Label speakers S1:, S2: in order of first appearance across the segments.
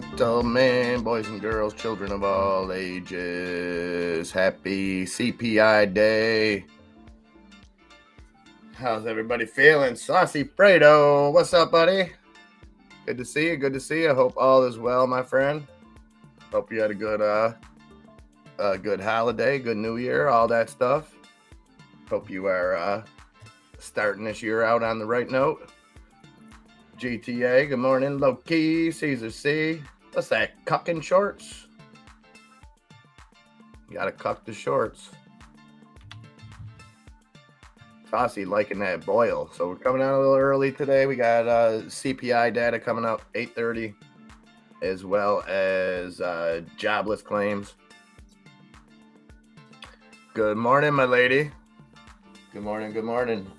S1: gentlemen, boys and girls, children of all ages, happy CPI Day. How's everybody feeling? Saucy Fredo, what's up, buddy? Good to see you. Good to see you. Hope all is well, my friend. Hope you had a good holiday, good New Year, all that stuff. Hope you are starting this year out on the right note. GTA, good morning. Low key, Caesar C. What's that? Cucking shorts? You gotta cuck the shorts. Saucy liking that boil. So we're coming out a little early today. We got CPI data coming up 8:30, as well as jobless claims. Good morning, my lady. Good morning, good morning.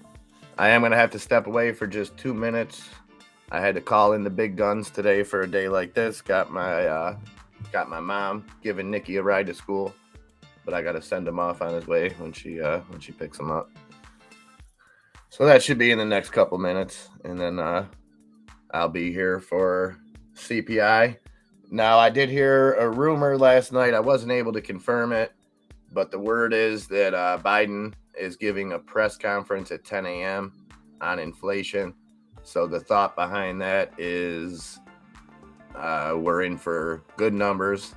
S1: I am gonna have to step away for just 2 minutes. I had to call in the big guns today for a day like this. Got my mom giving Nikki a ride to school, but I got to send him off on his way when she picks him up. So that should be in the next couple minutes, and then I'll be here for CPI. Now, I did hear a rumor last night. I wasn't able to confirm it, but the word is that Biden is giving a press conference at 10 a.m. on inflation. So the thought behind that is we're in for good numbers.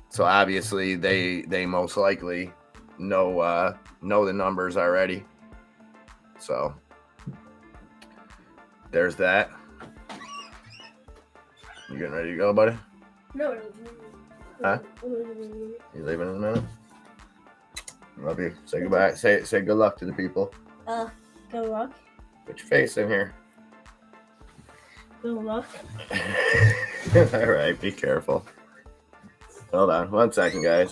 S1: So obviously they most likely know the numbers already. So there's that. You getting ready to go, buddy?
S2: No.
S1: Huh? You leaving in a minute? Love you. Say goodbye. Say good luck to the people.
S2: Good luck.
S1: Put your face in here.
S2: Good luck.
S1: All right, be careful. Hold on 1 second, guys.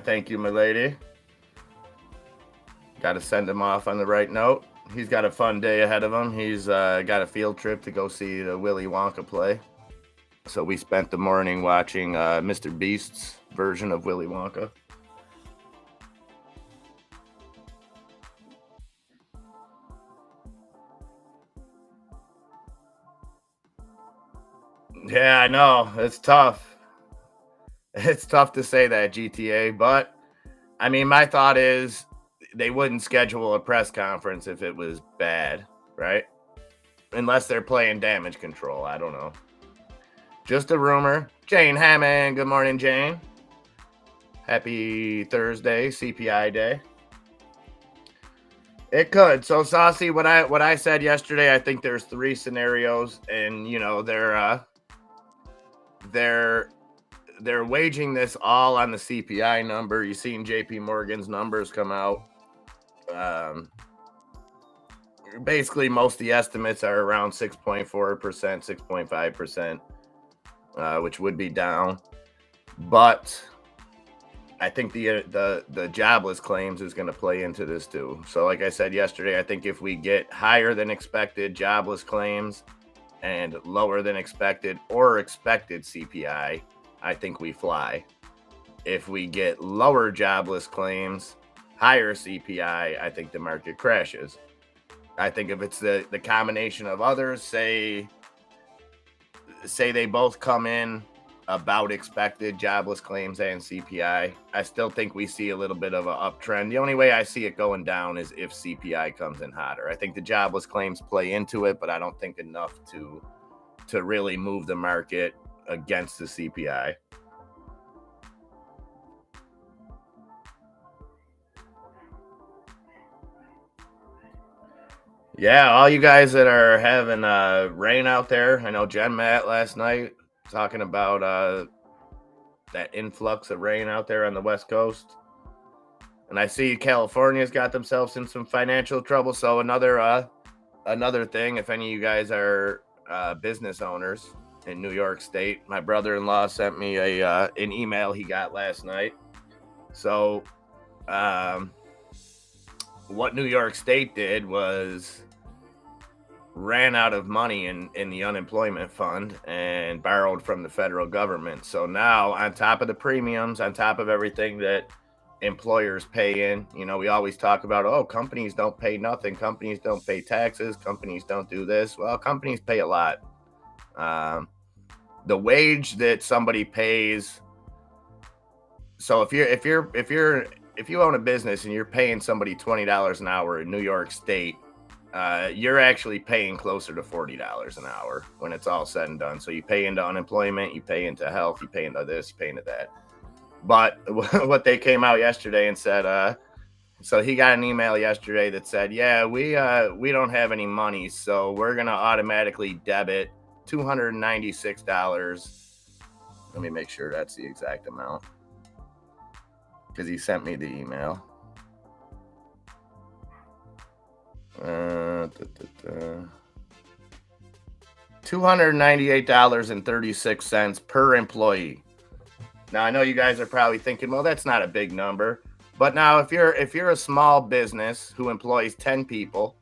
S1: Thank you, my lady. Got to send him off on the right note. He's got a fun day ahead of him. He's got a field trip to go see the Willy Wonka play. So we spent the morning watching Mr. Beast's version of Willy Wonka. Yeah, I know. It's tough. It's tough to say that, GTA, but I mean, my thought is they wouldn't schedule a press conference if it was bad, right? Unless they're playing damage control. I don't know. Just a rumor. Jane Hammond. Good morning, Jane. Happy Thursday, CPI Day. It could. So, Saucy, what I said yesterday, I think there's 3 scenarios, and you know they're waging this all on the CPI number. You've seen JP Morgan's numbers come out. Basically, most of the estimates are around 6.4%, 6.5%, which would be down. But I think the jobless claims is going to play into this too. So like I said yesterday, I think if we get higher than expected jobless claims and lower than expected or expected CPI, I think we fly. If we get lower jobless claims, higher CPI, I think the market crashes. I think if it's the combination of others, say they both come in about expected jobless claims and CPI, I still think we see a little bit of an uptrend. The only way I see it going down is if CPI comes in hotter. I think the jobless claims play into it, but I don't think enough to really move the market against the CPI. Yeah, all you guys that are having rain out there. I know Jen Matt last night talking about that influx of rain out there on the West Coast. And I see California's got themselves in some financial trouble. So another thing, if any of you guys are business owners in New York State, my brother-in-law sent me an email he got last night. So what New York State did was ran out of money in the unemployment fund and borrowed from the federal government. So now, on top of the premiums, on top of everything that employers pay in, we always talk about, oh, companies don't pay nothing, companies don't pay taxes, companies don't do this. Well, companies pay a lot. The wage that somebody pays. So if you own a business and you're paying somebody $20 an hour in New York State, you're actually paying closer to $40 an hour when it's all said and done. So you pay into unemployment, you pay into health, you pay into this, you pay into that. But what they came out yesterday and said, so he got an email yesterday that said, yeah, we don't have any money, so we're gonna automatically debit $296. Let me make sure that's the exact amount, because he sent me the email. $298.36 per employee. Now I know you guys are probably thinking, well, that's not a big number. But now if you're a small business who employs 10 people,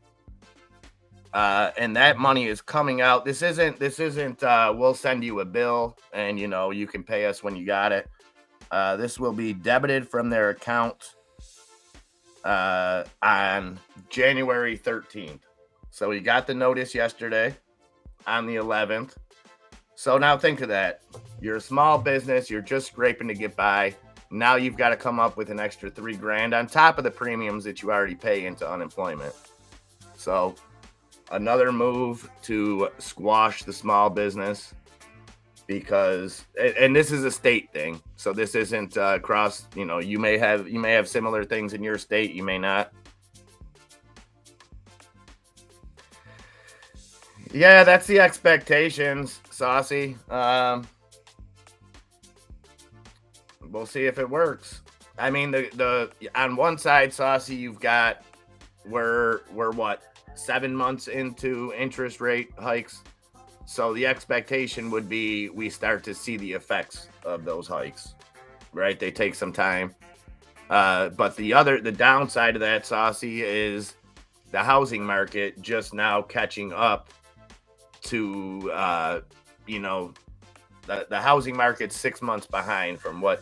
S1: and that money is coming out, this isn't we'll send you a bill and you can pay us when you got it. This will be debited from their account on January 13th. So we got the notice yesterday on the 11th. So now think of that. You're a small business. You're just scraping to get by. Now you've got to come up with an extra $3,000 on top of the premiums that you already pay into unemployment. So another move to squash the small business, because, and this is a state thing. So this isn't across, you may have similar things in your state. You may not. Yeah, that's the expectations, Saucy. We'll see if it works. I mean, the on one side, Saucy, you've got we're what, 7 months into interest rate hikes. So the expectation would be we start to see the effects of those hikes, right? They take some time. But the downside of that, Saucy, is the housing market just now catching up to, the housing market's 6 months behind from what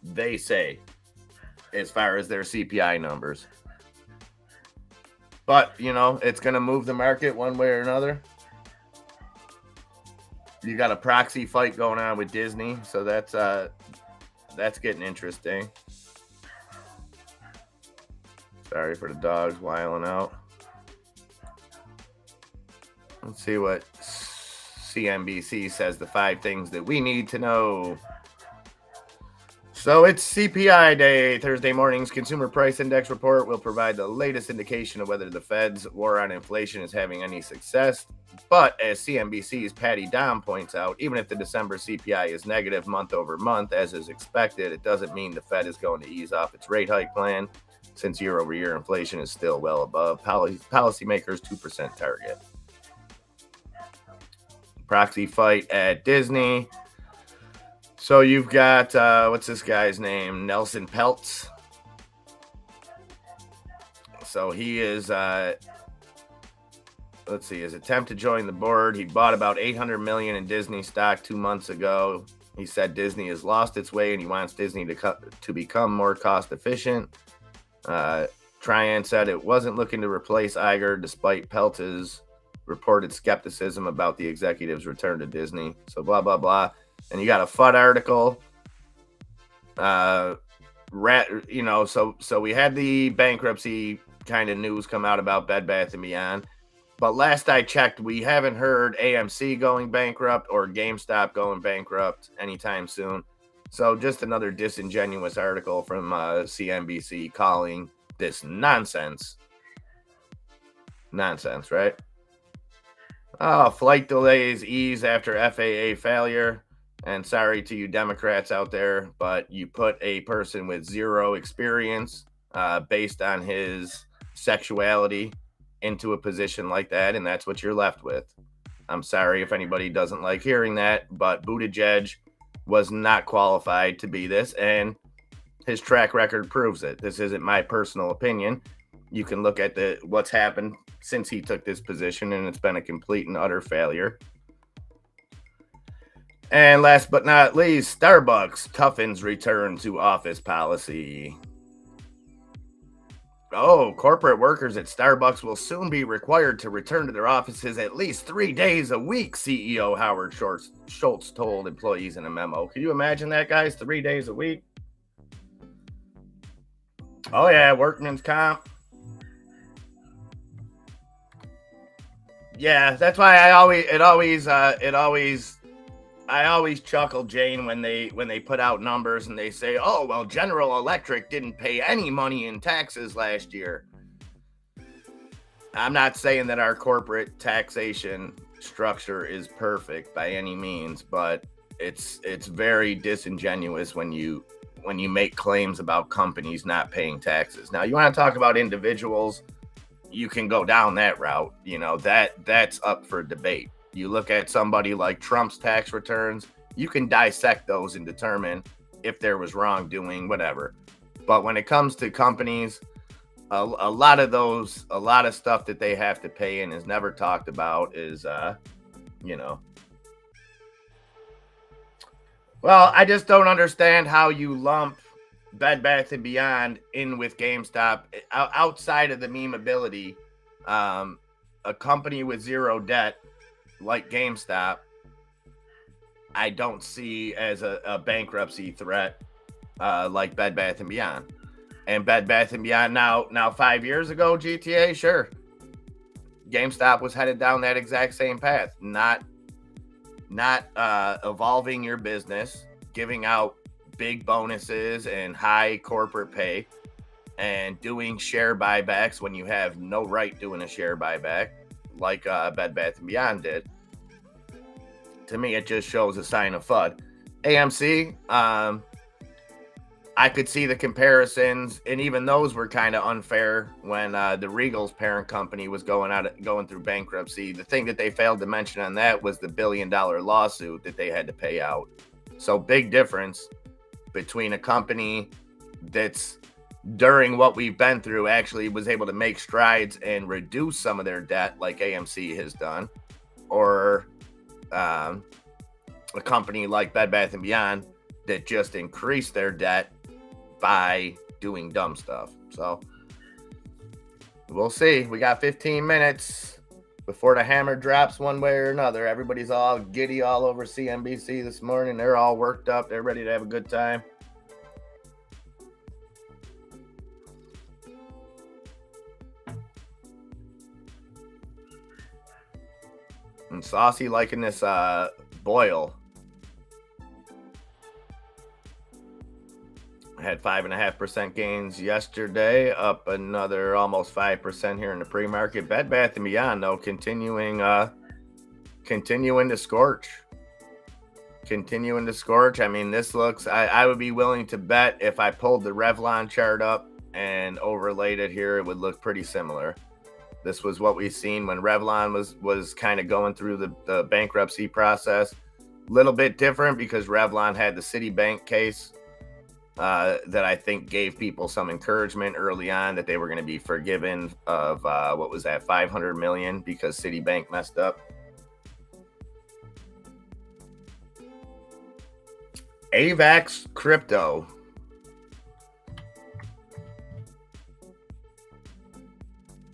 S1: they say as far as their CPI numbers. But, it's going to move the market one way or another. You got a proxy fight going on with Disney, so that's getting interesting. Sorry for the dogs wiling out. Let's see what CNBC says, the 5 things that we need to know. So it's CPI day. Thursday morning's Consumer Price Index report will provide the latest indication of whether the Fed's war on inflation is having any success. But as CNBC's Patty Dom points out, even if the December CPI is negative month over month, as is expected, it doesn't mean the Fed is going to ease off its rate hike plan, since year-over-year inflation is still well above policymakers' 2% target. Proxy fight at Disney. So you've got, what's this guy's name? Nelson Peltz. So he is, let's see, his attempt to join the board. He bought about $800 million in Disney stock 2 months ago. He said Disney has lost its way and he wants Disney to become more cost efficient. Trian said it wasn't looking to replace Iger, despite Peltz's reported skepticism about the executive's return to Disney. So blah, blah, blah. And you got a FUD article. So we had the bankruptcy kind of news come out about Bed Bath & Beyond. But last I checked, we haven't heard AMC going bankrupt or GameStop going bankrupt anytime soon. So just another disingenuous article from CNBC calling this nonsense Nonsense, right? Oh, flight delays ease after FAA failure. And sorry to you Democrats out there, but you put a person with zero experience based on his sexuality into a position like that, and that's what you're left with. I'm sorry if anybody doesn't like hearing that, but Buttigieg was not qualified to be this, and his track record proves it. This isn't my personal opinion. You can look at what's happened since he took this position, and it's been a complete and utter failure. And last but not least, Starbucks toughens return to office policy. Oh, corporate workers at Starbucks will soon be required to return to their offices at least 3 days a week, CEO Howard Schultz told employees in a memo. Can you imagine that, guys? 3 days a week? Oh, yeah, workman's comp. Yeah, that's why I always chuckle, Jane, when they put out numbers and they say, "Oh, well, General Electric didn't pay any money in taxes last year." I'm not saying that our corporate taxation structure is perfect by any means, but it's very disingenuous when you make claims about companies not paying taxes. Now, you want to talk about individuals, you can go down that route. You know, that's up for debate. You look at somebody like Trump's tax returns, you can dissect those and determine if there was wrongdoing, whatever. But when it comes to companies, a lot of stuff that they have to pay and is never talked about is, well, I just don't understand how you lump Bed Bath & Beyond in with GameStop outside of the memeability. A company with zero debt like GameStop, I don't see as a bankruptcy threat like Bed Bath & Beyond. And Bed Bath & Beyond now 5 years ago, GTA, sure. GameStop was headed down that exact same path. Not evolving your business, giving out big bonuses and high corporate pay, and doing share buybacks when you have no right doing a share buyback like Bed Bath & Beyond did. To me, it just shows a sign of FUD. AMC, I could see the comparisons, and even those were kind of unfair when the Regal's parent company was going through bankruptcy. The thing that they failed to mention on that was the $1 billion lawsuit that they had to pay out. So big difference between a company that's, during what we've been through, actually was able to make strides and reduce some of their debt like AMC has done, or a company like Bed Bath & Beyond that just increased their debt by doing dumb stuff. So we'll see. We got 15 minutes before the hammer drops one way or another. Everybody's all giddy all over CNBC this morning. They're all worked up. They're ready to have a good time. And Saucy liking this boil. Had 5.5% gains yesterday, up another almost 5% here in the pre-market. Bed Bath & Beyond, though, continuing to scorch. I mean, this looks, I would be willing to bet if I pulled the Revlon chart up and overlaid it here, it would look pretty similar. This was what we've seen when Revlon was kind of going through the bankruptcy process. A little bit different because Revlon had the Citibank case that I think gave people some encouragement early on that they were going to be forgiven of what was that, $500 million, because Citibank messed up. AVAX crypto.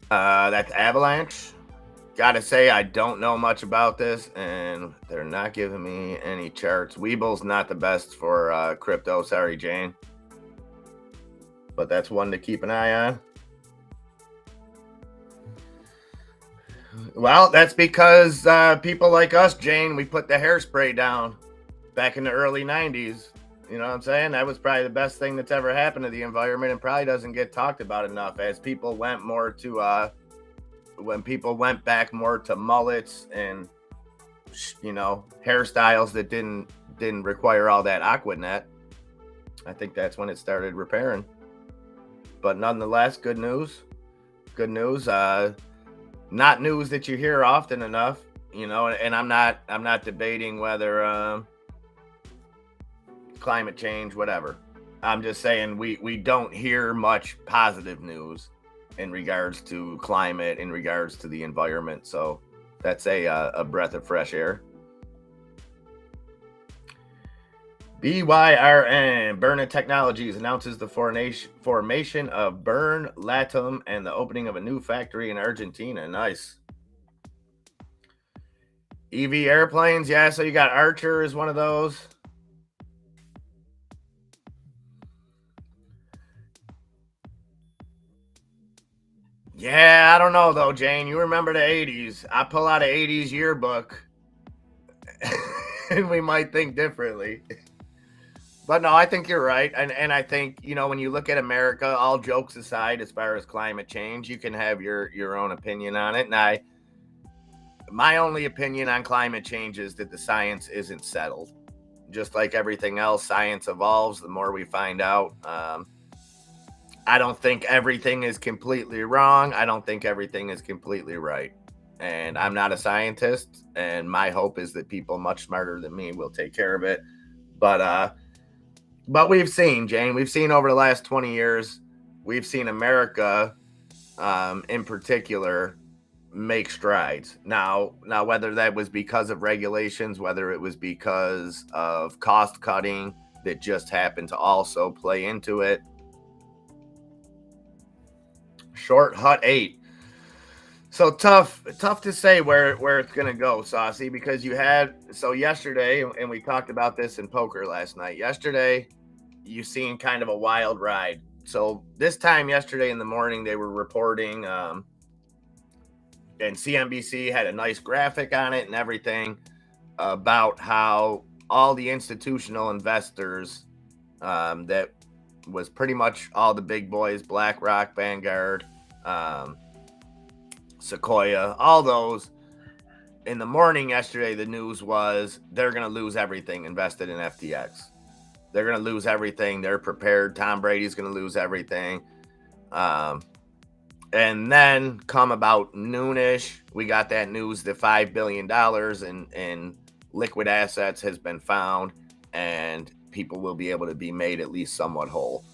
S1: That's Avalanche. Gotta say, I don't know much about this, and they're not giving me any charts. Weeble's not the best for crypto. Sorry, Jane. But that's one to keep an eye on. Well, that's because people like us, Jane, we put the hairspray down back in the early 90s. You know what I'm saying? That was probably the best thing that's ever happened to the environment, and probably doesn't get talked about enough as people went more to when people went back more to mullets and hairstyles that didn't require all that Aquanet, I think that's when it started repairing. But nonetheless, good news. Good news. Not news that you hear often enough, and I'm not debating whether climate change, whatever. I'm just saying we don't hear much positive news in regards to climate, in regards to the environment. So that's a breath of fresh air. BYRN, Burnett Technologies, announces the formation of Burn Latam and the opening of a new factory in Argentina. Nice. EV airplanes, yeah, so you got Archer is one of those. Yeah, I don't know though, Jane. You remember the 80s. I pull out an 80s yearbook and we might think differently. But no, I think you're right. And I think, when you look at America, all jokes aside, as far as climate change, you can have your own opinion on it. And my only opinion on climate change is that the science isn't settled. Just like everything else, science evolves the more we find out. I don't think everything is completely wrong. I don't think everything is completely right. And I'm not a scientist. And my hope is that people much smarter than me will take care of it. But we've seen, Jane, over the last 20 years, we've seen America in particular make strides. Now, whether that was because of regulations, whether it was because of cost cutting that just happened to also play into it. Short Hut 8. So tough to say where it's going to go, Saucy, because yesterday, and we talked about this in poker last night, yesterday, you seen kind of a wild ride. So this time yesterday in the morning, they were reporting, and CNBC had a nice graphic on it and everything about how all the institutional investors, that was pretty much all the big boys, BlackRock, Vanguard, Sequoia, all those. In the morning yesterday, the news was they're going to lose everything invested in FTX. They're going to lose everything. They're prepared. Tom Brady's going to lose everything. And then come about noonish, we got that news that $5 billion in liquid assets has been found, and people will be able to be made at least somewhat whole.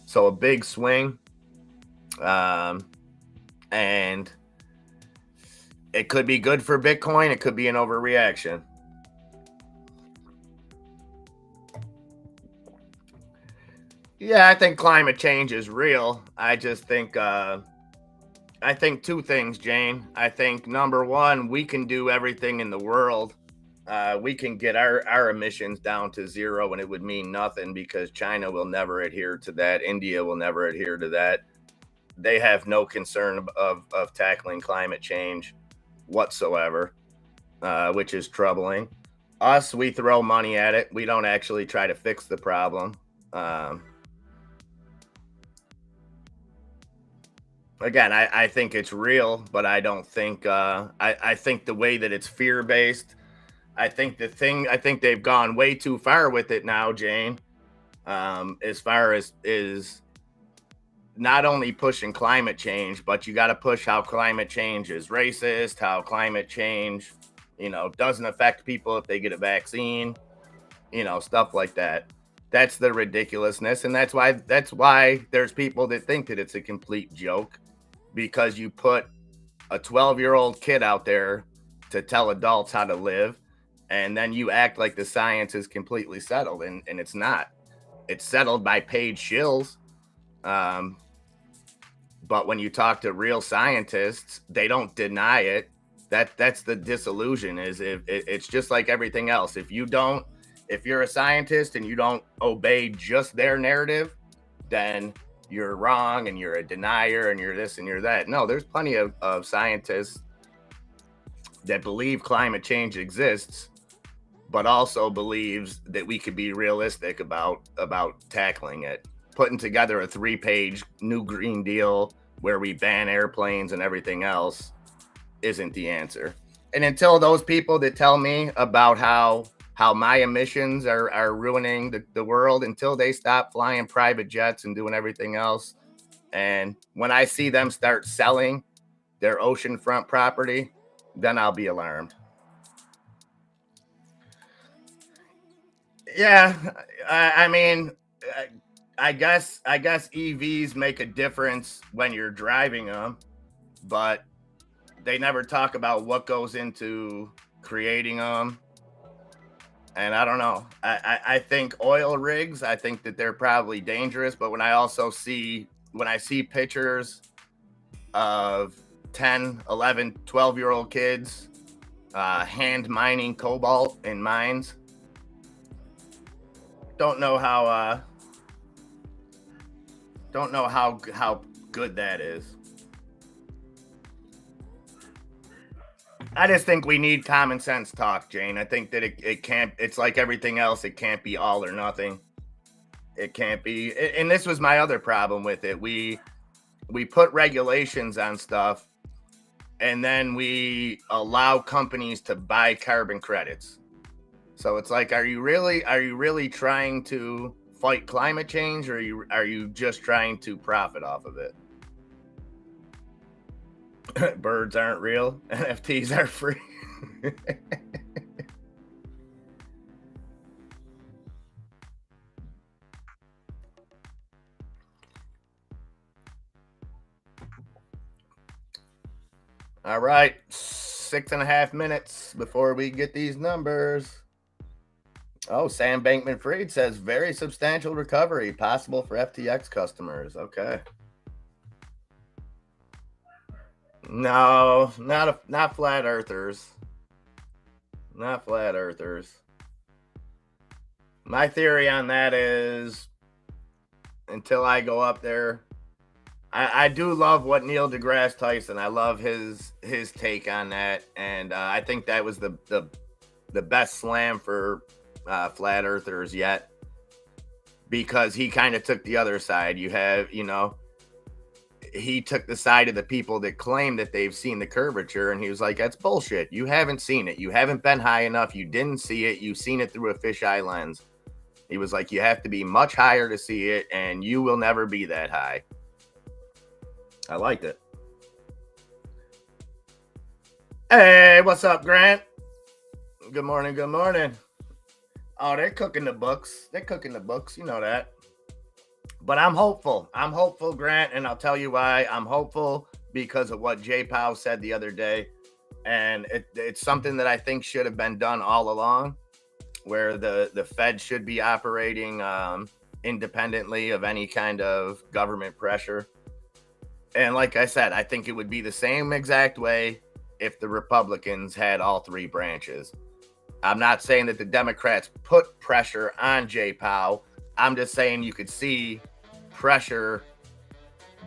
S1: So a big swing. And it could be good for Bitcoin. It could be an overreaction. Yeah, I think climate change is real. I just think, I think two things, Jane. I think number one, we can do everything in the world. We can get our emissions down to zero, and it would mean nothing because China will never adhere to that. India will never adhere to that. They have no concern of tackling climate change whatsoever, which is troubling. Us, we throw money at it. We don't actually try to fix the problem. Again, I think it's real, but I don't think I think the way that it's fear-based, I think they've gone way too far with it now, Jane. As far as is not only pushing climate change, but you got to push how climate change is racist, how climate change, doesn't affect people if they get a vaccine, stuff like that. That's the ridiculousness. And that's why there's people that think that it's a complete joke, because you put a 12-year-old kid out there to tell adults how to live, and then you act like the science is completely settled, and it's not. It's settled by paid shills. But when you talk to real scientists, they don't deny it. That's the disillusion. Is it's just like everything else. If you're a scientist and you don't obey just their narrative, then you're wrong and you're a denier and you're this and you're that. No, there's plenty of scientists that believe climate change exists, but also believes that we could be realistic about tackling it. Putting together a 3-page new Green Deal where we ban airplanes and everything else, isn't the answer. And until those people that tell me about how my emissions are ruining the world, until they stop flying private jets and doing everything else, and when I see them start selling their oceanfront property, then I'll be alarmed. Yeah, I mean, I guess EVs make a difference when you're driving them, but they never talk about what goes into creating them. And I don't know. I think oil rigs, I think that they're probably dangerous, but when I see pictures of 10, 11, 12-year-old kids hand mining cobalt in mines, don't know how good that is. I just think we need common sense talk, Jane. I think that it can't, it's like everything else, it can't be all or nothing. It can't be, and this was my other problem with it. We put regulations on stuff, and then we allow companies to buy carbon credits. So it's like, are you really trying to fight climate change, or are you just trying to profit off of it? Birds aren't real. NFTs are free. All right, 6.5 minutes before we get these numbers. Oh, Sam Bankman-Fried says very substantial recovery possible for FTX customers. Okay. No, not flat earthers. Not flat earthers. My theory on that is, until I go up there, I do love what Neil deGrasse Tyson. I love his take on that, and I think that was the best slam for flat earthers yet, because he kind of took the other side. He took the side of the people that claim that they've seen the curvature, and he was like, that's bullshit. You haven't seen it. You haven't been high enough. You didn't see it. You've seen it through a fisheye lens. He was like, you have to be much higher to see it, and you will never be that high. I liked it. Hey, what's up, Grant? Good morning, good morning. Oh, they're cooking the books. They're cooking the books. You know that. But I'm hopeful. I'm hopeful, Grant, and I'll tell you why. I'm hopeful because of what Jay Powell said the other day. And it's something that I think should have been done all along, where the Fed should be operating independently of any kind of government pressure. And like I said, I think it would be the same exact way if the Republicans had all three branches. I'm not saying that the Democrats put pressure on Jay Powell. I'm just saying you could see pressure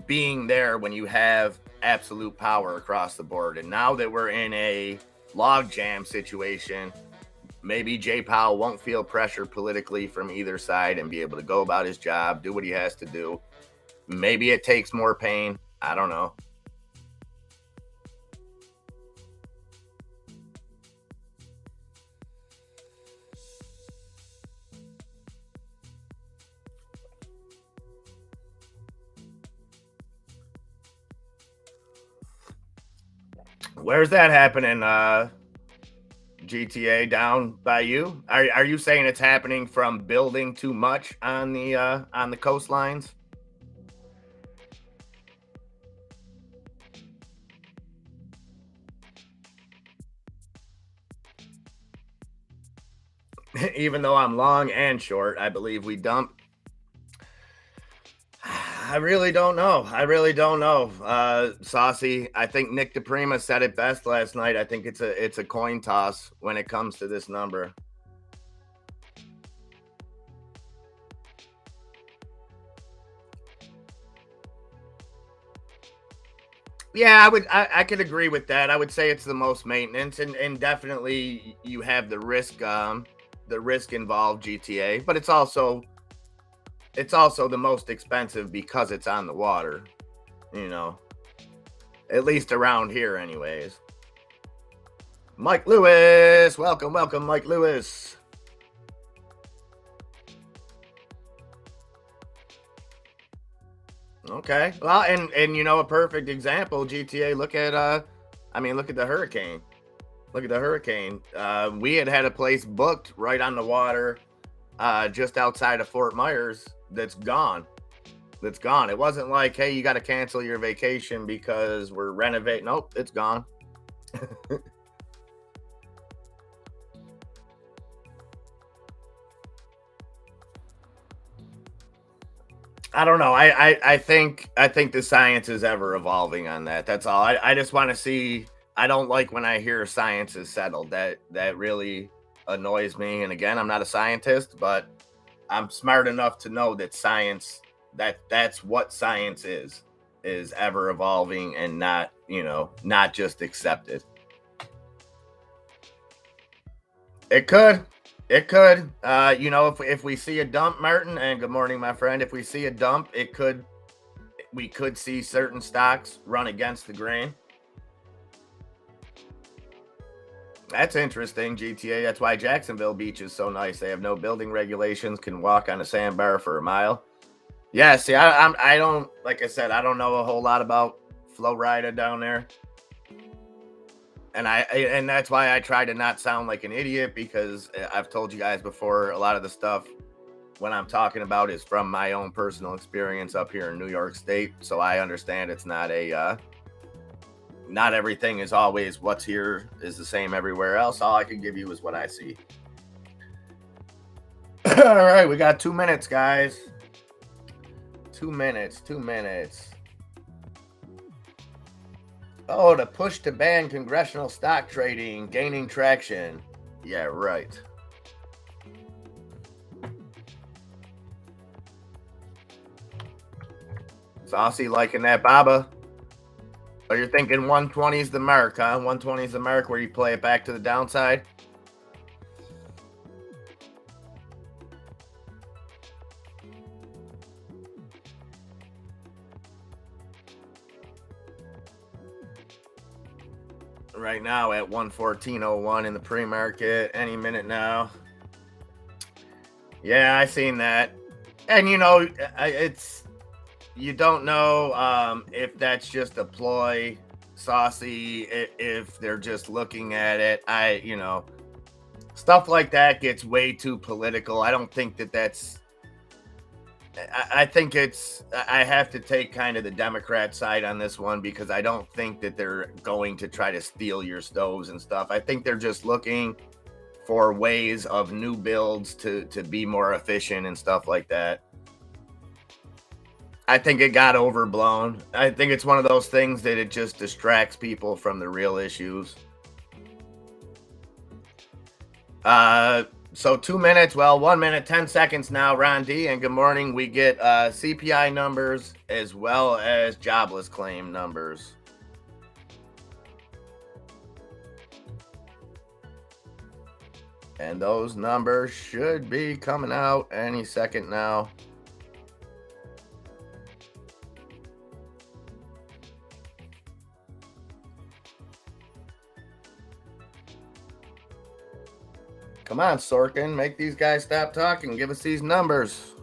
S1: being there when you have absolute power across the board. And now that we're in a logjam situation, maybe Jay Powell won't feel pressure politically from either side and be able to go about his job, do what he has to do. Maybe it takes more pain. I don't know. Where's that happening? GTA down by you? Are you saying it's happening from building too much on the coastlines? Even though I'm long and short, I believe we dump. I really don't know. Saucy, I think Nick DePrima said it best last night. I think it's a coin toss when it comes to this number. Yeah, I could agree with that. I would say it's the most maintenance, and definitely you have the risk involved, GTA, but it's also the most expensive because it's on the water, at least around here anyways. Mike Lewis. Welcome, Mike Lewis. Okay. Well, and you know, a perfect example, GTA, look at look at the hurricane. Look at the hurricane. We had a place booked right on the water, just outside of Fort Myers. That's gone. It wasn't like, hey, you got to cancel your vacation because we're renovating. Nope, it's gone. I don't know. I think the science is ever evolving on that. That's all. I just want to see. I don't like when I hear science is settled. That really annoys me. And again, I'm not a scientist, but I'm smart enough to know that science that's what science is ever evolving and not, not just accepted. It could. It could. If we see a dump, Martin, and good morning, my friend. If we see a dump, we could see certain stocks run against the grain. That's interesting, GTA. That's why Jacksonville Beach is so nice. They have no building regulations, can walk on a sandbar for a mile. Yeah, see, I don't, like I said, I don't know a whole lot about Florida down there. And that's why I try to not sound like an idiot, because I've told you guys before, a lot of the stuff when I'm talking about is from my own personal experience up here in New York State. So I understand it's not not everything is always what's here is the same everywhere else. All I can give you is what I see. All right, we got 2 minutes, guys. 2 minutes. Oh, the push to ban congressional stock trading gaining traction. Yeah, right. Saucy liking that, Baba. Oh, you're thinking 120 is the mark, huh? 120 is the mark where you play it back to the downside? Right now at 114.01 in the pre-market, any minute now. Yeah, I seen that. And it's, you don't know if that's just a ploy, Saucy, if they're just looking at it. Stuff like that gets way too political. I don't think that's, I think I have to take kind of the Democrat side on this one, because I don't think that they're going to try to steal your stoves and stuff. I think they're just looking for ways of new builds to be more efficient and stuff like that. I think it got overblown. I think it's one of those things that it just distracts people from the real issues. So 2 minutes, 1 minute, 10 seconds now, Ron D. And good morning. We get CPI numbers as well as jobless claim numbers. And those numbers should be coming out any second now. Come on, Sorkin, make these guys stop talking. Give us these numbers.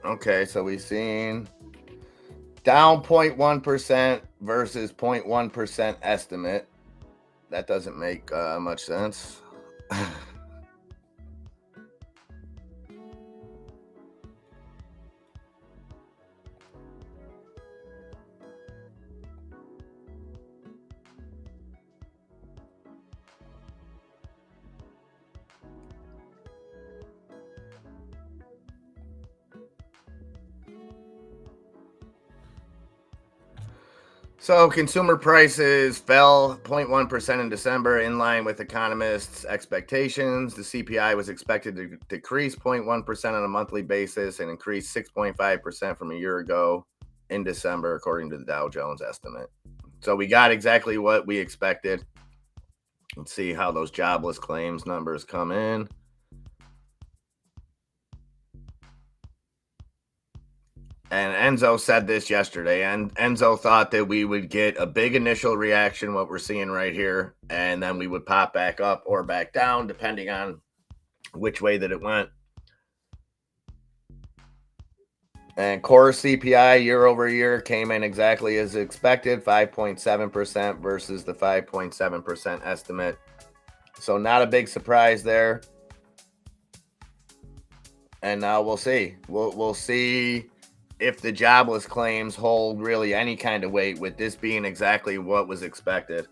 S1: Okay, so we've seen down 0.1% versus 0.1% estimate. That doesn't make much sense. So consumer prices fell 0.1% in December, in line with economists' expectations. The CPI was expected to decrease 0.1% on a monthly basis and increase 6.5% from a year ago in December, according to the Dow Jones estimate. So we got exactly what we expected. Let's see how those jobless claims numbers come in. And Enzo said this yesterday, and Enzo thought that we would get a big initial reaction, what we're seeing right here, and then we would pop back up or back down, depending on which way that it went. And core CPI year over year came in exactly as expected, 5.7% versus the 5.7% estimate. So not a big surprise there. And now we'll see. We'll see if the jobless claims hold really any kind of weight, with this being exactly what was expected.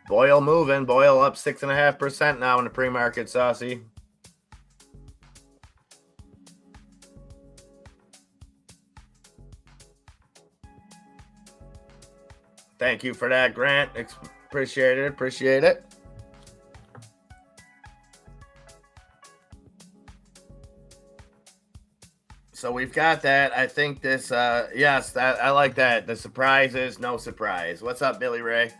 S1: Boyle moving. Boyle up 6.5% now in the pre-market, Saucy. Thank you for that, Grant. Appreciate it. Appreciate it. So we've got that. I think this, yes, I like that. The surprise is no surprise. What's up, Billy Ray?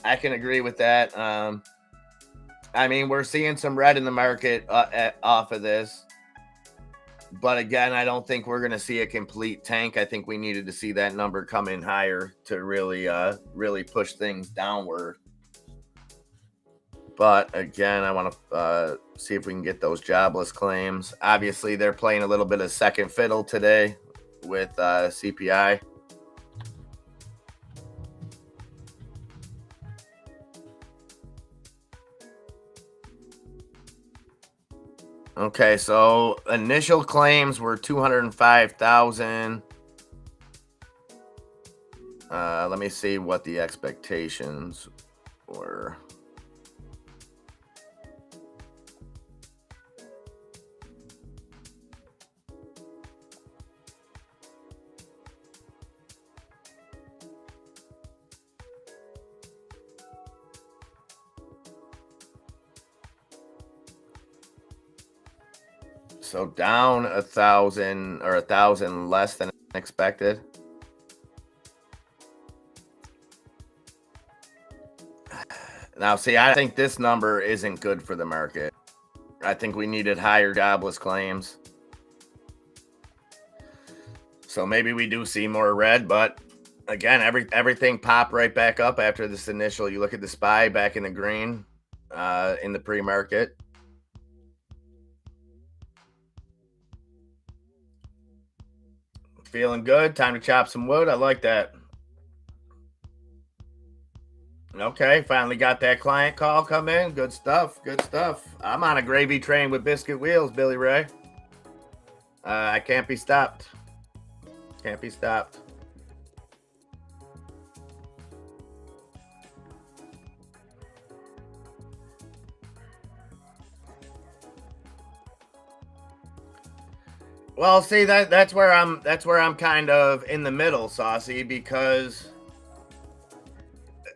S1: I can agree with that. I mean, we're seeing some red in the market off of this. But again, I don't think we're going to see a complete tank. I think we needed to see that number come in higher to really push things downward. But again, I want to see if we can get those jobless claims. Obviously, they're playing a little bit of second fiddle today with CPI. Okay, so initial claims were 205,000. Let me see what the expectations were. So down 1,000 or 1,000 less than expected. Now, see, I think this number isn't good for the market. I think we needed higher jobless claims. So maybe we do see more red, but again, everything popped right back up after this initial. You look at the SPY back in the green in the pre-market. Feeling good. Time to chop some wood. I like that. Okay, finally got that client call come in. Good stuff. Good stuff. I'm on a gravy train with biscuit wheels, Billy Ray. I can't be stopped. Can't be stopped. Well, see, that's where I'm kind of in the middle, Saucy, because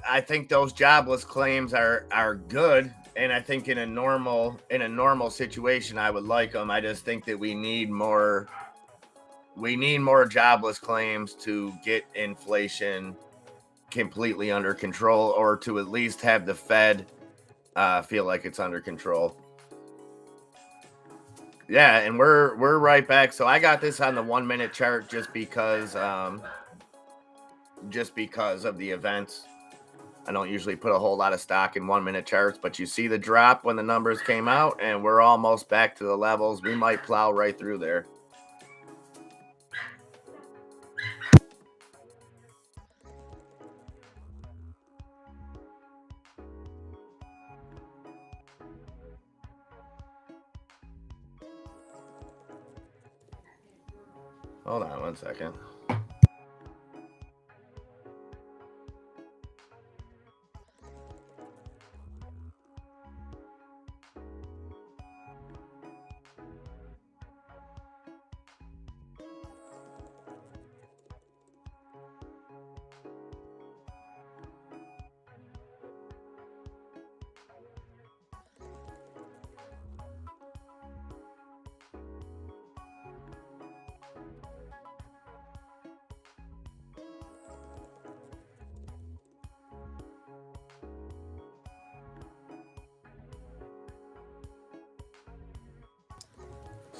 S1: I think those jobless claims are good, and I think in a normal situation I would like them. I just think that we need more jobless claims to get inflation completely under control, or to at least have the Fed feel like it's under control. Yeah, and we're right back. So I got this on the 1 minute chart just because of the events. I don't usually put a whole lot of stock in 1 minute charts, but you see the drop when the numbers came out, and we're almost back to the levels. We might plow right through there. Hold on 1 second.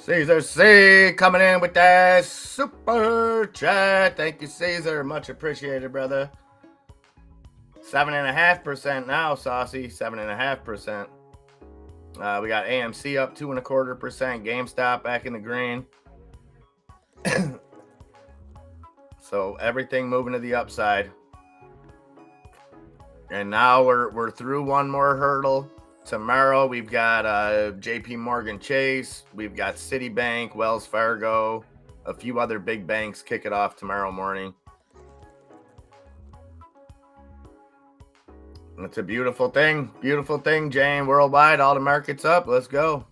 S1: Caesar C coming in with that super chat. Thank you, Caesar. Much appreciated, brother. 7.5% now, Saucy. 7.5%. We got AMC up 2.25%. GameStop back in the green. So everything moving to the upside. And now we're through one more hurdle. Tomorrow we've got JP Morgan Chase, we've got Citibank, Wells Fargo, a few other big banks kick it off tomorrow morning. It's a beautiful thing, Jane. Worldwide, all the markets up. Let's go.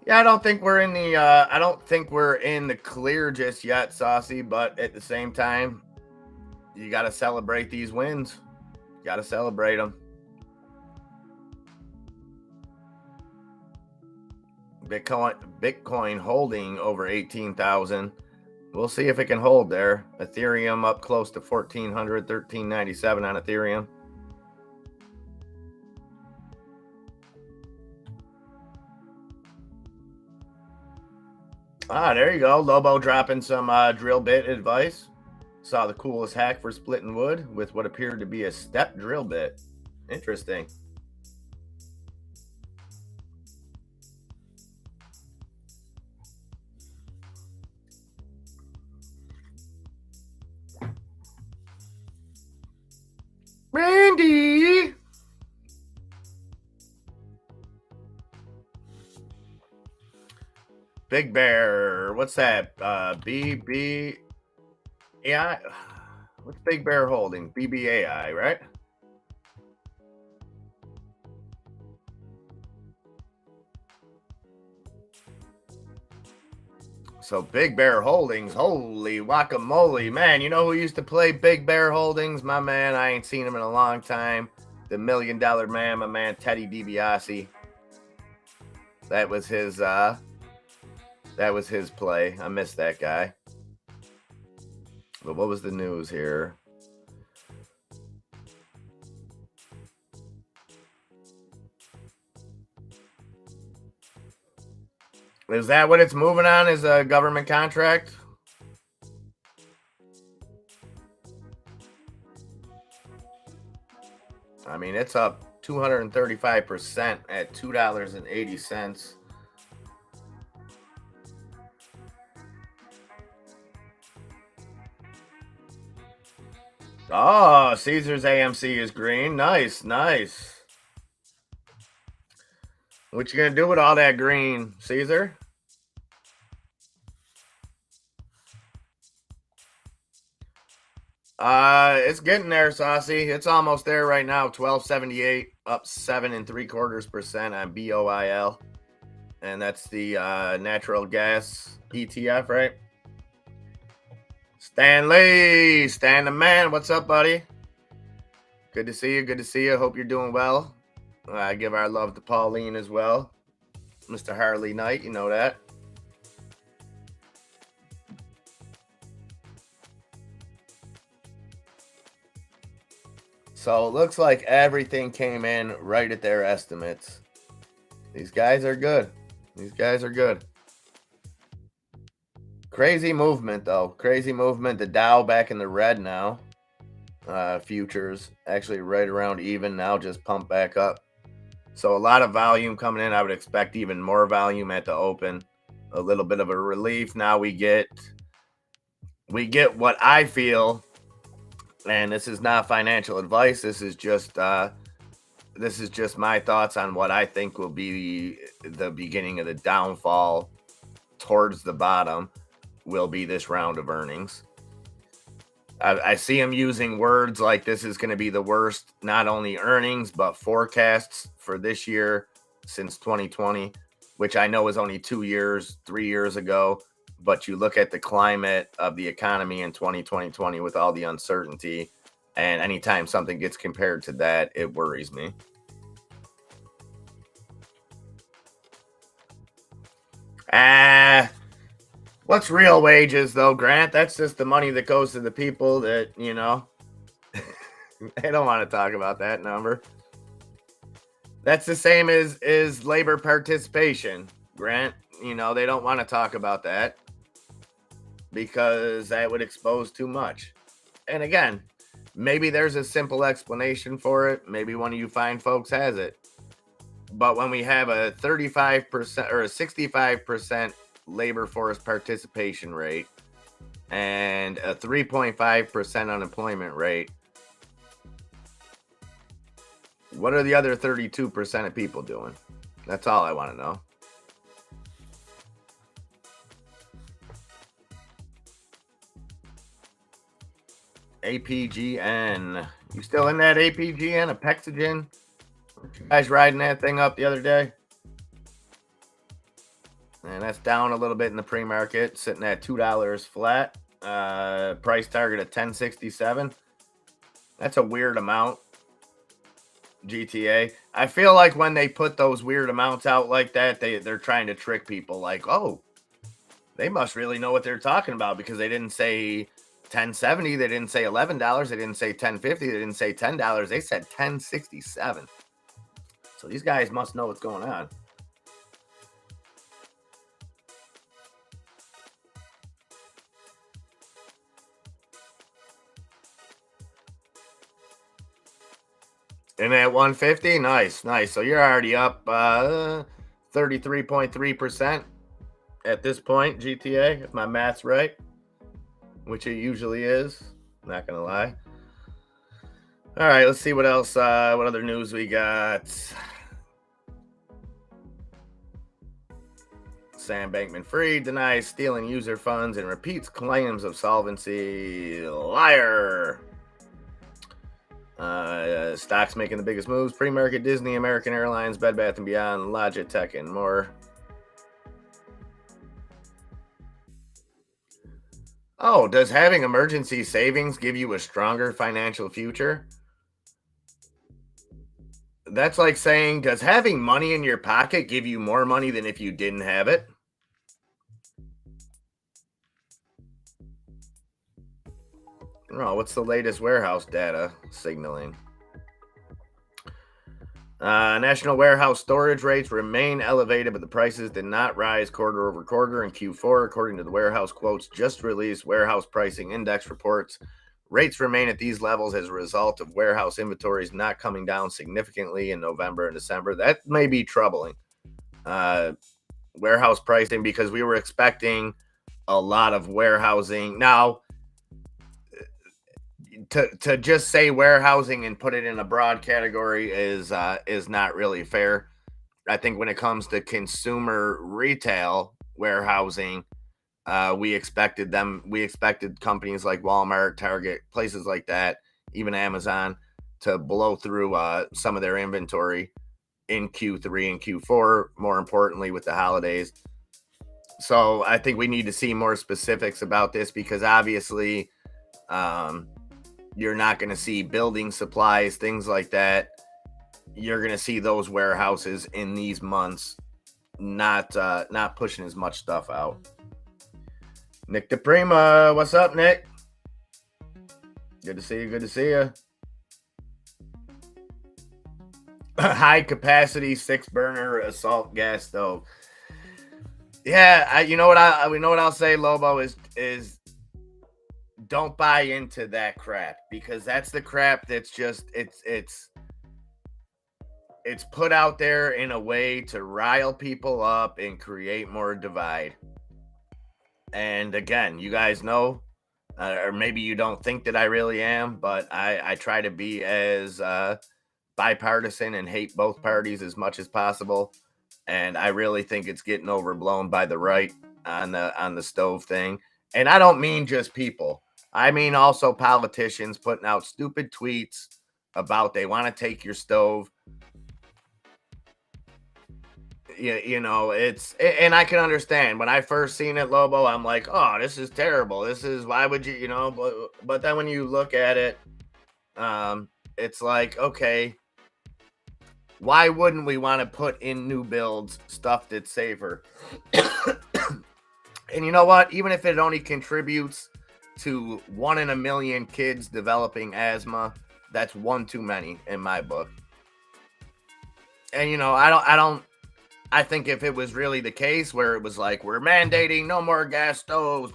S1: Yeah, I don't think we're in the clear just yet, Saucy, but at the same time, you got to celebrate these wins. You got to celebrate them. Bitcoin holding over 18,000. We'll see if it can hold there. Ethereum up close to 1,400, 1,397 on Ethereum. There you go. Lobo dropping some drill bit advice. Saw the coolest hack for splitting wood with what appeared to be a step drill bit. Interesting. Randy! Big Bear. What's that? BB... AI? What's Big Bear holding? BBAI, right? So Big Bear Holdings, holy guacamole, man. You know who used to play Big Bear Holdings? My man, I ain't seen him in a long time. The $1 Million Man, my man, Teddy DiBiase. That was his play. I missed that guy. But what was the news here? Is that what it's moving on? Is a government contract? I mean, it's up 235% at $2.80. Oh, Caesar's AMC is green. Nice, nice. What you gonna do with all that green, Caesar? It's getting there, Saucy. It's almost there right now. 1278, up 7.75% on BOIL, and that's the natural gas ETF, right? Stanley, Stan the man. What's up, buddy? Good to see you. Good to see you. Hope you're doing well. I give our love to Pauline as well. Mr. Harley Knight, you know that. So it looks like everything came in right at their estimates. These guys are good. These guys are good. Crazy movement, though. Crazy movement. The Dow back in the red now. Futures actually right around even now, just pumped back up. So a lot of volume coming in. I would expect even more volume at the open. A little bit of a relief. Now we get what I feel, and this is not financial advice. This is just my thoughts on what I think will be the beginning of the downfall towards the bottom will be this round of earnings. I see him using words like this is going to be the worst, not only earnings, but forecasts for this year since 2020, which I know is only 3 years ago. But you look at the climate of the economy in 2020 with all the uncertainty, and anytime something gets compared to that, it worries me. What's real wages, though, Grant? That's just the money that goes to the people that, they don't want to talk about that number. That's the same as labor participation, Grant. You know, they don't want to talk about that because that would expose too much. And again, maybe there's a simple explanation for it. Maybe one of you fine folks has it. But when we have a 35% or a 65% labor force participation rate and a 3.5% unemployment rate, what are the other 32% of people doing? That's all I want to know. APGN. You still in that APGN, Apexogen? You guys riding that thing up the other day? And that's down a little bit in the pre-market, sitting at $2 flat. Price target of 1067. That's a weird amount. GTA. I feel like when they put those weird amounts out like that, they're trying to trick people. Like, oh, they must really know what they're talking about because they didn't say 1070, they didn't say $11, they didn't say 1050, they didn't say $10. They said 1067. So these guys must know what's going on. And at 150, nice. So you're already up 33.3% at this point, GTA, if my math's right, which it usually is. Not gonna lie. All right, let's see what else. What other news we got? Sam Bankman-Fried denies stealing user funds and repeats claims of solvency. Liar. Stocks making the biggest moves. Pre-market: Disney, American Airlines, Bed Bath & Beyond, Logitech, and more. Oh, does having emergency savings give you a stronger financial future? That's like saying, does having money in your pocket give you more money than if you didn't have it? Oh, what's the latest warehouse data signaling? National warehouse storage rates remain elevated, but the prices did not rise quarter over quarter in Q4, according to the warehouse quotes just released warehouse pricing index reports. Rates remain at these levels as a result of warehouse inventories not coming down significantly in November and December. That may be troubling. Warehouse pricing, because we were expecting a lot of warehousing. Now, to just say warehousing and put it in a broad category is not really fair. I think when it comes to consumer retail warehousing, we expected companies like Walmart, Target, places like that, even Amazon, to blow through some of their inventory in Q3 and Q4, more importantly with the holidays. So I think we need to see more specifics about this because obviously you're not going to see building supplies, things like that. You're going to see those warehouses in these months not pushing as much stuff out. Nick DePrima, what's up, Nick? Good to see you. High capacity 6-burner assault gas stove. Yeah, you know what I'll say, Lobo, is don't buy into that crap, because that's the crap that's just it's put out there in a way to rile people up and create more divide. And again, you guys know, or maybe you don't think that I really am, but I try to be as bipartisan and hate both parties as much as possible. And I really think it's getting overblown by the right on the stove thing. And I don't mean just people. I mean also politicians putting out stupid tweets about they want to take your stove. You know, and I can understand. When I first seen it, Lobo, I'm like, oh, this is terrible. This is, why would you, but then when you look at it, it's like, okay, why wouldn't we want to put in new builds stuff that's safer? And you know what? Even if it only contributes to 1 in a million kids developing asthma, that's one too many in my book. And I think if it was really the case where it was like, we're mandating no more gas stoves,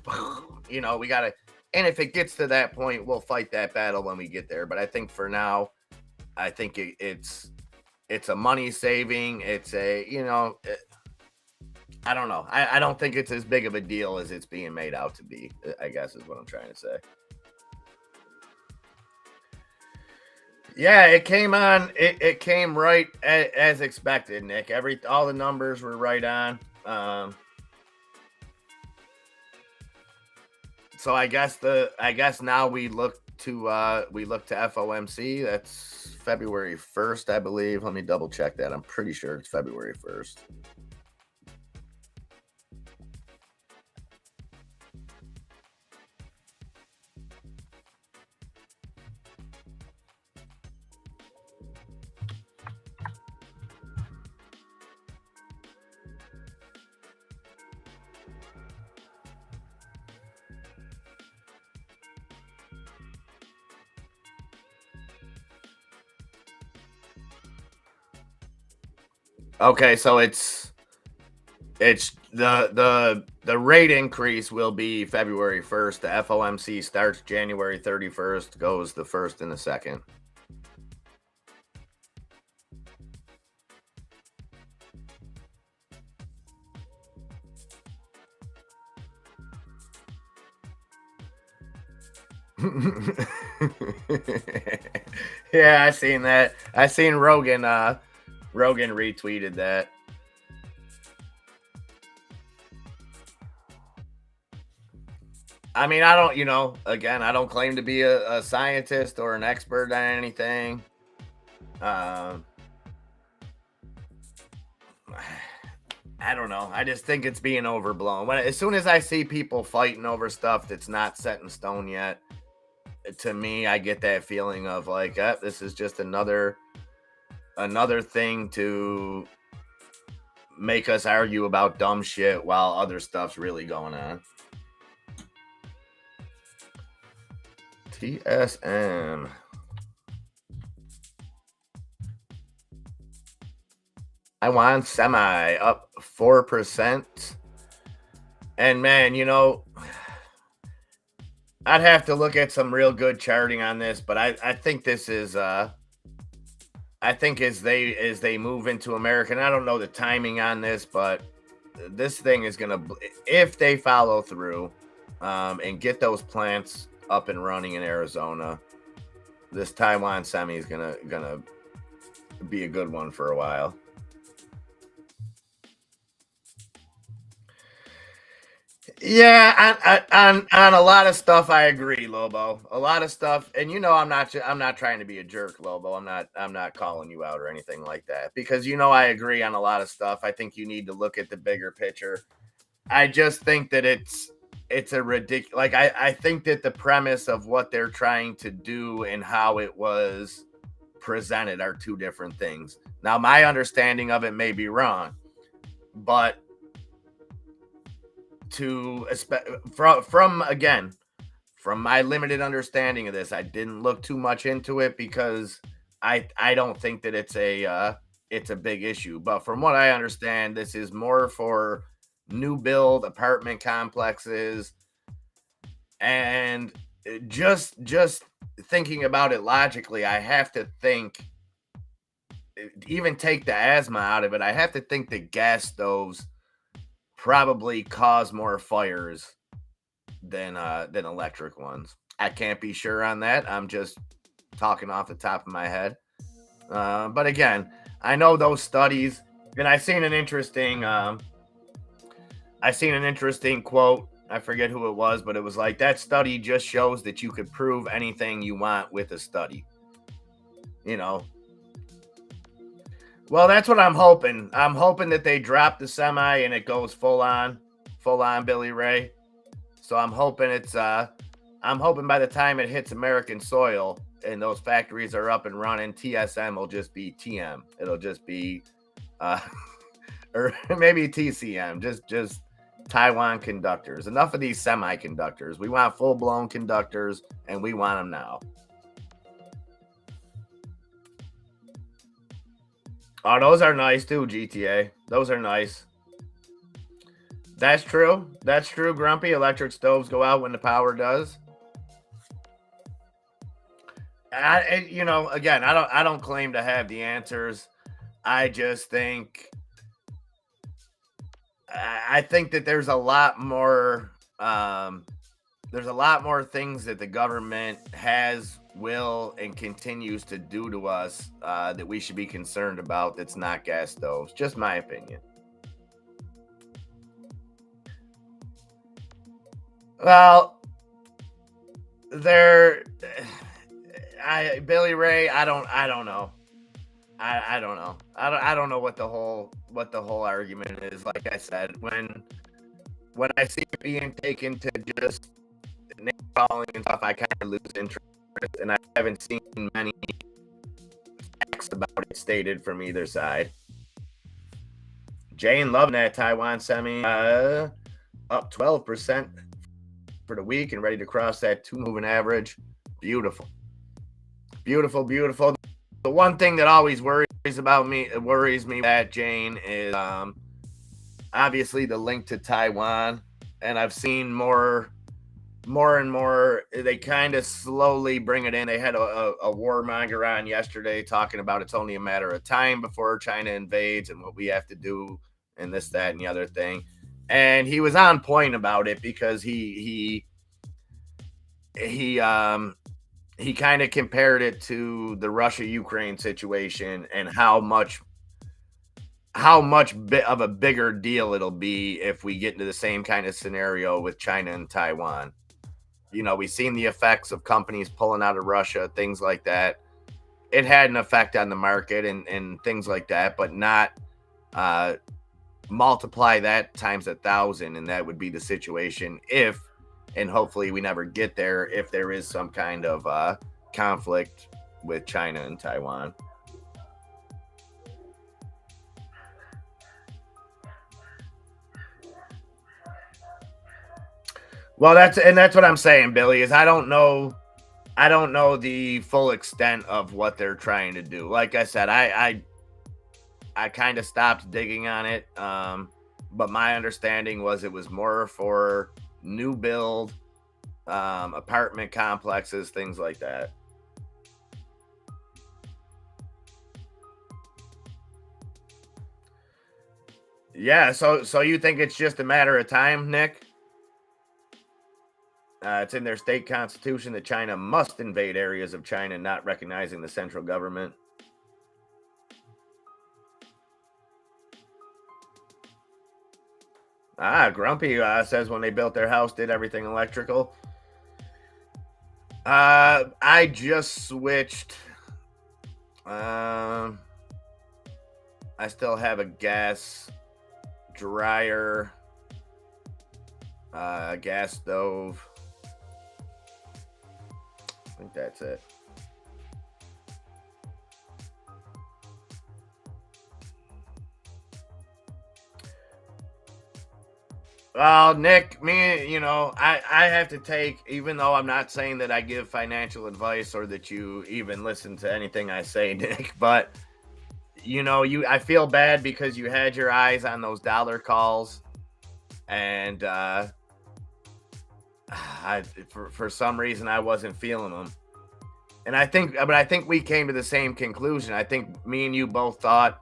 S1: we got to, and if it gets to that point, we'll fight that battle when we get there. But I think for now, I think it's a money saving. It's I don't know. I don't think it's as big of a deal as it's being made out to be, I guess is what I'm trying to say. Yeah, it came on. It came right as expected, Nick. All the numbers were right on. So I guess now we look to FOMC. That's February 1st, I believe. Let me double check that. I'm pretty sure it's February 1st. Okay, so it's the rate increase will be February 1st. The FOMC starts January 31st, goes the 1st and the 2nd. Yeah, I seen that. I seen Rogan retweeted that. I mean, I don't, again, I don't claim to be a scientist or an expert on anything. I don't know. I just think it's being overblown. As soon as I see people fighting over stuff that's not set in stone yet, to me, I get that feeling of like, this is just another thing to make us argue about dumb shit while other stuff's really going on. TSM. I want semi up 4%. And man, I'd have to look at some real good charting on this, but I think this is I think as they move into America, and I don't know the timing on this, but this thing is gonna, if they follow through and get those plants up and running in Arizona, this Taiwan semi is gonna be a good one for a while. Yeah, on a lot of stuff, I agree, Lobo. A lot of stuff, and I'm not trying to be a jerk, Lobo. I'm not calling you out or anything like that, because I agree on a lot of stuff. I think you need to look at the bigger picture. I just think that it's a ridiculous. Like I think that the premise of what they're trying to do and how it was presented are two different things. Now, my understanding of it may be wrong, but from my limited understanding of this, I didn't look too much into it because I don't think that it's a big issue. But from what I understand, this is more for new build apartment complexes, and just thinking about it logically, I have to think, even take the asthma out of it, I have to think that gas stoves probably cause more fires than electric ones. I can't be sure on that. I'm just talking off the top of my head. But again, I know those studies, and I seen an interesting quote. I forget who it was, but it was like, that study just shows that you could prove anything you want with a study. Well, that's what I'm hoping. I'm hoping that they drop the semi and it goes full on Billy Ray. So I'm hoping by the time it hits American soil and those factories are up and running, TSM will just be TM. It'll just be or maybe TCM, just Taiwan conductors. Enough of these semiconductors. We want full-blown conductors, and we want them now. Oh, those are nice too, GTA. Those are nice. That's true. That's true, Grumpy. Electric stoves go out when the power does. Again, I don't claim to have the answers. I just think I think that there's a lot more things that the government has, will, and continues to do to us that we should be concerned about. That's not gas stoves. Just my opinion. Well, there, Billy Ray. I don't know. I don't know. I don't know what the whole argument is. Like I said, when I see it being taken to just name calling and stuff, I kind of lose interest, and I haven't seen many facts about it stated from either side. Jane loving that Taiwan semi, up 12% for the week and ready to cross that 2-moving average. Beautiful, beautiful, beautiful. The one thing that always worries me that Jane is obviously the link to Taiwan, and I've seen more and more. They kind of slowly bring it in. They had a warmonger on yesterday talking about it's only a matter of time before China invades and what we have to do and this, that, and the other thing. And he was on point about it because he kind of compared it to the Russia-Ukraine situation and how much of a bigger deal it'll be if we get into the same kind of scenario with China and Taiwan. We've seen the effects of companies pulling out of Russia, things like that. It had an effect on the market and things like that, but not multiply that times 1,000, and that would be the situation if, and hopefully we never get there, if there is some kind of conflict with China and Taiwan. Well, that's what I'm saying, Billy, is I don't know the full extent of what they're trying to do. Like I said, I kind of stopped digging on it. But my understanding was it was more for new build, apartment complexes, things like that. Yeah, so you think it's just a matter of time, Nick? It's in their state constitution that China must invade areas of China not recognizing the central government. Grumpy says when they built their house, did everything electrical. I just switched. I still have a gas dryer, gas stove. I think that's it. Well, Nick, I have to take, even though I'm not saying that I give financial advice or that you even listen to anything I say, Nick, but I feel bad because you had your eyes on those dollar calls, and for some reason I wasn't feeling them. And I think we came to the same conclusion. I think me and you both thought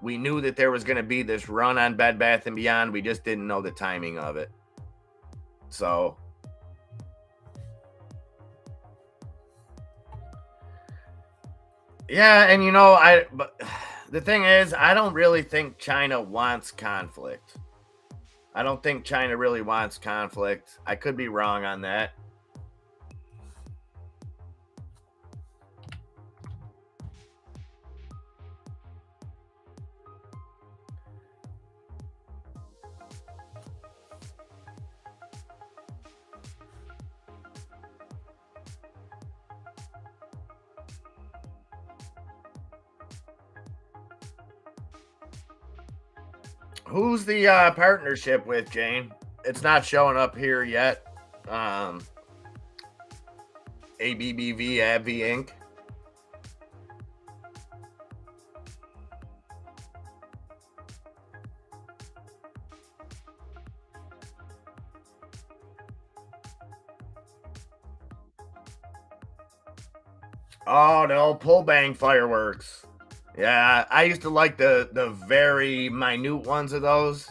S1: we knew that there was going to be this run on Bed Bath & Beyond. We just didn't know the timing of it. So, yeah, and but the thing is, I don't really think China wants conflict. I don't think China really wants conflict. I could be wrong on that. Who's the partnership with, Jane? It's not showing up here yet. ABBV, AbbVie Inc. Oh, the old pull bang fireworks. Yeah, I used to like the very minute ones of those.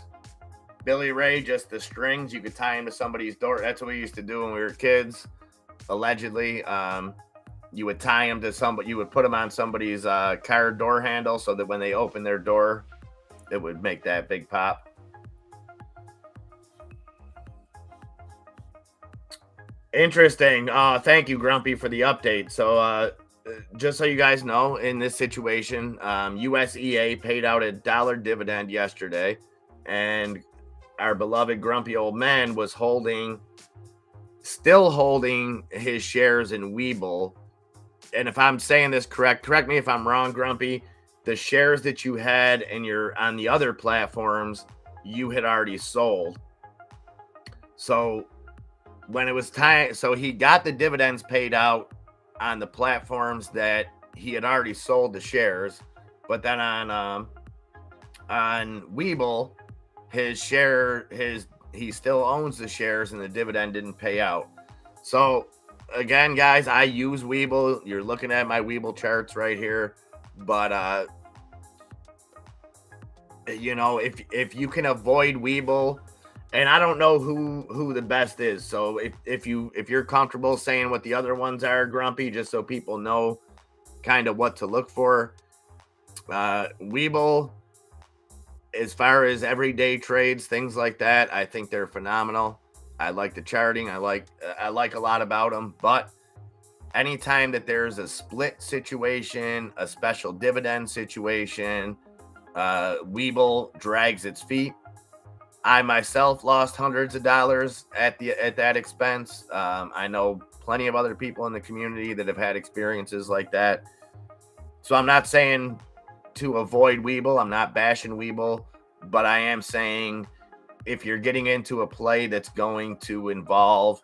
S1: Billy Ray, just the strings. You could tie them to somebody's door. That's what we used to do when we were kids. Allegedly, you would tie them to somebody. You would put them on somebody's car door handle so that when they open their door, it would make that big pop. Interesting. Thank you, Grumpy, for the update. So, just so you guys know, in this situation, USEA paid out $1 dividend yesterday, and our beloved grumpy old man was still holding his shares in Webull. And if I'm saying this correct me if I'm wrong, Grumpy. The shares that you had and you're on the other platforms, you had already sold. So when it was time, so he got the dividends paid out on the platforms that he had already sold the shares, but then on Webull, he still owns the shares and the dividend didn't pay out. So again, guys, I use Webull. You're looking at my Webull charts right here, but if you can avoid Webull, and I don't know who the best is. So if you're comfortable saying what the other ones are, Grumpy, just so people know kind of what to look for. Webull, as far as everyday trades, things like that, I think they're phenomenal. I like the charting. I like a lot about them. But anytime that there's a split situation, a special dividend situation, Webull drags its feet. I myself lost hundreds of dollars at that expense. I know plenty of other people in the community that have had experiences like that. So I'm not saying to avoid Webull. I'm not bashing Webull, but I am saying if you're getting into a play that's going to involve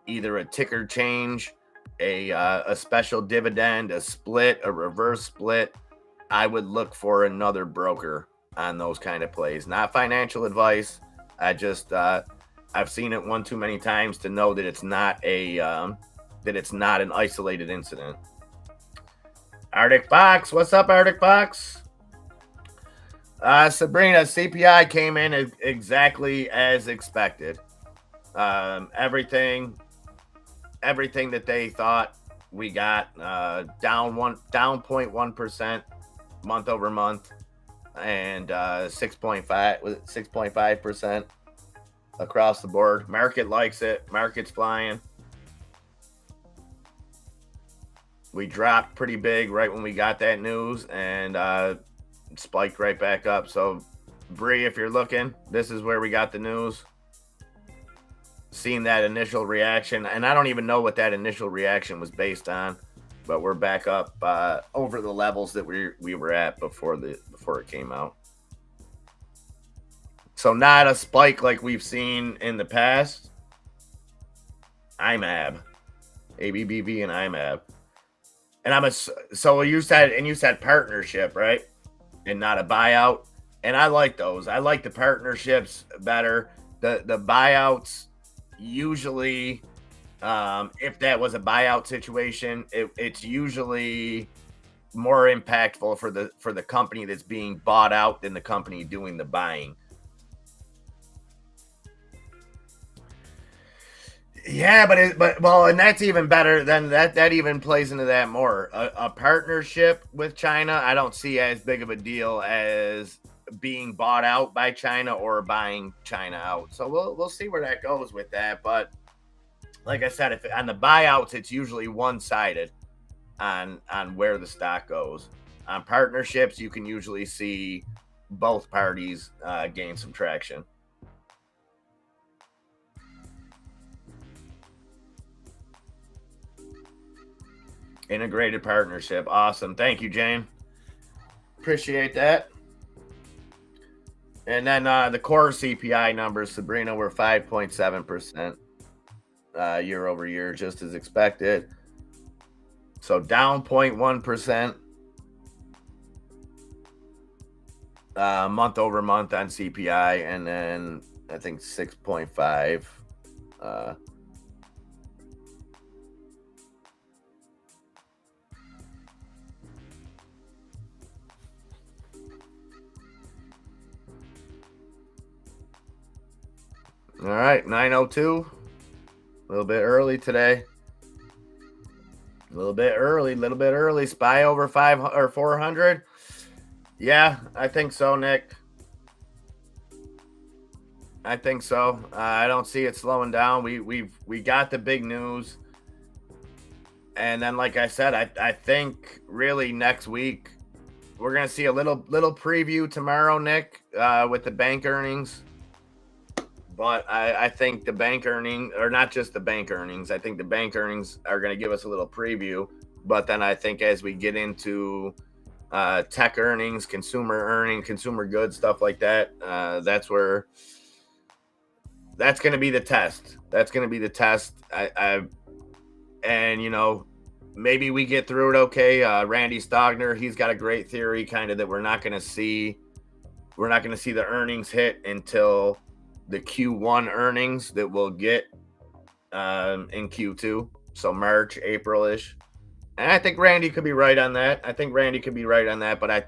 S1: either a ticker change, a special dividend, a split, a reverse split, I would look for another broker on those kind of plays. Not financial advice. I've seen it one too many times to know that it's not an isolated incident. Arctic Fox, what's up, Arctic Fox? Sabrina, CPI came in exactly as expected. Everything that they thought we got, down 0.1% month over month, and 6.5% across the board. Market likes it. Market's flying. We dropped pretty big right when we got that news, and spiked right back up. So, Bree, if you're looking, this is where we got the news. Seeing that initial reaction, and I don't even know what that initial reaction was based on, but we're back up over the levels that we were at before it came out. So not a spike like we've seen in the past. IMAB, ABBV, and IMAB. And so you said partnership, right? And not a buyout. And I like those. I like the partnerships better. The buyouts usually, if that was a buyout situation, it's usually more impactful for the company that's being bought out than the company doing the buying. Yeah, and that's even better than that. That even plays into that more. A partnership with China, I don't see as big of a deal as being bought out by China or buying China out. So we'll see where that goes with that. But like I said, if on the buyouts, it's usually one sided on where the stock goes. On partnerships, you can usually see both parties gain some traction. Integrated partnership. Awesome. Thank you, Jane. Appreciate that. And then the core CPI numbers, Sabrina, were 5.7% year over year, just as expected. So down 0.1% month over month on CPI, and then I think 6.5. All right, 9:02. A little bit early today. A little bit early. SPY over 500 or 400. Yeah, I think so, Nick. I think so. I don't see it slowing down. We got the big news, and then like I said, I think really next week we're gonna see a little preview tomorrow, Nick, with the bank earnings. But I think the bank earning, or not just the bank earnings, I think the bank earnings are going to give us a little preview. But then I think as we get into tech earnings, consumer goods, stuff like that, that's going to be the test. That's going to be the test. And maybe we get through it okay. Randy Stogner, he's got a great theory, kind of that we're not going to see the earnings hit until the Q1 earnings that we'll get in Q2, so March, April-ish. And I think Randy could be right on that. But I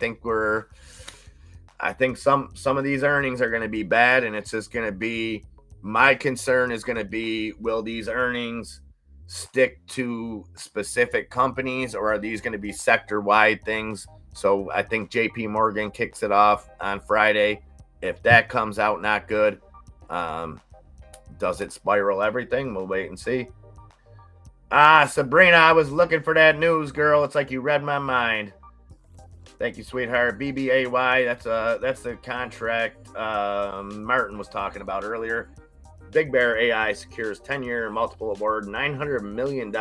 S1: think some of these earnings are going to be bad, and it's just going to be, my concern is going to be, will these earnings stick to specific companies, or are these going to be sector-wide things? So I think JP Morgan kicks it off on Friday. If that comes out not good, does it spiral everything? We'll wait and see. Sabrina, I was looking for that news, girl. It's like you read my mind. Thank you, sweetheart. BBAY, that's the contract Martin was talking about earlier. Big Bear AI secures 10-year multiple award, $900 million.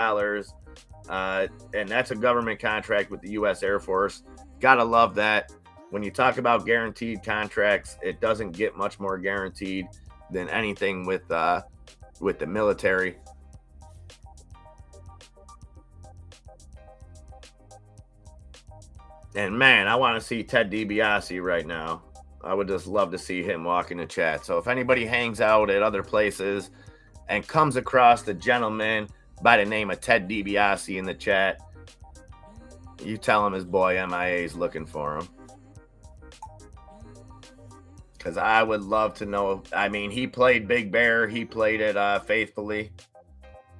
S1: And that's a government contract with the U.S. Air Force. Gotta love that. When you talk about guaranteed contracts, it doesn't get much more guaranteed than anything with the military. And man, I want to see Ted DiBiase right now. I would just love to see him walk in the chat. So if anybody hangs out at other places and comes across the gentleman by the name of Ted DiBiase in the chat, you tell him his boy MIA is looking for him. Because I would love to know. I mean, he played Big Bear. He played it faithfully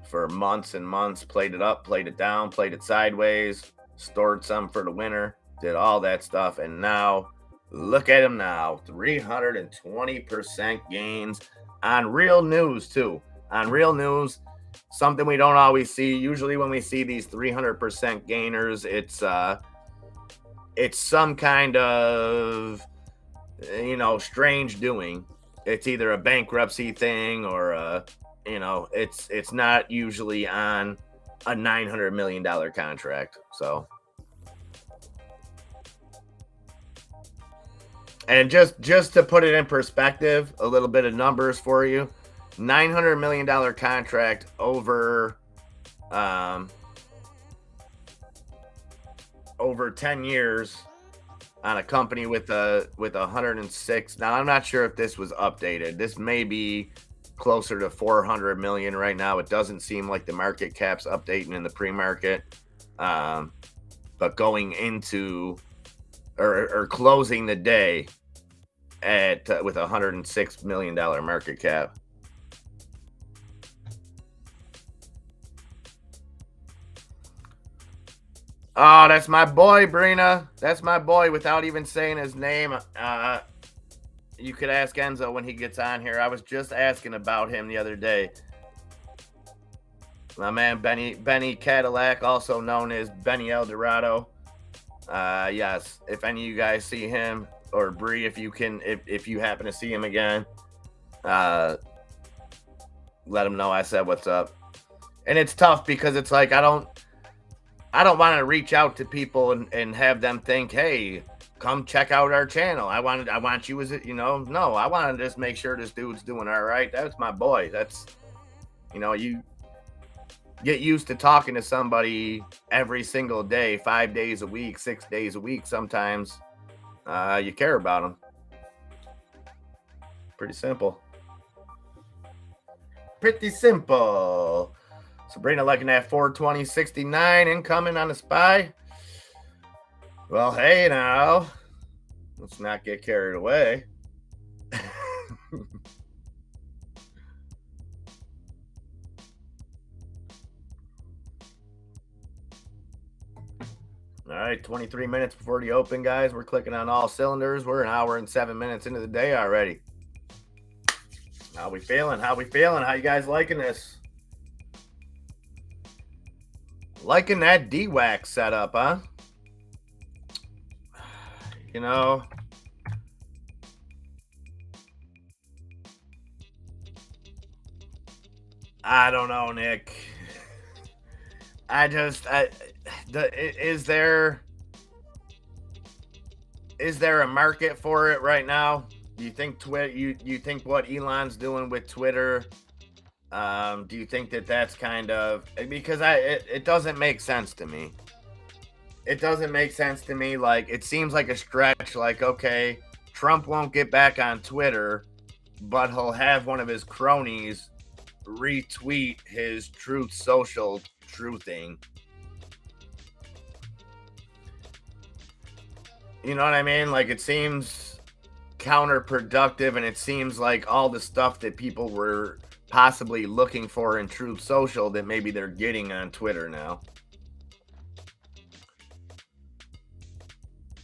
S1: for months and months. Played it up, played it down, played it sideways, stored some for the winter, did all that stuff. And now, look at him now. 320% gains on real news, too. On real news, something we don't always see. Usually when we see these 300% gainers, it's some kind of strange doing. It's either a bankruptcy thing or it's not usually on a $900 million contract. So, and just to put it in perspective, a little bit of numbers for you. $900 million contract over 10 years on a company with 106. Now, I'm not sure if this was updated. This may be closer to 400 million right now. It doesn't seem like the market cap's updating in the pre-market. But going into or closing the day at with $106 million market cap. Oh, that's my boy, Brina. That's my boy without even saying his name. You could ask Enzo when he gets on here. I was just asking about him the other day. My man, Benny Cadillac, also known as Benny Eldorado. Yes, if any of you guys see him, or Bree, if you happen to see him again, let him know I said what's up. And it's tough because it's like I don't want to reach out to people and have them think, hey, come check out our channel. I want you as no, I want to just make sure this dude's doing all right. That's my boy. That's, you get used to talking to somebody every single day, 5 days a week, 6 days a week. Sometimes you care about them. Pretty simple. Pretty simple. Sabrina liking that 420.69 incoming on the SPY. Well, hey now, let's not get carried away. All right, 23 minutes before the open, guys. We're clicking on all cylinders. We're an hour and 7 minutes into the day already. How we feeling? How you guys liking this? Liking that DWAC setup, huh? You know, I don't know, Nick. Is there a market for it right now? Do you think you think what Elon's doing with Twitter? Do you think that's kind of, because it doesn't make sense to me. It doesn't make sense to me. Like, it seems like a stretch. Like, okay, Trump won't get back on Twitter, but he'll have one of his cronies retweet his Truth Social truthing. You know what I mean? Like, it seems counterproductive, and it seems like all the stuff that people were possibly looking for in Truth Social that maybe they're getting on Twitter now.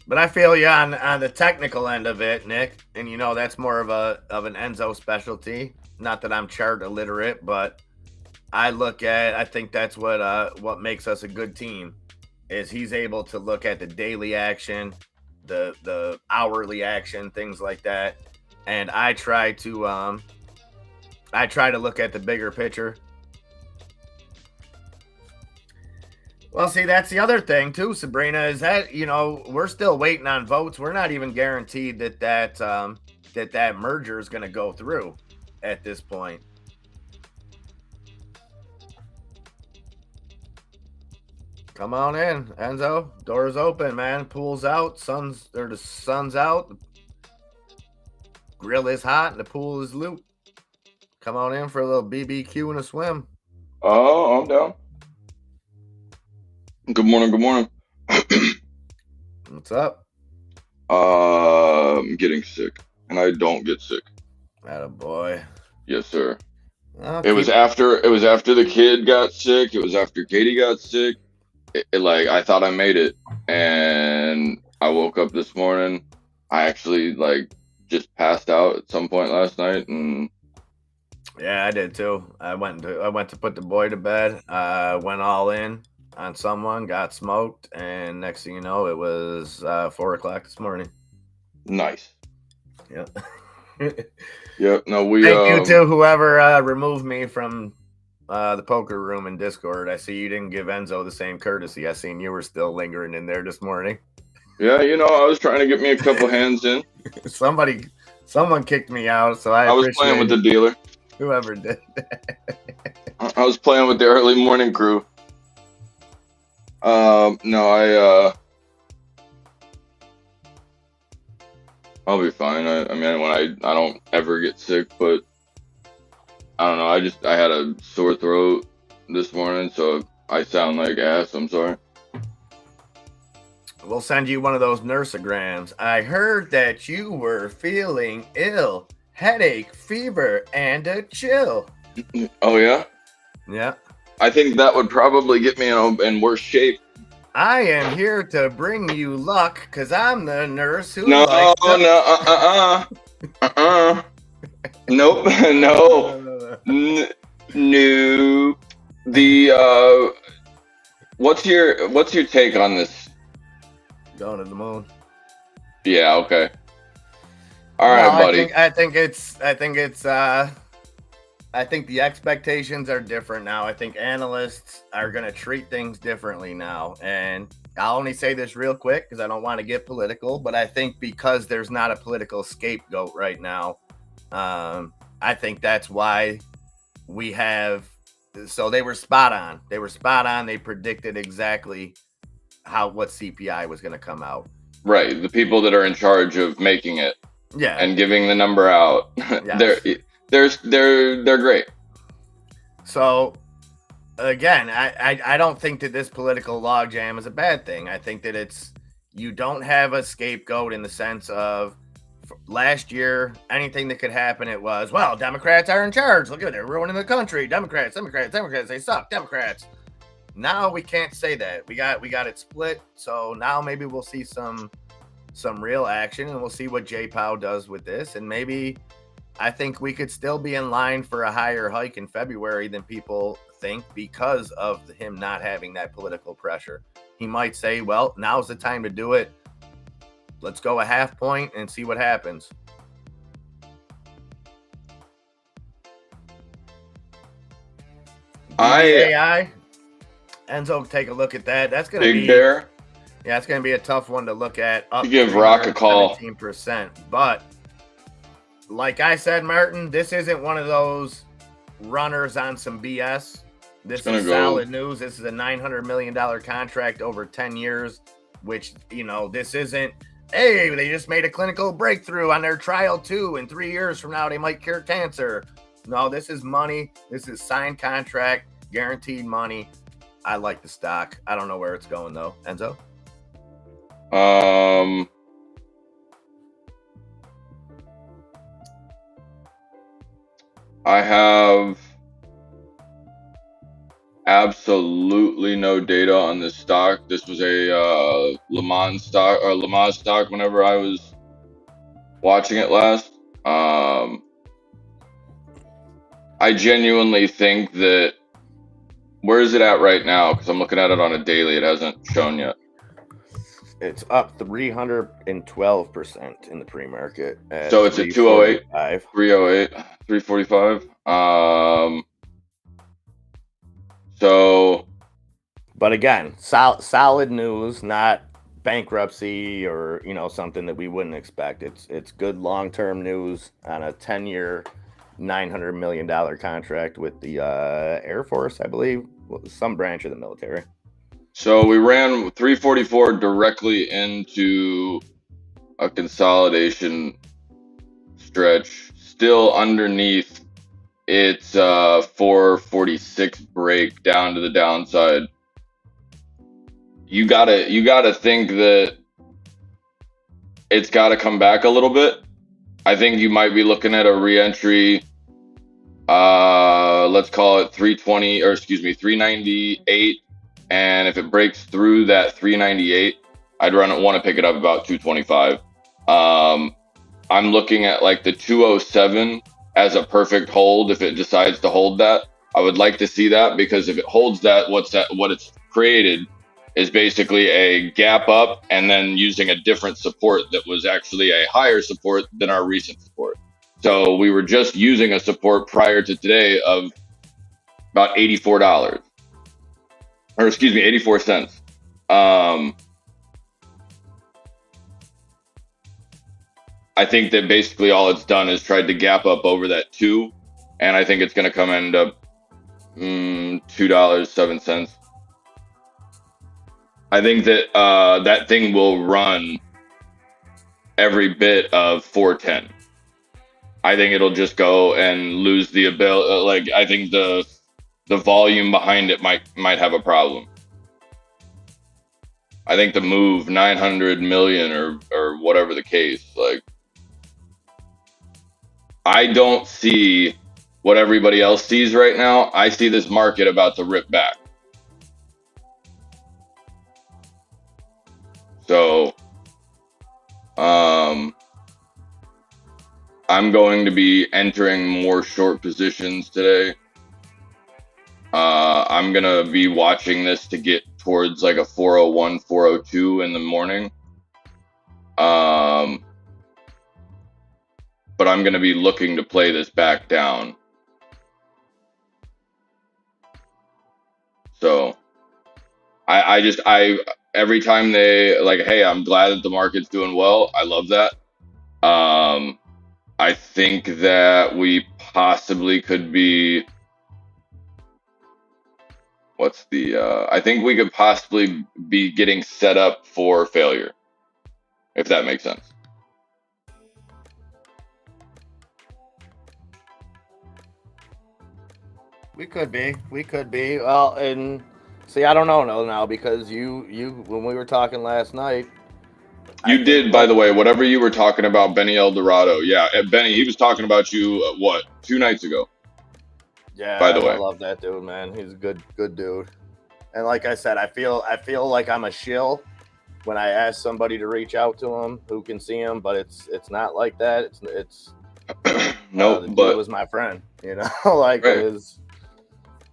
S1: But I feel you on the technical end of it, Nick, and you know that's more of an Enzo specialty. Not that I'm chart illiterate, but I think that's what makes us a good team, is he's able to look at the daily action, the hourly action, things like that, and I try to look at the bigger picture. Well, see, that's the other thing too, Sabrina, is that, you know, we're still waiting on votes. We're not even guaranteed that merger is going to go through at this point. Come on in, Enzo. Doors open, man. Pool's out. The sun's out. Grill is hot and the pool is loop. Come on in for a little BBQ and a swim.
S3: Oh, I'm down. Good morning. Good morning.
S1: What's up?
S3: I'm getting sick, and I don't get sick.
S1: Attaboy.
S3: Yes, sir. It was after the kid got sick. It was after Katie got sick. Like, I thought I made it, and I woke up this morning. I actually just passed out at some point last night, and
S1: yeah, I did too. I went to put the boy to bed. Went all in on someone, got smoked, and next thing you know, it was 4 o'clock this morning.
S3: Nice.
S1: Yep.
S3: Yep. No,
S1: thank you to whoever removed me from the poker room in Discord. I see you didn't give Enzo the same courtesy. I seen you were still lingering in there this morning.
S3: Yeah, you know, I was trying to get me a couple hands in.
S1: Someone kicked me out, so I
S3: was playing with the dealer.
S1: Whoever did.
S3: I was playing with the early morning crew. No, I'll be fine. I mean, when I don't ever get sick, but I don't know. I had a sore throat this morning, so I sound like ass. I'm sorry.
S1: We'll send you one of those nurseograms. I heard that you were feeling ill, headache, fever, and a chill.
S3: Oh yeah?
S1: Yeah.
S3: I think that would probably get me in worse shape.
S1: I am here to bring you luck, because I'm the nurse who
S3: Nope, no. Nope. The what's your take on this?
S1: Going to the moon.
S3: Yeah, okay. All right, buddy.
S1: I think the expectations are different now. I think analysts are going to treat things differently now. And I'll only say this real quick because I don't want to get political, but I think because there's not a political scapegoat right now, I think that's why we have. So they were spot on. They predicted exactly what CPI was going to come out.
S3: Right. The people that are in charge of making it.
S1: Yeah.
S3: And giving the number out. Yes. They're great.
S1: So again, I don't think that this political logjam is a bad thing. I think that you don't have a scapegoat in the sense of last year, anything that could happen, it was, well, Democrats are in charge. Look at it, they're ruining the country. Democrats, they suck. Democrats. Now we can't say that. We got it split. So now maybe we'll see some real action, and we'll see what J Powell does with this. And maybe I think we could still be in line for a higher hike in February than people think because of him not having that political pressure. He might say, well, now's the time to do it. Let's go a half point and see what happens. AI, Enzo, take a look at that. That's going to be
S3: Big Bear.
S1: Yeah, it's going to be a tough one to look at.
S3: You give Rock a call.
S1: 17%. But like I said, Martin, this isn't one of those runners on some BS. This is solid news. This is a $900 million contract over 10 years, which, this isn't, hey, they just made a clinical breakthrough on their trial 2. In 3 years from now, they might cure cancer. No, this is money. This is signed contract, guaranteed money. I like the stock. I don't know where it's going, though. Enzo?
S3: I have absolutely no data on this stock. This was a Lamaze stock whenever I was watching it last. I genuinely think that, where is it at right now? Because I'm looking at it on a daily. It hasn't shown yet.
S1: It's up 312% in the pre-market.
S3: So it's at 208, 308, 345.
S1: But again, solid news, not bankruptcy or something that we wouldn't expect. It's good long-term news on a 10-year, $900 million contract with the Air Force, I believe, some branch of the military.
S3: So we ran 344 directly into a consolidation stretch, still underneath its 446 break down to the downside. You gotta think that it's gotta come back a little bit. I think you might be looking at a re-entry. Let's call it 398. And if it breaks through that 398, I'd want to pick it up about 225. I'm looking at like the 207 as a perfect hold. If it decides to hold that, I would like to see that, because if it holds that, what it's created is basically a gap up and then using a different support that was actually a higher support than our recent support. So we were just using a support prior to today of about $84. Or excuse me, 84 cents. I think that basically all it's done is tried to gap up over that 2, and I think it's going to end up $2.07. I think that that thing will run every bit of 410. I think it'll just go and lose the ability. I think the volume behind it might have a problem. I think the move 900 million or whatever the case, I don't see what everybody else sees right now. I see this market about to rip back. So I'm going to be entering more short positions today. I'm going to be watching this to get towards like a 401, 402 in the morning. But I'm going to be looking to play this back down. So I every time they hey, I'm glad that the market's doing well. I love that. I think that we possibly could be, I think we could possibly be getting set up for failure, if that makes sense.
S1: We could be. Well, and see, I don't know now, because you when we were talking last night,
S3: you did, by the way, whatever you were talking about, Benny Eldorado. Yeah, Benny, he was talking about you, 2 nights ago?
S1: Yeah,
S3: by the way,
S1: I love that dude, man. He's a good dude. And like I said, I feel like I'm a shill when I ask somebody to reach out to him who can see him, but it's not like that. It's
S3: Nope.
S1: the dude
S3: But
S1: was my friend, like it
S3: right,
S1: is.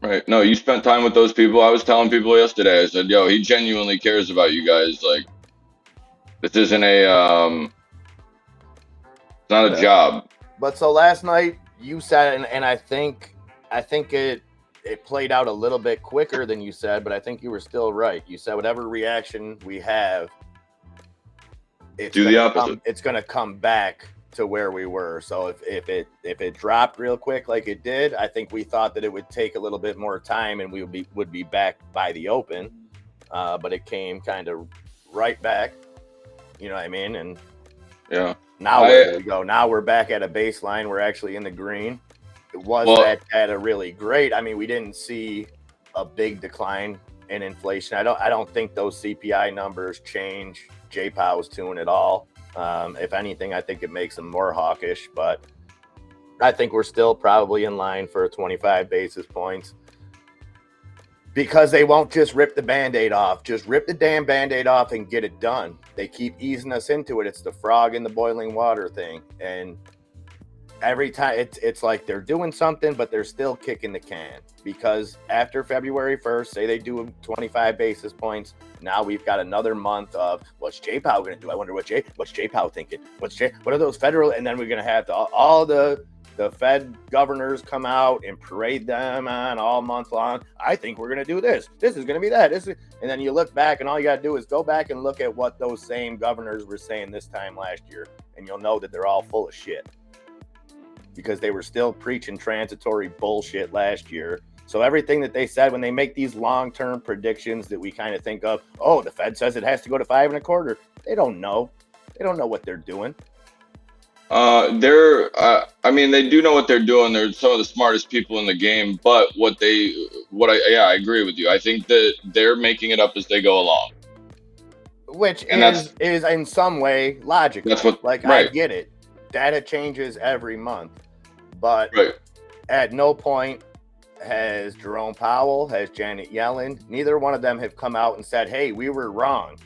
S3: right. No, you spent time with those people. I was telling people yesterday. I said, "Yo, he genuinely cares about you guys. Like, this isn't it's not a
S1: Yeah.
S3: job."
S1: But so last night you said, and I think it played out a little bit quicker than you said, but I think you were still right. You said whatever reaction we have,
S3: Do the opposite.
S1: it's gonna come back to where we were. So if it dropped real quick like it did, I think we thought that it would take a little bit more time and we would be back by the open. But it came kind of right back. You know what I mean? And
S3: Yeah.
S1: now where do we go? Now we're back at a baseline. We're actually in the green. It was that data really great? I mean, we didn't see a big decline in inflation. I don't think those CPI numbers change J-Pow's tune at all. If anything, I think it makes them more hawkish, but I think we're still probably in line for 25 basis points because they won't just rip the Band-Aid off. Just rip the damn Band-Aid off and get it done. They keep easing us into it. It's the frog in the boiling water thing. And every time it's like they're doing something, but they're still kicking the can because after February 1st, say they do 25 basis points. Now we've got another month of what's J-Powell going to do? I wonder what's J-Powell thinking? What are those federal? And then we're going to have all the Fed governors come out and parade them on all month long. I think we're going to do this. This is going to be that. And then you look back and all you got to do is go back and look at what those same governors were saying this time last year. And you'll know that they're all full of shit. Because they were still preaching transitory bullshit last year. So everything that they said when they make these long-term predictions that we kind of think of, oh, the Fed says it has to go to 5.25. They don't know. They don't know what they're doing.
S3: I mean, they do know what they're doing. They're some of the smartest people in the game. But I agree with you. I think that they're making it up as they go along.
S1: Which is in some way logical.
S3: That's what,
S1: right. I get it. Data changes every month. But at no point has Jerome Powell, has Janet Yellen, neither one of them have come out and said, hey, we were wrong.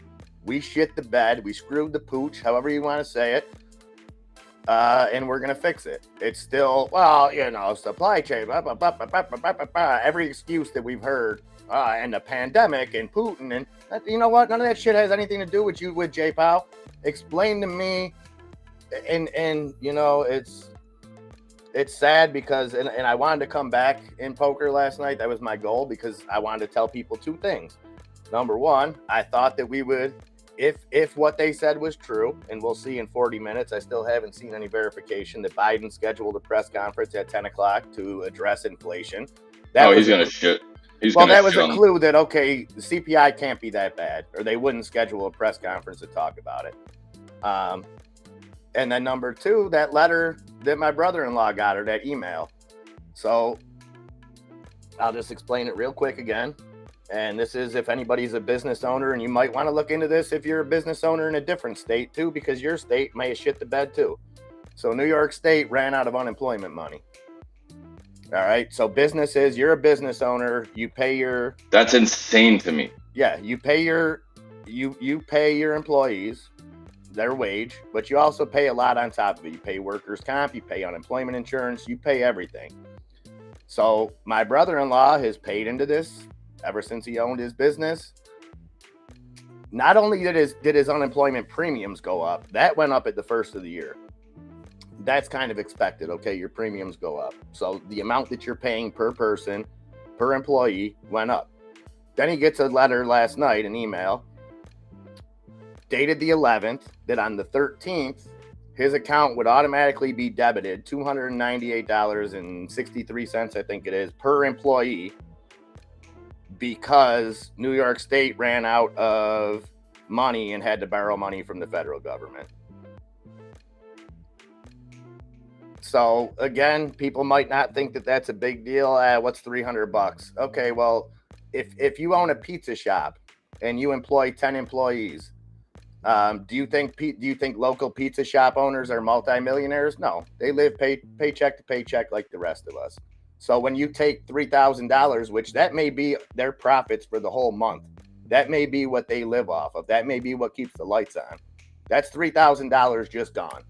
S1: We shit the bed. We screwed the pooch, however you want to say it. And we're going to fix it. It's still, supply chain, blah, blah, blah, blah, blah, blah, blah, blah, every excuse that we've heard, and the pandemic and Putin. And you know what? None of that shit has anything to do with J-Powell. Explain to me. And it's sad because, and I wanted to come back in poker last night. That was my goal because I wanted to tell people two things. Number one, I thought that we would, if what they said was true, and we'll see in 40 minutes, I still haven't seen any verification that Biden scheduled a press conference at 10 o'clock to address inflation.
S3: He's going to shit.
S1: That was a clue that, okay, the CPI can't be that bad, or they wouldn't schedule a press conference to talk about it. And then number two, that letter that my brother-in-law got, or that email. So I'll just explain it real quick again. And this is if anybody's a business owner, and you might want to look into this if you're a business owner in a different state too, because your state may have shit the bed too. So New York State ran out of unemployment money. All right. So businesses, you're a business owner, you pay your...
S3: That's insane to me.
S1: Yeah. You pay you pay your employees their wage, but you also pay a lot on top of it. You pay workers' comp, you pay unemployment insurance, you pay everything. So my brother-in-law has paid into this ever since he owned his business. Not only did his unemployment premiums go up, that went up at the first of the year. That's kind of expected. Okay, your premiums go up. So the amount that you're paying per person, per employee went up. Then he gets a letter last night, an email, dated the 11th, that on the 13th, his account would automatically be debited $298.63, I think it is, per employee, because New York State ran out of money and had to borrow money from the federal government. So again, people might not think that that's a big deal. What's $300? Okay, well, if you own a pizza shop and you employ 10 employees, do you think local pizza shop owners are multimillionaires? No, they live paycheck to paycheck like the rest of us. So when you take $3,000, which that may be their profits for the whole month, that may be what they live off of. That may be what keeps the lights on. That's $3,000 just gone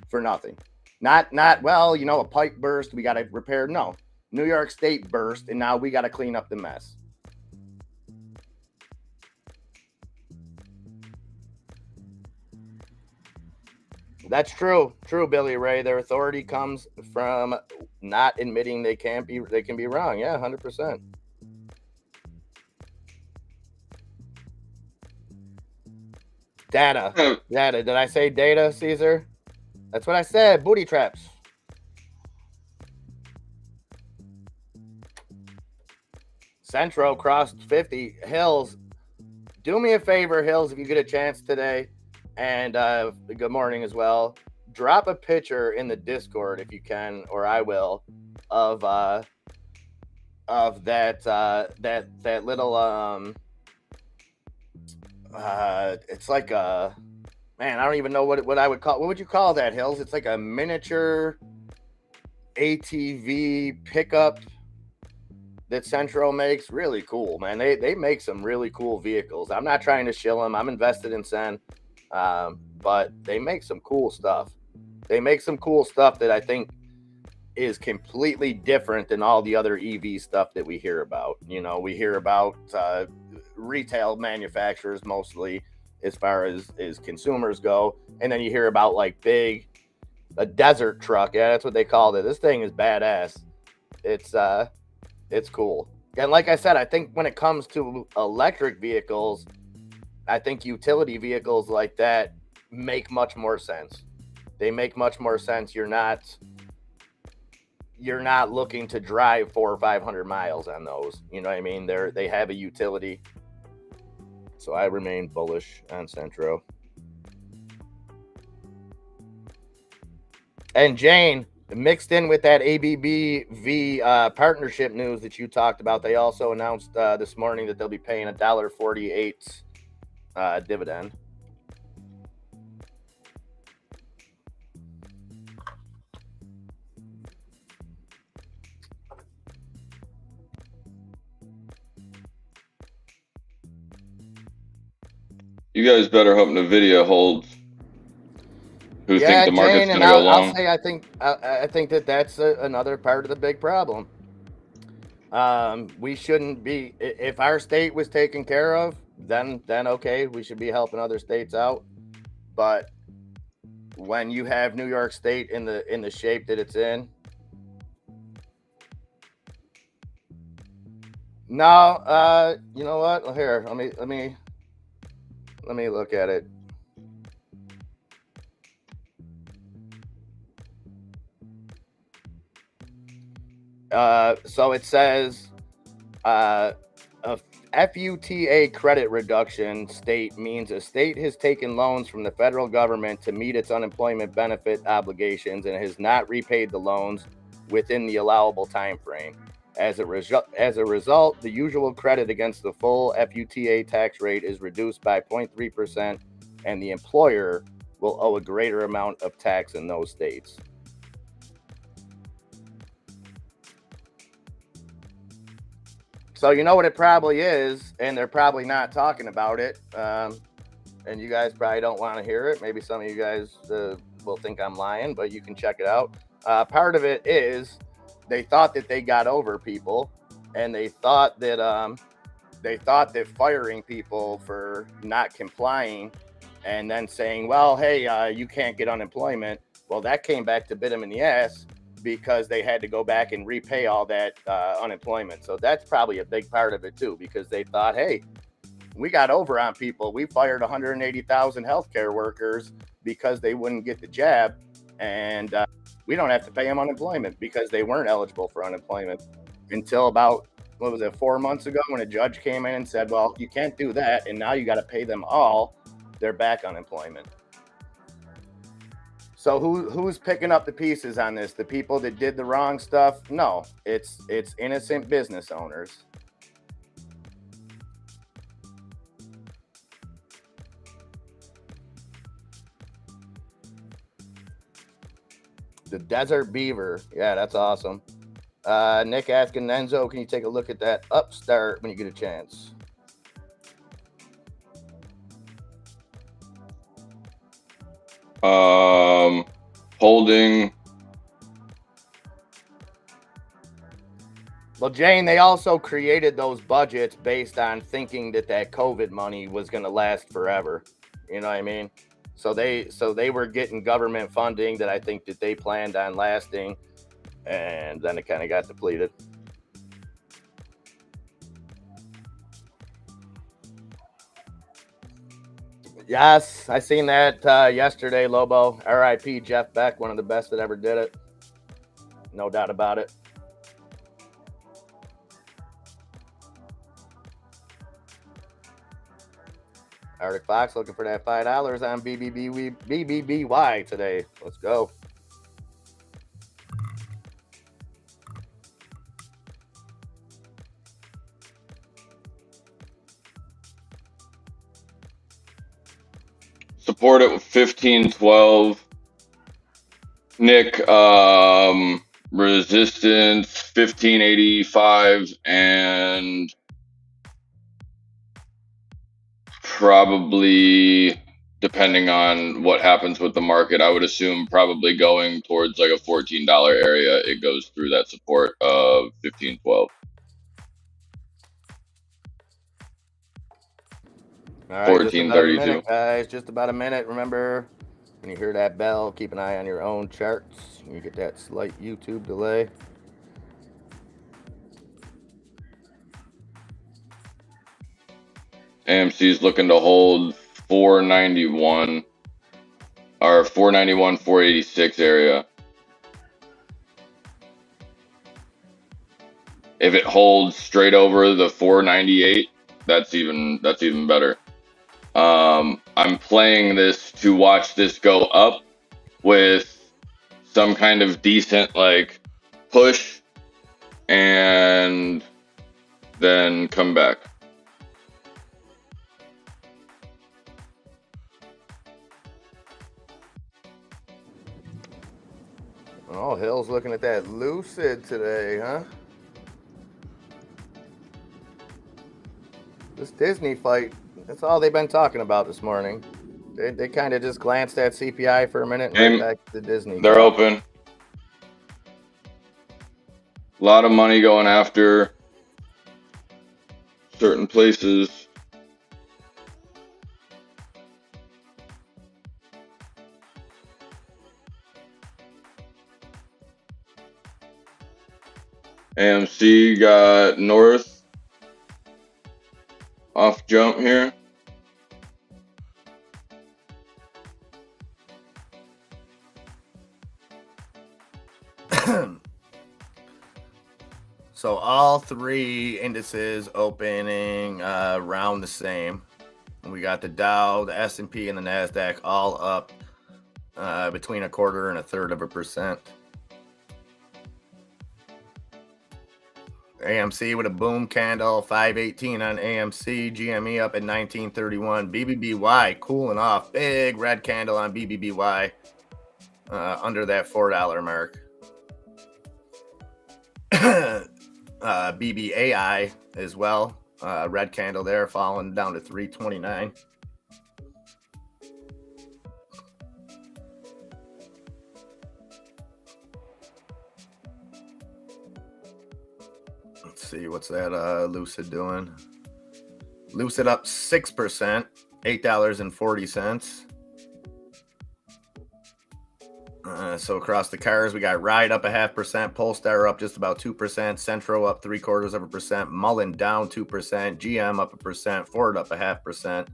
S1: for nothing. Not well, a pipe burst, we got to repair. No, New York State burst, and now we got to clean up the mess. That's true, Billy Ray. Their authority comes from not admitting they can be wrong. Yeah, 100%. Data. Did I say data, Caesar? That's what I said. Booty traps. Centro crossed 50. Hills, do me a favor, Hills, if you get a chance today, and good morning as well. Drop a picture in the Discord if you can, or I will, of that little it's like a, man, I don't even know what I would call. What would you call that, Hills? It's like a miniature ATV pickup that Centro makes. Really cool, man. They make some really cool vehicles. I'm not trying to shill them. I'm invested in Sen, but they make some cool stuff. They make some cool stuff that I think is completely different than all the other EV stuff that we hear about. We hear about retail manufacturers mostly as far as consumers go, and then you hear about like a desert truck. Yeah, that's what they called it. This thing is badass. It's cool. And like I said, I think when it comes to electric vehicles, I think utility vehicles like that make much more sense. They make much more sense. You're not looking to drive 400 or 500 miles on those. You know what I mean? They have a utility. So I remain bullish on Centro. And Jane, mixed in with that ABBV partnership news that you talked about, they also announced this morning that they'll be paying $1.48 dividend.
S3: You guys better hope NVIDIA holds. Who think the market's going to go long?
S1: I'll say I think that's another part of the big problem. We shouldn't be, if our state was taken care of, then okay, we should be helping other states out. But when you have New York State in the shape that it's in, no, you know what? Here, let me look at it. So it says a FUTA credit reduction state means a state has taken loans from the federal government to meet its unemployment benefit obligations and has not repaid the loans within the allowable time frame. As a result, the usual credit against the full FUTA tax rate is reduced by 0.3%, and the employer will owe a greater amount of tax in those states. So you know what it probably is, and they're probably not talking about it, and you guys probably don't want to hear it. Maybe some of you guys will think I'm lying, but you can check it out. Part of it is they thought that they got over people, and they thought that firing people for not complying and then saying, well, hey, you can't get unemployment. Well, that came back to bit them in the ass, because they had to go back and repay all that unemployment. So that's probably a big part of it too, because they thought, hey, we got over on people. We fired 180,000 healthcare workers because they wouldn't get the jab, and we don't have to pay them unemployment because they weren't eligible for unemployment until about, 4 months ago, when a judge came in and said, well, you can't do that, and now you got to pay them all their back unemployment. So who's picking up the pieces on this? The people that did the wrong stuff? No, it's innocent business owners. The Desert Beaver. Yeah, that's awesome. Nick asking Enzo, can you take a look at that upstart when you get a chance?
S3: Holding.
S1: Well, Jane, they also created those budgets based on thinking that COVID money was going to last forever. You know what I mean? So they were getting government funding that I think that they planned on lasting, and then it kind of got depleted. Yes, I seen that yesterday, Lobo. R.I.P. Jeff Beck, one of the best that ever did it. No doubt about it. Arctic Fox looking for that $5 on BBBY today. Let's go.
S3: Support it with 1512. Nick, resistance 1585 and probably, depending on what happens with the market, I would assume probably going towards like a $14 area. It goes through that support of 1512.
S1: All right,
S3: 1432.
S1: guys, just about a minute. Remember, when you hear that bell, keep an eye on your own charts. You get that slight YouTube delay.
S3: AMC is looking to hold 491 or 491, 486 area. If it holds straight over the 498, that's even better. I'm playing this to watch this go up with some kind of decent like push and then come back.
S1: Oh, Hill's looking at that Lucid today, huh? This Disney fight, that's all they've been talking about this morning. They kind of just glanced at CPI for a minute and right back to Disney.
S3: They're open. A lot of money going after certain places. AMC got north off jump here.
S1: So all three indices opening around the same. We got the Dow, the S&P, and the NASDAQ all up between 1/4 and 1/3%. AMC with a boom candle, 518 on AMC, GME up at 1931, BBBY cooling off, big red candle on BBBY under that $4 mark. BBAI as well, red candle there, falling down to 329. Let's see, what's that Lucid doing? Lucid up 6%, $8.40. So across the cars, we got Ride up 0.5%, Polestar up just about 2%, Centro up 0.75%, Mullen down 2%, GM up 1%, Ford up 0.5%,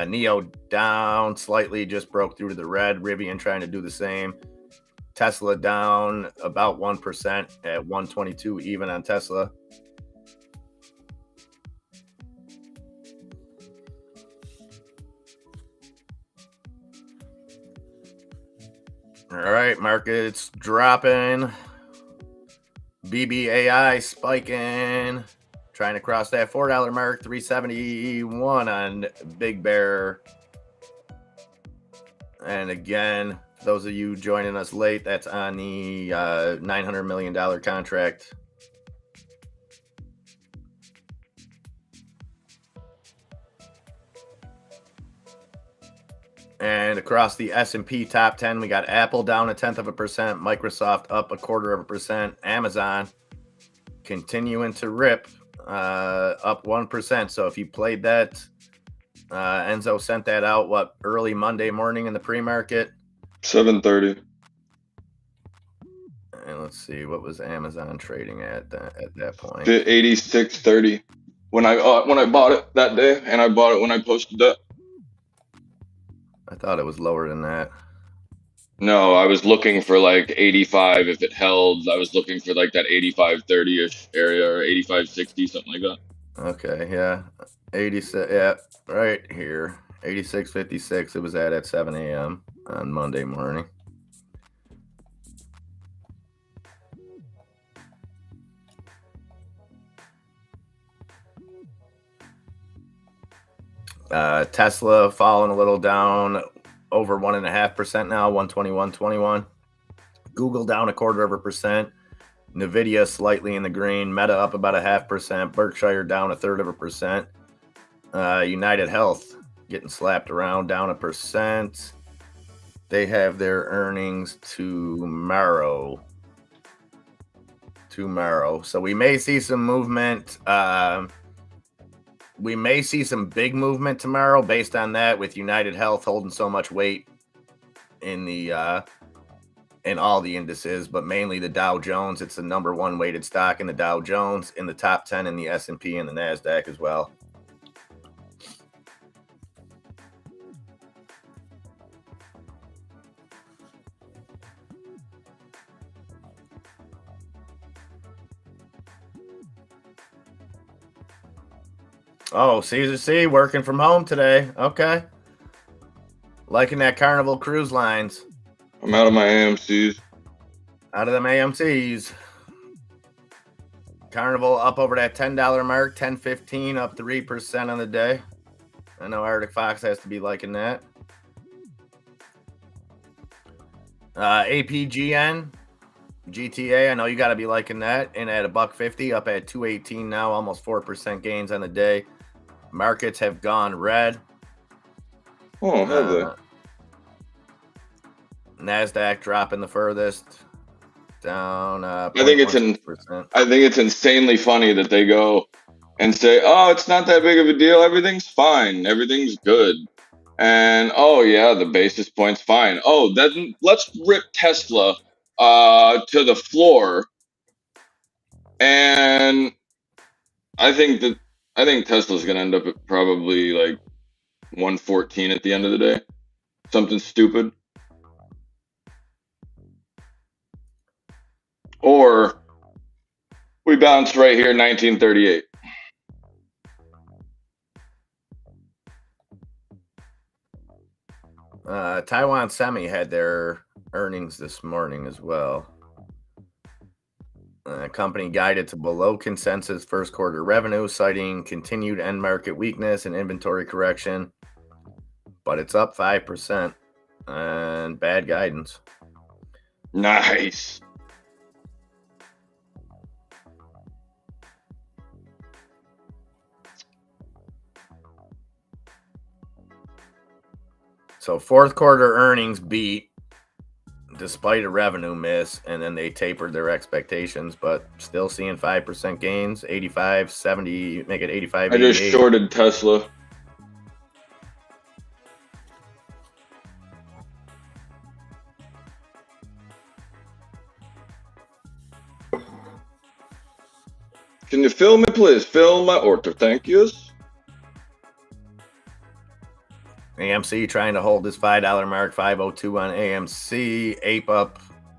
S1: Neo down slightly, just broke through to the red, Rivian trying to do the same, Tesla down about 1% at 122 even on Tesla. All right, markets dropping. BBAI spiking. Trying to cross that $4 mark, 371 on Big Bear. And again, Those of you joining us late, that's on the $900 million contract. And across the S&P top 10, we got Apple down 0.1%, Microsoft up 0.25%, Amazon continuing to rip, up 1%. So if you played that, Enzo sent that out, early Monday morning in the pre-market?
S3: 7:30.
S1: And let's see, what was Amazon trading at that point?
S3: 86.30 when I bought it that day, and I bought it when I posted that.
S1: I thought it was lower than that.
S3: No, I was looking for like 85 if it held. I was looking for like that 85.30-ish area or 85.60, something like that.
S1: Okay, yeah. 86, yeah, right here. 86.56 it was at 7 a.m. on Monday morning. Tesla falling a little down, over 1.5% now, 121.21. Google down 0.25%. Nvidia slightly in the green. Meta up about 0.5%. Berkshire down 1/3%. United Health getting slapped around, down 1%. They have their earnings tomorrow. So we may see some movement. We may see some big movement tomorrow based on that, with United Health holding so much weight in all the indices, but mainly the Dow Jones. It's the number one weighted stock in the Dow Jones, in the top 10 in the S&P and the NASDAQ as well. Oh, Caesar C working from home today. Okay. Liking that Carnival Cruise Lines.
S3: I'm out of my AMCs.
S1: Out of them AMCs. Carnival up over that $10 mark, 10.15, up 3% on the day. I know Arctic Fox has to be liking that. APGN, GTA, I know you got to be liking that. And at $1.50, up at 218 now, almost 4% gains on the day. Markets have gone red.
S3: Oh, have they?
S1: NASDAQ dropping the furthest, down.
S3: I think it's insanely funny that they go and say, "Oh, it's not that big of a deal. Everything's fine. Everything's good." And oh yeah, the basis point's fine. Oh, then let's rip Tesla to the floor. And I think Tesla's gonna end up at probably like 114 at the end of the day. Something stupid. Or we bounce right here, 1938.
S1: Taiwan Semi had their earnings this morning as well. Company guided to below consensus first quarter revenue, citing continued end market weakness and inventory correction. But it's up 5% and bad guidance.
S3: Nice.
S1: So fourth quarter earnings beat despite a revenue miss, and then they tapered their expectations, but still seeing 5% gains, 85, 70, make it 85,
S3: I just shorted Tesla. Can you fill me, please? Fill my order, thank yous.
S1: AMC trying to hold this $5 mark, 502 on AMC. Ape up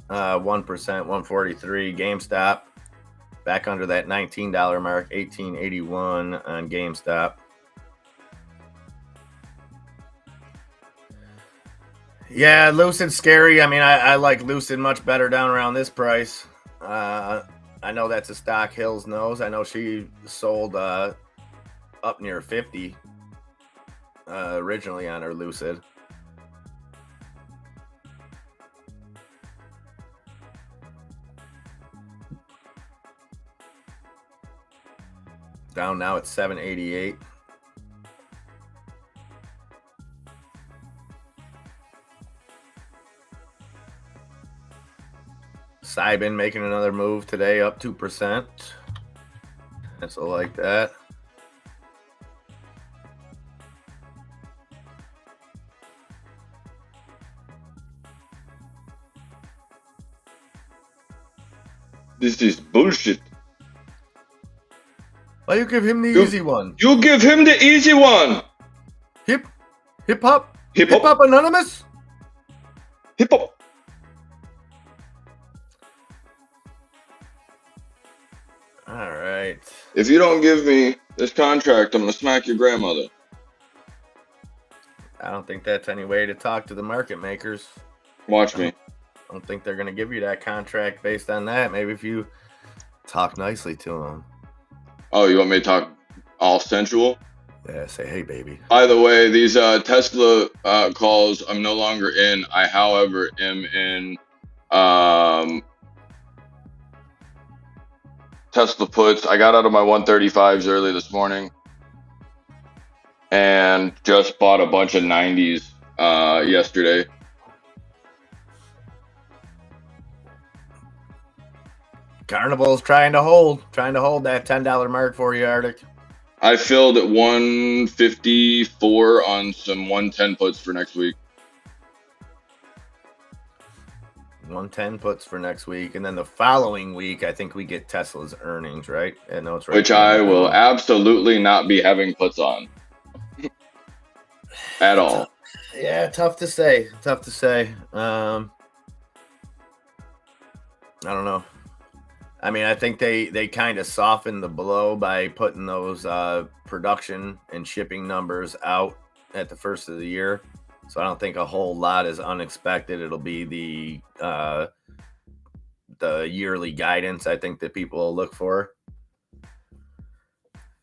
S1: 1%, 143. GameStop back under that $19 mark, 1881 on GameStop. Yeah, Lucid's scary. I mean, I like Lucid much better down around this price. I know that's a stock Hills knows. I know she sold up near 50 originally on her Lucid. Down now at 788. Cybin making another move today, up 2%. That's like that.
S3: This is bullshit.
S1: Why you give him the easy one?
S3: You give him the easy one.
S1: Hip hop anonymous.
S3: Hip hop.
S1: All right.
S3: If you don't give me this contract, I'm gonna smack your grandmother.
S1: I don't think that's any way to talk to the market makers.
S3: Watch me.
S1: I don't think they're going to give you that contract based on that. Maybe if you talk nicely to them.
S3: Oh, you want me to talk all sensual?
S1: Yeah, say, hey, baby.
S3: By the way, these Tesla calls, I'm no longer in. I, however, am in Tesla puts. I got out of my 135s early this morning and just bought a bunch of 90s yesterday.
S1: Carnival's trying to hold that $10 mark for you, Arctic.
S3: I filled at 154 on some 110 puts for next week.
S1: 110 puts for next week, and then the following week, I think we get Tesla's earnings, right? And no, it's right.
S3: Which I will absolutely not be having puts on at all.
S1: Yeah, tough to say. I don't know. I mean, I think they kind of softened the blow by putting those production and shipping numbers out at the first of the year. So I don't think a whole lot is unexpected. It'll be the yearly guidance I think that people will look for.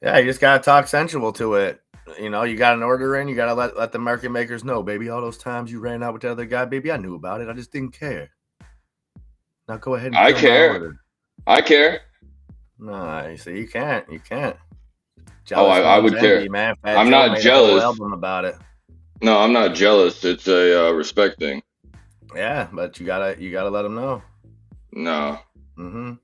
S1: Yeah, you just gotta talk sensual to it. You know, you got an order in, you gotta let the market makers know, baby. All those times you ran out with the other guy, baby, I knew about it. I just didn't care. Now go ahead and
S3: I care.
S1: No, you see, you can't.
S3: Jealous I would care.
S1: Man.
S3: I'm not jealous.
S1: Album about it.
S3: No, I'm not jealous. It's a respect thing.
S1: Yeah, but you gotta let them know.
S3: No.
S1: You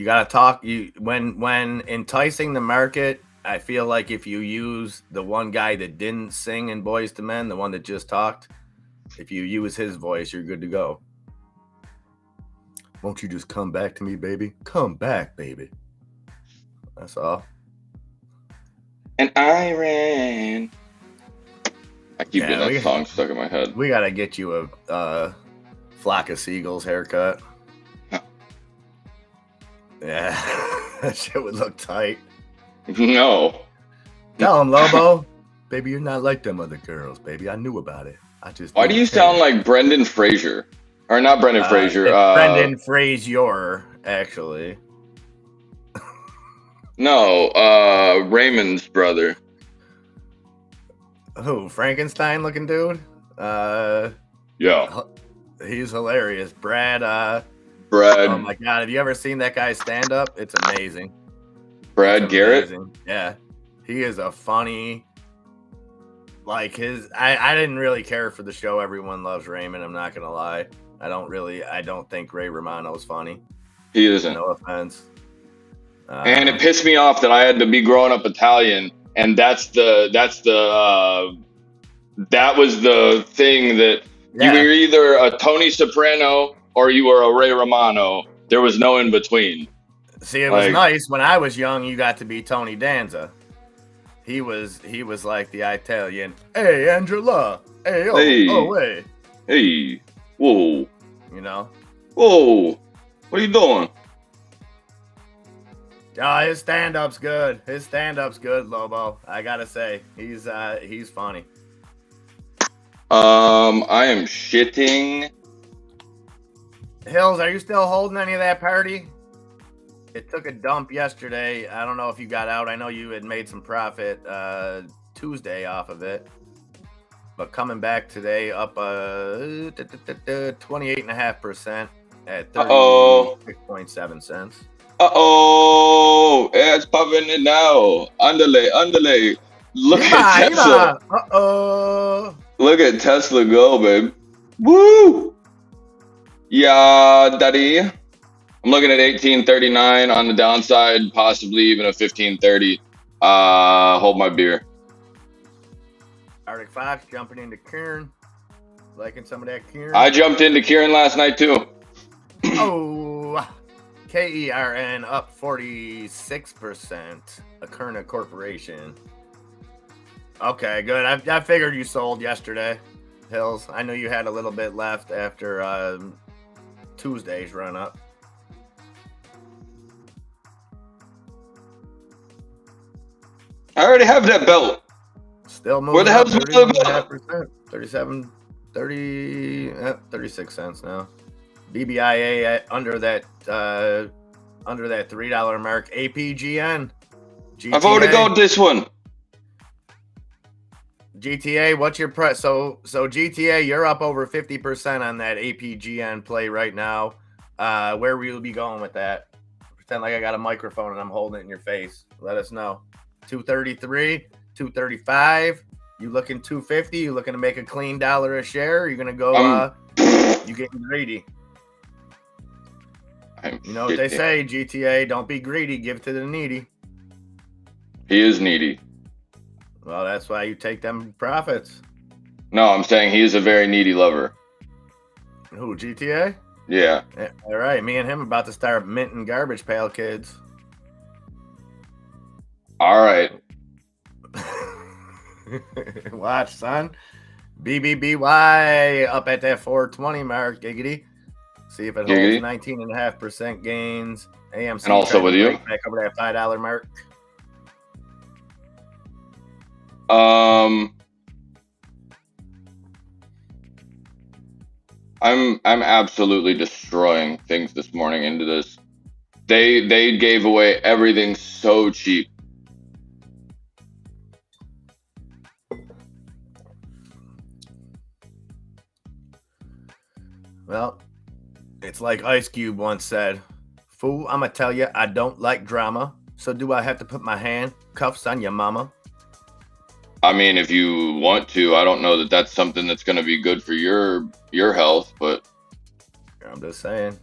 S1: gotta talk. When enticing the market, I feel like if you use the one guy that didn't sing in Boys to Men, the one that just talked, if you use his voice, you're good to go. Won't you just come back to me, baby? Come back, baby. That's all.
S3: And I ran. I keep getting that song stuck in my head.
S1: We gotta get you a Flock of Seagulls haircut.
S3: Huh.
S1: Yeah, that shit would look tight.
S3: No.
S1: Tell him, Lobo. Baby, you're not like them other girls, baby. I knew about it.
S3: Why do you sound like Brendan Fraser? Or not Brendan Fraser.
S1: Brendan Fraser, actually.
S3: No, Raymond's brother.
S1: Who? Frankenstein looking dude?
S3: Yeah.
S1: He's hilarious. Brad. Oh my God. Have you ever seen that guy stand up? It's amazing.
S3: Brad Garrett?
S1: Yeah. He is a funny, like I didn't really care for the show Everyone Loves Raymond. I'm not going to lie. I don't think Ray Romano's funny.
S3: He isn't.
S1: No offense.
S3: And it pissed me off that I had to be growing up Italian. And that was the thing that you were either a Tony Soprano or you were a Ray Romano. There was no in between.
S1: See, it was nice when I was young. You got to be Tony Danza. He was like the Italian. Hey, Angela. Hey, hey.
S3: Hey, whoa.
S1: You know.
S3: Whoa. What are you doing?
S1: Oh, his stand-up's good. Lobo. I gotta say, he's funny.
S3: I am shitting.
S1: Hills, are you still holding any of that party? It took a dump yesterday. I don't know if you got out. I know you had made some profit Tuesday off of it. But coming back today up 28.5% at 36.7 cents.
S3: Uh-oh. Yeah, it's popping it now. Underlay. Look at Tesla.
S1: Yima. Uh-oh.
S3: Look at Tesla go, babe. Woo! Yeah, daddy. I'm looking at 1839 on the downside, possibly even a 1530. Hold my beer.
S1: Arctic Fox jumping into Kieran. Liking some of that Kieran.
S3: I jumped into Kieran last night too.
S1: Oh, KERN up 46%. Akerna Corporation. Okay, good. I figured you sold yesterday, Hills. I knew you had a little bit left after Tuesday's run up.
S3: I already have that belt.
S1: Still moving.
S3: Where the hell's the belt?
S1: 37, 36 cents now. BBIA at under that $3 mark. APGN. GTA.
S3: I've already got this one.
S1: GTA, what's your price? So GTA, you're up over 50% on that APGN play right now. Where will you be going with that? Pretend like I got a microphone and I'm holding it in your face. Let us know. 233, 235. You looking 250? You looking to make a clean $1 a share? You're gonna go you getting greedy. You know what they say, GTA, don't be greedy, give to the needy.
S3: He is needy.
S1: Well, that's why you take them profits.
S3: No, I'm saying he is a very needy lover.
S1: Who, GTA?
S3: Yeah.
S1: All right, me and him about to start minting Garbage Pail Kids.
S3: All right.
S1: Watch, son. BBBY up at that 420 mark, giggity. See if it holds 19.5% gains. AMC
S3: and also with you
S1: back over that $5 mark.
S3: I'm absolutely destroying things this morning into this. They gave away everything so cheap.
S1: Well, it's like Ice Cube once said, "Fool, I'ma tell you, I don't like drama. So do I have to put my handcuffs on your mama?"
S3: I mean, if you want to, I don't know that that's something that's going to be good for your health, but
S1: I'm just saying.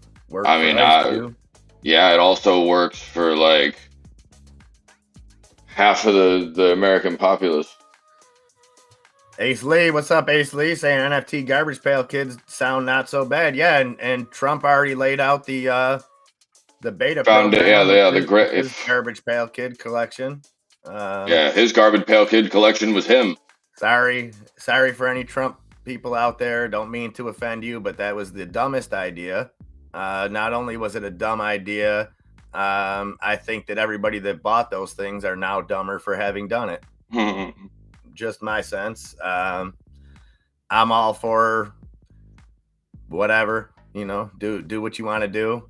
S3: I mean, yeah, it also works for like half of the American populace.
S1: Ace Lee, what's up, Ace Lee? Saying NFT Garbage Pail Kids sound not so bad. Yeah, and Trump already laid out the beta program.
S3: The great
S1: Garbage Pail Kid collection.
S3: Yeah, his Garbage Pail Kid collection was him.
S1: Sorry for any Trump people out there. Don't mean to offend you, but that was the dumbest idea. Not only was it a dumb idea, I think that everybody that bought those things are now dumber for having done it. Just my sense. I'm all for whatever, do what you want to do.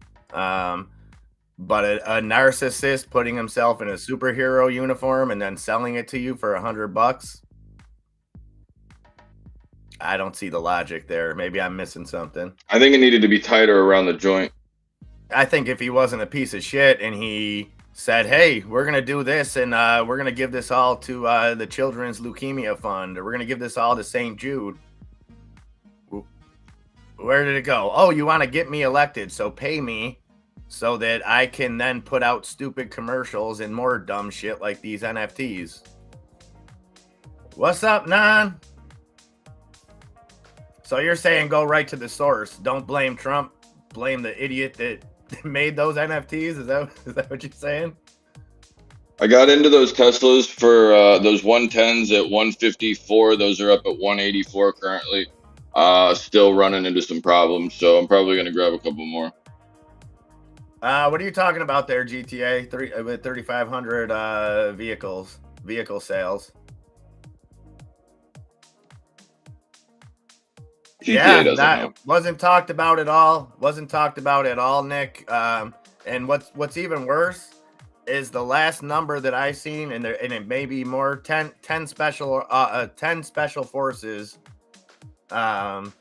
S1: But a narcissist putting himself in a superhero uniform and then selling it to you for $100, I don't see the logic there. Maybe I'm missing something.
S3: I think it needed to be tighter around the joint.
S1: I think if he wasn't a piece of shit and he said, "Hey, we're going to do this and we're going to give this all to the Children's Leukemia Fund, or we're going to give this all to St. Jude." Where did it go? Oh, you want to get me elected, so pay me so that I can then put out stupid commercials and more dumb shit like these NFTs. What's up, Nan? So you're saying go right to the source. Don't blame Trump. Blame the idiot that made those NFTs? Is that what you're saying?
S3: I got into those Teslas for those 110s at 154. Those are up at 184 currently. Still running into some problems, so I'm probably going to grab a couple more.
S1: What are you talking about there, GTA? With 3,500 vehicle sales.
S3: GTA
S1: wasn't talked about at all. Wasn't talked about at all, Nick. And what's even worse is the last number that I've seen, and it may be more. 10 special forces. 10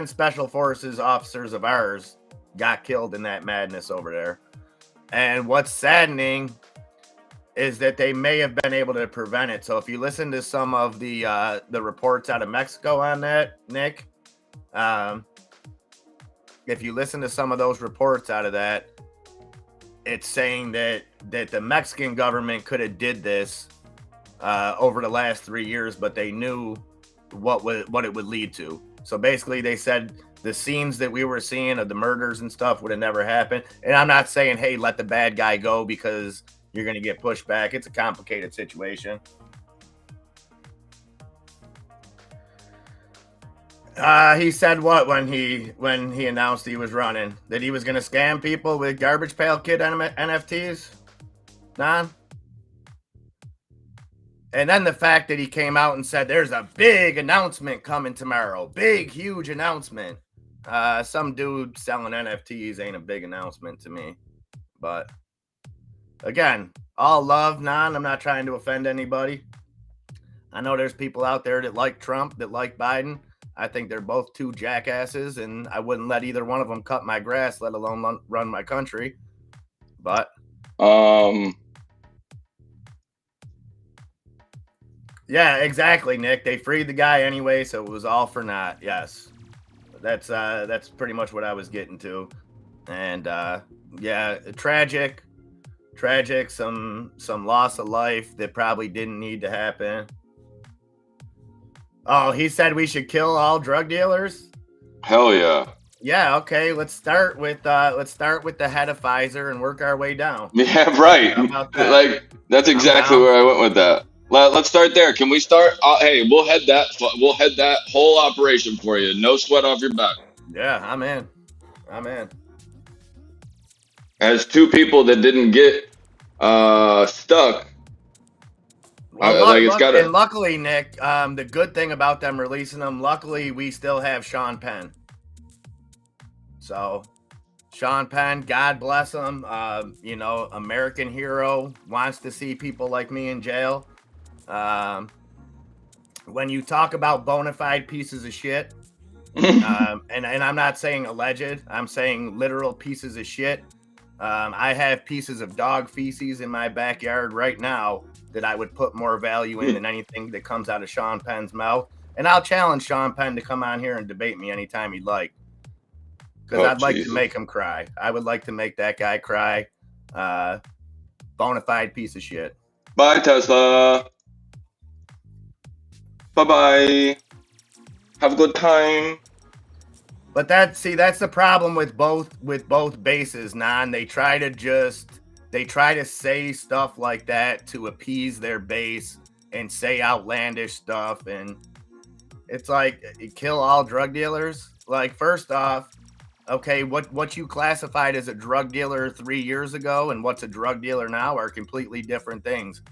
S1: special forces officers of ours got killed in that madness over there. And what's saddening is that they may have been able to prevent it. So if you listen to some of the reports out of Mexico on that, Nick, if you listen to some of those reports out of that, it's saying that the Mexican government could have did this over the last 3 years, but they knew what it would lead to. So basically, they said the scenes that we were seeing of the murders and stuff would have never happened. And I'm not saying, hey, let the bad guy go because you're going to get pushed back. It's a complicated situation. He said what when he announced he was running? That he was going to scam people with garbage pail kid NFTs? Don? And then the fact that he came out and said there's a big announcement coming tomorrow. Big, huge announcement. Some dude selling NFTs ain't a big announcement to me. But again, all love, I'm not trying to offend anybody. I know there's people out there that like Trump, that like Biden. I think they're both two jackasses, and I wouldn't let either one of them cut my grass, let alone run my country. But yeah, exactly, Nick. They freed the guy anyway, so it was all for naught. Yes, that's pretty much what I was getting to. And yeah, tragic. Some loss of life that probably didn't need to happen. Oh, he said we should kill all drug dealers?
S3: Hell yeah.
S1: Yeah, okay. Let's start with the head of Pfizer and work our way down.
S3: Yeah, right.
S1: How about that?
S3: Like that's exactly where I went with that. Let's start there. Can we start? Hey, we'll head that whole operation for you. No sweat off your back.
S1: Yeah, I'm in.
S3: As two people that didn't get stuck.
S1: Well, and luckily, Nick, the good thing about them releasing them, luckily we still have Sean Penn. So, Sean Penn, God bless him. American hero, wants to see people like me in jail. When you talk about bona fide pieces of shit, and I'm not saying alleged, I'm saying literal pieces of shit. I have pieces of dog feces in my backyard right now that I would put more value in than anything that comes out of Sean Penn's mouth. And I'll challenge Sean Penn to come on here and debate me anytime he'd like. Because I'd like to make him cry. I would like to make that guy cry. Bona fide piece of shit.
S3: Bye, Tesla. Bye-bye. Have a good time.
S1: But that's the problem with both bases, Nan. They try to say stuff like that to appease their base and say outlandish stuff, and it's like, kill all drug dealers. Like, first off, okay, what you classified as a drug dealer 3 years ago and what's a drug dealer now are completely different things.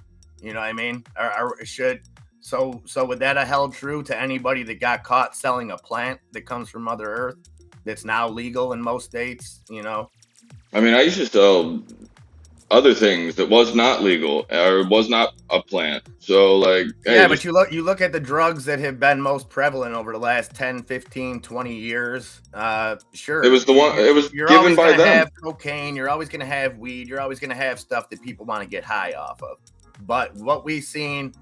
S1: You know what I mean? So would that have held true to anybody that got caught selling a plant that comes from Mother Earth that's now legal in most states, you know?
S3: I mean, I used to sell other things that was not legal or was not a plant. So like,
S1: yeah, but you look at the drugs that have been most prevalent over the last 10, 15, 20 years. Sure.
S3: It was
S1: you're
S3: given
S1: always
S3: by
S1: gonna
S3: them.
S1: have cocaine, you're always going to have weed, you're always going to have stuff that people want to get high off of. But what we've seen,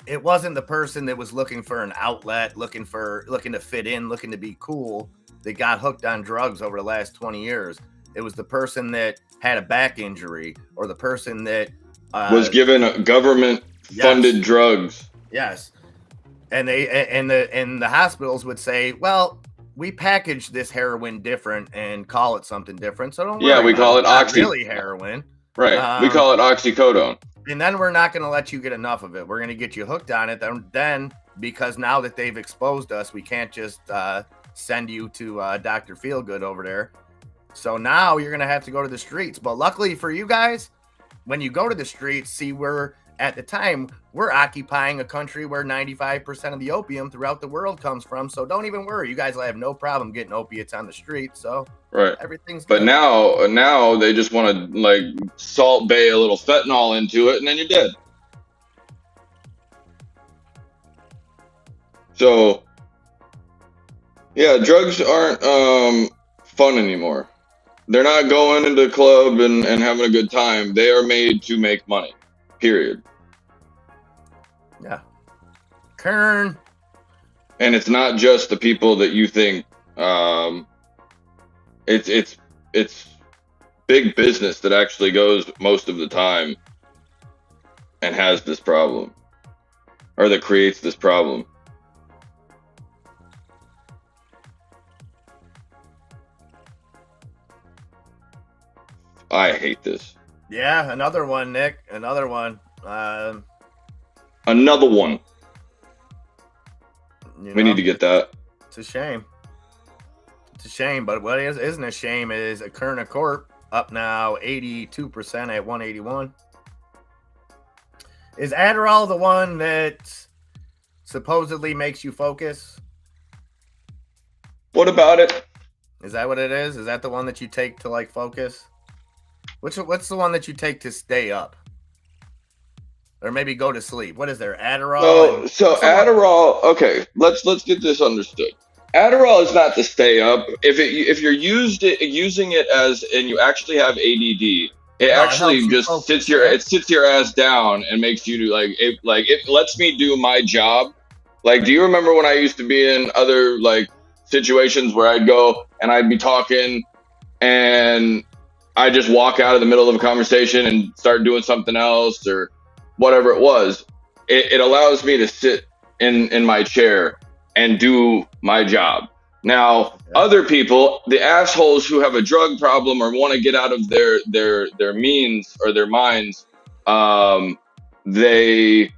S1: it wasn't the person that was looking for an outlet, looking to fit in, looking to be cool, that got hooked on drugs over the last 20 years. It was the person that had a back injury, or the person that
S3: was given government-funded drugs.
S1: Yes, and the hospitals would say, "Well, we package this heroin different and call it something different, so don't worry."
S3: Yeah, we call it
S1: really heroin,
S3: right? We call it oxycodone.
S1: And then we're not going to let you get enough of it. We're going to get you hooked on it. Then because now that they've exposed us, we can't just send you to Dr. Feelgood over there. So now you're going to have to go to the streets. But luckily for you guys, when you go to the streets, see, at the time, we're occupying a country where 95% of the opium throughout the world comes from. So don't even worry. You guys will have no problem getting opiates on the street. So
S3: right,
S1: everything's good.
S3: But now they just want to like Salt Bay a little fentanyl into it, and then you're dead. So yeah, drugs aren't fun anymore. They're not going into the club and having a good time. They are made to make money. Period.
S1: Yeah. Kern.
S3: And it's not just the people that you think. It's big business that actually goes most of the time and has this problem, or that creates this problem. I hate this.
S1: Yeah, another one, Nick. Another one.
S3: Another one. We need to get that.
S1: It's a shame. It's a shame, but what isn't a shame is a Kurna Corp up now 82% at 181. Is Adderall the one that supposedly makes you focus?
S3: What about it?
S1: Is that what it is? Is that the one that you take to like focus? What's the one that you take to stay up? Or maybe go to sleep? What is there? Adderall?
S3: So Adderall, okay, let's get this understood. Adderall is not to stay up. If you're using it as, and you actually have ADD, it actually just focus, sits your ass down and makes you do it lets me do my job. Like, do you remember when I used to be in other like situations where I'd go and I'd be talking and I just walk out of the middle of a conversation and start doing something else or whatever it was? It allows me to sit in my chair and do my job. Now, other people, the assholes who have a drug problem or want to get out of their means or their minds, they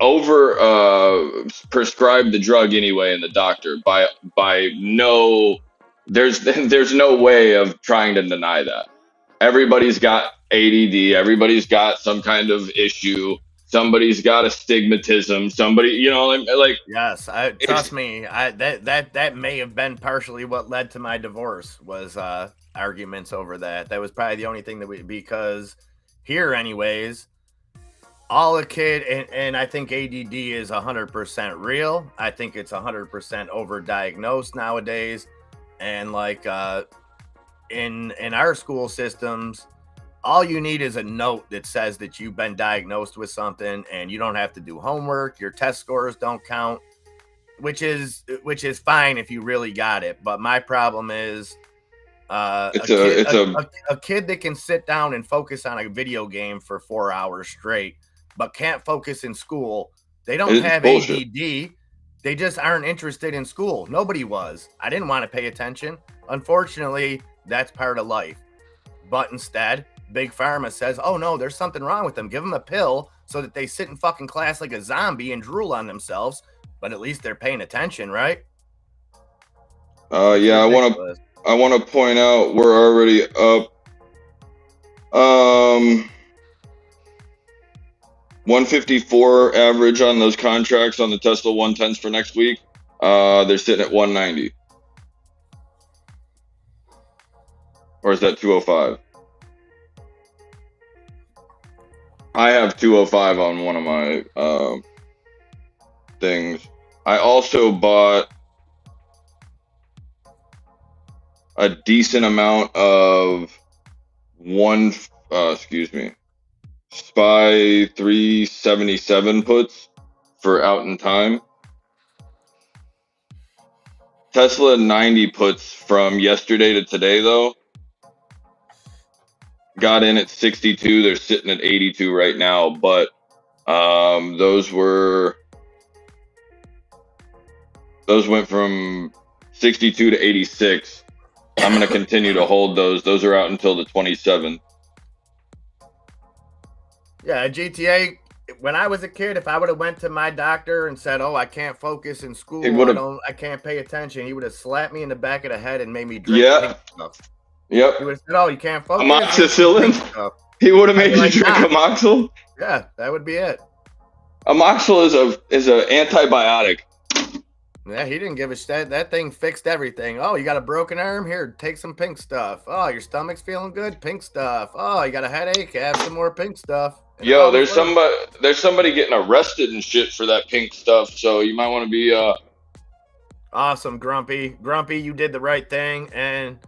S3: over prescribe the drug anyway in the doctor by no. There's no way of trying to deny that. Everybody's got ADD. Everybody's got some kind of issue. Somebody's got astigmatism. Somebody, like.
S1: Yes, trust me. That may have been partially what led to my divorce was arguments over that. That was probably the only thing because here, anyways, all a kid and I think ADD is 100% real. I think it's 100% overdiagnosed nowadays, and like in our school systems, all you need is a note that says that you've been diagnosed with something, and you don't have to do homework. Your test scores don't count, which is fine if you really got it. But my problem is a kid that can sit down and focus on a video game for 4 hours straight, but can't focus in school. They don't have bullshit. ADD. They just aren't interested in school. Nobody was. I didn't want to pay attention. Unfortunately, that's part of life. But instead, Big Pharma says, oh no, there's something wrong with them. Give them a pill so that they sit in fucking class like a zombie and drool on themselves. But at least they're paying attention, right?
S3: Yeah, I want to point out we're already up 154 average on those contracts on the Tesla 110s for next week. They're sitting at 190. Or is that 205? I have 205 on one of my things. I also bought a decent amount of SPY 377 puts for out in time. Tesla 90 puts from yesterday to today, though, got in at 62. They're sitting at 82 right now, but those went from 62 to 86. I'm going to continue to hold those. Those are out until the 27th.
S1: Yeah, GTA. When I was a kid, if I would have went to my doctor and said, "Oh, I can't focus in school. I can't pay attention," he would have slapped me in the back of the head and made me drink pink stuff.
S3: Yep.
S1: He would have said, "Oh, you can't focus."
S3: Amoxicillin. He would have made you drink Amoxil.
S1: Yeah, that would be it.
S3: Amoxil is a antibiotic.
S1: Yeah, he didn't give a shit. That thing fixed everything. Oh, you got a broken arm? Here, take some pink stuff. Oh, your stomach's feeling good? Pink stuff. Oh, you got a headache? Have some more pink stuff. And
S3: yo, there's somebody getting arrested and shit for that pink stuff. So you might want to be
S1: awesome, Grumpy. Grumpy, you did the right thing, and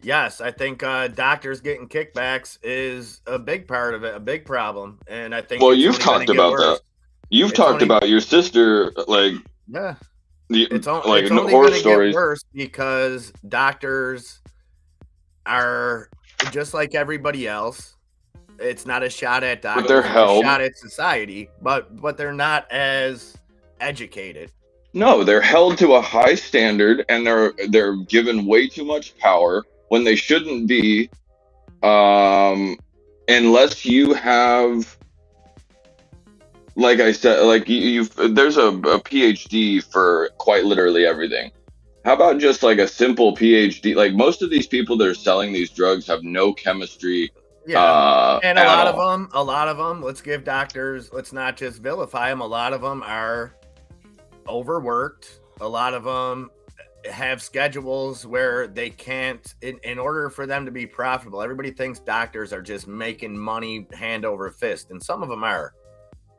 S1: Yes, I think doctors getting kickbacks is a big part of it, a big problem, and I think
S3: Well,
S1: it's
S3: you've
S1: only going to
S3: talked
S1: get
S3: about that.
S1: worse.
S3: You've
S1: It's
S3: talked
S1: only
S3: about your sister, like
S1: yeah,
S3: the
S1: it's only
S3: horror
S1: going to get
S3: stories.
S1: worse because doctors are just like everybody else. It's not a shot at
S3: But they're
S1: doctors; it's a
S3: held.
S1: shot at society. But they're not as educated.
S3: No, they're held to a high standard, and they're given way too much power when they shouldn't be. Unless you have, like I said, like there's a PhD for quite literally everything. How about just like a simple PhD? Like most of these people that are selling these drugs have no chemistry
S1: Yeah. And
S3: at all.
S1: a lot of them, let's give doctors, let's not just vilify them. A lot of them are overworked. A lot of them have schedules where they can't, in order for them to be profitable. Everybody thinks doctors are just making money hand over fist, and some of them are,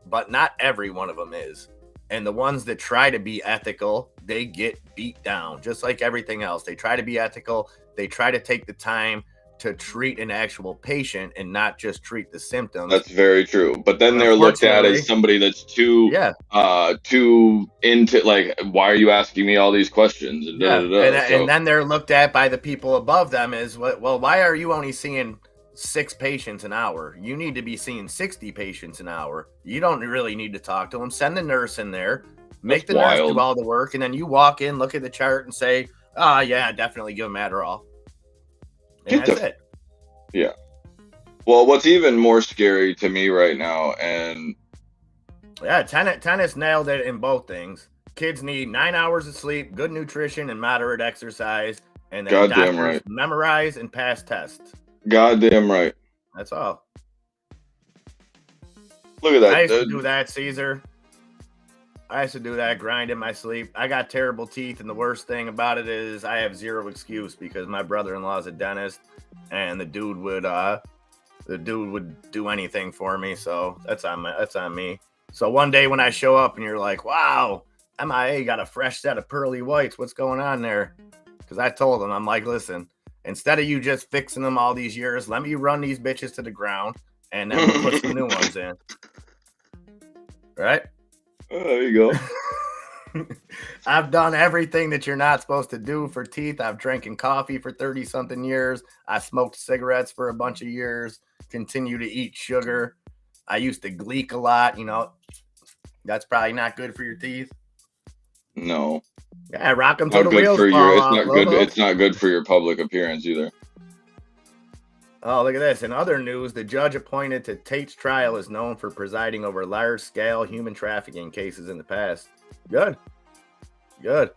S1: but not every one of them is. And the ones that try to be ethical, they get beat down, just like everything else. They try to be ethical, they try to take the time to treat an actual patient and not just treat the symptoms.
S3: That's very true. But then
S1: But
S3: they're looked at as
S1: unfortunately,
S3: somebody that's too
S1: yeah,
S3: too into, like, why are you asking me all these questions, and da
S1: yeah,
S3: da da.
S1: and
S3: So
S1: then they're looked at by the people above them as well. Why are you only seeing 6 patients an hour? You need to be seeing 60 patients an hour. You don't really need to talk to them. Send the nurse in there,
S3: that's
S1: make the nurse do
S3: wild.
S1: all the work, and then you walk in, look at the chart, and say, "Ah, oh, yeah, definitely give them Adderall," and
S3: Get
S1: that's
S3: the
S1: it.
S3: Yeah. Well, what's even more scary to me right now, and
S1: Yeah, tennis nailed it in both things. Kids need 9 hours of sleep, good nutrition, and moderate exercise, and then
S3: goddamn
S1: doctors
S3: right,
S1: memorize and pass tests.
S3: goddamn right.
S1: That's all.
S3: Look at
S1: I
S3: that.
S1: used to do that, Caesar. I used to do that, grind in my sleep. I got terrible teeth, and the worst thing about it is I have zero excuse because my brother-in-law is a dentist, and the dude would do anything for me. So that's on me. So one day when I show up and you're like, "Wow, MIA got a fresh set of pearly whites. What's going on there?" Because I told him, I'm like, "Listen, instead of you just fixing them all these years, let me run these bitches to the ground, and then we'll put some new ones in." Right?
S3: There you go.
S1: I've done everything that you're not supposed to do for teeth. I've drinking coffee for 30 something years. I smoked cigarettes for a bunch of years, continue to eat sugar. I used to gleek a lot, That's probably not good for your teeth.
S3: No,
S1: Yeah, rock them till
S3: not
S1: the
S3: good
S1: wheels
S3: for your.
S1: fall
S3: It's
S1: off,
S3: not good.
S1: Lobo.
S3: It's not good for your public appearance either.
S1: Oh, look at this. In other news, the judge appointed to Tate's trial is known for presiding over large-scale human trafficking cases in the past. Good. Good.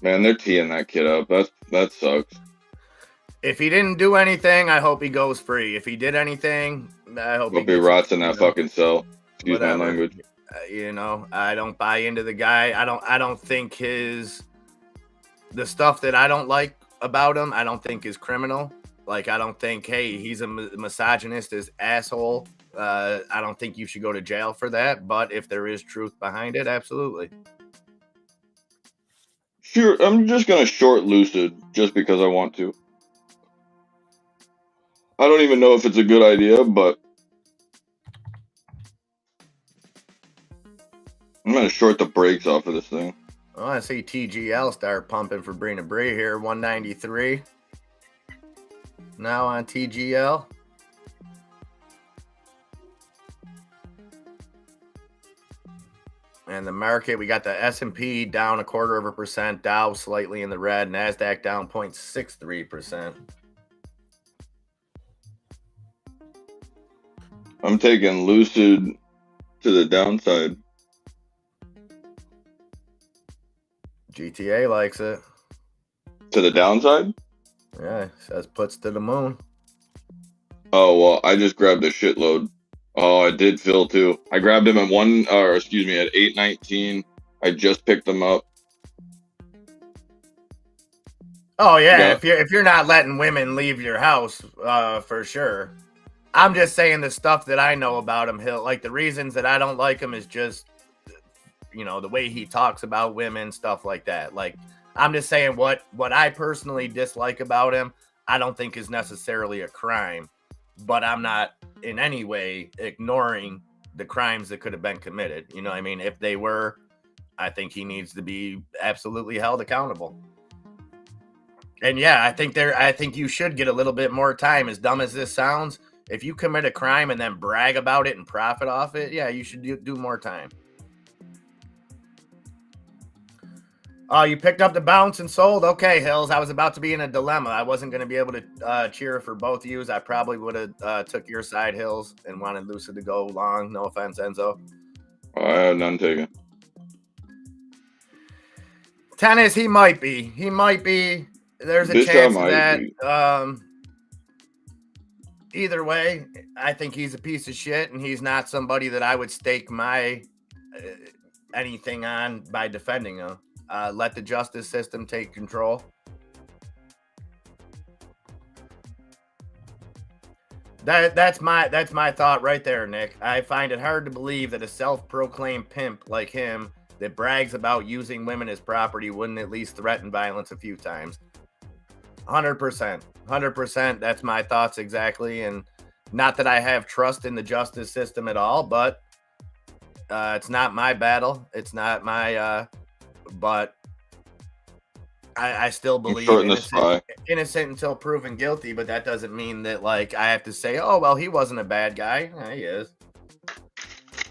S3: Man, they're teeing that kid up. That sucks.
S1: If he didn't do anything, I hope he goes free. If he did anything, I hope he
S3: Hope he
S1: gets
S3: rots in that fucking cell. Excuse my
S1: whatever.
S3: language.
S1: I don't buy into the guy. I don't think the stuff that I don't like about him, I don't think is criminal. Like, I don't think, hey, he's a misogynist, this asshole. I don't think you should go to jail for that. But if there is truth behind it, absolutely.
S3: Sure, I'm just gonna short Lucid just because I want to. I don't even know if it's a good idea, but I'm gonna short the brakes off of this thing.
S1: I want to see TGL start pumping for Brina Bree here. 193. Now on TGL. And the market, we got the S&P down 0.25%, Dow slightly in the red, NASDAQ down 0.63%.
S3: I'm taking Lucid to the downside.
S1: GTA likes it.
S3: To the downside?
S1: Yeah, says puts to the moon.
S3: Oh, well, I just grabbed a shitload. Oh, I did Phil too. I grabbed him at 819. I just picked them up.
S1: Oh yeah, if you're not letting women leave your house, for sure. I'm just saying the stuff that I know about him. Like the reasons that I don't like him is just, the way he talks about women, stuff like that. Like, I'm just saying what I personally dislike about him. I don't think is necessarily a crime, but I'm not in any way ignoring the crimes that could have been committed. You know what I mean? If they were, I think he needs to be absolutely held accountable. And yeah, I think you should get a little bit more time. As dumb as this sounds, if you commit a crime and then brag about it and profit off it, yeah, you should do more time. Oh, you picked up the bounce and sold? Okay, Hills. I was about to be in a dilemma. I wasn't going to be able to cheer for both of you. I probably would have took your side, Hills, and wanted Lucid to go long. No offense, Enzo.
S3: I had none taken.
S1: Tennis, he might be. He might be. There's a chance of that. Either way, I think he's a piece of shit, and he's not somebody that I would stake my anything on by defending him. Let the justice system take control. That's my thought right there, Nick. I find it hard to believe that a self-proclaimed pimp like him that brags about using women as property wouldn't at least threaten violence a few times. 100%. That's my thoughts exactly. And not that I have trust in the justice system at all, but it's not my battle. It's not my, but I still believe innocent until proven guilty. But that doesn't mean that like I have to say, oh, well, he wasn't a bad guy. Yeah, he is.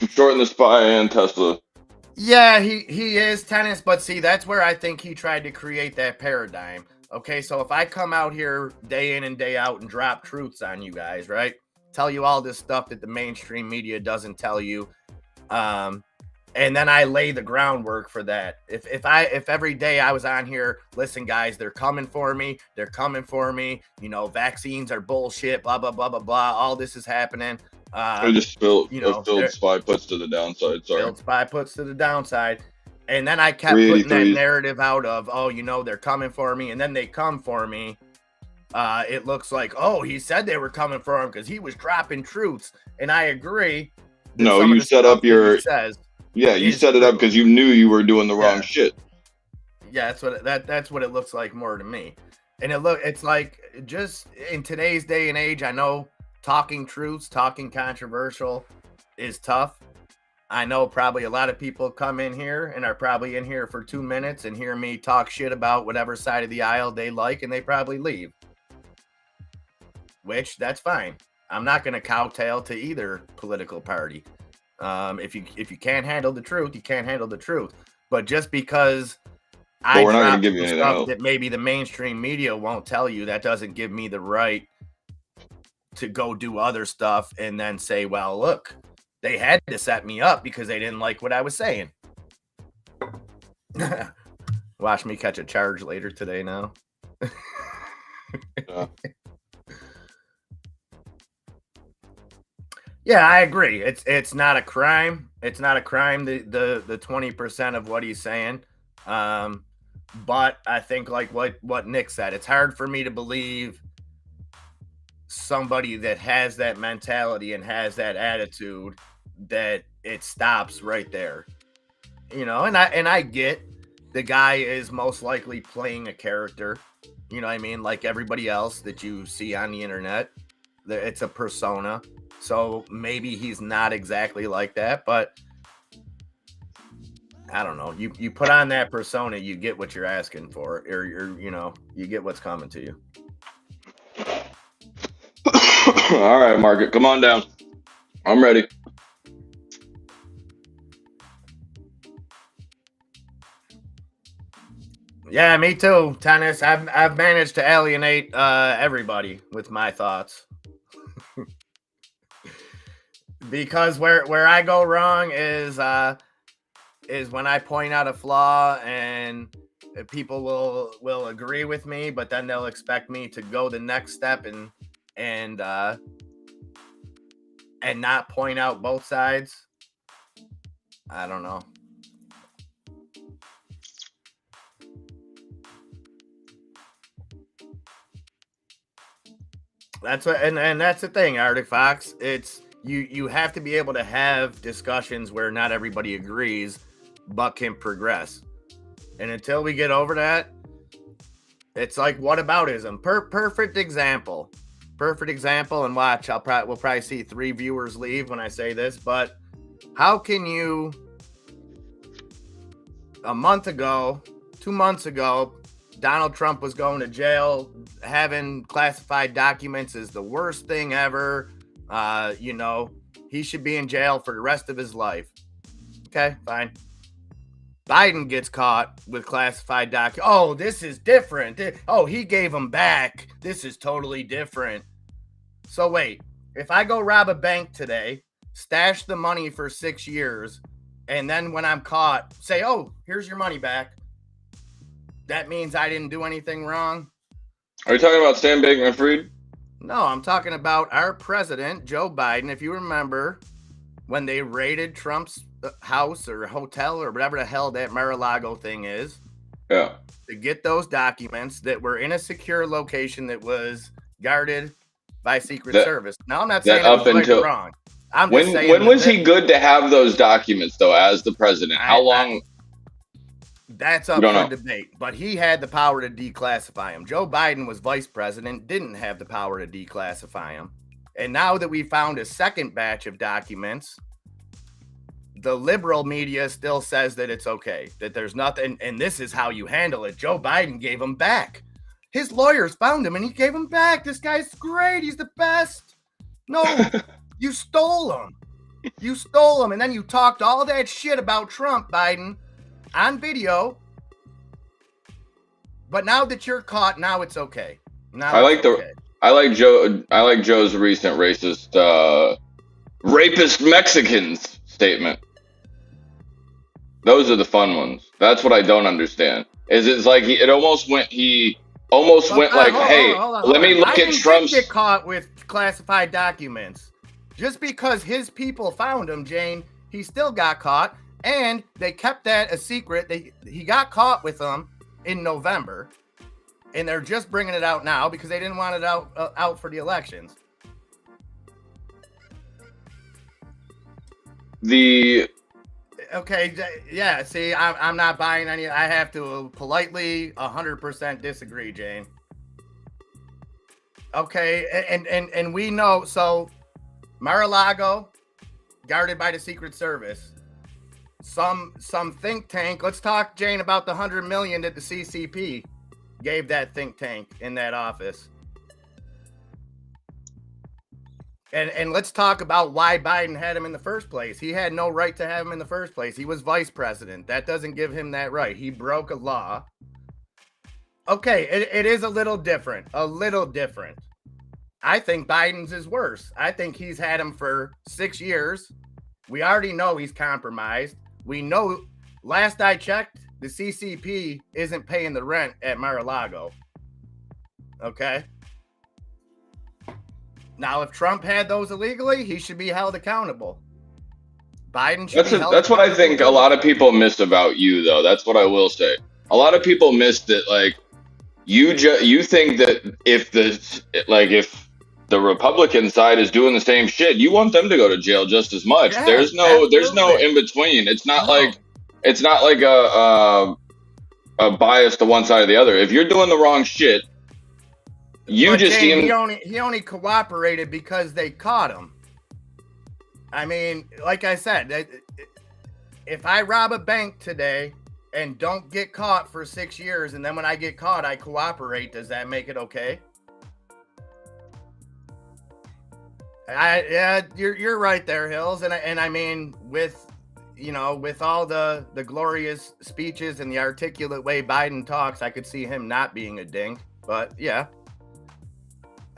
S3: I'm shorting the SPY and Tesla.
S1: Yeah, he is, Tennis. But see, that's where I think he tried to create that paradigm. Okay, so if I come out here day in and day out and drop truths on you guys, right? Tell you all this stuff that the mainstream media doesn't tell you. And then I lay the groundwork for that. If every day I was on here, listen, guys, they're coming for me. They're coming for me. You know, vaccines are bullshit, blah, blah, blah, blah, blah. All this is happening.
S3: I just filled SPY puts to the downside. Sorry.
S1: Filled SPY puts to the downside. And then I kept putting that narrative out of, oh, you know, they're coming for me. And then they come for me. It looks like, oh, he said they were coming for him because he was dropping truths. And I agree.
S3: No, you set up your... you set it up because you knew you were doing the wrong shit.
S1: Yeah, that's what it looks like more to me. And it's like just in today's day and age, I know talking truths, talking controversial is tough. I know probably a lot of people come in here and are probably in here for 2 minutes and hear me talk shit about whatever side of the aisle they like, and they probably leave. Which, that's fine. I'm not going to kowtow to either political party. If you can't handle the truth, you can't handle the truth. But just because
S3: we're not going to give you anything
S1: else that maybe the mainstream media won't tell you, that doesn't give me the right to go do other stuff and then say, well, look, they had to set me up because they didn't like what I was saying. Watch me catch a charge later today now. Yeah, I agree. It's not a crime. It's not a crime, the 20% of what he's saying. But I think like what Nick said, it's hard for me to believe somebody that has that mentality and has that attitude that it stops right there. You know, and I get the guy is most likely playing a character, you know what I mean? Like everybody else that you see on the internet, it's a persona. So maybe he's not exactly like that, but I don't know. You put on that persona, you get what you're asking for, or you get what's coming to you.
S3: All right, Margaret, come on down. I'm ready.
S1: Yeah, me too, Tennis. I've managed to alienate everybody with my thoughts. Because where I go wrong is when I point out a flaw and people will agree with me, but then they'll expect me to go the next step and not point out both sides. I don't know. That's what, and that's the thing, Arctic Fox. It's you have to be able to have discussions where not everybody agrees, but can progress. And until we get over that, It's like whataboutism. Perfect example. Perfect example. And watch, we'll probably see 3 viewers leave when I say this, but how can you, a month ago, 2 months ago, Donald Trump was going to jail. Having classified documents is the worst thing ever. He should be in jail for the rest of his life. Okay, fine. Biden gets caught with classified documents. Oh, this is different. Oh, he gave them back. This is totally different. So wait, if I go rob a bank today, stash the money for 6 years, and then when I'm caught, say, oh, here's your money back, that means I didn't do anything wrong?
S3: Are you talking about Sam Bankman-Fried?
S1: No, I'm talking about our president, Joe Biden. If you remember when they raided Trump's house or hotel or whatever the hell that Mar-a-Lago thing is,
S3: yeah,
S1: to get those documents that were in a secure location that was guarded by Secret Service. Now, I'm not saying it was right or wrong. I'm just saying,
S3: when was he good to have those documents, though, as the president? How long?
S1: That's up for debate, but he had the power to declassify them. Joe Biden was vice president, didn't have the power to declassify them. And now that we found a second batch of documents, the liberal media still says that it's okay, that there's nothing, and this is how you handle it. Joe Biden gave them back. His lawyers found him and he gave them back. This guy's great. He's the best. No, you stole them. You stole them, and then you talked all that shit about Trump, Biden, on video. But now that you're caught, now it's okay.
S3: I like Joe's recent racist rapist Mexicans statement. Those are the fun ones. That's what I don't understand. It's like he almost went like, hey, let me look at Trump's.
S1: Get caught with classified documents. Just because his people found him, Jane, he still got caught, and they kept that a secret. He got caught with them in November, and they're just bringing it out now because they didn't want it out for the elections. Okay, yeah, see, I'm not buying any. I have to politely 100% disagree, Jane. Okay, and we know, so Mar-a-Lago, guarded by the Secret Service. Some think tank, let's talk, Jane, about the $100 million that the CCP gave that think tank in that office. And let's talk about why Biden had him in the first place. He had no right to have him in the first place. He was vice president. That doesn't give him that right. He broke a law. Okay, it is a little different. I think Biden's is worse. I think he's had him for 6 years. We already know he's compromised. We know, last I checked, the CCP isn't paying the rent at Mar-a-Lago. Okay? Now, if Trump had those illegally, he should be held accountable. Biden should be held accountable. That's what
S3: I think a lot of people miss about you, though. That's what I will say. A lot of people miss that, like, you think that if the Republican side is doing the same shit, you want them to go to jail just as much. Yeah, there's no in between. It's not like a bias to one side or the other. If you're doing the wrong shit, he only cooperated because they caught him. I mean, like I said, if I rob a bank today and don't get caught for 6 years, and then when I get caught, I cooperate, does that make it okay? You're right there, Hills, and I mean, with all the glorious speeches and the articulate way Biden talks, I could see him not being a dink. But yeah,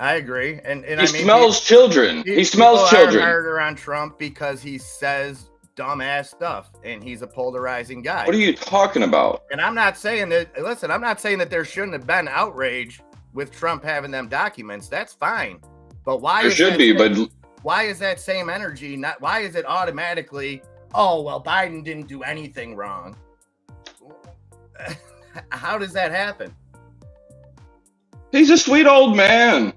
S3: I agree. And he smells children. He smells children.
S1: Harder on Trump because he says dumbass stuff, and he's a polarizing guy.
S3: What are you talking about?
S1: And I'm not saying that. Listen, I'm not saying that there shouldn't have been outrage with Trump having them documents. That's fine. But why is that same energy not? Why is it automatically? Oh well, Biden didn't do anything wrong. How does that happen?
S3: He's a sweet old man.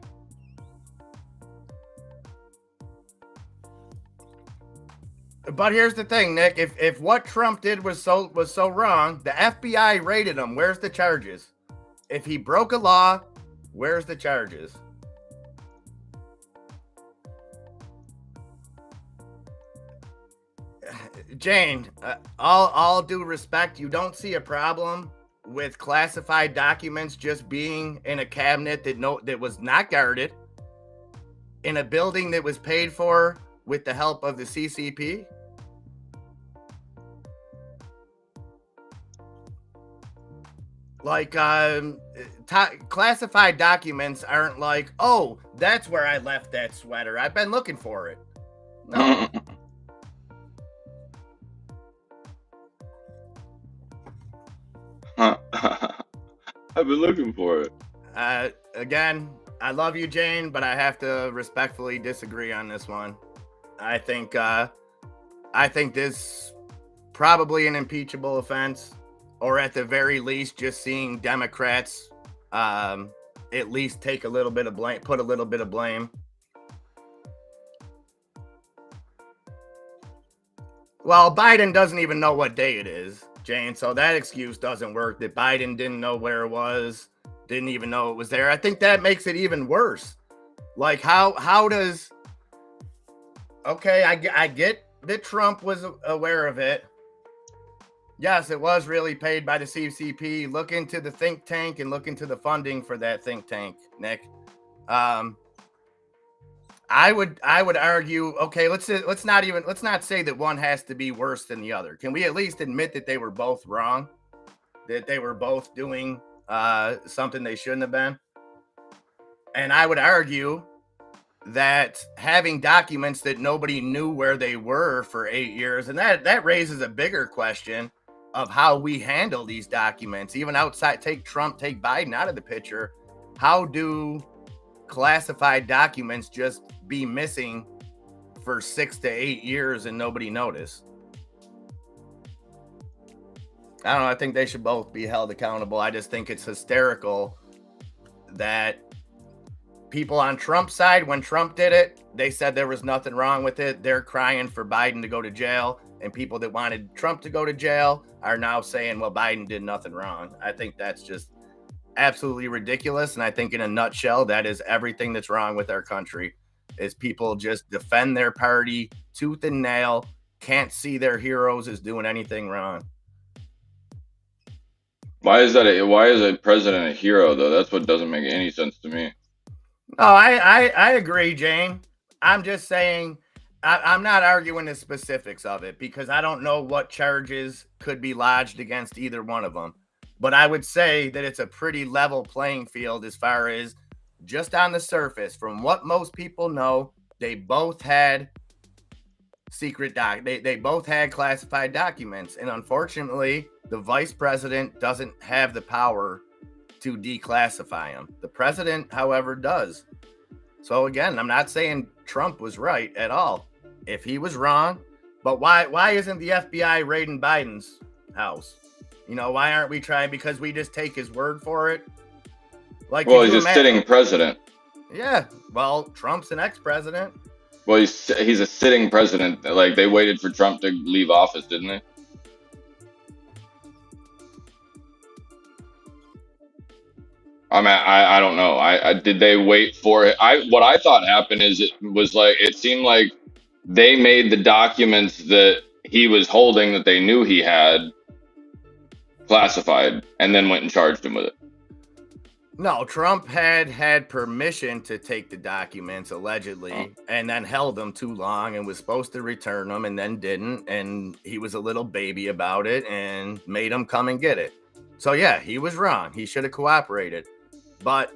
S1: But here's the thing, Nick. If what Trump did was so wrong, the FBI raided him. Where's the charges? if he broke a law, where's the charges? Jane, all due respect, you don't see a problem with classified documents just being in a cabinet that was not guarded in a building that was paid for with the help of the CCP? Like, classified documents aren't like, oh, that's where I left that sweater. I've been looking for it. No.
S3: I've been looking for it.
S1: Again, I love you, Jane, but I have to respectfully disagree on this one. I think this probably an impeachable offense, or at the very least, just seeing Democrats at least take a little bit of blame, put a little bit of blame. Well, Biden doesn't even know what day it is, Jane, so that excuse doesn't work, that Biden didn't know where it was, didn't even know it was there. I think that makes it even worse. Like, how does... Okay, I get that Trump was aware of it. Yes, it was really paid by the CCP. Look into the think tank and look into the funding for that think tank, Nick. I would argue, okay, let's not say that one has to be worse than the other. Can we at least admit that they were both wrong? That they were both doing something they shouldn't have been? And I would argue that having documents that nobody knew where they were for 8 years, and that raises a bigger question of how we handle these documents, even outside, take Trump, take Biden out of the picture. How do classified documents just be missing for 6 to 8 years and nobody noticed? I don't know. I think they should both be held accountable. I just think it's hysterical that people on Trump's side, when Trump did it, they said there was nothing wrong with it. They're crying for Biden to go to jail. And people that wanted Trump to go to jail are now saying, well, Biden did nothing wrong. I think that's just absolutely ridiculous. And I think in a nutshell, that is everything that's wrong with our country, is people just defend their party tooth and nail, can't see their heroes as doing anything wrong.
S3: Why is a president a hero, though? That's what doesn't make any sense to me.
S1: No, I agree, Jane. I'm just saying, I'm not arguing the specifics of it because I don't know what charges could be lodged against either one of them. But I would say that it's a pretty level playing field as far as just on the surface. From what most people know, they both had they both had classified documents. And unfortunately, the vice president doesn't have the power to declassify them. The president, however, does. So again, I'm not saying Trump was right at all. If he was wrong, but why isn't the FBI raiding Biden's house? You know, why aren't we trying? Because we just take his word for it. Like,
S3: well, he's a sitting president.
S1: Yeah, well, Trump's an ex-president.
S3: Well, he's a sitting president. Like, they waited for Trump to leave office, didn't they? I mean, I don't know. Did they wait for it? What I thought happened is it seemed like they made the documents that he was holding that they knew he had classified and then went and charged him with it.
S1: No, Trump had permission to take the documents, allegedly, and then held them too long and was supposed to return them and then didn't. And he was a little baby about it and made them come and get it. So, yeah, he was wrong. He should have cooperated. But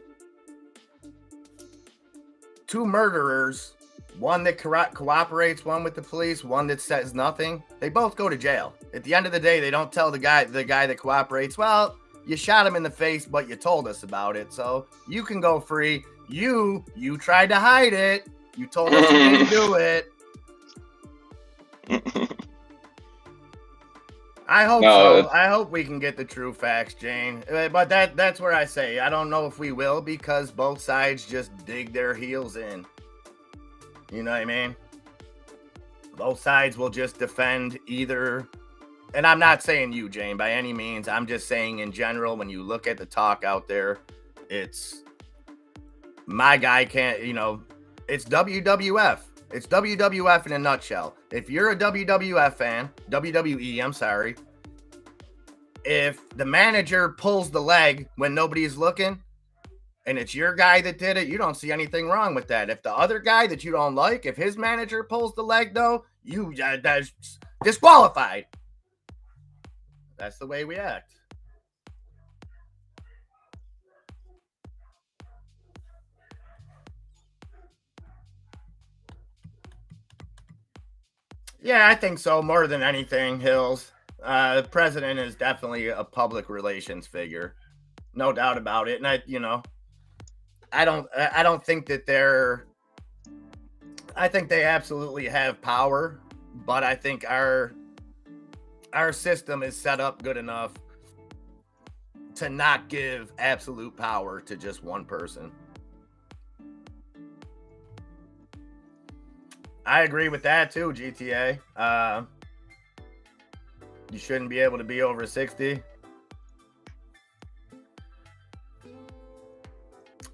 S1: two murderers, one that cooperates, one with the police, one that says nothing, they both go to jail. At the end of the day, they don't tell the guy that cooperates, well, you shot him in the face, but you told us about it, so you can go free. You tried to hide it. You told us you didn't do it. I hope so. I hope we can get the true facts, Jane. But that's where I say I don't know if we will, because both sides just dig their heels in. You know what I mean? Both sides will just defend either and I'm not saying you, Jane, by any means. I'm just saying in general, when you look at the talk out there, it's my guy can't, it's WWF. It's WWF in a nutshell. If you're a WWF fan, WWE, I'm sorry, if the manager pulls the leg when nobody's looking and it's your guy that did it, you don't see anything wrong with that. If the other guy that you don't like, if his manager pulls the leg, though, that's disqualified. That's the way we act. Yeah, I think so. More than anything, Hills. The president is definitely a public relations figure, no doubt about it. And I don't think that they're. I think they absolutely have power, but I think our system is set up good enough to not give absolute power to just one person. I agree with that too, GTA. You shouldn't be able to be over 60.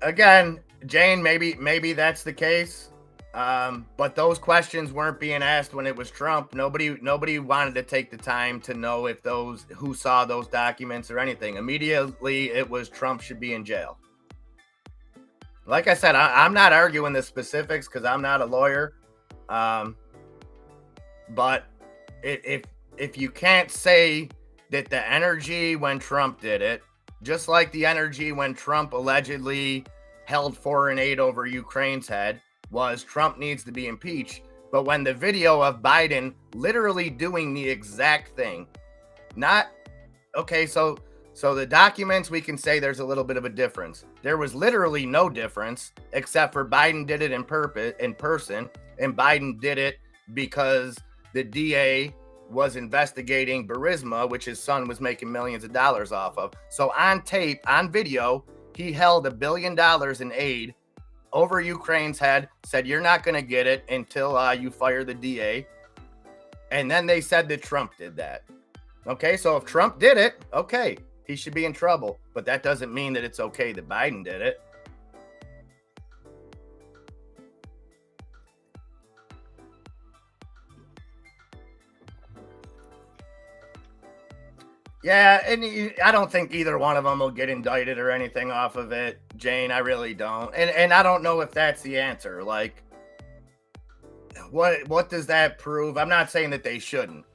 S1: Again, Jane, maybe that's the case. But those questions weren't being asked when it was Trump. Nobody wanted to take the time to know if who saw those documents or anything. Immediately, it was Trump should be in jail. Like I said, I'm not arguing the specifics because I'm not a lawyer. But if you can't say that the energy when Trump did it, just like the energy when Trump allegedly held foreign aid over Ukraine's head, was Trump needs to be impeached. But when the video of Biden literally doing the exact thing, so the documents, we can say there's a little bit of a difference. There was literally no difference except for Biden did it in person, and Biden did it because the DA was investigating Burisma, which his son was making millions of dollars off of. So on tape, on video, he held $1 billion in aid over Ukraine's head, said you're not going to get it until you fire the DA. And then they said that Trump did that. Okay, so if Trump did it, okay, he should be in trouble. But that doesn't mean that it's okay that Biden did it. Yeah, and I don't think either one of them will get indicted or anything off of it, Jane. I really don't. And I don't know if that's the answer. Like, what does that prove? I'm not saying that they shouldn't.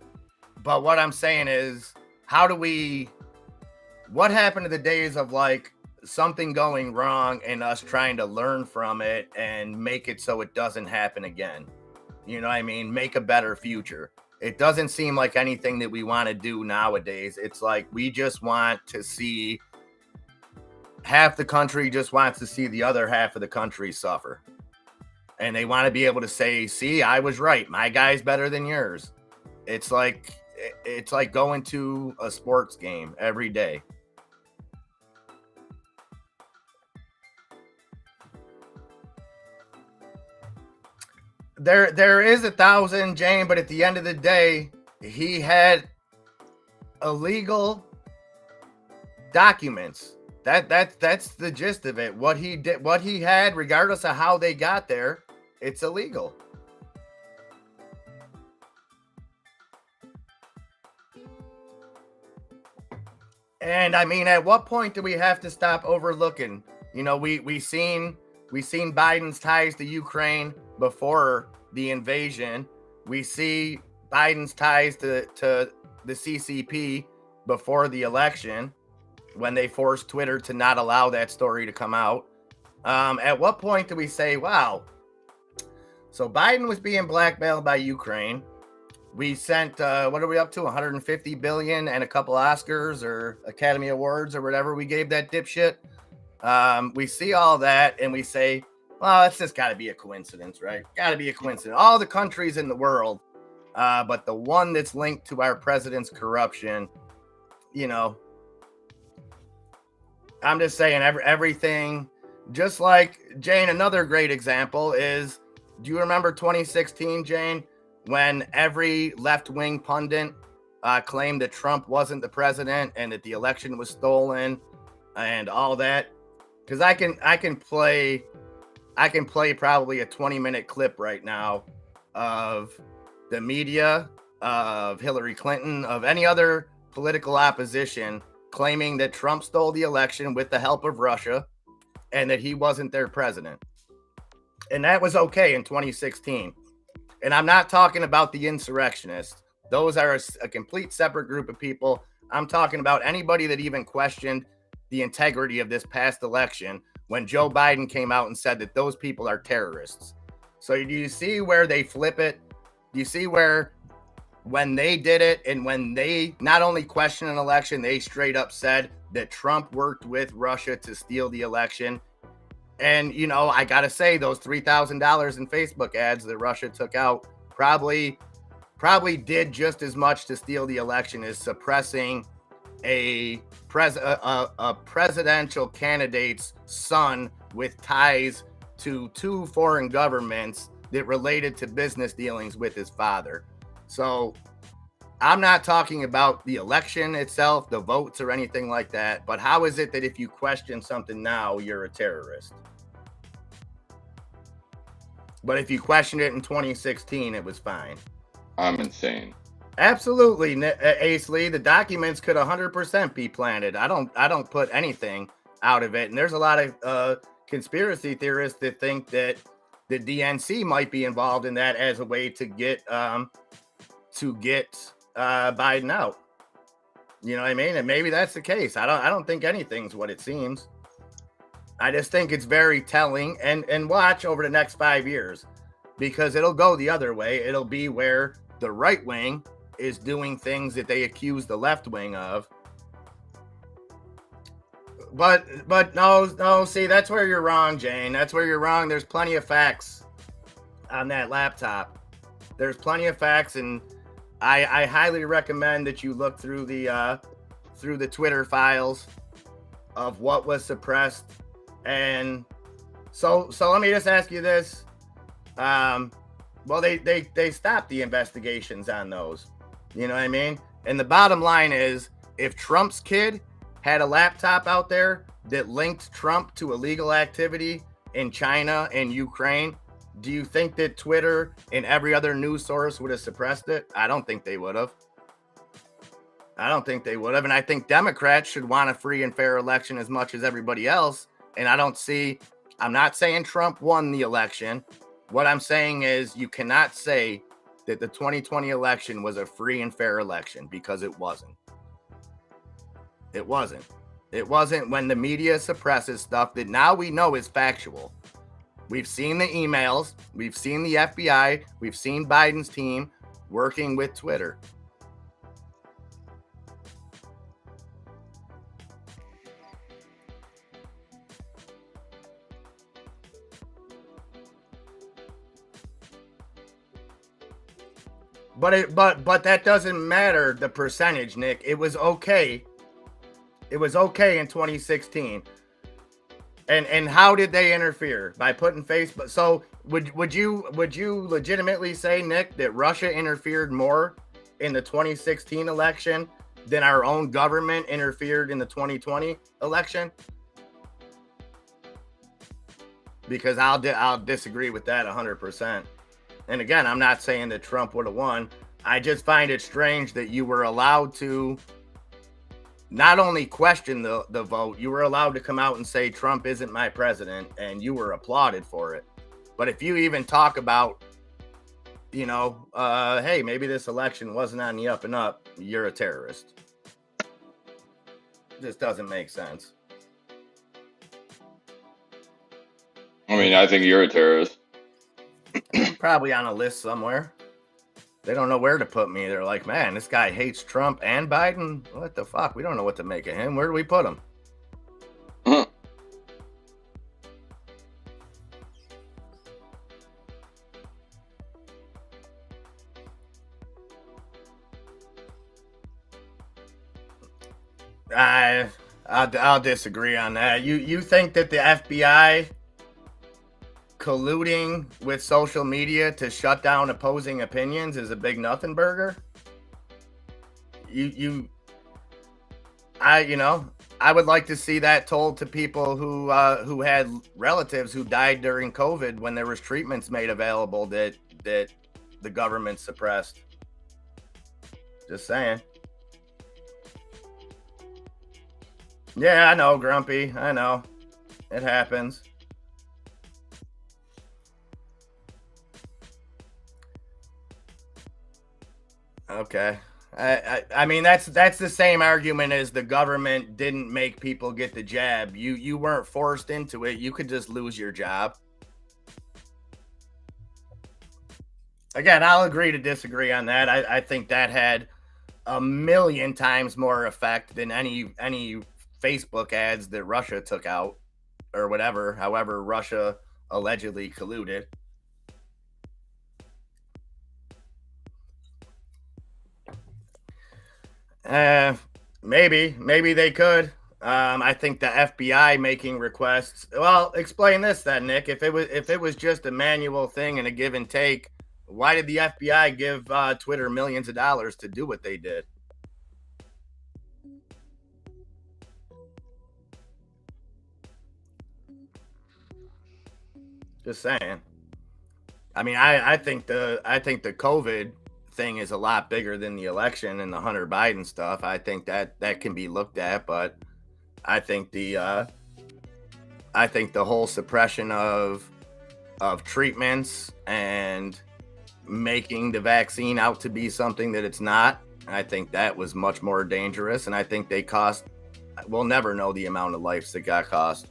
S1: But what I'm saying is, what happened to the days of like something going wrong and us trying to learn from it and make it so it doesn't happen again? You know what I mean? Make a better future. It doesn't seem like anything that we want to do nowadays. It's like we just want to see half the country just wants to see the other half of the country suffer. And they want to be able to say, see, I was right. My guy's better than yours. It's like going to a sports game every day. There is 1,000, Jane, but at the end of the day, he had illegal documents. That's the gist of it. What he did, what he had, regardless of how they got there, it's illegal. And I mean, at what point do we have to stop overlooking? You know, we seen Biden's ties to Ukraine before the invasion. We see Biden's ties to the CCP before the election, when they forced Twitter to not allow that story to come out. At what point do we say, wow, so Biden was being blackmailed by Ukraine. We sent, what are we up to? 150 billion and a couple Oscars or Academy Awards or whatever we gave that dipshit. We see all that and we say, well, it's just got to be a coincidence, right? Got to be a coincidence. All the countries in the world, but the one that's linked to our president's corruption, you know, I'm just saying everything, just like Jane, another great example is, do you remember 2016, Jane, when every left-wing pundit claimed that Trump wasn't the president and that the election was stolen and all that. Because I can play probably a 20-minute clip right now of the media, of Hillary Clinton, of any other political opposition claiming that Trump stole the election with the help of Russia and that he wasn't their president. And that was okay in 2016. And I'm not talking about the insurrectionists. Those are a complete separate group of people. I'm talking about anybody that even questioned the integrity of this past election when Joe Biden came out and said that those people are terrorists. So do you see where they flip it? Do you see where when they did it and when they not only questioned an election, they straight up said that Trump worked with Russia to steal the election? And, you know, I got to say, those $3,000 in Facebook ads that Russia took out probably did just as much to steal the election as suppressing a presidential candidate's son with ties to 2 foreign governments that related to business dealings with his father. So I'm not talking about the election itself, the votes or anything like that, but how is it that if you question something now, you're a terrorist? But if you questioned it in 2016, it was fine.
S3: I'm insane.
S1: Absolutely, Ace Lee. The documents could 100% be planted. I don't put anything out of it. And there's a lot of conspiracy theorists that think that the DNC might be involved in that as a way to get Biden out. You know what I mean? And maybe that's the case. I don't think anything's what it seems. I just think it's very telling, and watch over the next 5 years, because it'll go the other way. It'll be where the right wing is doing things that they accuse the left wing of. But no, see, that's where you're wrong, Jane. That's where you're wrong. There's plenty of facts on that laptop. There's plenty of facts, and I highly recommend that you look through the Twitter files of what was suppressed. And so let me just ask you this. Well, they stopped the investigations on those. You know what I mean? And the bottom line is, if Trump's kid had a laptop out there that linked Trump to illegal activity in China and Ukraine, do you think that Twitter and every other news source would have suppressed it? I don't think they would have. And I think Democrats should want a free and fair election as much as everybody else. And I'm not saying Trump won the election. What I'm saying is you cannot say that the 2020 election was a free and fair election, because it wasn't. It wasn't. It wasn't when the media suppresses stuff that now we know is factual. We've seen the emails. We've seen the FBI. We've seen Biden's team working with Twitter. But that doesn't matter, the percentage, Nick. It was okay. It was okay in 2016. And how did they interfere? By putting Facebook. So would you legitimately say, Nick, that Russia interfered more in the 2016 election than our own government interfered in the 2020 election? Because I'll disagree with that 100%. And again, I'm not saying that Trump would have won. I just find it strange that you were allowed to not only question the vote, you were allowed to come out and say Trump isn't my president, and you were applauded for it. But if you even talk about, hey, maybe this election wasn't on the up and up, you're a terrorist. This doesn't make sense.
S3: I mean, I think you're a terrorist.
S1: Probably on a list somewhere. They don't know where to put me. They're like, man, this guy hates Trump and Biden. What the fuck? We don't know what to make of him. Where do we put him? I'll disagree on that. You think that the FBI colluding with social media to shut down opposing opinions is a big nothing burger? I would like to see that told to people who had relatives who died during COVID when there was treatments made available that the government suppressed. Just saying. Yeah, I know, Grumpy. I know. It happens. Okay. I mean that's the same argument as the government didn't make people get the jab. You weren't forced into it. You could just lose your job. Again, I'll agree to disagree on that. I think that had a million times more effect than any Facebook ads that Russia took out or whatever, however Russia allegedly colluded. Maybe they could. I think the FBI making requests. Well, explain this then, Nick. If it was just a manual thing and a give and take, why did the FBI give Twitter millions of dollars to do what they did? Just saying. I mean, I think the COVID thing is a lot bigger than the election and the Hunter Biden stuff. I think that can be looked at, but I think the whole suppression of treatments and making the vaccine out to be something that it's not, I think that was much more dangerous, and I think they cost. We'll never know the amount of lives that got cost.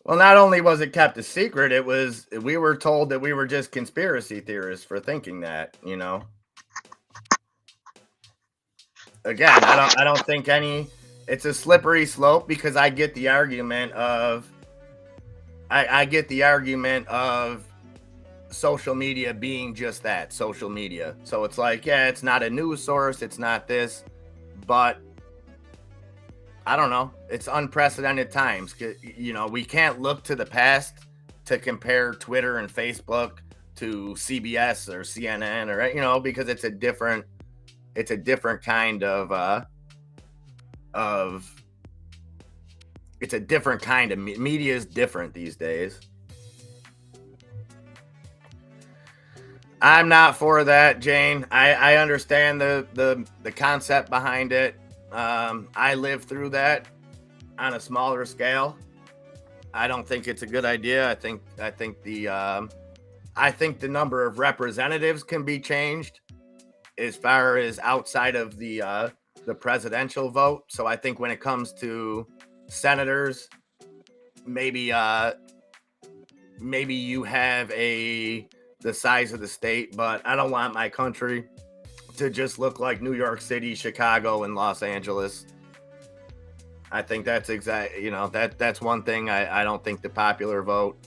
S1: Well, not only was it kept a secret, we were told that we were just conspiracy theorists for thinking that, Again, I don't think it's a slippery slope because I get the argument of social media being just that, social media. So it's like, yeah, it's not a news source, it's not this, but I don't know. It's unprecedented times. We can't look to the past to compare Twitter and Facebook to CBS or CNN or because it's a different kind of it's a different kind of media is different these days. I'm not for that, Jane. I understand the concept behind it. I lived through that on a smaller scale. I don't think it's a good idea. I think the number of representatives can be changed as far as outside of the presidential vote. So I think when it comes to senators, maybe you have the size of the state, but I don't want my country to just look like New York City, Chicago, and Los Angeles. I think that's that's one thing. I don't think the popular vote.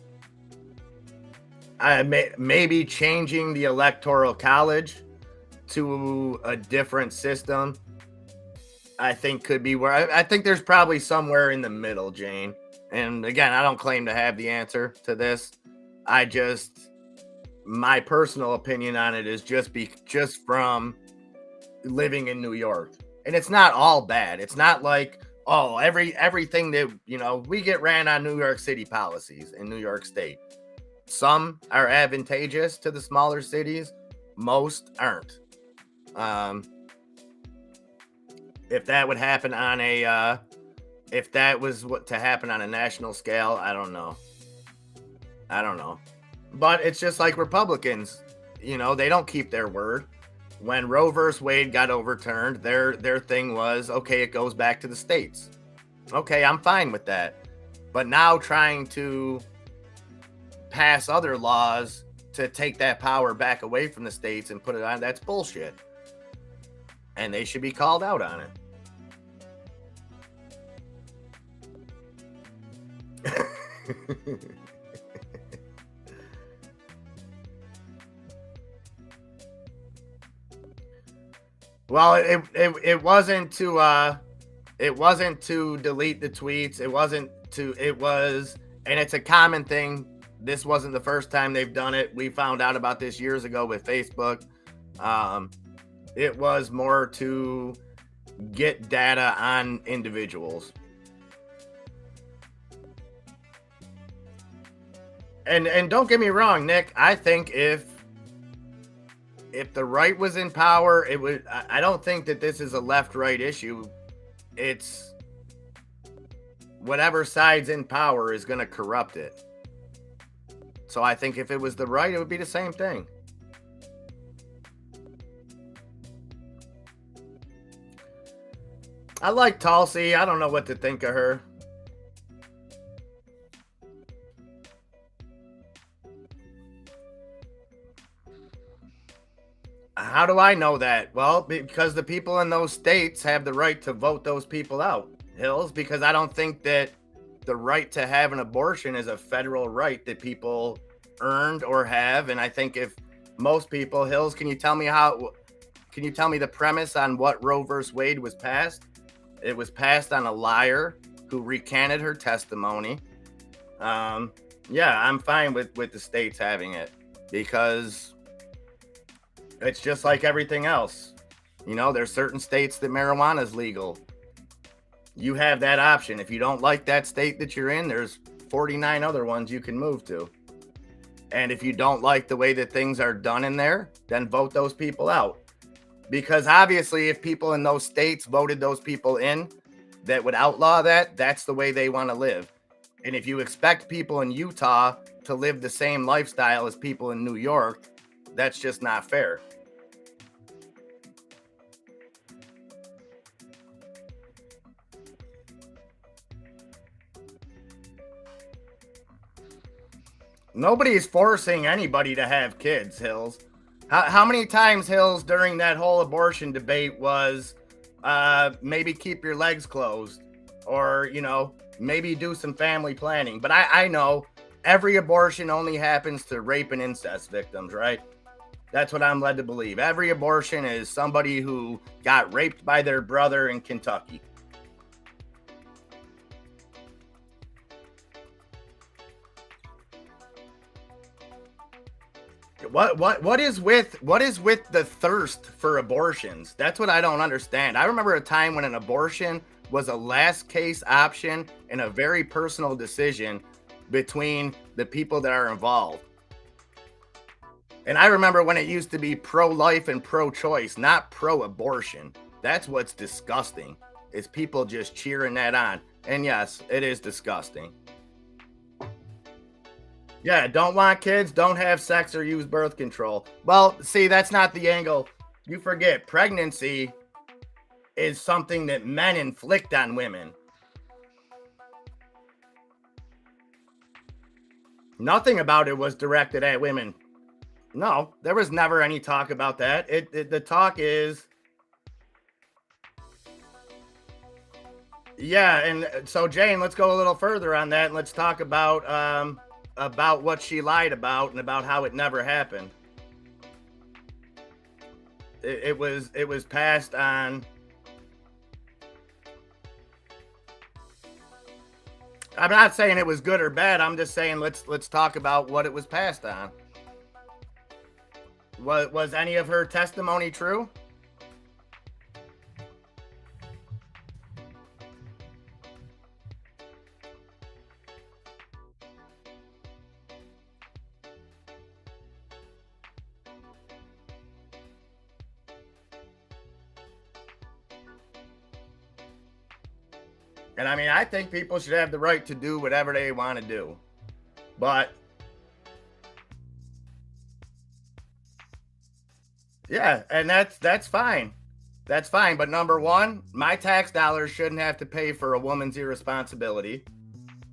S1: Maybe changing the electoral college to a different system, I think could be where I think there's probably somewhere in the middle, Jane. And again, I don't claim to have the answer to this. My personal opinion on it is just from living in New York. And it's not all bad. It's not like, oh, everything that, we get ran on New York City policies in New York State. Some are advantageous to the smaller cities. Most aren't. If that would happen on if that was what to happen on a national scale, I don't know. But it's just like Republicans, they don't keep their word. When Roe versus Wade got overturned, their thing was, okay, it goes back to the states. Okay, I'm fine with that. But now trying to pass other laws to take that power back away from the states and put it on, that's bullshit. And they should be called out on it. Well, it wasn't to delete the tweets. And it's a common thing this wasn't the first time they've done it. We found out about this years ago with Facebook. It was more to get data on individuals. And don't get me wrong, Nick, I think if the right was in power, it would. I don't think that this is a left-right issue. It's whatever side's in power is going to corrupt it. So I think if it was the right, it would be the same thing. I like Tulsi. I don't know what to think of her. How do I know that? Well, because the people in those states have the right to vote those people out, Hills, because I don't think that the right to have an abortion is a federal right that people earned or have. And I think if most people, Hills, can you tell me the premise on what Roe versus Wade was passed? It was passed on a liar who recanted her testimony. Yeah, I'm fine with the states having it because it's just like everything else. You know, there's certain states that marijuana is legal. You have that option. If you don't like that state that you're in, there's 49 other ones you can move to. And if you don't like the way that things are done in there, then vote those people out. Because obviously, if people in those states voted those people in that would outlaw that, that's the way they want to live. And if you expect people in Utah to live the same lifestyle as people in New York, that's just not fair. Nobody is forcing anybody to have kids, Hills. How many times, Hills, during that whole abortion debate was maybe keep your legs closed or, you know, maybe do some family planning. But I know every abortion only happens to rape and incest victims, right? That's what I'm led to believe. Every abortion is somebody who got raped by their brother in Kentucky. What is with the thirst for abortions? That's what I don't understand. I remember a time when an abortion was a last case option and a very personal decision between the people that are involved. And I remember when it used to be pro-life and pro-choice, not pro-abortion. That's what's disgusting, is people just cheering that on. And yes, it is disgusting. Yeah, don't want kids, don't have sex or use birth control. Well, see, that's not the angle. You forget, pregnancy is something that men inflict on women. Nothing about it was directed at women. No, there was never any talk about that. The talk is... Yeah, and so, Jane, let's go a little further on that, and let's talk about what she lied about and about how it never happened. It was passed on. I'm not saying it was good or bad. I'm just saying let's talk about what it was passed on. Was any of her testimony true? And I mean, I think people should have the right to do whatever they want to do. But yeah, and that's fine. That's fine. But number one, my tax dollars shouldn't have to pay for a woman's irresponsibility.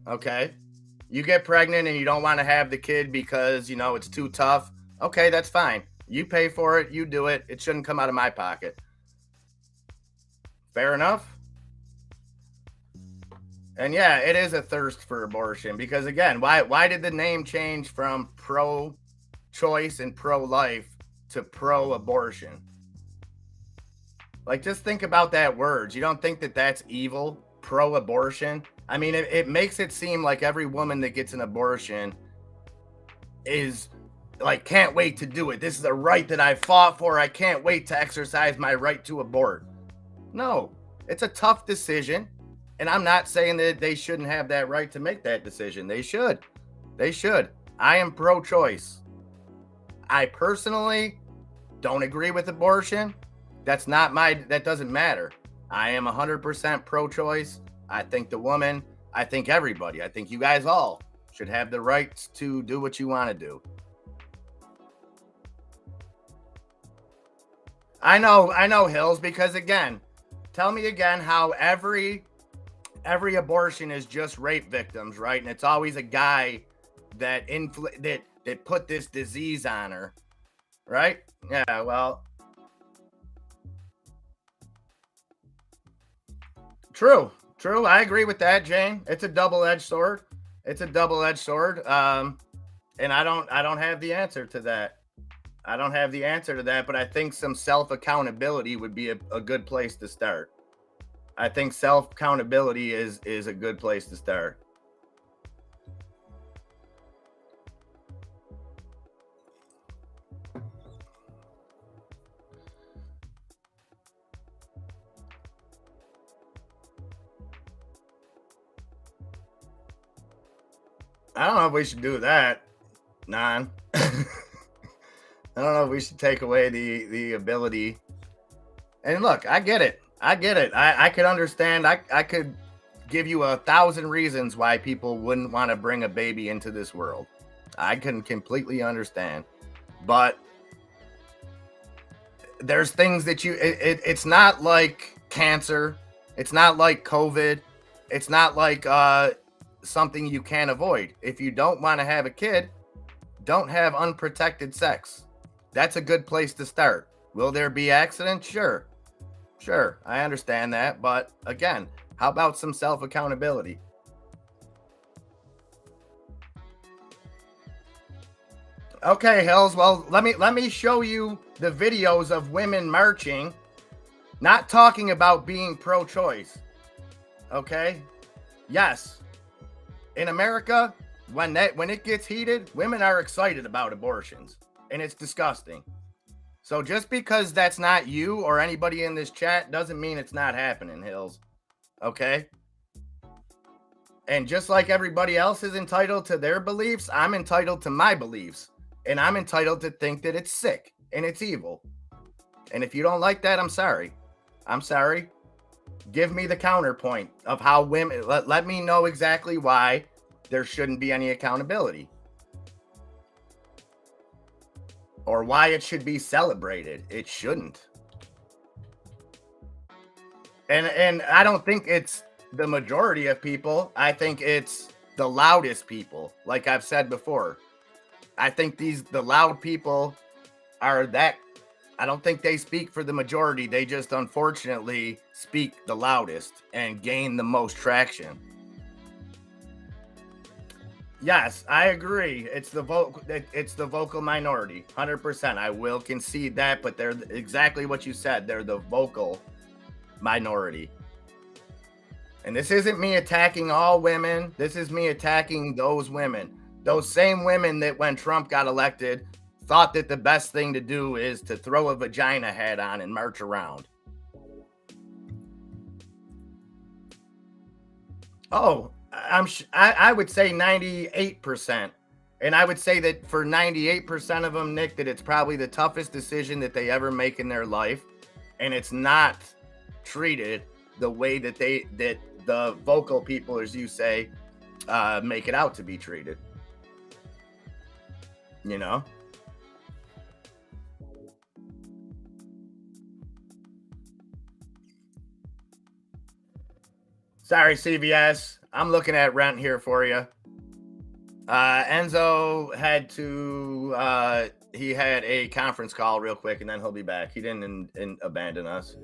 S1: Okay? You get pregnant and you don't want to have the kid because, you know, it's too tough. Okay, that's fine. You pay for it, you do it. It shouldn't come out of my pocket. Fair enough? And yeah, it is a thirst for abortion because, again, why did the name change from pro-choice and pro-life to pro-abortion? Like, just think about that word. You don't think that that's evil? Pro-abortion? I mean, it makes it seem like every woman that gets an abortion is like, can't wait to do it. This is a right that I fought for. I can't wait to exercise my right to abort. No, it's a tough decision. And I'm not saying that they shouldn't have that right to make that decision. They should. They should. I am pro-choice. I personally don't agree with abortion. That doesn't matter. I am 100% pro-choice. I think the woman, I think everybody, I think you guys all should have the rights to do what you want to do. I know, Hills, because again, tell me again how every abortion is just rape victims, right? And it's always a guy that that put this disease on her, right? Yeah, well, true. I agree with that, Jane. It's a double-edged sword. And I don't have the answer to that. But I think some self-accountability would be a good place to start. I think self-accountability is a good place to start. I don't know if we should do that, I don't know if we should take away the ability. And look, I get it. I could understand. I could give you 1,000 reasons why people wouldn't want to bring a baby into this world. I can completely understand. But there's things that it's not like cancer. It's not like COVID. It's not like something you can't avoid. If you don't want to have a kid, don't have unprotected sex. That's a good place to start. Will there be accidents? Sure, I understand that. But again, how about some self-accountability? Okay, Hills. Well, let me show you the videos of women marching, not talking about being pro-choice. Okay? Yes. In America, when it gets heated, women are excited about abortions, and it's disgusting. So just because that's not you or anybody in this chat doesn't mean it's not happening, Hills. Okay? And just like everybody else is entitled to their beliefs, I'm entitled to my beliefs. And I'm entitled to think that it's sick and it's evil. And if you don't like that, I'm sorry. Give me the counterpoint of how women, let me know exactly why there shouldn't be any accountability. Or why it should be celebrated. It shouldn't. And I don't think it's the majority of people. I think it's the loudest people. Like I've said before, I think the loud people are that. I don't think they speak for the majority. They just unfortunately speak the loudest and gain the most traction. Yes, I agree. It's the vocal minority, 100%. I will concede that, but they're exactly what you said. They're the vocal minority. And this isn't me attacking all women. This is me attacking those women. Those same women that when Trump got elected thought that the best thing to do is to throw a vagina hat on and march around. Oh, I would say 98%. And I would say that for 98% of them, Nick, that it's probably the toughest decision that they ever make in their life. And it's not treated the way that the vocal people, as you say, make it out to be treated. You know? Sorry, CVS. I'm looking at rent here for you. Enzo had to, he had a conference call real quick, and then he'll be back. He didn't abandon us.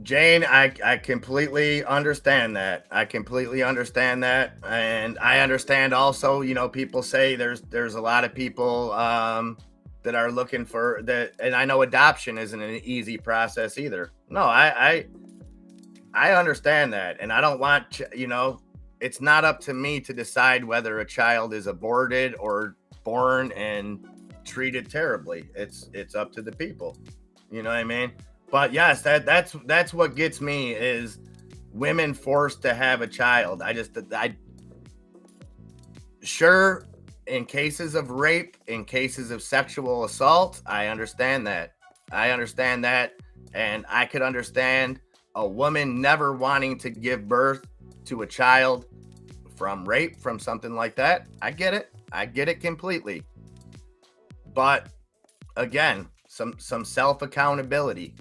S1: Jane, I completely understand that. I completely understand that, and I understand also. People say there's a lot of people that are looking for that, and I know adoption isn't an easy process either. No, I understand that, and I don't want it's not up to me to decide whether a child is aborted or born and treated terribly. It's up to the people. You know what I mean? But yes, that's what gets me is women forced to have a child. I sure, in cases of rape, in cases of sexual assault, I understand that. And I could understand a woman never wanting to give birth to a child from rape, from something like that. I get it completely. But again, some self accountability.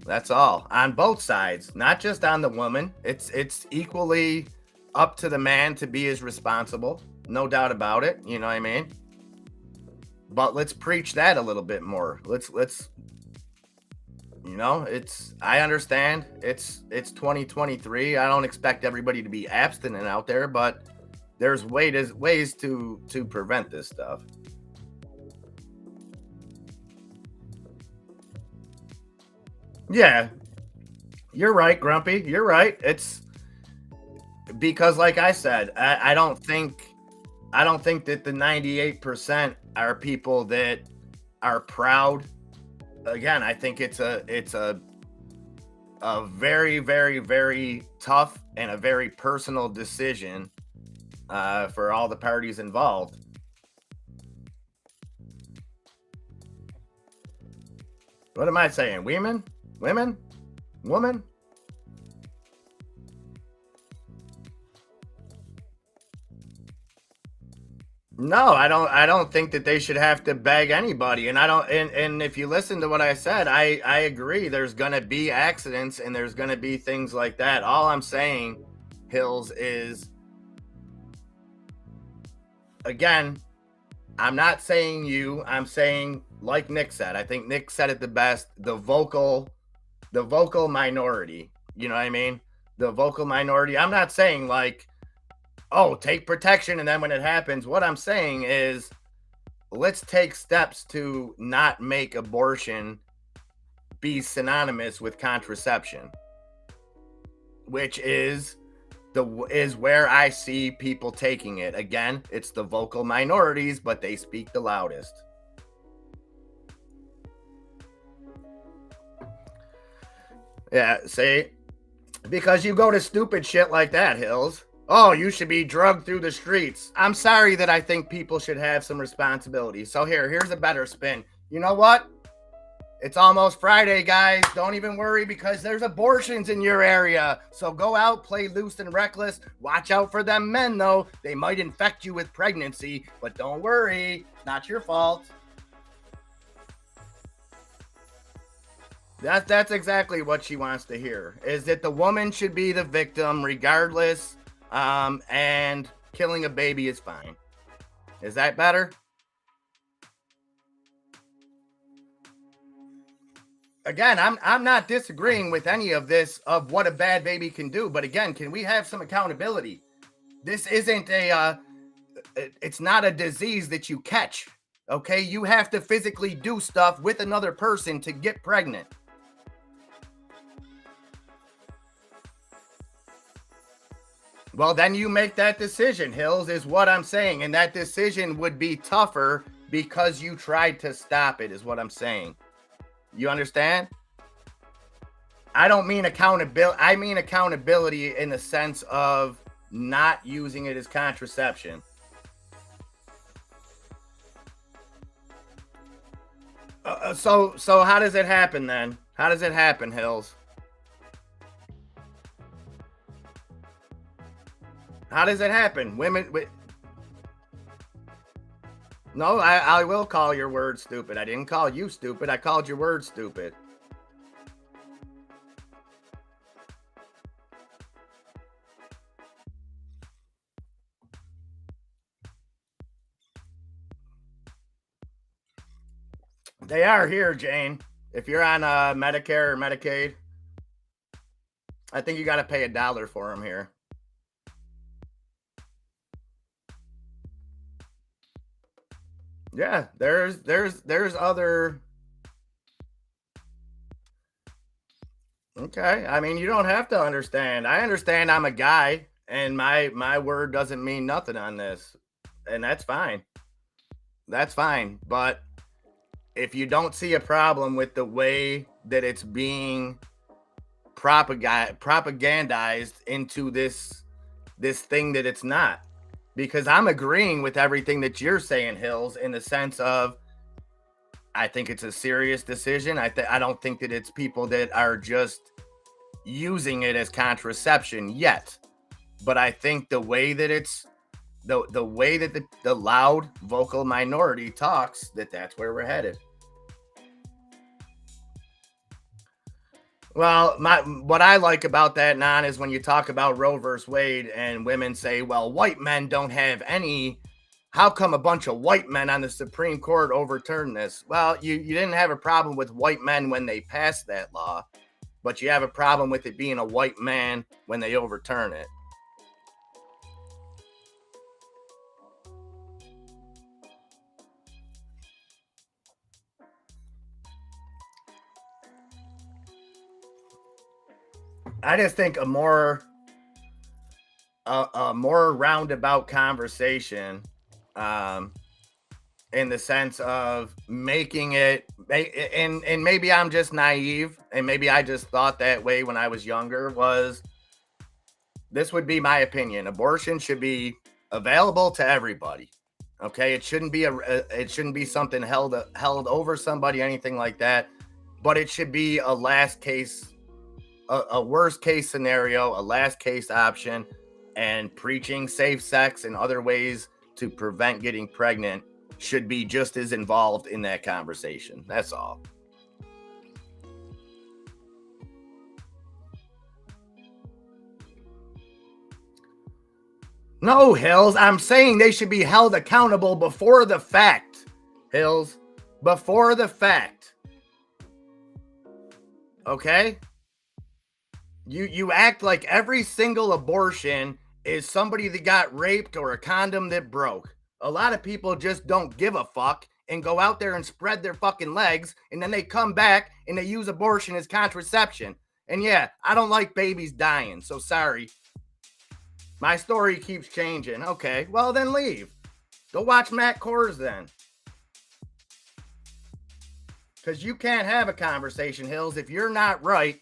S1: That's all on both sides, not just on the woman. It's equally up to the man to be as responsible, no doubt about it. You know what I mean? But let's preach that a little bit more. Let's I understand it's 2023. I don't expect everybody to be abstinent out there, but there's ways to prevent this stuff. Yeah, you're right, Grumpy. You're right. It's because, like I said, I don't think that the 98% are people that are proud. Again, I think it's a very, very, very tough and a very personal decision for all the parties involved. What am I saying? Women? Woman? No, I don't think that they should have to beg anybody. And I don't and if you listen to what I said, I agree there's going to be accidents and there's going to be things like that. All I'm saying, Hills, is again, I'm not saying you, I'm saying like Nick said. I think Nick said it the best, the vocal minority. You know what I mean? The vocal minority. I'm not saying like, oh, take protection and then when it happens, what I'm saying is let's take steps to not make abortion be synonymous with contraception, which is where I see people taking it. Again, it's the vocal minorities, but they speak the loudest. Yeah, see? Because you go to stupid shit like that, Hills. Oh, you should be drugged through the streets. I'm sorry that I think people should have some responsibility. So here's a better spin. You know what? It's almost Friday, guys. Don't even worry because there's abortions in your area. So go out, play loose and reckless. Watch out for them men, though. They might infect you with pregnancy, but don't worry. Not your fault. That's exactly what she wants to hear, is that the woman should be the victim regardless, and killing a baby is fine. Is that better? Again, I'm not disagreeing with any of this of what a bad baby can do, but again, can we have some accountability? This isn't it's not a disease that you catch. Okay, you have to physically do stuff with another person to get pregnant. Well, then you make that decision, Hills, is what I'm saying. And that decision would be tougher because you tried to stop it, is what I'm saying. You understand? I don't mean accountability. I mean accountability in the sense of not using it as contraception. So how does it happen then? How does it happen, Hills? How does it happen? Women. No, I will call your word stupid. I didn't call you stupid. I called your word stupid. They are here, Jane. If you're on Medicare or Medicaid, I think you got to pay $1 for them here. Yeah, there's other. Okay, I mean, you don't have to understand. I understand I'm a guy, and my word doesn't mean nothing on this, and that's fine. That's fine. But if you don't see a problem with the way that it's being propagandized into this thing that it's not, because I'm agreeing with everything that you're saying, Hills, in the sense of I think it's a serious decision. I don't think that it's people that are just using it as contraception yet, but I think the way that it's the way that the loud vocal minority talks, that's where we're headed. Well, what I like about that, Nan, is when you talk about Roe versus Wade and women say, well, white men don't have any. How come a bunch of white men on the Supreme Court overturned this? Well, you didn't have a problem with white men when they passed that law, but you have a problem with it being a white man when they overturn it. I just think a more roundabout conversation, in the sense of making it, and maybe I'm just naive, and maybe I just thought that way when I was younger, was this would be my opinion. Abortion should be available to everybody. Okay, it shouldn't be something held over somebody, anything like that, but it should be a last case, a worst case scenario, a last case option, and preaching safe sex and other ways to prevent getting pregnant should be just as involved in that conversation. That's all. No, Hills, I'm saying they should be held accountable before the fact. Hills, before the fact. Okay? You act like every single abortion is somebody that got raped or a condom that broke. A lot of people just don't give a fuck and go out there and spread their fucking legs, and then they come back and they use abortion as contraception. And yeah, I don't like babies dying, so sorry. My story keeps changing. Okay, well then leave. Go watch Matt Kors then. Because you can't have a conversation, Hills. If you're not right,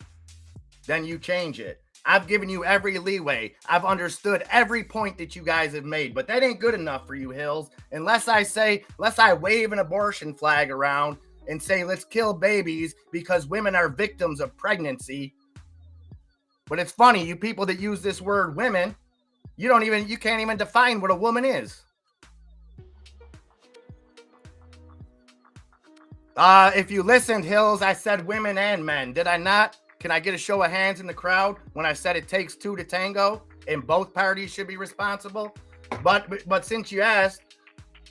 S1: then you change it. I've given you every leeway. I've understood every point that you guys have made, but that ain't good enough for you, Hills. Unless I wave an abortion flag around and say, let's kill babies because women are victims of pregnancy. But it's funny, you people that use this word women, you can't even define what a woman is. If you listened, Hills, I said women and men. Did I not? Can I get a show of hands in the crowd when I said it takes two to tango and both parties should be responsible? But since you asked,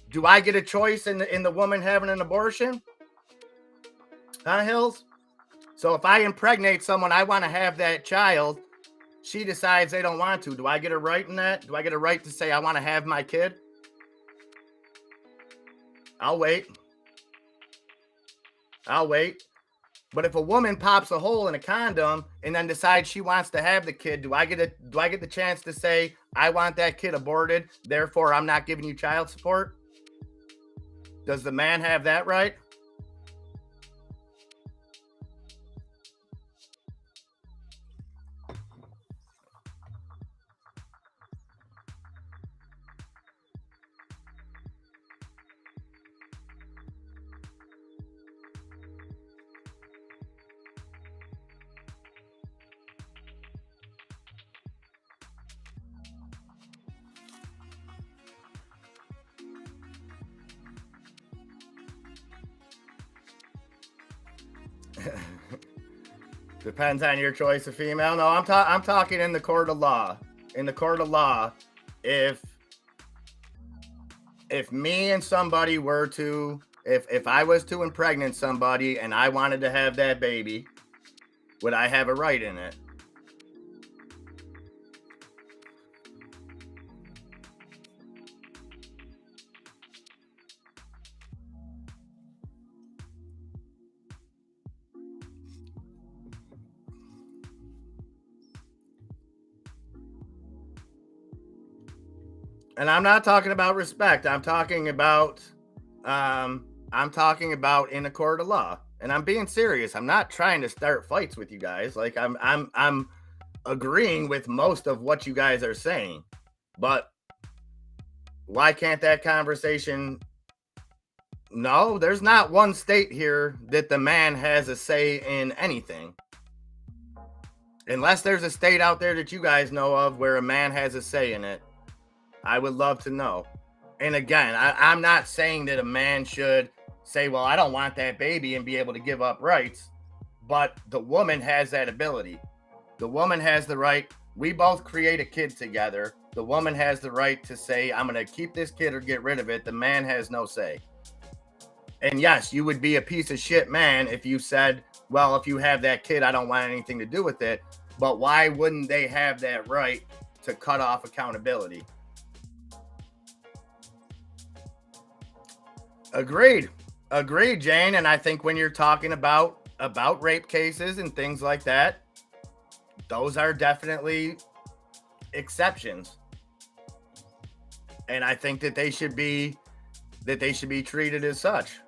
S1: do I get a choice in the woman having an abortion? Huh, Hills? So if I impregnate someone, I want to have that child. She decides they don't want to. Do I get a right in that? Do I get a right to say I want to have my kid? I'll wait. But if a woman pops a hole in a condom and then decides she wants to have the kid, do I get the chance to say I want that kid aborted, therefore I'm not giving you child support? Does the man have that right? Depends on your choice of female. No, I'm talking in the court of law. In the court of law, if me and somebody were to, if I was to impregnate somebody and I wanted to have that baby, would I have a right in it? And I'm not talking about respect. I'm talking about in a court of law. And I'm being serious. I'm not trying to start fights with you guys. Like I'm agreeing with most of what you guys are saying. But why can't that conversation? No, there's not one state here that the man has a say in anything. Unless there's a state out there that you guys know of where a man has a say in it. I would love to know. And again, I'm not saying that a man should say, well, I don't want that baby and be able to give up rights. But the woman has that ability. The woman has the right. We both create a kid together. The woman has the right to say, I'm going to keep this kid or get rid of it. The man has no say. And yes, you would be a piece of shit man if you said, well, if you have that kid, I don't want anything to do with it. But why wouldn't they have that right to cut off accountability? Agreed, Jane. And I think when you're talking about rape cases and things like that, those are definitely exceptions. And I think that they should be treated as such.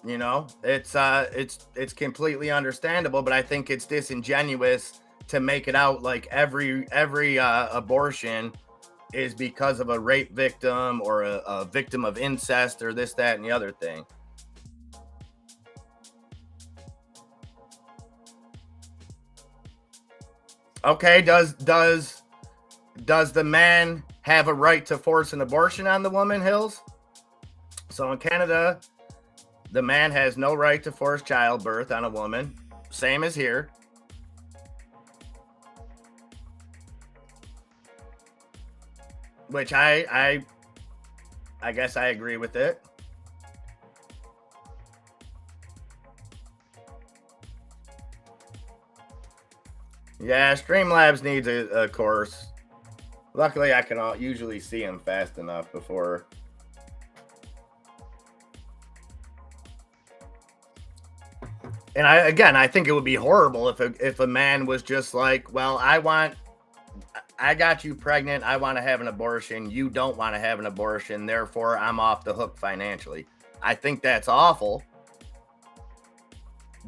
S1: You know, it's completely understandable, but I think it's disingenuous to make it out like every abortion is because of a rape victim or a victim of incest or this, that, and the other thing. Okay, does the man have a right to force an abortion on the woman, Hills? So in Canada, the man has no right to force childbirth on a woman. Same as here. Which I guess I agree with it. Yeah, Streamlabs needs a course. Luckily, I can usually see him fast enough before. And I think it would be horrible if a man was just like, well, I got you pregnant. I want to have an abortion. You don't want to have an abortion. Therefore, I'm off the hook financially. I think that's awful.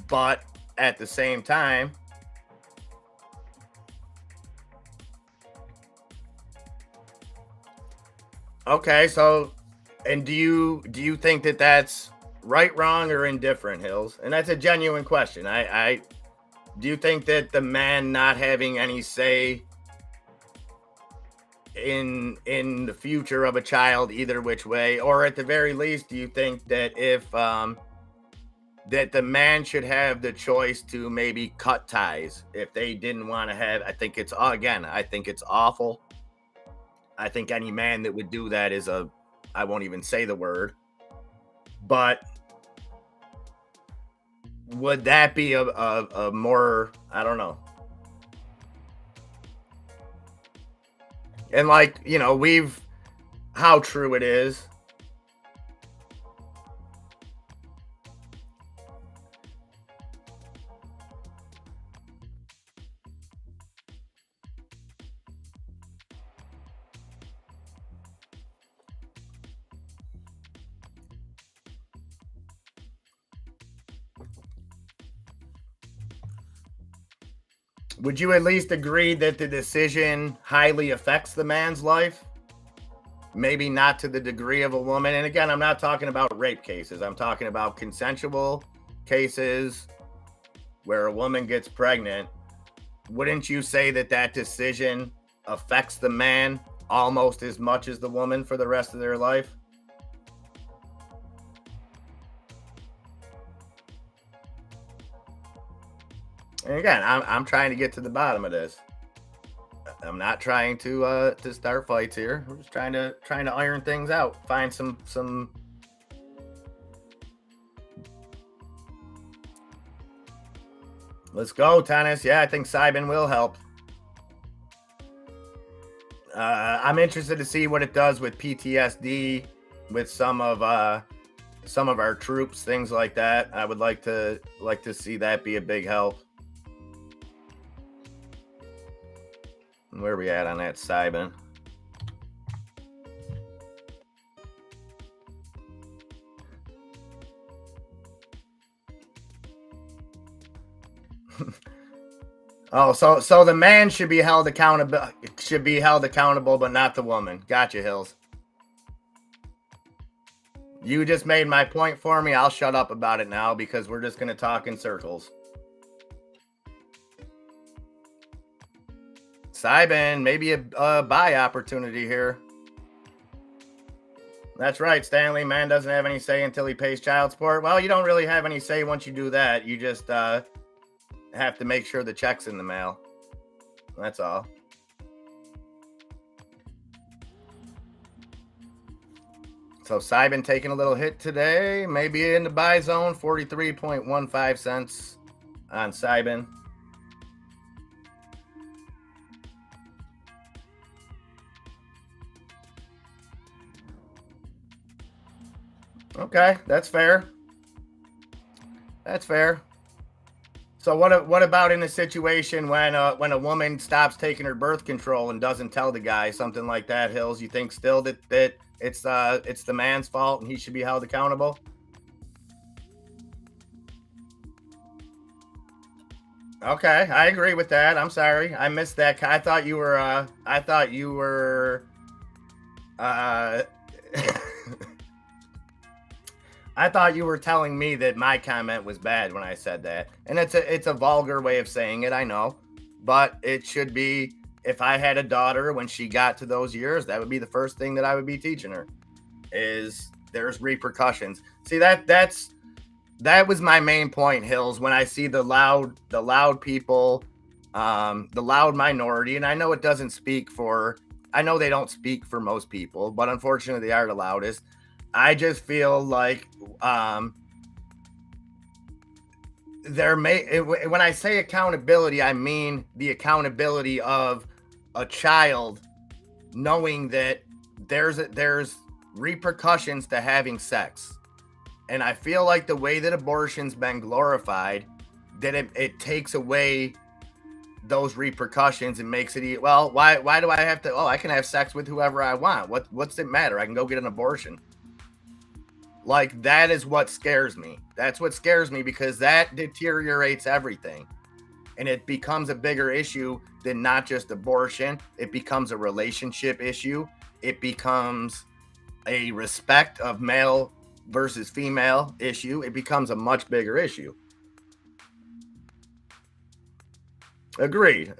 S1: But at the same time, okay, so, and do you think that that's right, wrong, or indifferent, Hills? And that's a genuine question. I do you think that the man not having any say in the future of a child either which way, or at the very least, do you think that if that the man should have the choice to maybe cut ties if they didn't want to have? I think it's awful. I think any man that would do that is I won't even say the word, but would that be a more, I don't know. And like, you know, how true it is. Would you at least agree that the decision highly affects the man's life? Maybe not to the degree of a woman. And again, I'm not talking about rape cases. I'm talking about consensual cases where a woman gets pregnant. Wouldn't you say that decision affects the man almost as much as the woman for the rest of their life? And again, I'm trying to get to the bottom of this. I'm not trying to start fights here. We're just trying to iron things out, find some Let's go, tennis. Yeah, I think Simon will help. I'm interested to see what it does with PTSD, with some of our troops, things like that. I would like to see that be a big help. Where are we at on that, Simon? Oh, so the man should be held accountable, but not the woman. Gotcha, Hills. You just made my point for me. I'll shut up about it now because we're just going to talk in circles. Simon, maybe a buy opportunity here. That's right, Stanley. Man doesn't have any say until he pays child support. Well, you don't really have any say once you do that. You just have to make sure the check's in the mail. That's all. So Simon taking a little hit today. Maybe in the buy zone, 43.15 cents on Simon. Okay, that's fair. That's fair. So what about in a situation when a woman stops taking her birth control and doesn't tell the guy, something like that, Hills? You think still that it's the man's fault and he should be held accountable? Okay, I agree with that. I'm sorry, I missed that. I thought you were I thought you were telling me that my comment was bad when I said that. And it's a vulgar way of saying it, I know. But it should be, if I had a daughter when she got to those years, that would be the first thing that I would be teaching her, is there's repercussions. See, that was my main point, Hills, when I see the loud people, the loud minority, and I know it doesn't speak for, I know they don't speak for most people, but unfortunately they are the loudest. I just feel like when I say accountability, I mean the accountability of a child knowing that there's repercussions to having sex. And I feel like the way that abortion's been glorified, that it takes away those repercussions and makes it, well, why do I have to, I can have sex with whoever I want. What's it matter? I can go get an abortion. Like, that is what scares me. That's what scares me, because that deteriorates everything. And it becomes a bigger issue than not just abortion. It becomes a relationship issue. It becomes a respect of male versus female issue. It becomes a much bigger issue. Agreed.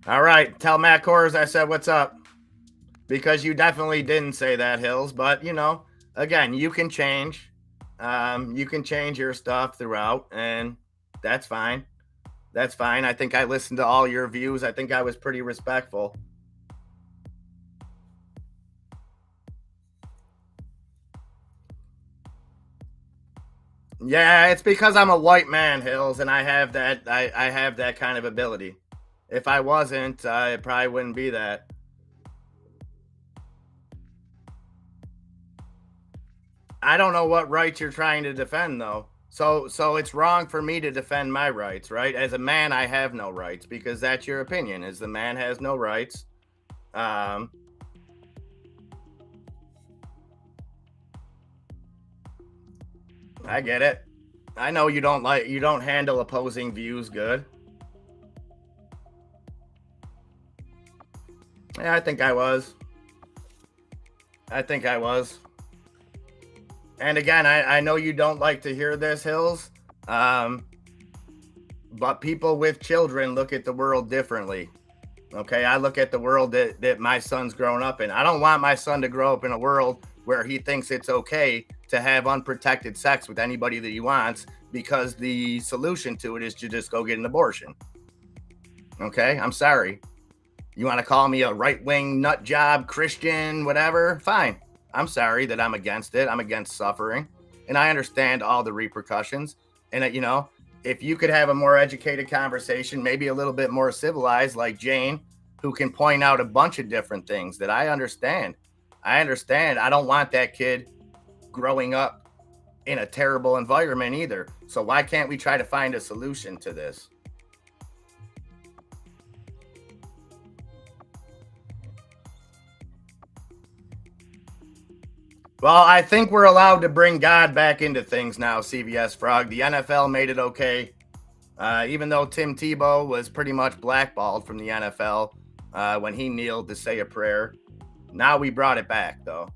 S1: All right. Tell Matt Kors I said what's up. Because you definitely didn't say that, Hills. But, again, you can change. You can change your stuff throughout, and that's fine. That's fine. I think I listened to all your views. I think I was pretty respectful. Yeah, it's because I'm a white man, Hills, and I have that. I have that kind of ability. If I wasn't, it probably wouldn't be that. I don't know what rights you're trying to defend, though. So it's wrong for me to defend my rights, right? As a man, I have no rights, because that's your opinion, is the man has no rights. I get it. I know you don't handle opposing views good. Yeah, I think I was. And again, I know you don't like to hear this, Hills, but people with children look at the world differently. Okay, I look at the world that my son's grown up in. I don't want my son to grow up in a world where he thinks it's okay to have unprotected sex with anybody that he wants, because the solution to it is to just go get an abortion. Okay, I'm sorry. You want to call me a right-wing nut job, Christian, whatever? Fine. I'm sorry that I'm against it. I'm against suffering. and I understand all the repercussions. And, if you could have a more educated conversation, maybe a little bit more civilized, like Jane, who can point out a bunch of different things that I understand. I don't want that kid growing up in a terrible environment either. So why can't we try to find a solution to this? Well, I think we're allowed to bring God back into things now, CVS Frog. The NFL made it okay. Even though Tim Tebow was pretty much blackballed from the NFL when he kneeled to say a prayer. Now we brought it back, though.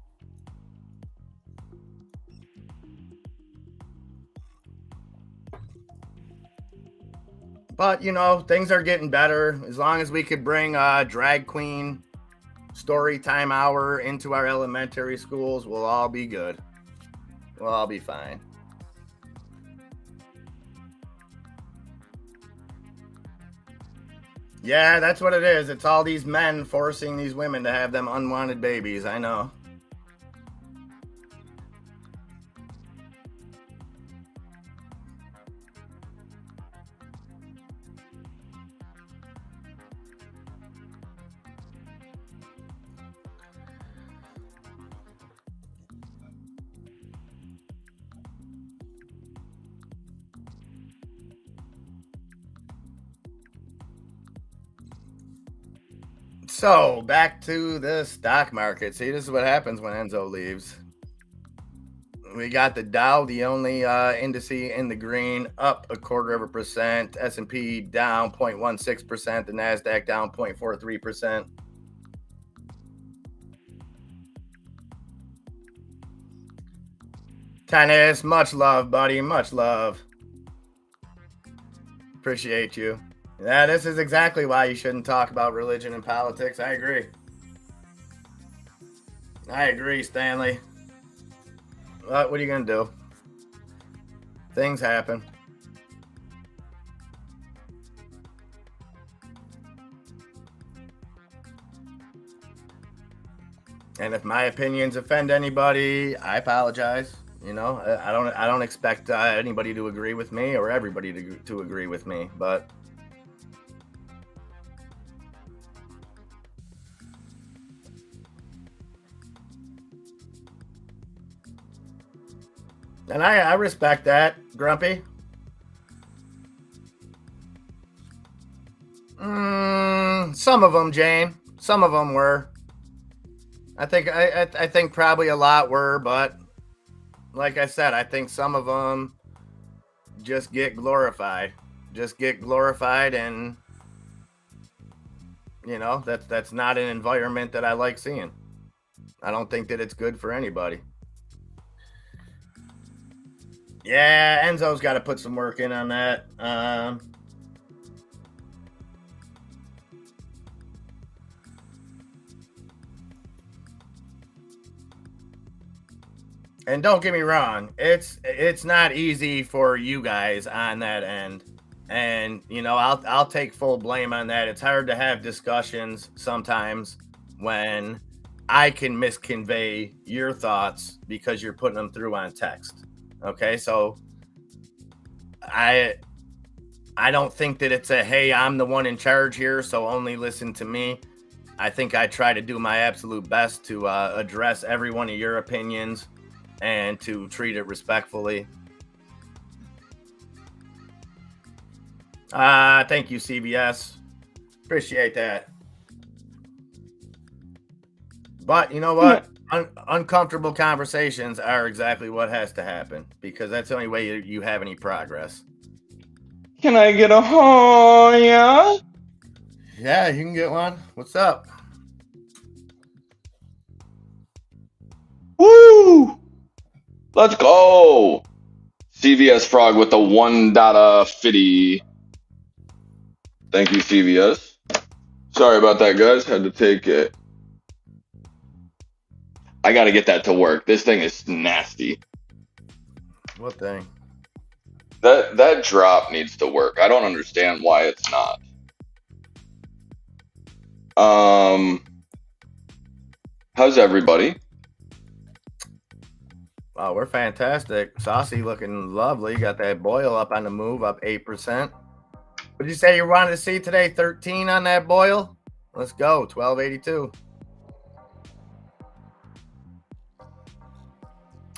S1: But, things are getting better. As long as we could bring drag queen story time hour into our elementary schools, we'll all be good. We'll all be fine. Yeah, that's what it is. It's all these men forcing these women to have them unwanted babies. I know. So back to the stock market. See, this is what happens when Enzo leaves. We got the Dow, the only index in the green, up 0.25%. S&P down 0.16%. The Nasdaq down 0.43%. Tennis, much love, buddy. Much love. Appreciate you. Yeah, this is exactly why you shouldn't talk about religion and politics. I agree. I agree, Stanley. What are you going to do? Things happen. And if my opinions offend anybody, I apologize. I don't expect anybody to agree with me or everybody to agree with me, but and I respect that, Grumpy. Some of them, Jane. Some of them were. I think probably a lot were, but like I said, I think some of them just get glorified. And that's not an environment that I like seeing. I don't think that it's good for anybody. Yeah, Enzo's got to put some work in on that. And don't get me wrong, it's not easy for you guys on that end. And I'll take full blame on that. It's hard to have discussions sometimes when I can misconvey your thoughts because you're putting them through on text. Okay, so I don't think that it's a, hey, I'm the one in charge here, so only listen to me. I think I try to do my absolute best to address every one of your opinions and to treat it respectfully. Thank you, CBS. Appreciate that. But you know what? Uncomfortable conversations are exactly what has to happen because that's the only way you have any progress.
S3: Can I get a yeah?
S1: Yeah, you can get one. What's up?
S3: Woo! Let's go! CVS Frog with the $1.50. Thank you, CVS. Sorry about that, guys. Had to take it. I got to get that to work. This thing is nasty.
S1: What thing?
S3: That drop needs to work. I don't understand why it's not. How's everybody?
S1: Oh, we're fantastic. Saucy looking lovely. Got that Boyle up on the move, up 8%. What did you say you wanted to see today? 13 on that Boyle? Let's go. 1282.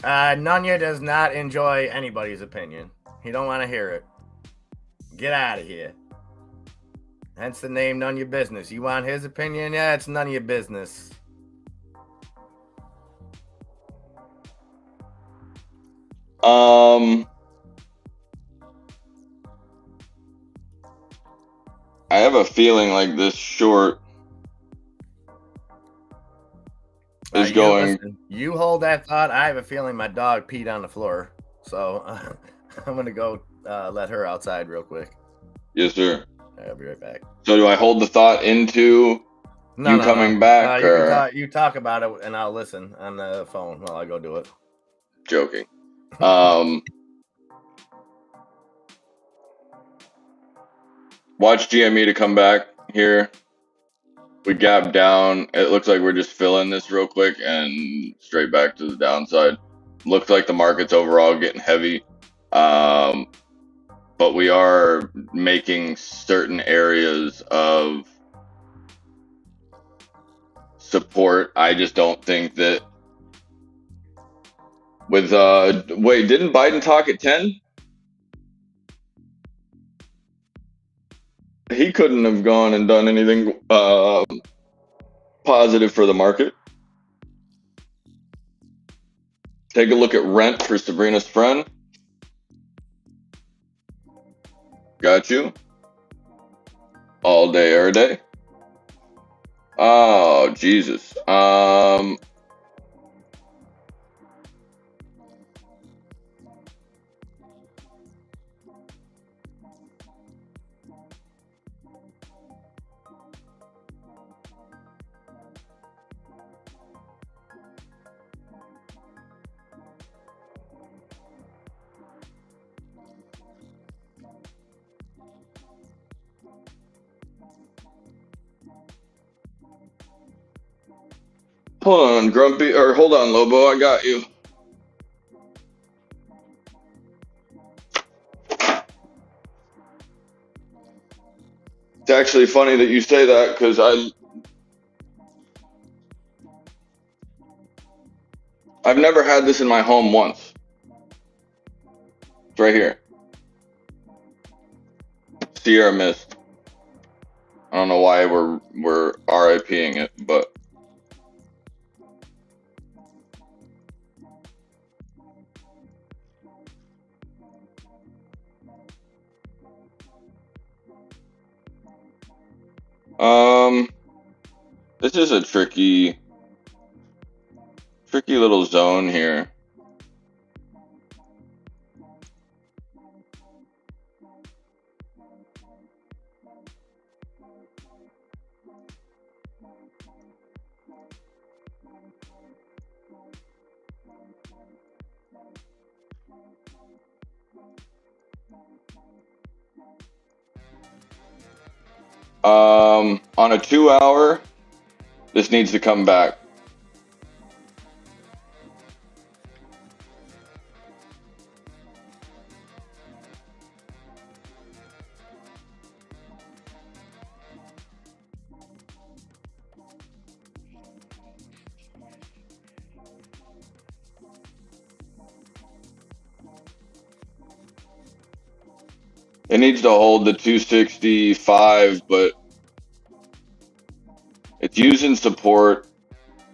S1: Nunya does not enjoy anybody's opinion. He don't want to hear it. Get out of here. Hence the name, none of your business. You want his opinion? Yeah, it's none of your business.
S3: I have a feeling like this short is going.
S1: Listen, you hold that thought. I have a feeling my dog peed on the floor. So I'm going to go let her outside real quick.
S3: Yes, sir.
S1: I'll be right back.
S3: So do I hold the thought into you coming back?
S1: You talk about it and I'll listen on the phone while I go do it.
S3: Joking. Watch GME to come back here. We gap down. It looks like we're just filling this real quick and straight back to the downside. Looks like the market's overall getting heavy. But we are making certain areas of support. I just don't think that with wait, didn't Biden talk at 10? He couldn't have gone and done anything positive for the market. Take a look at rent for Sabrina's friend. Got you. All day, every day. Oh, Jesus. Hold on, Grumpy, or hold on, Lobo, I got you. It's actually funny that you say that because I've never had this in my home once. It's right here. Sierra Mist. I don't know why we're RIPing it, but this is a tricky little zone here. On a 2 hour, this needs to come back. It needs to hold the 265, but it's using support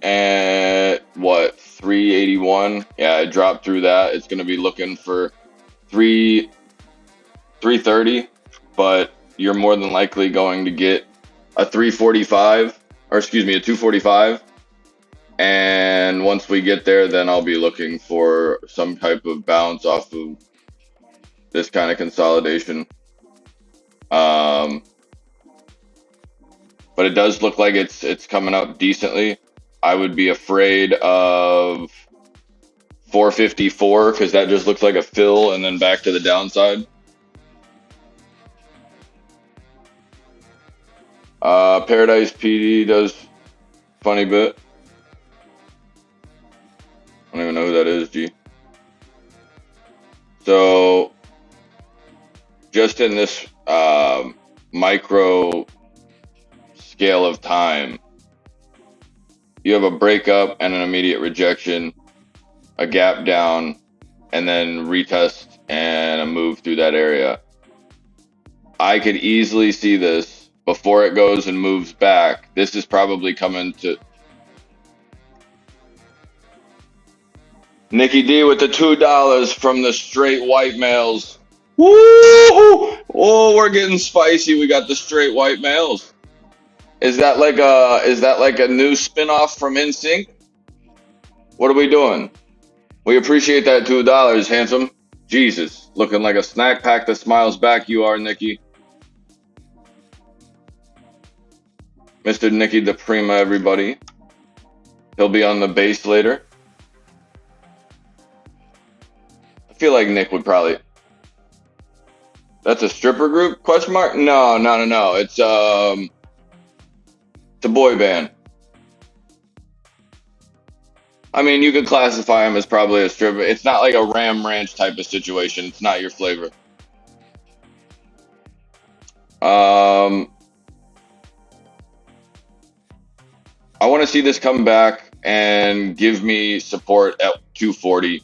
S3: at what, 381? Yeah, it dropped through that. It's going to be looking for 330, but you're more than likely going to get a 345, or excuse me, a 245. And once we get there, then I'll be looking for some type of bounce off of this kind of consolidation. But it does look like it's coming up decently. I would be afraid of 454 because that just looks like a fill and then back to the downside. Paradise PD does funny bit. I don't even know who that is, G. just in this micro scale of time, you have a breakup and an immediate rejection, a gap down, and then retest and a move through that area. I could easily see this before it goes and moves back. This is probably coming to Nikki D with the $2 from the straight white males. Woo! Oh, we're getting spicy. We got the straight white males. Is that like a new spin-off from NSYNC? What are we doing? We appreciate that $2, handsome. Jesus, looking like a snack pack that smiles back you are, Nikki. Mr. Nikki the Prima, everybody. He'll be on the bass later. I feel like Nick would probably... That's a stripper group? Question mark? No. It's a boy band. I mean, you could classify him as probably a stripper. It's not like a Ram Ranch type of situation. It's not your flavor. I want to see this come back and give me support at 240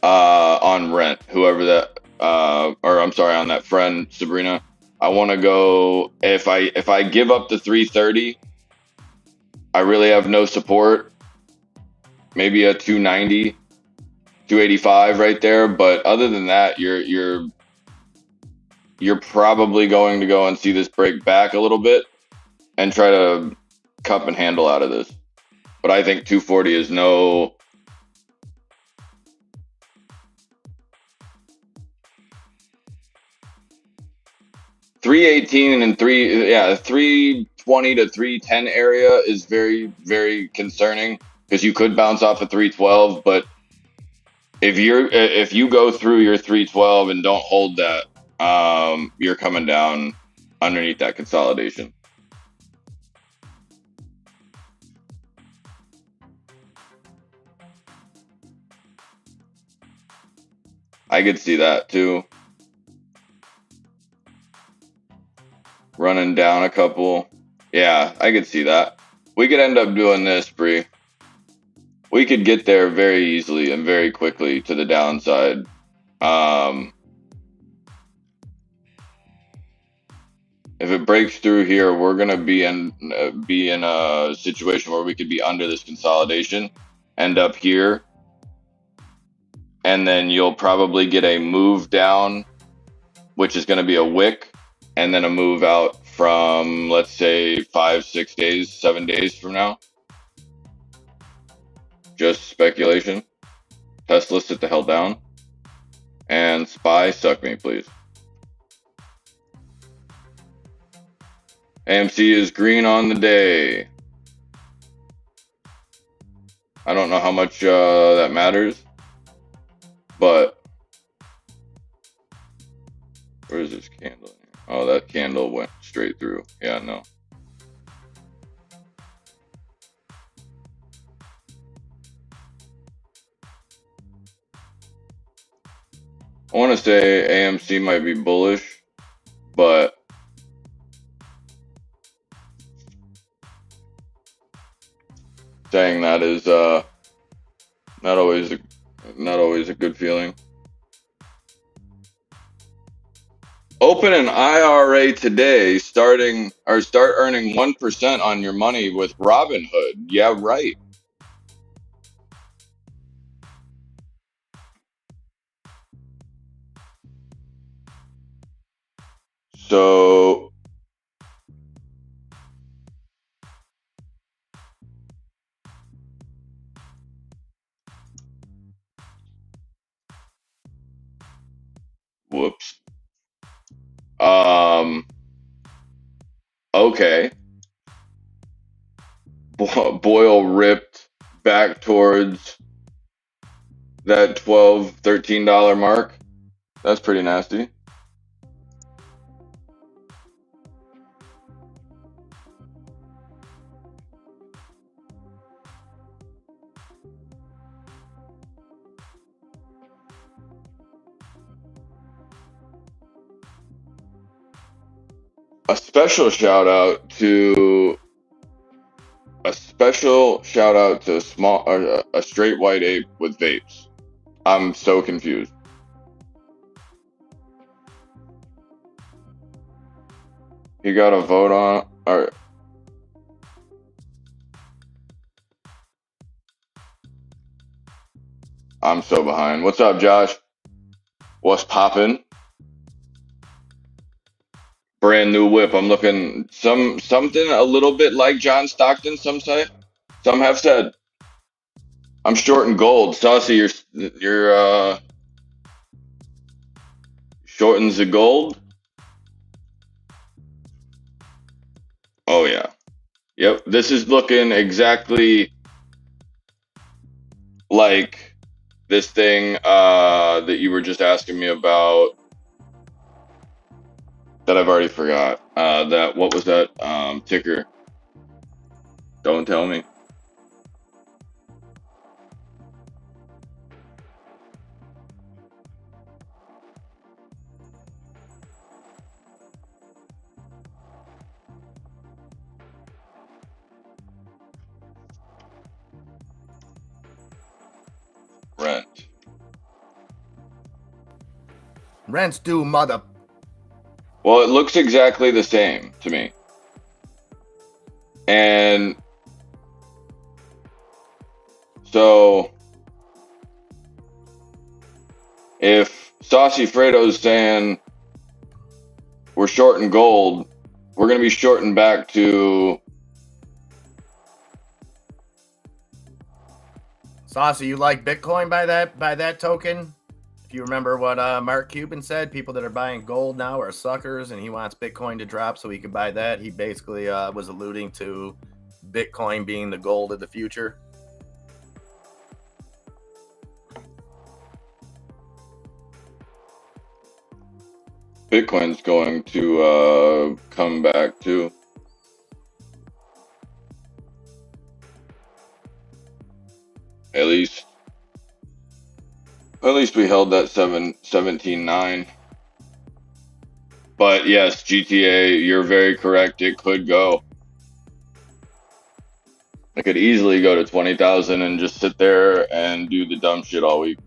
S3: on rent, whoever that, or I'm sorry, on that friend, Sabrina. I want to go, if I give up the 330, I really have no support. Maybe a 290, 285 right there. But other than that, you're probably going to go and see this break back a little bit and try to cup and handle out of this. But I think 240 is no... $318 and 320 to 310 area is very, very concerning because you could bounce off a 312. But if you go through your 312 and don't hold that, you're coming down underneath that consolidation. I could see that too. Running down a couple. Yeah, I could see that. We could end up doing this, Bree. We could get there very easily and very quickly to the downside. If it breaks through here, we're gonna be in a situation where we could be under this consolidation, end up here, and then you'll probably get a move down, which is gonna be a wick, and then a move out from, let's say, 5, 6 days, 7 days from now. Just speculation. Tesla, sit the hell down. And SPY, suck me, please. AMC is green on the day. I don't know how much that matters, but where is this candle? Oh, that candle went straight through. Yeah, no. I want to say AMC might be bullish, but saying that is not always a good feeling. Open an IRA today, start earning 1% on your money with Robinhood. Yeah, right. So whoops. Okay. Boyle ripped back towards that $12, $13 mark. That's pretty nasty. A special shout out to a straight white ape with vapes. I'm so confused. You got a vote on, or I'm so behind. What's up, Josh? What's poppin'? Brand new whip. I'm looking something a little bit like John Stockton. Some have said. I'm short in gold. Saucy, you're shorting the gold. Oh yeah. Yep. This is looking exactly like this thing that you were just asking me about that I've already forgot. What was that ticker? Don't tell me. Rent.
S1: Rent's due, mother.
S3: Well, it looks exactly the same to me. And so if Saucy Fredo's saying we're short in gold, we're going to be shorting back to.
S1: Saucy, you like Bitcoin by that token? If you remember what Mark Cuban said, people that are buying gold now are suckers, and he wants Bitcoin to drop so he can buy that. He basically was alluding to Bitcoin being the gold of the future.
S3: Bitcoin's going to come back too. At least we held that 17.9. But yes, GTA, you're very correct. It could go. I could easily go to 20,000 and just sit there and do the dumb shit all week.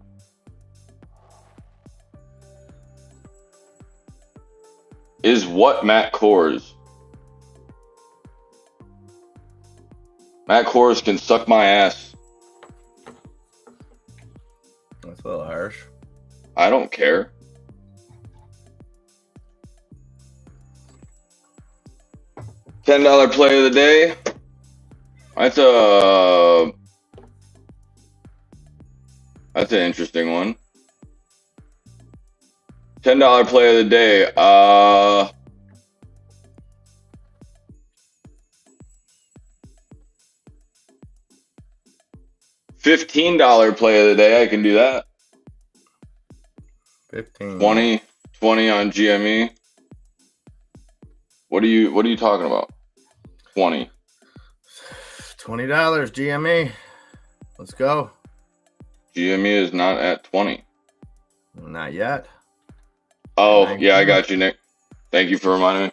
S3: Is what Matt Kors? Matt Kors can suck my ass.
S1: That's a little harsh.
S3: I don't care. $10 play of the day. That's an interesting one. $10 play of the day. $15 play of the day. I can do that.
S1: 15.
S3: 20 on GME. What are you talking about? 20.
S1: $20 GME. Let's go.
S3: GME is not at 20.
S1: Not yet.
S3: Oh, yeah, I got you, Nick. Thank you for reminding me.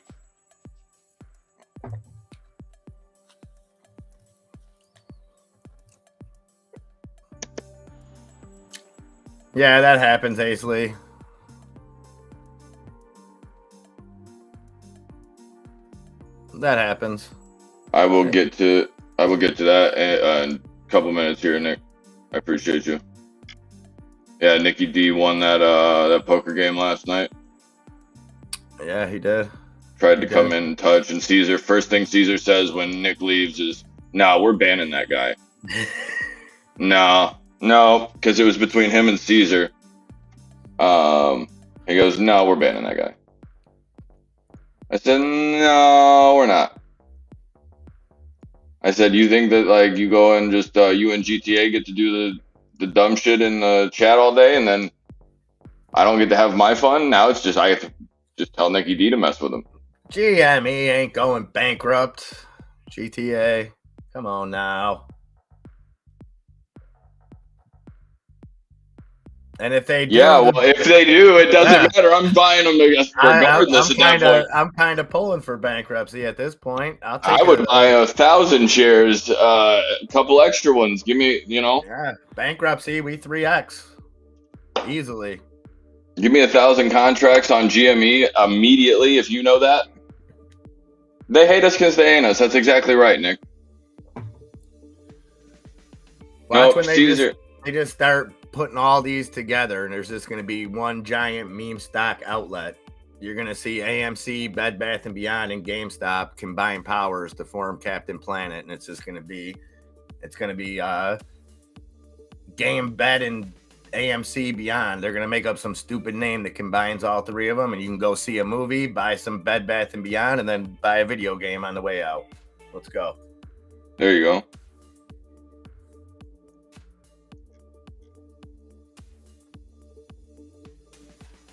S1: Yeah, that happens, Ace Lee. That happens.
S3: I will get to that in a couple minutes here, Nick. I appreciate you. Yeah, Nicky D won that poker game last night.
S1: Yeah, he did.
S3: Tried to come in and touch, and Caesar. First thing Caesar says when Nick leaves is, "No, we're banning that guy." No, because it was between him and Caesar. He goes, "No, we're banning that guy." I said, "No, we're not." I said, "You think that like you go and just you and GTA get to do the dumb shit in the chat all day, and then I don't get to have my fun? Now it's just I have to just tell Nicky D to mess with him."
S1: GME ain't going bankrupt. GTA, come on now. And if they do,
S3: Yeah, well, if they do, it doesn't matter. I'm buying them regardless at that point.
S1: I'm kind of pulling for bankruptcy at this point. I'll
S3: I
S1: take
S3: would buy 1,000 shares, a couple extra ones. Give me,
S1: bankruptcy. We 3x easily.
S3: Give me 1,000 contracts on GME immediately if you know that. They hate us because they ain't us. That's exactly right, Nick.
S1: Watch when they just start putting all these together, and there's just going to be one giant meme stock outlet. You're going to see AMC, Bed Bath & Beyond, and GameStop combine powers to form Captain Planet, and it's just going to be, Game Bed and AMC Beyond. They're going to make up some stupid name that combines all three of them, and you can go see a movie, buy some Bed Bath & Beyond, and then buy a video game on the way out. Let's go.
S3: There you go.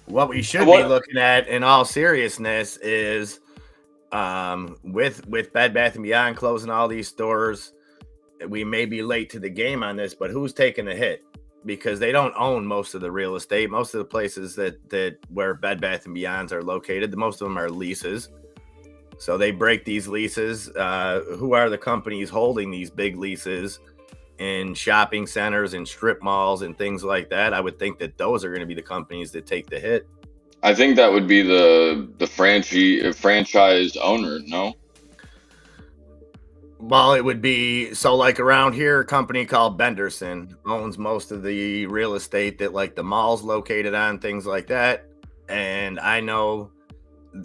S1: What we should be looking at, in all seriousness, is with Bed Bath & Beyond closing all these stores, we may be late to the game on this, but who's taking the hit? Because they don't own most of the real estate. Most of the places that where Bed Bath & Beyonds are located, most of them are leases. So they break these leases. Who are the companies holding these big leases in shopping centers and strip malls and things like that? I would think that those are going to be the companies that take the hit.
S3: I think that would be the franchise owner, no?
S1: Well, it would be, so like around here, a company called Benderson owns most of the real estate that like the mall's located on, things like that. And I know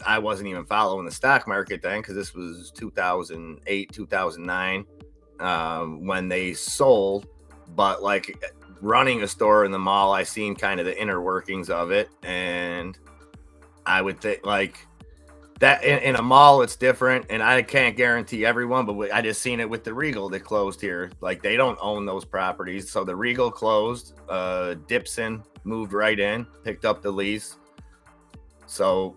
S1: I wasn't even following the stock market then, because this was 2008, 2009, when they sold. But like running a store in the mall, I seen kind of the inner workings of it. And I would think like that in a mall, it's different. And I can't guarantee everyone, but I just seen it with the Regal that closed here. Like they don't own those properties. So the Regal closed, Dipson moved right in, picked up the lease. So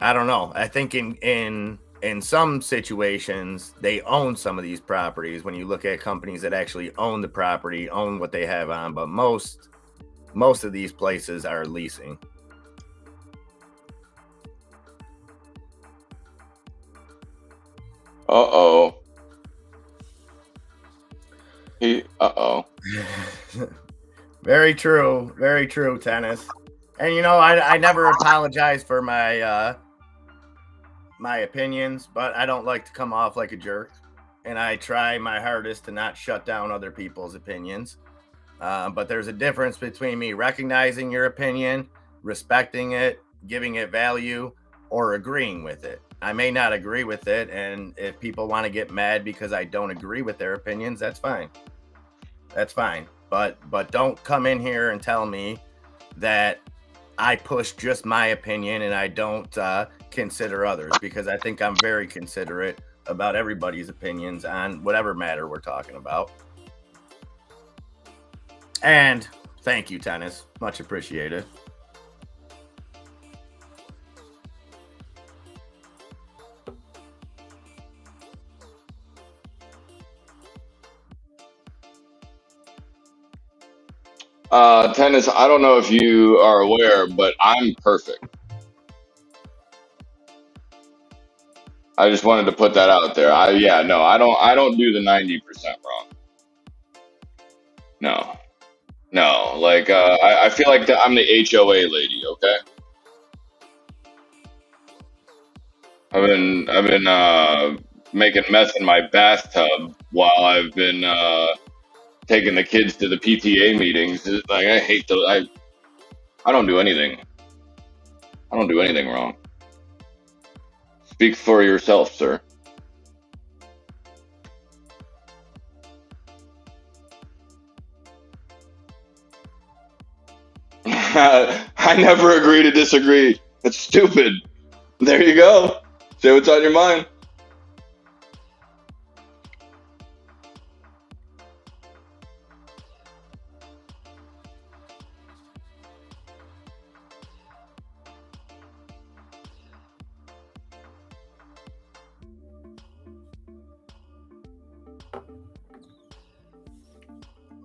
S1: I don't know. I think in some situations, they own some of these properties when you look at companies that actually own the property, own what they have on. But most of these places are leasing.
S3: Uh-oh.
S1: Very true. Very true, Tennis. And, you know, I never apologize for my my opinions, but I don't like to come off like a jerk. And I try my hardest to not shut down other people's opinions. But there's a difference between me recognizing your opinion, respecting it, giving it value, or agreeing with it. I may not agree with it, and if people want to get mad because I don't agree with their opinions, that's fine. That's fine. But don't come in here and tell me that I push just my opinion and I don't consider others, because I think I'm very considerate about everybody's opinions on whatever matter we're talking about. And thank you, Tennis. Much appreciated.
S3: Tennis, I don't know if you are aware, but I'm perfect. I just wanted to put that out there. I don't do the 90% wrong. No. Like I feel like I'm the HOA lady, okay? I've been making mess in my bathtub while I've been taking the kids to the PTA meetings. It's like I hate those. I don't do anything. I don't do anything wrong. Speak for yourself, sir. I never agree to disagree. That's stupid. There you go. Say what's on your mind.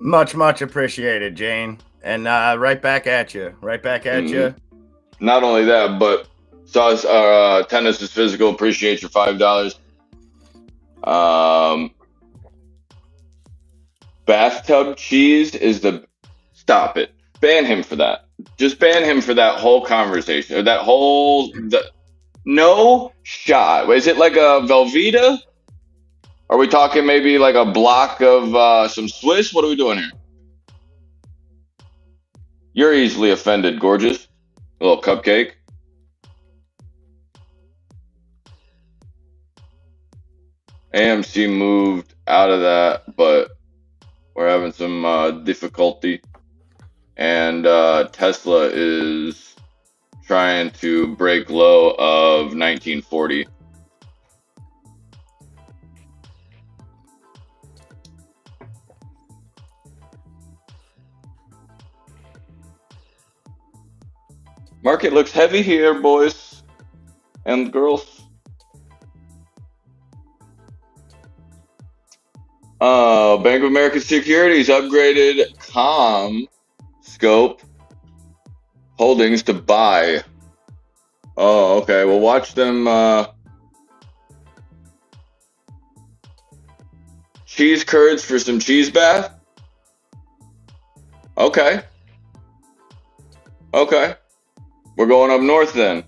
S1: Much appreciated, Jane. And right back at you. Right back at you.
S3: Not only that, but tennis is physical. Appreciate your $5. Bathtub cheese is the stop it. Ban him for that. Just ban him for that whole conversation or that whole no shot. Is it like a Velveeta? Are we talking maybe like a block of some Swiss? What are we doing here? You're easily offended, gorgeous. A little cupcake. AMC moved out of that, but we're having some difficulty. And Tesla is trying to break low of 1940. Market looks heavy here, boys and girls. Bank of America Securities upgraded CommScope Holdings to buy. Oh, okay. Well, watch them. Cheese curds for some cheese bath. Okay. Okay. We're going up north then.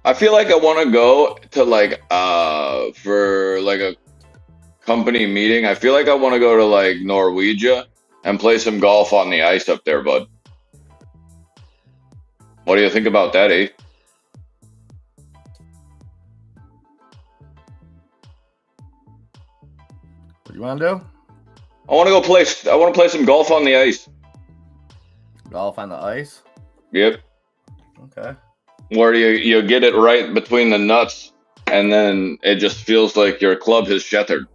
S3: I feel like I want to go to like for like a company meeting. I feel like I want to go to like Norwegia and play some golf on the ice up there, bud. What do you think about that, eh?
S1: What do you want to do?
S3: I want to play some golf on the ice.
S1: Golf on the ice?
S3: Yep.
S1: Okay.
S3: Where you get it right between the nuts, and then it just feels like your club has shattered.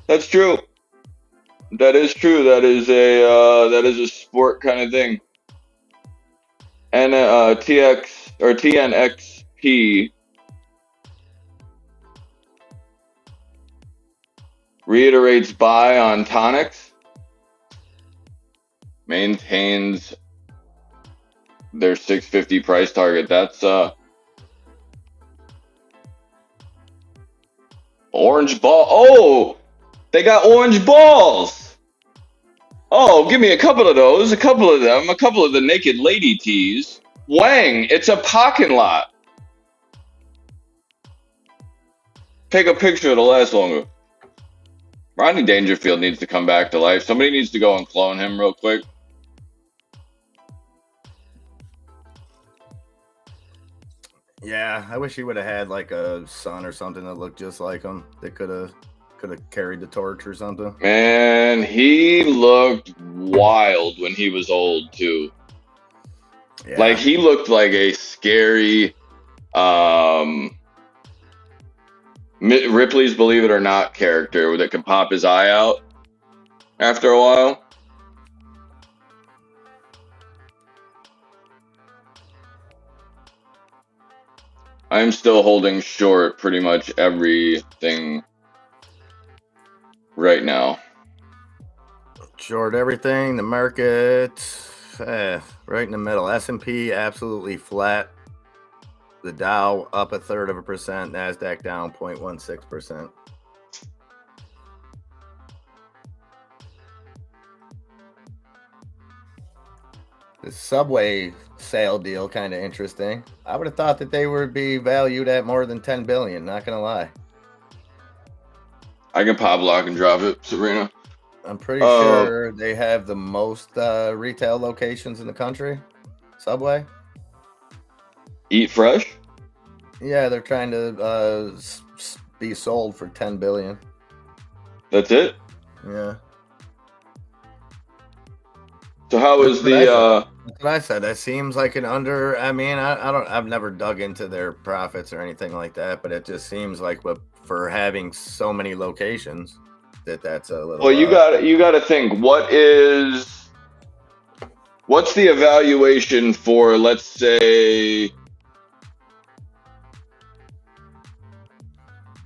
S3: That's true. That is true. That is a sport kind of thing. And TX or TNXP reiterates buy on tonics, maintains their 650 price target. That's orange ball. Oh, they got orange balls. Oh, give me a couple of those, a couple of them, a couple of the naked lady tees. Wang, it's a parking lot. Take a picture, it'll last longer. Rodney Dangerfield needs to come back to life. Somebody needs to go and clone him real quick.
S1: Yeah, I wish he would have had like a son or something that looked just like him. That could have carried the torch or something.
S3: Man, he looked wild when he was old too. Yeah. Like he looked like a scary Ripley's Believe It or Not character that could pop his eye out after a while. I'm still holding short pretty much everything right now.
S1: Short everything. The market right in the middle. S&P absolutely flat. The Dow up 1/3%. NASDAQ down 0.16%. The Subway sale deal kind of interesting. I would have thought that they would be valued at more than 10 billion. Not gonna lie.
S3: I can pop lock and drop it, Sabrina.
S1: I'm pretty sure they have the most retail locations in the country. Subway.
S3: Eat fresh?
S1: Yeah, they're trying to be sold for 10 billion.
S3: That's it?
S1: Yeah.
S3: So how is the
S1: That's what I said. That seems like an under. I mean, I've never dug into their profits or anything like that, but it just seems like for having so many locations. That's a little.
S3: Well, you got to think. What's the evaluation for, let's say,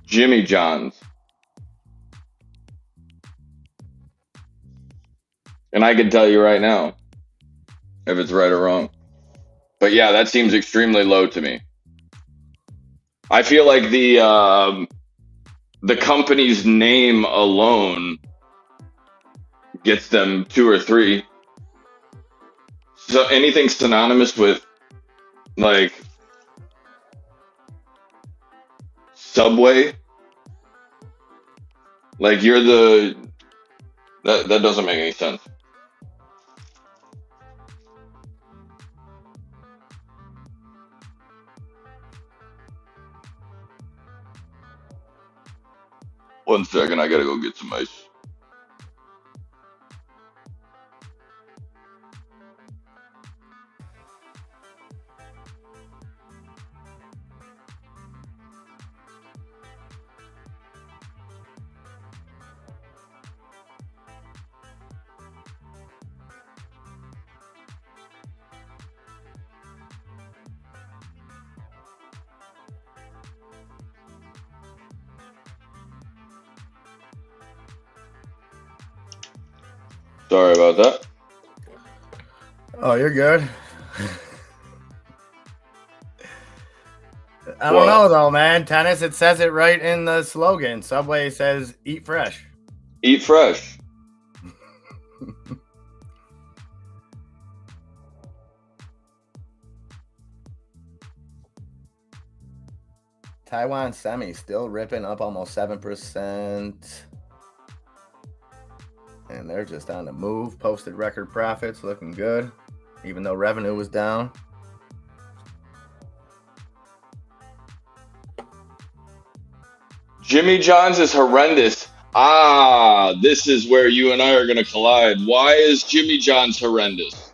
S3: Jimmy John's? And I can tell you right now if it's right or wrong. But yeah, that seems extremely low to me. I feel like the company's name alone gets them 2 or 3. So anything synonymous with like Subway, like that doesn't make any sense. One second, I gotta go get some ice. Sorry about that.
S1: Oh, you're good. I don't know though, man. Tennis, it says it right in the slogan. Subway says eat fresh.
S3: Eat fresh.
S1: Taiwan semi still ripping up almost 7%. And they're just on the move. Posted record profits, looking good, even though revenue was down.
S3: Jimmy John's is horrendous. This is where you and I are going to collide. Why is Jimmy John's horrendous?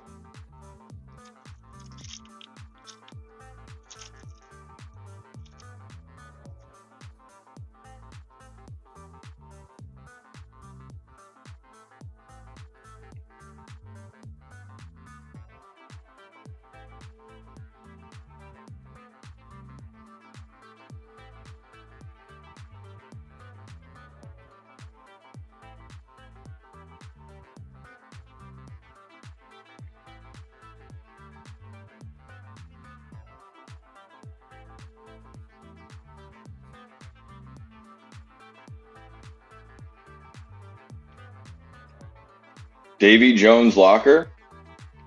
S3: Davy Jones Locker?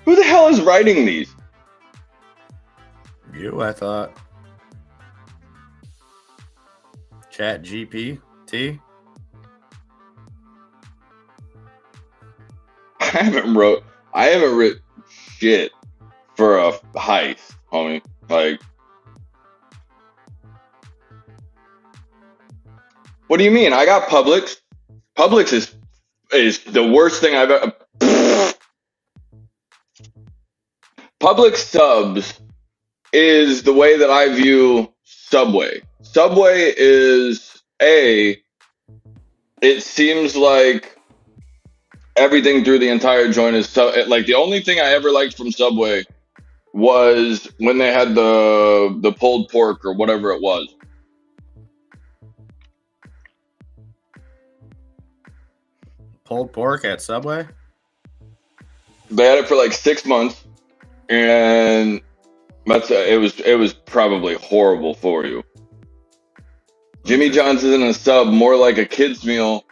S3: Who the hell is writing these?
S1: You, I thought. Chat GPT?
S3: I haven't written shit for a heist, homie. Like, what do you mean? I got Publix. Publix is the worst thing I've ever. Public subs is the way that I view Subway. Subway is it seems like everything through the entire joint is like the only thing I ever liked from Subway was when they had the pulled pork or whatever it was.
S1: Pulled pork at Subway?
S3: They had it for like 6 months, and it was probably horrible for you. Jimmy John's isn't a sub, more like a kid's meal.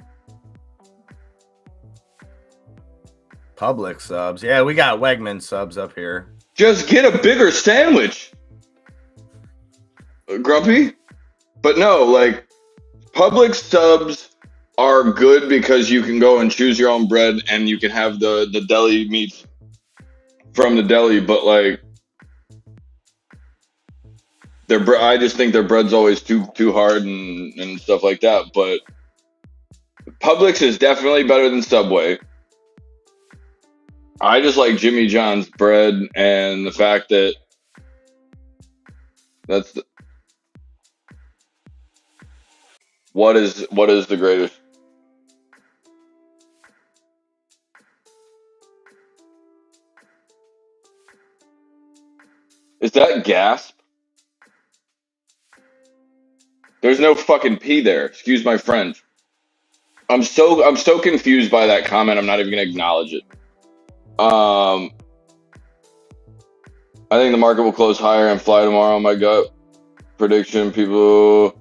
S1: Public subs. Yeah, we got Wegman subs up here.
S3: Just get a bigger sandwich, Grumpy. But no, like, Public subs are good because you can go and choose your own bread and you can have the deli meats from the deli, but like I just think their bread's always too hard and stuff like that. But Publix is definitely better than Subway. I just like Jimmy John's bread and the fact that What is the greatest? Is that gasp? There's no fucking P there. Excuse my French. I'm so confused by that comment. I'm not even gonna acknowledge it. I think the market will close higher and fly tomorrow. My gut prediction: people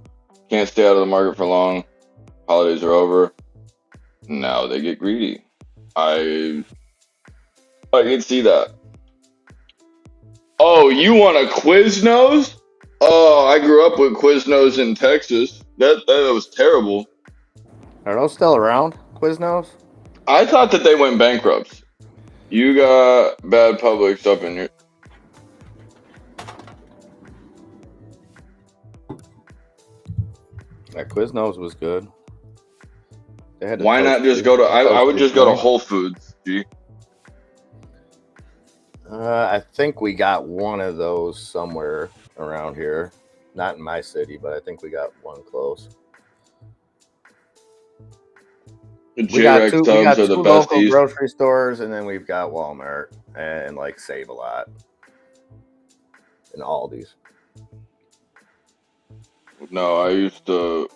S3: can't stay out of the market for long. Holidays are over. Now they get greedy. I can see that. Oh, you want a Quiznos? Oh, I grew up with Quiznos in Texas. That was terrible.
S1: Are those still around, Quiznos?
S3: I thought that they went bankrupt. You got bad public stuff in here.
S1: That Quiznos was good. They had
S3: Why not just go to? I would just go to Whole Foods. G.
S1: I think we got one of those somewhere around here. Not in my city, but I think we got one close.
S3: The
S1: We got
S3: J-Rex
S1: two
S3: tubs are the
S1: local
S3: besties.
S1: grocery stores, and then we've got Walmart and like Save a Lot and Aldi's.
S3: No, I used to.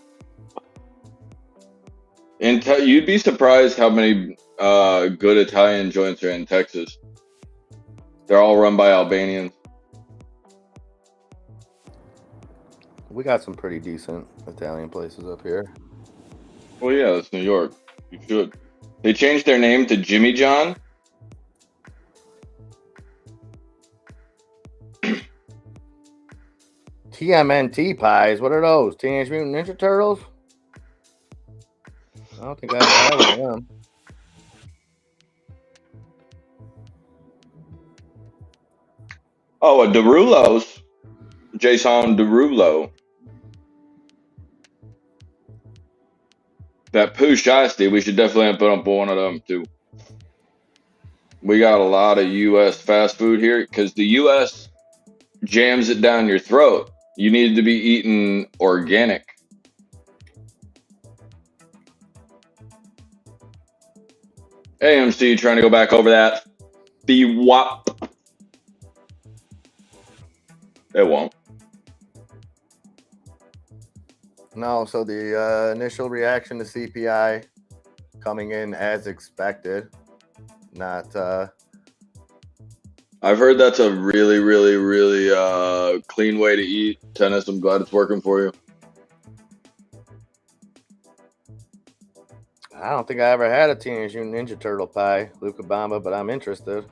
S3: You'd be surprised how many good Italian joints are in Texas. They're all run by Albanians.
S1: We got some pretty decent Italian places up here.
S3: Well, yeah, that's New York. You should. They changed their name to Jimmy John.
S1: TMNT pies. What are those? Teenage Mutant Ninja Turtles? I don't think I ever had one of them.
S3: Oh, a Derulo's. Jason Derulo. That Pooh Shiesty, we should definitely put up one of them too. We got a lot of U.S. fast food here because the U.S. jams it down your throat. You need to be eating organic. AMC trying to go back over that. BWAP. It won't.
S1: No, so the initial reaction to CPI coming in as expected. Not
S3: I've heard that's a really, really, really clean way to eat. Tennis, I'm glad it's working for you.
S1: I don't think I ever had a Teenage Mutant Ninja Turtle pie, Luca Bamba, but I'm interested.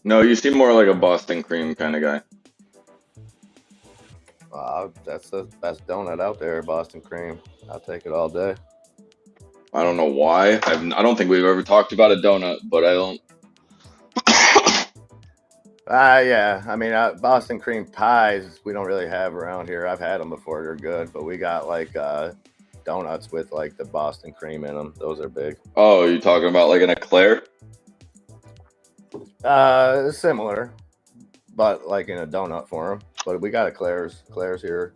S3: No, you seem more like a Boston cream kind of guy.
S1: That's the best donut out there, Boston cream. I'll take it all day.
S3: I don't know why. I don't think we've ever talked about a donut, but I don't.
S1: Yeah. I mean, Boston cream pies we don't really have around here. I've had them before; they're good. But we got like donuts with like the Boston cream in them. Those are big.
S3: Oh, you talking about like an eclair?
S1: Similar, but like in a donut form. But we got eclairs here.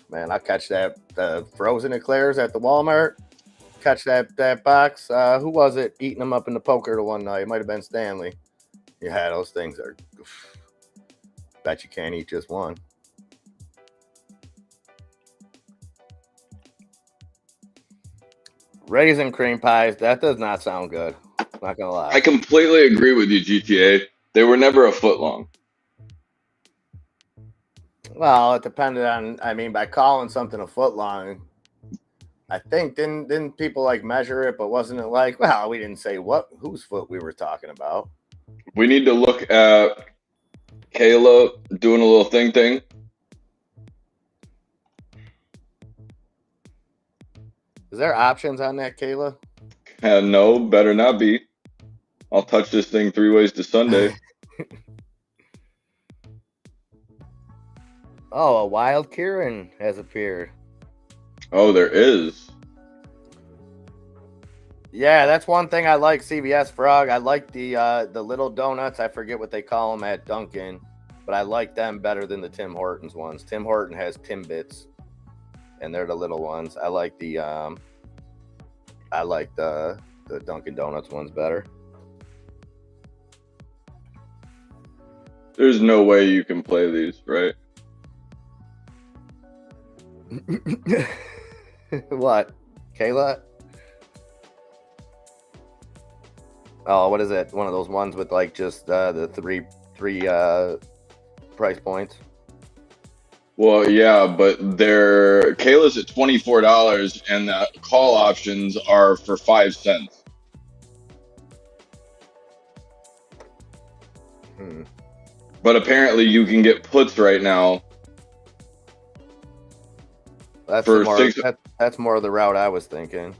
S1: Man, I catch the frozen eclairs at the Walmart. Catch that box. Who was it eating them up in the poker the one night? It might have been Stanley. Yeah, those things are. Bet you can't eat just one. Raisin cream pies. That does not sound good. Not gonna lie.
S3: I completely agree with you, GTA. They were never a foot long.
S1: Well, it depended on. I mean, by calling something a foot long, I think didn't people like measure it, but wasn't it like, well, we didn't say whose foot we were talking about.
S3: We need to look at Kayla doing a little thing.
S1: Is there options on that, Kayla?
S3: No, better not be. I'll touch this thing 3 ways to Sunday.
S1: Oh, a wild Kieran has appeared.
S3: Oh, there is.
S1: Yeah, that's one thing I like. CVS Frog. I like the little donuts. I forget what they call them at Dunkin'. but I like them better than the Tim Hortons ones. Tim Horton has Timbits, and they're the little ones. I like the Dunkin' Donuts ones better.
S3: There's no way you can play these, right?
S1: What? Kayla? Oh, what is it? One of those ones with like just the three price points.
S3: Well, yeah, but Kayla's at $24, and the call options are for 5 cents. But apparently, you can get puts right now.
S1: That's more of the route I was thinking,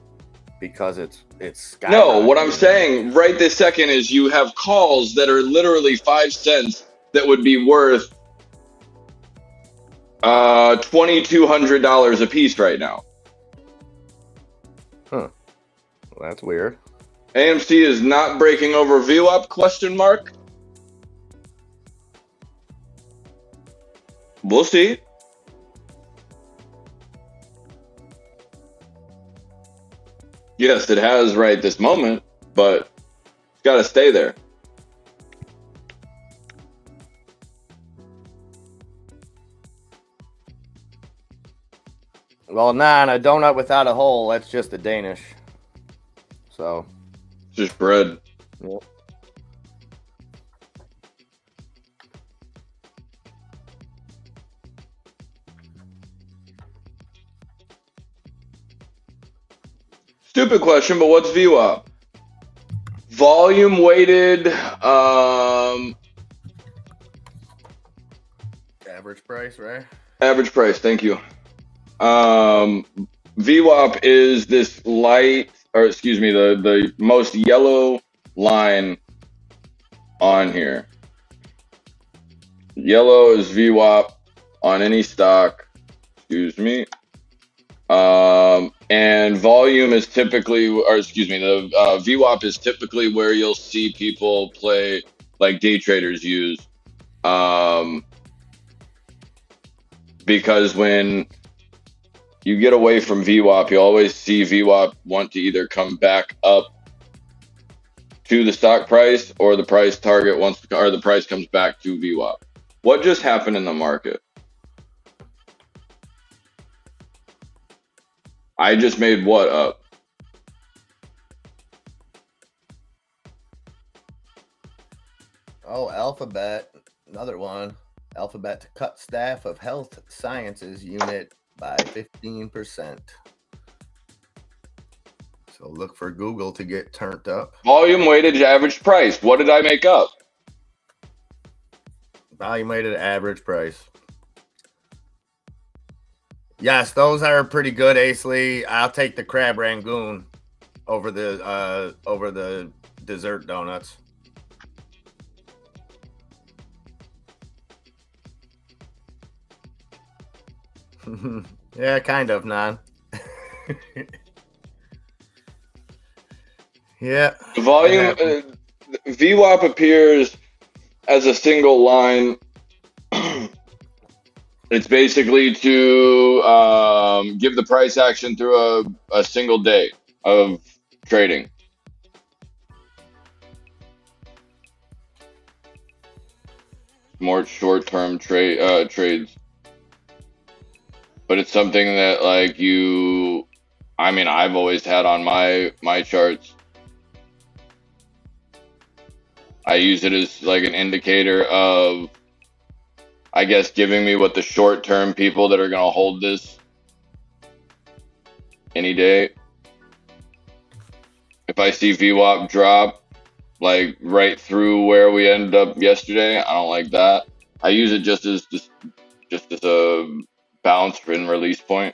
S1: because it's skyrocketing.
S3: No, what I'm saying right this second is you have calls that are literally 5 cents that would be worth $2,200 a piece right now.
S1: Huh. Well, that's weird.
S3: AMC is not breaking over VWAP? Question mark. We'll see. Yes, it has right this moment, but it's got to stay there.
S1: Well, nah, and a donut without a hole, that's just a Danish. So.
S3: It's just bread.
S1: Yep.
S3: Stupid question, but what's VWAP? Volume weighted,
S1: average price, right?
S3: Average price, thank you. VWAP is this the most yellow line on here. Yellow is VWAP on any stock, and volume is typically, the VWAP is typically where you'll see people play, like day traders use, because when you get away from VWAP, you always see VWAP want to either come back up to the stock price, or the price target the price comes back to VWAP. What just happened in the market? I just made what up?
S1: Oh, Alphabet, another one. Alphabet to cut staff of health sciences unit by 15%. So look for Google to get turned up.
S3: Volume weighted average price. What did I make up?
S1: Volume weighted average price. Yes, those are pretty good, Acely. I'll take the crab rangoon over the dessert donuts. Yeah, kind of, non. Yeah.
S3: The volume VWAP appears as a single line. It's basically to give the price action through a single day of trading. More short-term trades. But it's something that I've always had on my charts. I use it as like an indicator of, I guess, giving me what the short-term people that are going to hold this any day. If I see VWAP drop, like right through where we ended up yesterday, I don't like that. I use it just as a bounce and release point.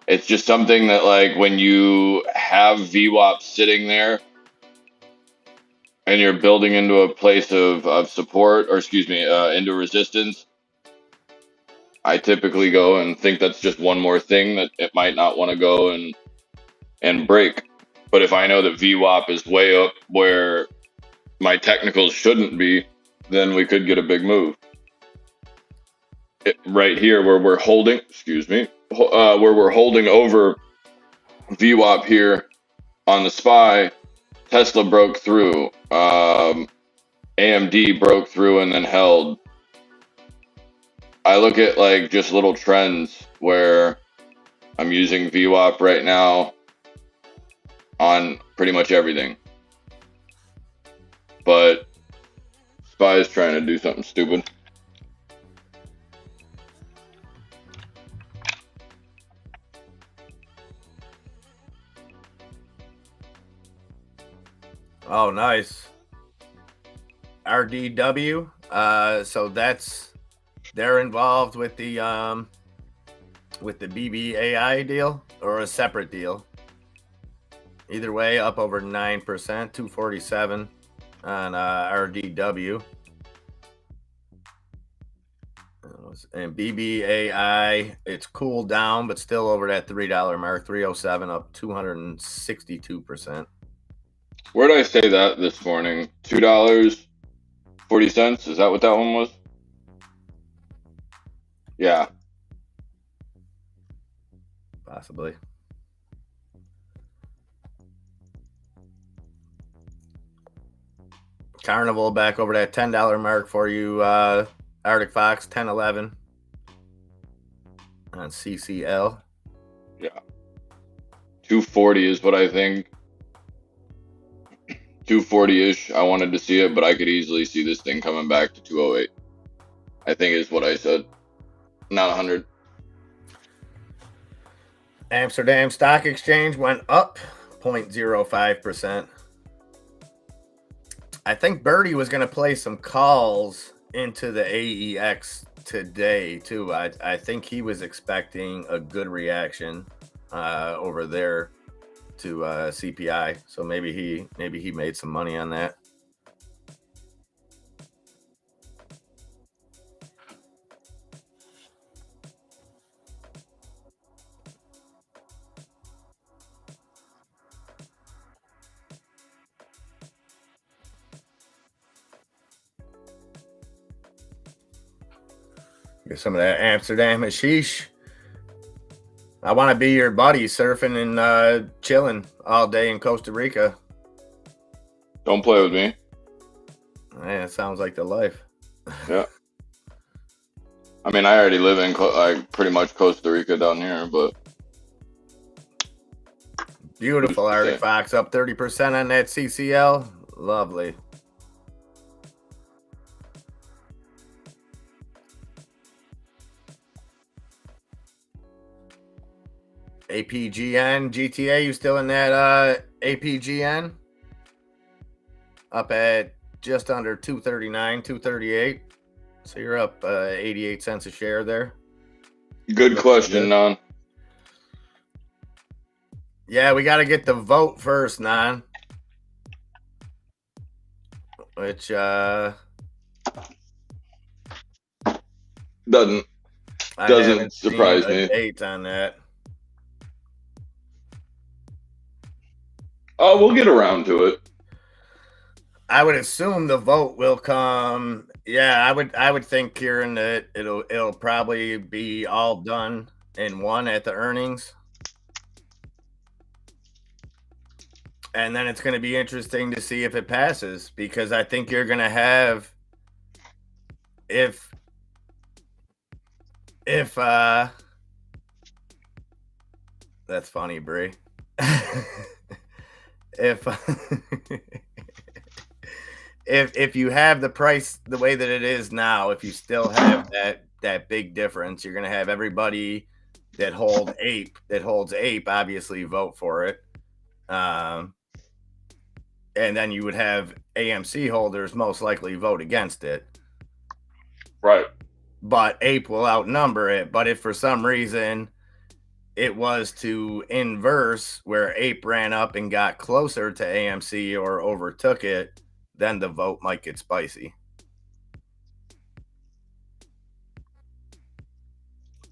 S3: It's just something that, like, when you have VWAP sitting there and you're building into a place of support, or into resistance, I typically go and think that's just one more thing that it might not want to go and break. But if I know that VWAP is way up where my technicals shouldn't be, then we could get a big move. Right here where we're holding, where we're holding over VWAP here on the SPY, Tesla broke through, AMD broke through and then held. I look at like just little trends where I'm using VWAP right now on pretty much everything. But SPY is trying to do something stupid.
S1: Oh, nice. RDW. So they're involved with the BBAI deal or a separate deal. Either way, up over 9%, 247 on RDW. And BBAI, it's cooled down, but still over that $3 mark, 307, up 262%.
S3: Where did I say that this morning? $2.40. Is that what that one was? Yeah.
S1: Possibly. Carnival back over that $10 mark for you, Arctic Fox, 1011 on CCL.
S3: Yeah. 240 is what I think. 240-ish. I wanted to see it, but I could easily see this thing coming back to 208. I think is what I said. Not 100.
S1: Amsterdam Stock Exchange went up 0.05%. I think Birdie was going to play some calls into the AEX today too. I think he was expecting a good reaction over there to CPI, so maybe he made some money on that. Get some of that Amsterdam hashish. I want to be your buddy surfing and chilling all day in Costa Rica.
S3: Don't play with me.
S1: Man, it sounds like the life.
S3: Yeah. I mean, I already live in like pretty much Costa Rica down here, but
S1: beautiful Arctic Fox, up 30% on that CCL. Lovely. APGN, GTA, you still in that APGN? Up at just under 239, 238. So you're up 88 cents a share there.
S3: Good question, Nan.
S1: Yeah, we got to get the vote first, Nan. Which
S3: doesn't surprise me.
S1: Date on that.
S3: Oh, we'll get around to it.
S1: I would assume the vote will come. Yeah, I would think, Kieran, that it'll probably be all done in one at the earnings. And then it's going to be interesting to see if it passes, because I think you're going to have, if that's funny, Bree. If you have the price the way that it is now, if you still have that big difference, you're going to have everybody that holds ape obviously vote for it. And then you would have AMC holders most likely vote against it.
S3: Right.
S1: But ape will outnumber it. But if for some reason it was to inverse, where ape ran up and got closer to AMC or overtook it, then the vote might get spicy.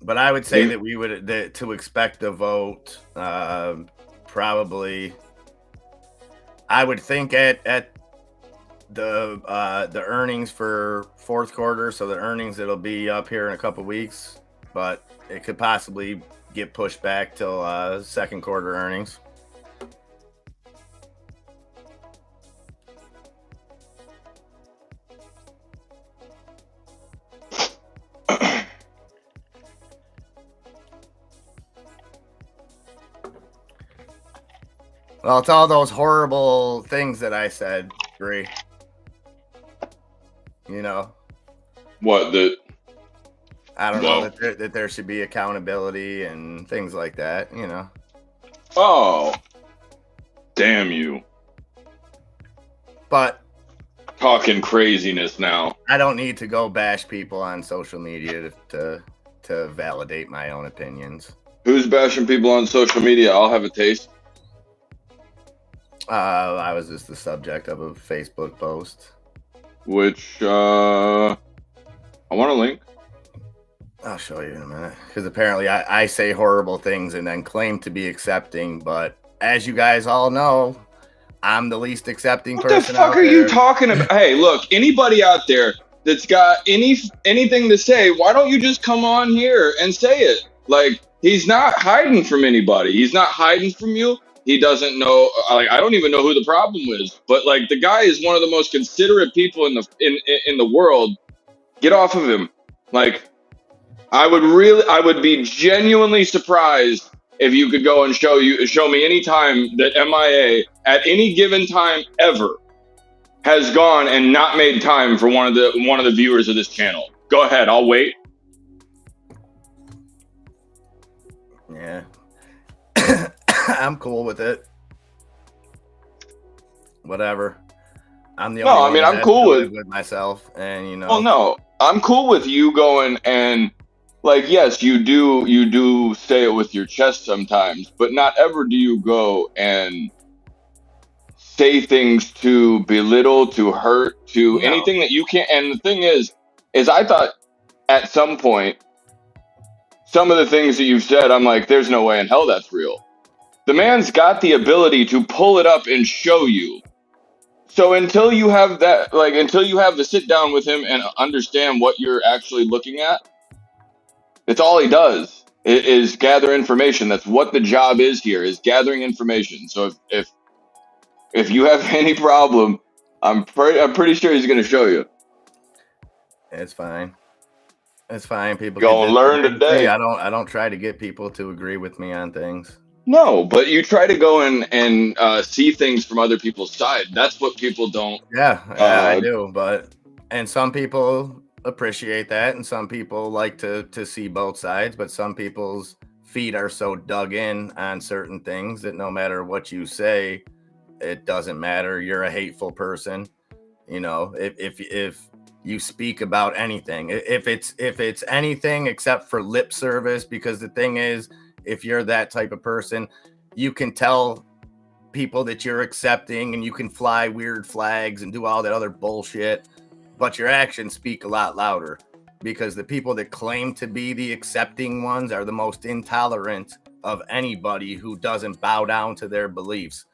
S1: But I would say that we would to expect a vote probably. I would think at the earnings for fourth quarter, so the earnings that'll be up here in a couple weeks, but it could possibly get pushed back till second quarter earnings. Well, it's all those horrible things that I said, Bree. You know,
S3: What the?
S1: I don't
S3: Well,
S1: know that there should be accountability and things like that. You know.
S3: oh, damn you!
S1: But
S3: Talking craziness now.
S1: I don't need to go bash people on social media to validate my own opinions.
S3: Who's bashing people on social media? I'll have a taste.
S1: I was just the subject of a Facebook post.
S3: Which I want a link.
S1: I'll show you in a minute. Because apparently I say horrible things and then claim to be accepting, but as you guys all know, I'm the least accepting person.
S3: What the fuck are you talking about? Hey, look, anybody out there that's got anything to say, why don't you just come on here and say it? Like, he's not hiding from anybody. He's not hiding from you. He doesn't know. Like, I don't even know who the problem is. But like, the guy is one of the most considerate people in the world. Get off of him. Like, I would be genuinely surprised if you could go and show me any time that MIA at any given time ever has gone and not made time for one of the viewers of this channel. Go ahead, I'll wait.
S1: Yeah. I'm cool with it. Whatever. I'm the only
S3: No, I
S1: one
S3: mean,
S1: that
S3: I'm
S1: has
S3: cool
S1: to live with myself, and you know.
S3: Well, no, I'm cool with you going and, like, yes, you do say it with your chest sometimes, but not ever do you go and say things to belittle, to hurt, to
S1: No.
S3: anything that you can't. And the thing is I thought at some point, some of the things that you've said, I'm like, there's no way in hell that's real. The man's got the ability to pull it up and show you. So until you have that, like, until you have the sit down with him and understand what you're actually looking at, it's all he does is gather information. That's what the job is here, is gathering information. So if you have any problem, I'm pretty sure he's going to show you.
S1: It's fine. It's fine. People
S3: Go and learn today.
S1: I don't try to get people to agree with me on things.
S3: No, but you try to go and see things from other people's side. That's what people don't.
S1: Yeah, I do. And some people appreciate that, and some people like to see both sides. But some people's feet are so dug in on certain things that no matter what you say, it doesn't matter. You're a hateful person. You know, if you speak about anything, if it's anything except for lip service, because the thing is, if you're that type of person, you can tell people that you're accepting and you can fly weird flags and do all that other bullshit, but your actions speak a lot louder, because the people that claim to be the accepting ones are the most intolerant of anybody who doesn't bow down to their beliefs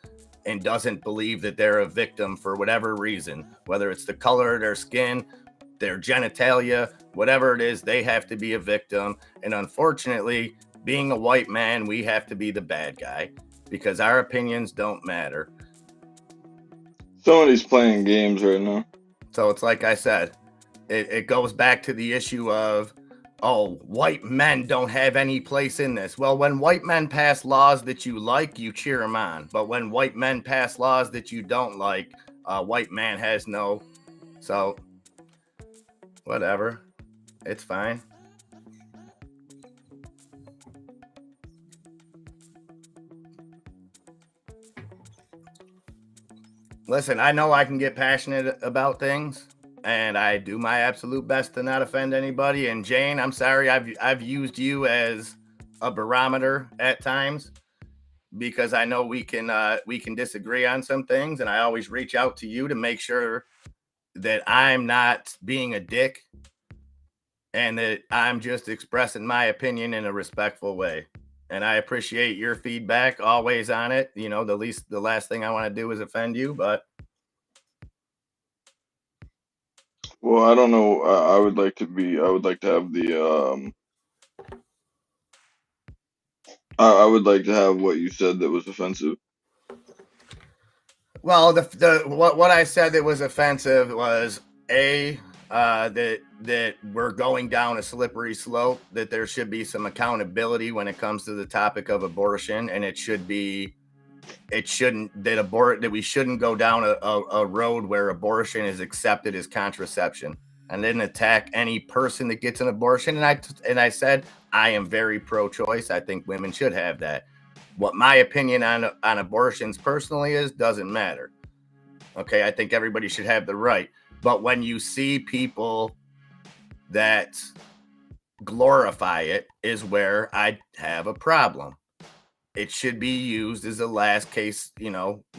S1: and doesn't believe that they're a victim for whatever reason, whether it's the color of their skin, their genitalia, whatever it is, they have to be a victim. And unfortunately, being a white man, we have to be the bad guy because our opinions don't matter.
S3: Somebody's playing games right now.
S1: So it's like I said, it goes back to the issue of, oh, white men don't have any place in this. Well, when white men pass laws that you like, you cheer them on. But when white men pass laws that you don't like, white man has no. So whatever, it's fine. Listen, I know I can get passionate about things, and I do my absolute best to not offend anybody. And Jane, I'm sorry, I've used you as a barometer at times, because I know we can disagree on some things, and I always reach out to you to make sure that I'm not being a dick and that I'm just expressing my opinion in a respectful way. And I appreciate your feedback always on it. You know, the last thing I want to do is offend you, but
S3: Well, I don't know. I would like to have the I would like to have what you said that was offensive.
S1: Well, what I said that was offensive was that we're going down a slippery slope. That there should be some accountability when it comes to the topic of abortion, and it shouldn't that we shouldn't go down a road where abortion is accepted as contraception. And then attack any person that gets an abortion. And I said I am very pro-choice. I think women should have that. What my opinion on abortions personally is doesn't matter. Okay, I think everybody should have the right. But when you see people that glorify it is where I have a problem. It should be used as a last case,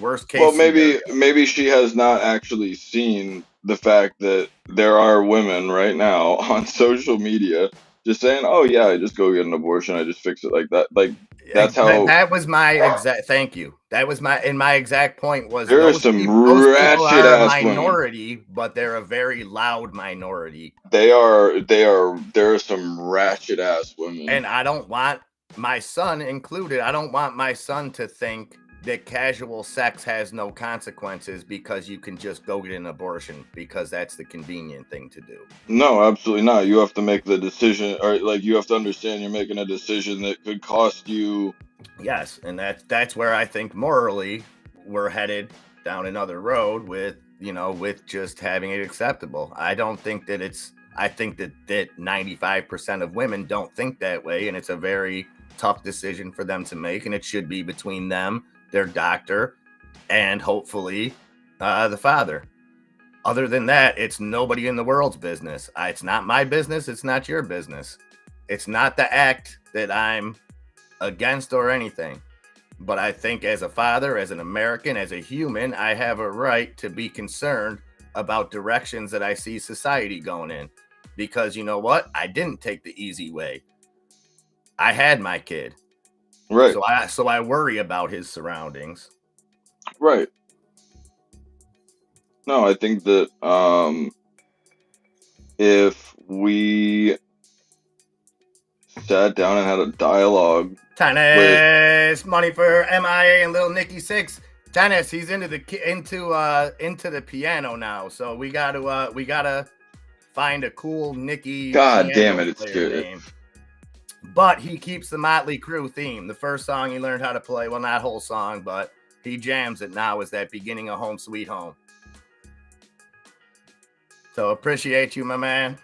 S1: worst case.
S3: Well,
S1: scenario.
S3: maybe she has not actually seen the fact that there are women right now on social media just saying, "Oh yeah, I just go get an abortion. I just fix it like that." Like that's how.
S1: That was my exact. Thank you. That was my exact point. Was
S3: There are
S1: those
S3: some
S1: people
S3: ratchet
S1: are a
S3: ass women.
S1: minority, but they're a very loud minority.
S3: There are some ratchet ass women.
S1: And I don't want my son included. I don't want my son to think that casual sex has no consequences because you can just go get an abortion because that's the convenient thing to do.
S3: No, absolutely not. You have to make the decision, or like you have to understand you're making a decision that could cost you.
S1: Yes, and that's where I think morally we're headed down another road with just having it acceptable. I don't think that I think that 95% of women don't think that way, and it's a very tough decision for them to make, and it should be between them, their doctor, and hopefully the father. Other than that, it's nobody in the world's business. It's not my business. It's not your business. It's not the act that I'm against or anything. But I think as a father, as an American, as a human, I have a right to be concerned about directions that I see society going in. Because you know what? I didn't take the easy way. I had my kid.
S3: Right.
S1: So I worry about his surroundings.
S3: Right. No, I think that if we sat down and had a dialogue.
S1: Tennis money for MIA and Little Nicky Six. Tennis, he's into the piano now. So we gotta find a cool Nicky.
S3: God damn it, it's
S1: name. But he keeps the Motley Crue theme. The first song he learned how to play, well, not whole song, but he jams it now, is that beginning of Home Sweet Home. So appreciate you, my man.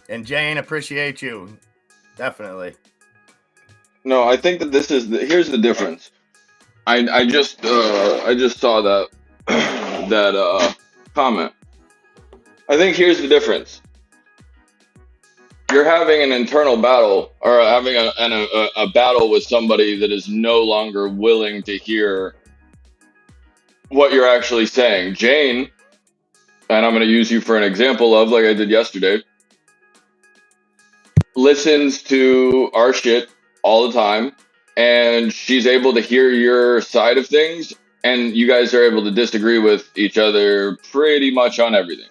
S1: And Jane, appreciate you. Definitely.
S3: No, I think that here's the difference. I just saw that that comment. I think here's the difference. You're having an internal battle, or having a battle with somebody that is no longer willing to hear what you're actually saying. Jane, and I'm going to use you for an example of, like I did yesterday, listens to our shit all the time, and she's able to hear your side of things, and you guys are able to disagree with each other pretty much on everything.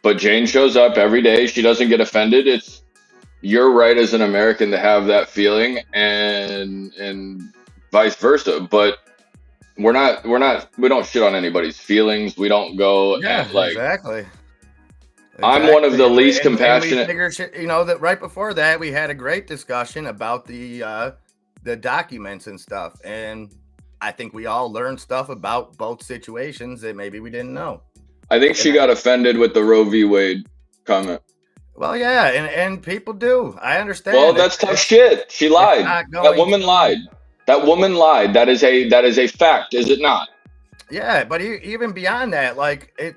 S3: But Jane shows up every day. She doesn't get offended. It's your right as an American to have that feeling, and vice versa. But we don't shit on anybody's feelings. We don't go
S1: exactly.
S3: I'm one of the least compassionate.
S1: And we figured, that right before that we had a great discussion about the documents and stuff, and I think we all learned stuff about both situations that maybe we didn't know.
S3: I think she got offended with the Roe v. Wade comment.
S1: Well, yeah, and people do. I understand.
S3: Well, that's tough shit. She lied. That woman lied. That woman lied. That is a fact, is it not?
S1: Yeah, but even beyond that, like it.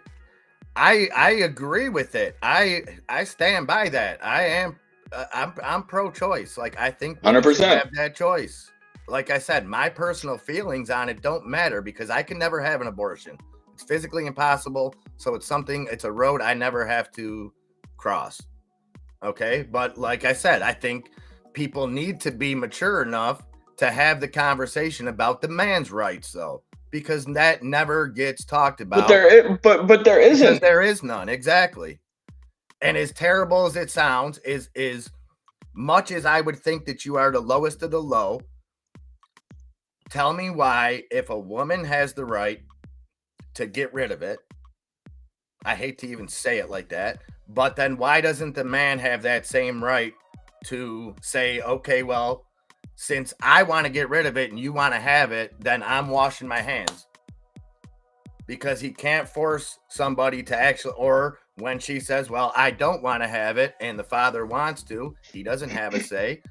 S1: I agree with it. I stand by that. I'm pro-choice. Like I think
S3: 100%
S1: have that choice. Like I said, my personal feelings on it don't matter because I can never have an abortion. It's physically impossible. So it's a road I never have to cross. Okay. But like I said, I think people need to be mature enough to have the conversation about the man's rights, though. because that never gets talked about.
S3: But there
S1: Because
S3: isn't.
S1: there is none, exactly. And as terrible as it sounds, is much as I would think that you are the lowest of the low, tell me why, if a woman has the right to get rid of it, I hate to even say it like that, but then why doesn't the man have that same right to say, okay, well, since I want to get rid of it and you want to have it, then I'm washing my hands? Because he can't force somebody to actually, or when she says, well, I don't want to have it and the father wants to, he doesn't have a say.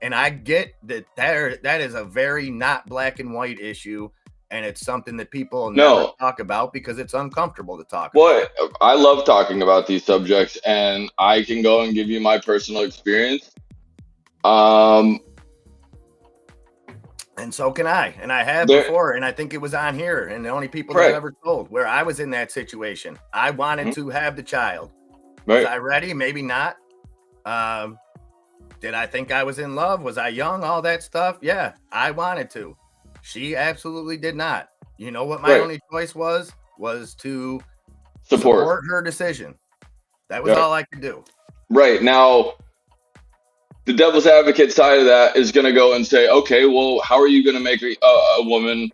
S1: And I get that is a very not black and white issue, and it's something that people never talk about because it's uncomfortable to talk about.
S3: I love talking about these subjects, and I can go and give you my personal experience.
S1: And so can I, and I have before, and I think it was on here, and the only people that ever told where I was in that situation. I wanted to have the child. Was I ready? Maybe not. Did I think I was in love? Was I young? All that stuff? Yeah, I wanted to. She absolutely did not. You know what my only choice was to support her decision. That was all I could do.
S3: Right. Now, the devil's advocate side of that is going to go and say, okay, well, how are you going to make a woman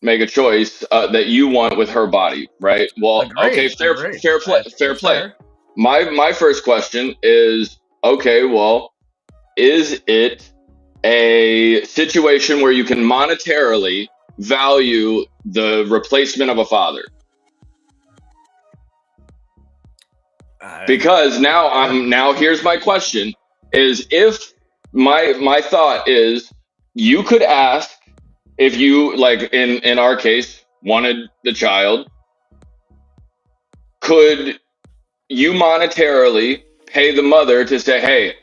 S3: make a choice that you want with her body? Right. Well, okay, fair play. My first question is, okay, well, is it a situation where you can monetarily value the replacement of a father? Because now here's my question, is if my thought is, you could ask, if you, like in our case, wanted the child, could you monetarily pay the mother to say, hey,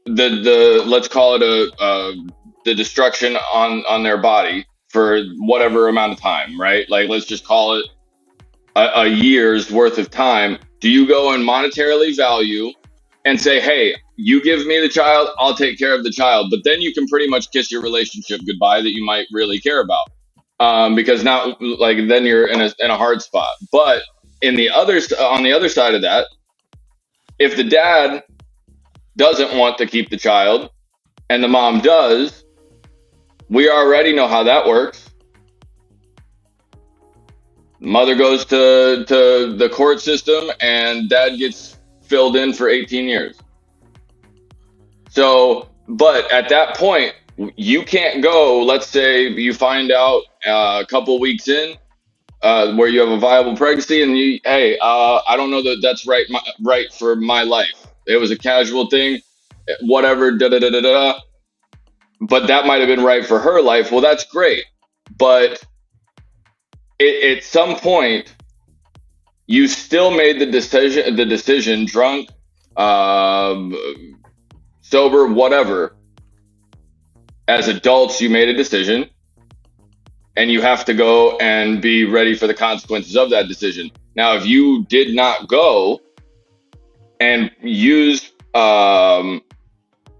S3: the let's call it the destruction on their body for whatever amount of time, right? Like, let's just call it a year's worth of time. Do you go and monetarily value and say, hey, you give me the child, I'll take care of the child, but then you can pretty much kiss your relationship goodbye that you might really care about, because now, like, then you're in a hard spot. But on the other side of that, if the dad doesn't want to keep the child and the mom does, we already know how that works. Mother goes to the court system and dad gets filled in for 18 years. So, but at that point, you can't go, let's say you find out a couple weeks in where you have a viable pregnancy, and I don't know that that's right for my life. It was a casual thing, whatever, but that might have been right for her life. Well, that's great. But at some point, you still made the decision, drunk, sober, whatever. As adults, you made a decision, and you have to go and be ready for the consequences of that decision. Now, if you did not go and use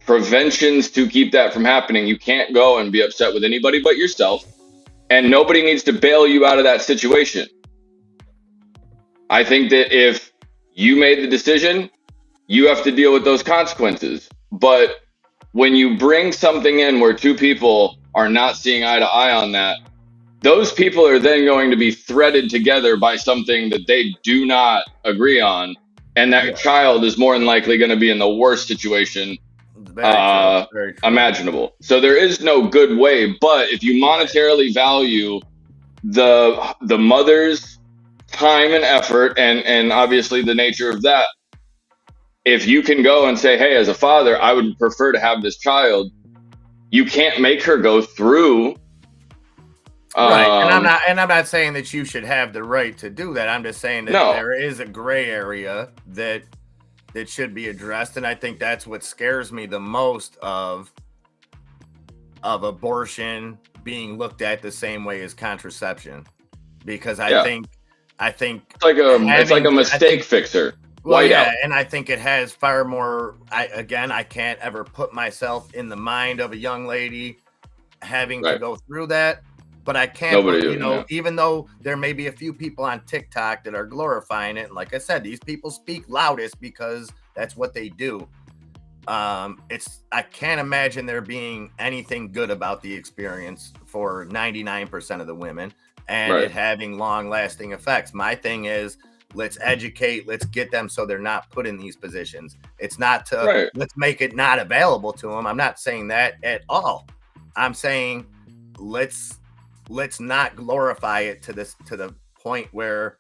S3: preventions to keep that from happening, you can't go and be upset with anybody but yourself. And nobody needs to bail you out of that situation. I think that if you made the decision, you have to deal with those consequences. But when you bring something in where two people are not seeing eye to eye on that, those people are then going to be threaded together by something that they do not agree on. And that child is more than likely going to be in the worst situation
S1: Very true.
S3: Imaginable. So there is no good way, but if you monetarily value the mother's time and effort, and obviously the nature of that, if you can go and say, hey, as a father, I would prefer to have this child, you can't make her go through.
S1: Right. And I'm not saying that you should have the right to do that. I'm just saying that there is a gray area that should be addressed. And I think that's what scares me the most of abortion being looked at the same way as contraception, because I think it's
S3: like a mistake fixer.
S1: Well, yeah, and I think it has far more. I can't ever put myself in the mind of a young lady having to go through that. But I can't,
S3: Nobody,
S1: you know, even though there may be a few people on TikTok that are glorifying it, and like I said, these people speak loudest because that's what they do. I can't imagine there being anything good about the experience for 99% of the women, and it having long-lasting effects. My thing is, let's educate, let's get them so they're not put in these positions. It's not to let's make it not available to them. I'm not saying that at all. I'm saying let's not glorify it to the point where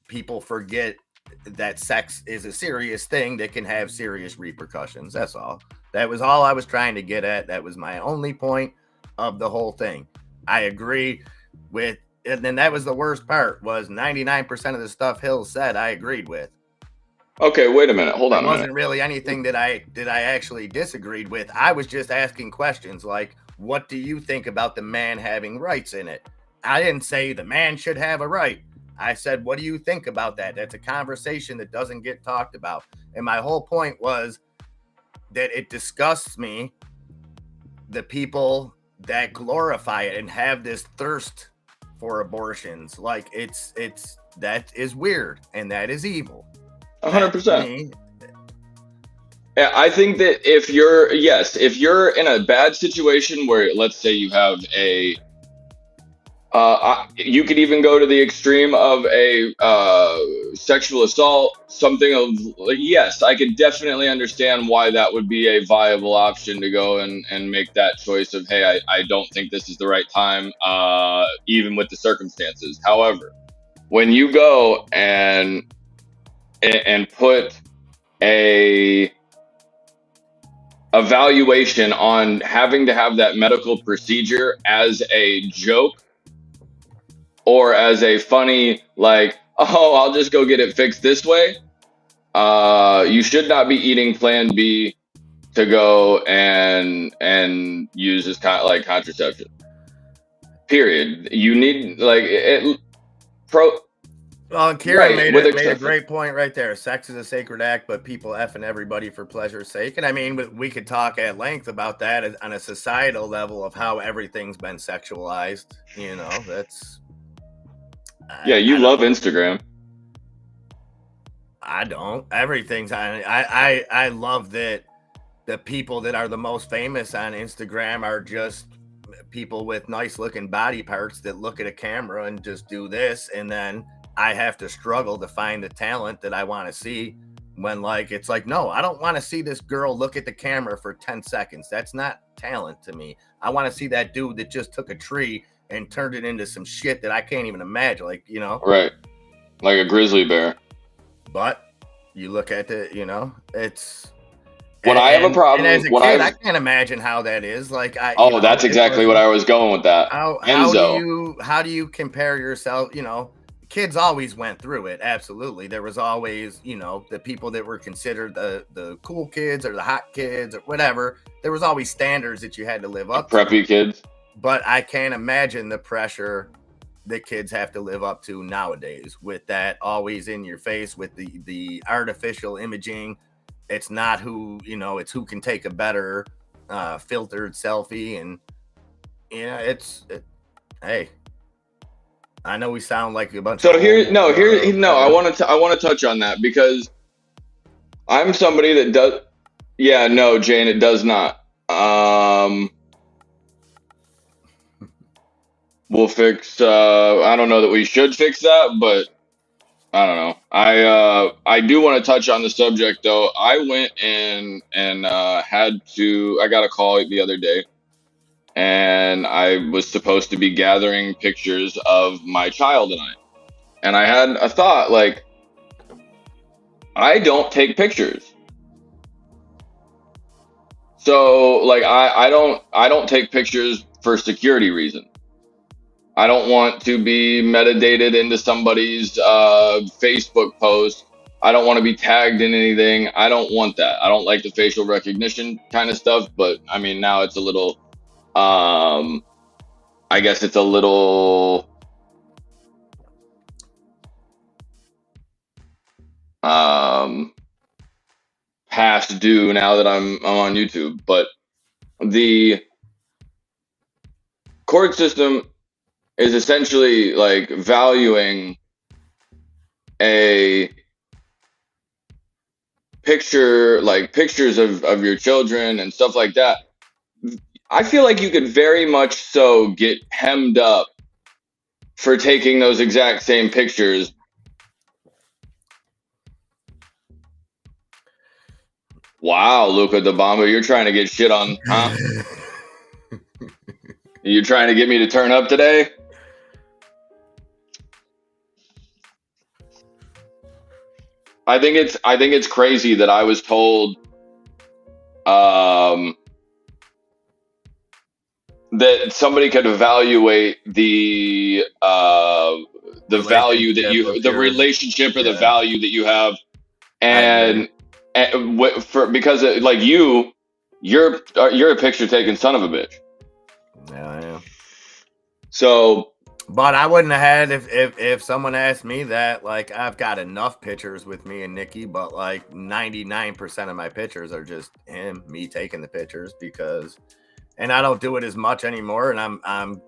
S1: people forget that sex is a serious thing that can have serious repercussions. That's all. That was all I was trying to get at. That was my only point of the whole thing. I agree with, and then that was the worst part, was 99% of the stuff Hill said I agreed with.
S3: Okay, wait a minute. Hold on.
S1: It wasn't really anything that I actually disagreed with. I was just asking questions like, what do you think about the man having rights in it? I didn't say the man should have a right. I said, what do you think about that? That's a conversation that doesn't get talked about. And my whole point was that it disgusts me, the people that glorify it and have this thirst for abortions. Like that is weird and that is evil.
S3: 100%. Yeah, I think that if you're in a bad situation where, let's say, you have you could even go to the extreme of a sexual assault, something of, yes, I could definitely understand why that would be a viable option to go and make that choice of, hey, I don't think this is the right time, even with the circumstances. However, when you go and put a evaluation on having to have that medical procedure as a joke, or as a funny, like, oh, I'll just go get it fixed this way, you should not be eating Plan B to go and use this like contraception. Period. You need, like,
S1: Well, Kieran made a great point right there. Sex is a sacred act, but people effing everybody for pleasure's sake. And I mean, we could talk at length about that on a societal level of how everything's been sexualized. You know, that's... you
S3: love Instagram.
S1: I don't. Everything's on. I love that the people that are the most famous on Instagram are just people with nice looking body parts that look at a camera and just do this, and then I have to struggle to find the talent that I want to see. When, like, it's like, no, I don't want to see this girl look at the camera for 10 seconds. That's not talent to me. I want to see that dude that just took a tree and turned it into some shit that I can't even imagine. Like, you know,
S3: right, like a grizzly bear.
S1: But you look at it, you know, it's
S3: when I have a problem.
S1: And as a kid, I can't imagine how that is. Like,
S3: that's exactly what I was going with that.
S1: How do you compare yourself? You know, kids always went through it. Absolutely, there was always, you know, the people that were considered the cool kids or the hot kids or whatever. There was always standards that you had to live up to.
S3: Preppy kids.
S1: But I can't imagine the pressure that kids have to live up to nowadays, with that always in your face, with the artificial imaging. It's not who, you know, it's who can take a better filtered selfie. And, you know, hey, I know we sound like a bunch of...
S3: I want to touch on that, because I'm somebody that does... Yeah, no, Jane, it does not. We'll fix... I don't know that we should fix that, but I don't know. I do want to touch on the subject, though. I went and I got a call the other day, and I was supposed to be gathering pictures of my child and I. And I had a thought, like, I don't take pictures. So, like, I don't take pictures for security reasons. I don't want to be metadated into somebody's Facebook post. I don't want to be tagged in anything. I don't want that. I don't like the facial recognition kind of stuff. But I mean, now it's a little, I guess it's a little, past due now that I'm on YouTube. But the court system is essentially like valuing a picture, like pictures of your children and stuff like that. I feel like you could very much so get hemmed up for taking those exact same pictures. Wow, Luca the Bomber, you're trying to get shit on, huh? You trying to get me to turn up today? I think it's crazy that I was told that somebody could evaluate the value that the relationship or the value that you have, and because like you're a picture taking son of a bitch.
S1: Yeah, I am.
S3: So,
S1: but I wouldn't have had if someone asked me that. Like, I've got enough pictures with me and Nikki, but like 99% of my pictures are just me taking the pictures because, and I don't do it as much anymore. And I'm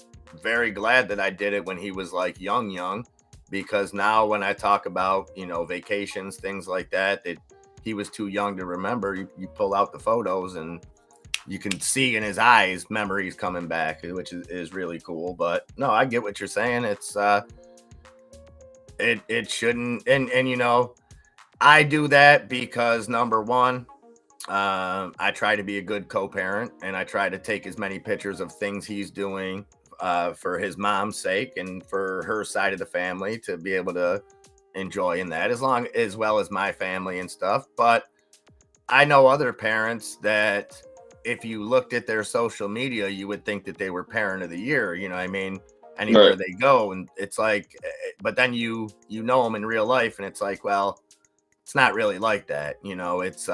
S1: very glad that I did it when he was like young, because now when I talk about, vacations, things like that he was too young to remember, you pull out the photos and you can see in his eyes memories coming back, which is really cool. But no, I get what you're saying. It's it shouldn't, and I do that because number one, I try to be a good co-parent, and I try to take as many pictures of things he's doing for his mom's sake and for her side of the family to be able to enjoy in that, as well as my family and stuff. But I know other parents that if you looked at their social media, you would think that they were parent of the year. You know what I mean? Anywhere they go. And it's like, but then you know them in real life, and it's like, well, it's not really like that. It's,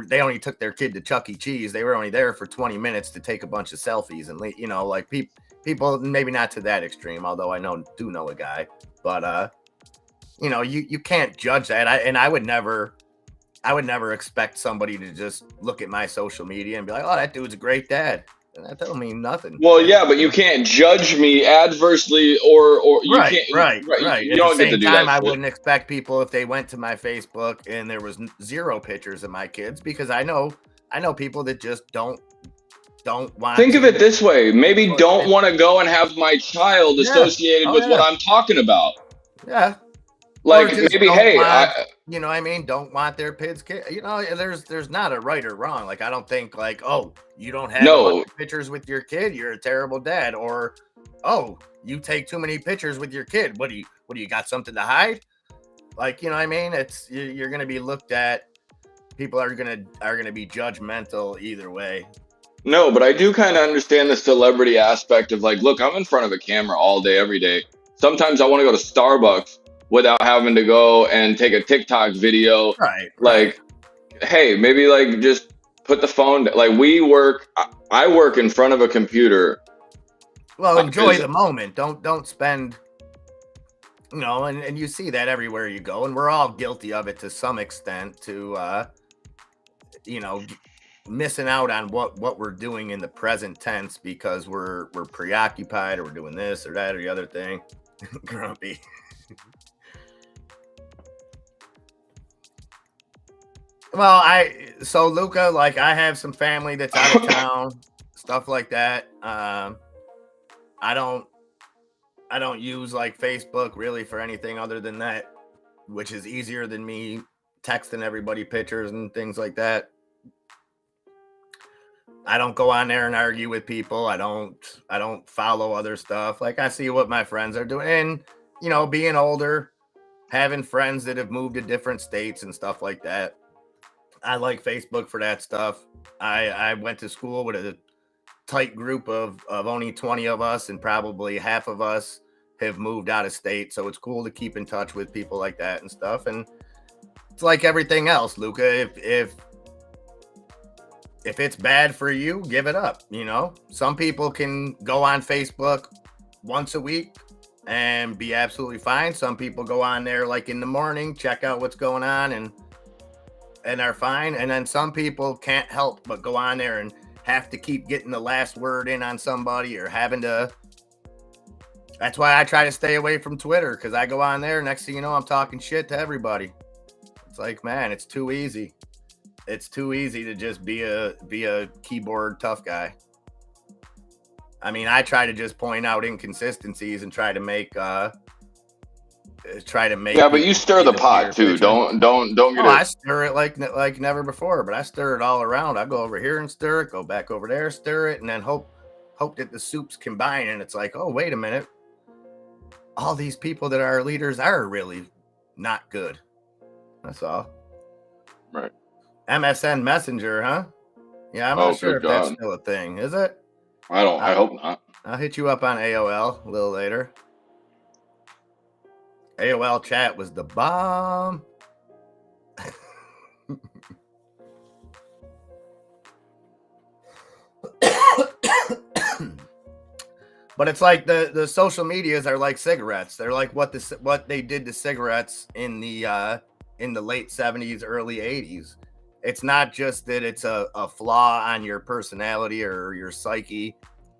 S1: they only took their kid to Chuck E. Cheese. They were only there for 20 minutes to take a bunch of selfies and, like people, maybe not to that extreme, although I do know a guy, but, you can't judge that. I would never expect somebody to just look at my social media and be like, oh, that dude's a great dad. And that don't mean nothing.
S3: Well, yeah, but you can't judge me adversely, or you
S1: right,
S3: can't.
S1: Right.
S3: You don't get to do that.
S1: I wouldn't expect people if they went to my Facebook and there was 0 pictures of my kids, because I know people that just don't want.
S3: Think of it this way: maybe don't want to go and have my child associated with what I'm talking about.
S1: Yeah.
S3: Like maybe, hey,
S1: don't want their kids. There's not a right or wrong. Like, I don't think like, oh, you don't have pictures with your kid, you're a terrible dad, or oh, you take too many pictures with your kid. What do you got something to hide? Like, it's you're gonna be looked at. People are gonna be judgmental either way.
S3: No, but I do kind of understand the celebrity aspect of like, look, I'm in front of a camera all day, every day. Sometimes I want to go to Starbucks without having to go and take a TikTok video.
S1: Right.
S3: Like, hey, maybe like just put the phone down. Like, I work in front of a computer.
S1: Well, enjoy the moment. Don't spend, and you see that everywhere you go, and we're all guilty of it to some extent, to missing out on what we're doing in the present tense because we're preoccupied, or we're doing this or that or the other thing. Grumpy. Well, so Luca, like, I have some family that's out of town, stuff like that. I don't use like Facebook really for anything other than that, which is easier than me texting everybody pictures and things like that. I don't go on there and argue with people. I don't follow other stuff. Like, I see what my friends are doing, and being older, having friends that have moved to different states and stuff like that. I like Facebook for that stuff. I went to school with a tight group of only 20 of us, and probably half of us have moved out of state. So it's cool to keep in touch with people like that and stuff. And it's like everything else, Luca. If it's bad for you, give it up. Some people can go on Facebook once a week and be absolutely fine. Some people go on there like in the morning, check out what's going on, and are fine. And then some people can't help but go on there and have to keep getting the last word in on somebody, or having to That's why I try to stay away from Twitter, because I go on there. Next thing you know, I'm talking shit to everybody. It's like, man, it's too easy. It's too easy to just be a keyboard tough guy. I mean, I try to just point out inconsistencies and try to make. Yeah,
S3: but you stir the pot too.
S1: Picture.
S3: Don't get it.
S1: I stir it like never before, but I stir it all around. I go over here and stir it, go back over there, stir it, and then hope that the soups combine. And it's like, oh, wait a minute. All these people that are leaders are really not good. That's all.
S3: Right.
S1: MSN Messenger, huh? Yeah, I'm not sure if that's still a thing. Is it?
S3: I hope not.
S1: I'll hit you up on AOL a little later. AOL chat was the bomb. But it's like the social medias are like cigarettes. They're like what they did to cigarettes in the late 70s, early 80s. It's not just that it's a flaw on your personality or your psyche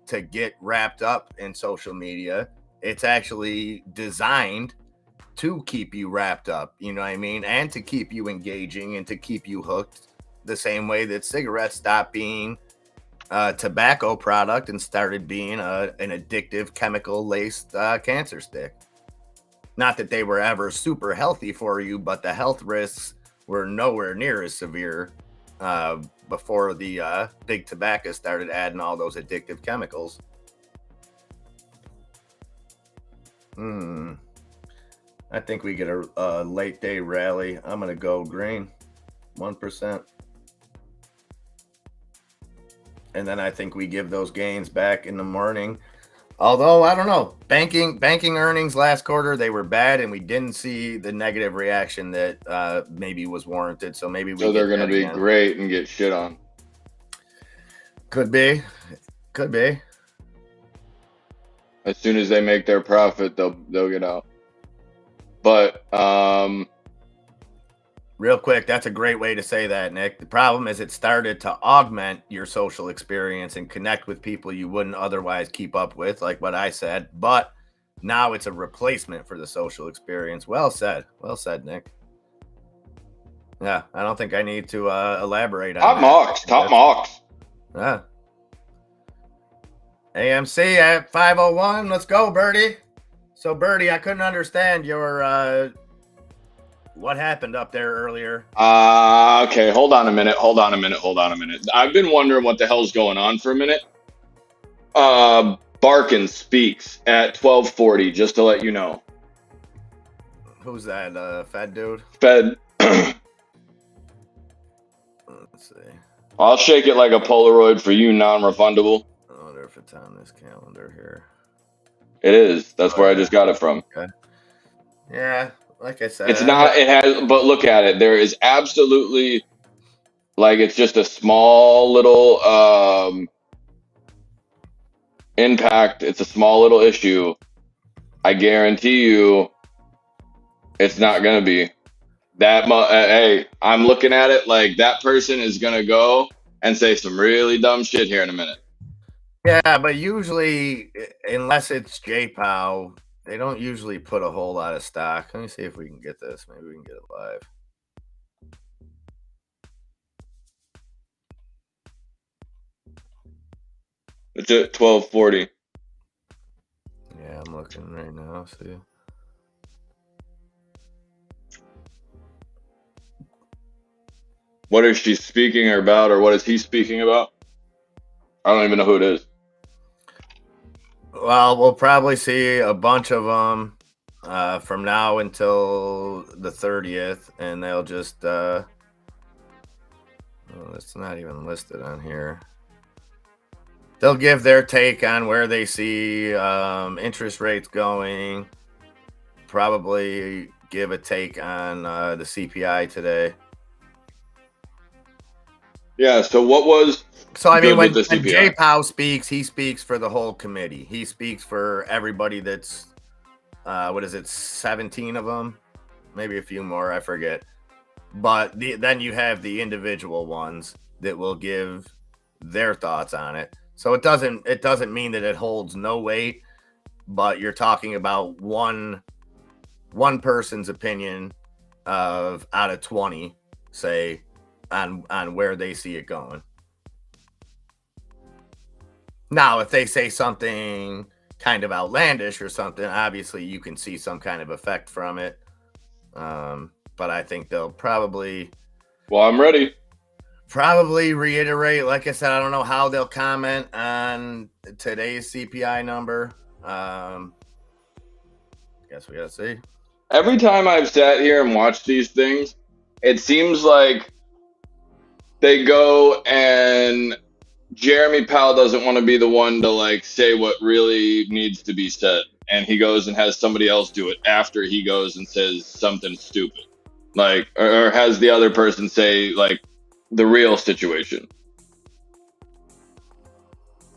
S1: to get wrapped up in social media. It's actually designed to keep you wrapped up, you know what I mean? And to keep you engaging and to keep you hooked, the same way that cigarettes stopped being a tobacco product and started being an addictive chemical-laced cancer stick. Not that they were ever super healthy for you, but the health risks were nowhere near as severe before the big tobacco started adding all those addictive chemicals. I think we get a late day rally. I'm going to go green, 1%. And then I think we give those gains back in the morning. Although, I don't know, banking earnings last quarter, they were bad, and we didn't see the negative reaction that maybe was warranted. So maybe
S3: they're going to be great and get shit on.
S1: Could be.
S3: As soon as they make their profit, they'll get out. But
S1: real quick, that's a great way to say that, Nick. The problem is it started to augment your social experience and connect with people you wouldn't otherwise keep up with, like what I said. But now it's a replacement for the social experience. Well said, Nick. Yeah, I don't think I need to elaborate on that.
S3: Top marks.
S1: Yeah. AMC at 501. Let's go, Birdie. So, Birdie, I couldn't understand your what happened up there earlier.
S3: Okay, hold on a minute. I've been wondering what the hell's going on for a minute. Barkin speaks at 12:40, just to let you know.
S1: Who's that? Fed dude?
S3: Fed.
S1: Let's see.
S3: I'll shake it like a Polaroid for you, non-refundable.
S1: I wonder if it's on this calendar here.
S3: It is. That's where I just got it from.
S1: Okay. Yeah, like I said.
S3: It's not, it has, but look at it. There is absolutely, like, it's just a small little impact. It's a small little issue. I guarantee you it's not going to be that much. Hey, I'm looking at it like that person is going to go and say some really dumb shit here in a minute.
S1: Yeah, but usually, unless it's J-Pow, they don't usually put a whole lot of stock. Let me see if we can get this. Maybe we can get it live.
S3: It's at 12:40.
S1: Yeah, I'm looking right now. See.
S3: What is she speaking about, or what is he speaking about? I don't even know who it is.
S1: Well, we'll probably see a bunch of them from now until the 30th, and they'll just well, it's not even listed on here. They'll give their take on where they see interest rates going, probably give a take on the CPI today.
S3: Yeah, so what was...
S1: So, I mean, when J-Pow speaks, he speaks for the whole committee. He speaks for everybody that's, 17 of them? Maybe a few more, I forget. But then you have the individual ones that will give their thoughts on it. So it doesn't mean that it holds no weight. but you're talking about one person's opinion of out of 20, say, on where they see it going. Now, if they say something kind of outlandish or something, obviously you can see some kind of effect from it. But I think they'll probably...
S3: Well, I'm ready.
S1: Probably reiterate, like I said, I don't know how they'll comment on today's CPI number. Guess we gotta see.
S3: Every time I've sat here and watched these things, it seems like they go and Jeremy Powell doesn't want to be the one to like say what really needs to be said. And he goes and has somebody else do it after he goes and says something stupid. Like, or has the other person say like the real situation.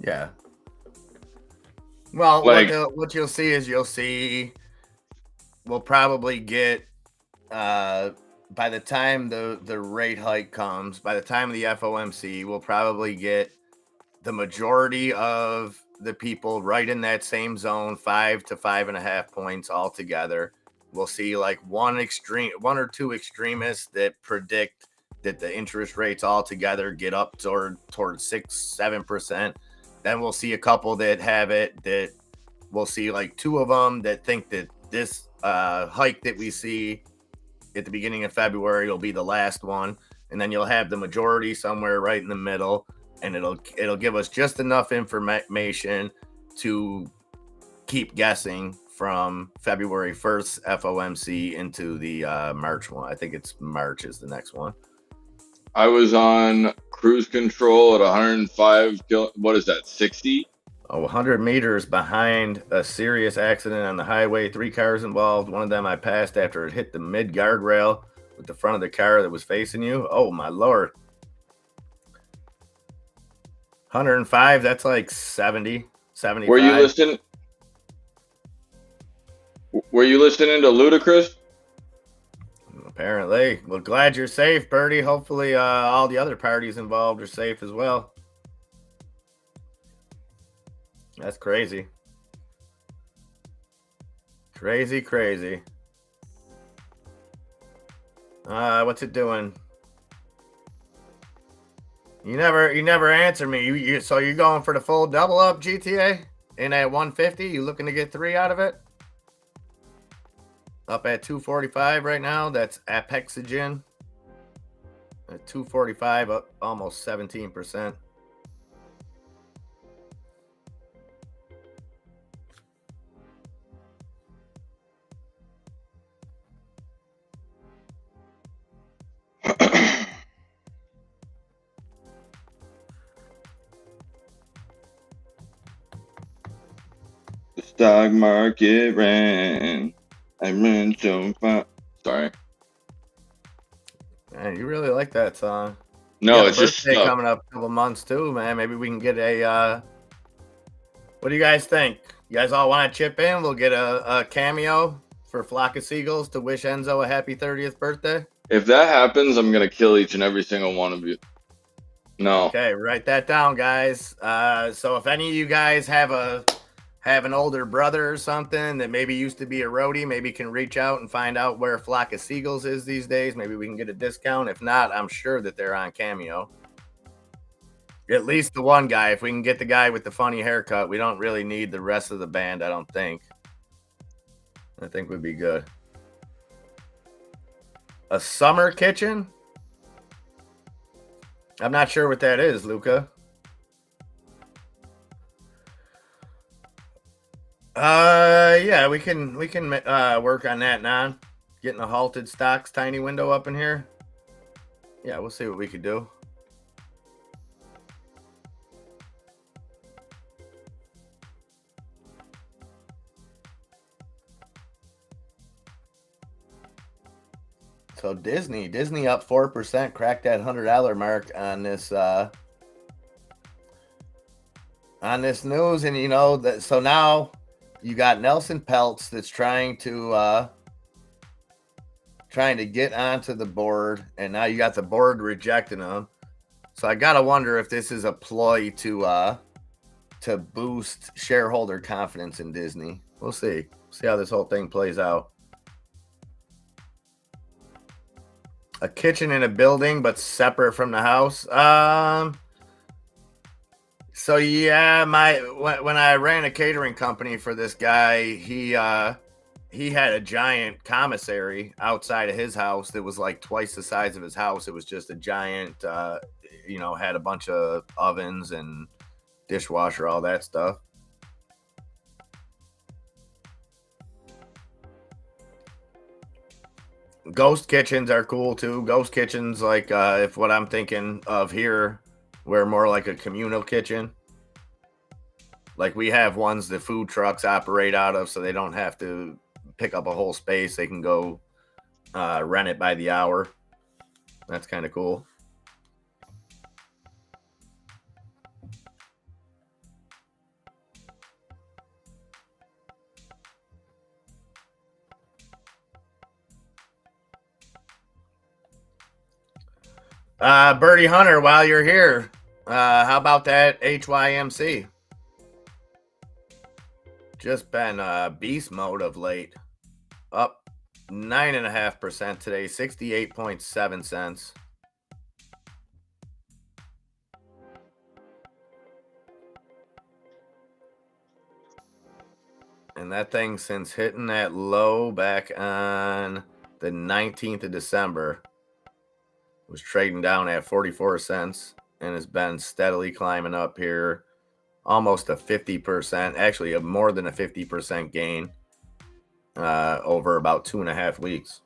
S1: Yeah. Well,
S3: like,
S1: what you'll see is we'll probably get by the time the rate hike comes, by the time of the FOMC, we'll probably get the majority of the people right in that same zone, 5 to 5.5 points altogether. We'll see like one or two extremists that predict that the interest rates altogether get up towards 6-7%. Then we'll see a couple that have it, that we'll see like two of them that think that this hike that we see at the beginning of February will be the last one. And then you'll have the majority somewhere right in the middle, and it'll give us just enough information to keep guessing from February 1st FOMC into the March one. I think it's March is the next one.
S3: I was on cruise control at 105. What is that? 60?
S1: 100 meters behind a serious accident on the highway. 3 cars involved. One of them I passed after it hit the mid guardrail with the front of the car that was facing you. Oh my Lord. 105, that's like 70, 75.
S3: Were you listening to Ludacris?
S1: Apparently. Well, glad you're safe, Birdie. Hopefully all the other parties involved are safe as well. That's crazy. Crazy. What's it doing? You never answer me. So you're going for the full double up GTA in at 150? You looking to get 3 out of it? Up at 245 right now. That's Apexogen. At 245, up almost 17%.
S3: The stock market ran. I ran so far. Sorry.
S1: Man, you really like that song.
S3: No, it's just
S1: coming up a couple months too, man. Maybe we can get a. What do you guys think? You guys all want to chip in? We'll get a cameo for Flock of Seagulls to wish Enzo a happy 30th birthday.
S3: If that happens, I'm gonna kill each and every single one of you. No.
S1: Okay, write that down, guys. So if any of you guys have an older brother or something that maybe used to be a roadie, maybe can reach out and find out where Flock of Seagulls is these days. Maybe we can get a discount. If not, I'm sure that they're on Cameo. At least the one guy. If we can get the guy with the funny haircut, we don't really need the rest of the band, I don't think. I think would be good. A summer kitchen? I'm not sure what that is, Luca. Yeah, we can work on that now. Getting a halted stocks tiny window up in here. Yeah, we'll see what we could do. So Disney up 4%, cracked that $100 mark on this news, and you know that. So now you got Nelson Peltz that's trying to get onto the board, and now you got the board rejecting him. So I gotta wonder if this is a ploy to to boost shareholder confidence in Disney. We'll see. See how this whole thing plays out. A kitchen in a building, but separate from the house. So yeah, when I ran a catering company for this guy, he had a giant commissary outside of his house that was like twice the size of his house. It was just a giant, had a bunch of ovens and dishwasher, all that stuff. Ghost kitchens are cool too. Ghost kitchens, like if what I'm thinking of here, we're more like a communal kitchen. Like we have ones that food trucks operate out of, so they don't have to pick up a whole space. They can go rent it by the hour. That's kind of cool. Birdie Hunter, while you're here, how about that HYMC? Just been beast mode of late. Up 9.5% today, 68.7 cents. And that thing, since hitting that low back on the 19th of December, was trading down at 44 cents and has been steadily climbing up here, almost a 50%, actually a more than a 50% gain over about 2.5 weeks.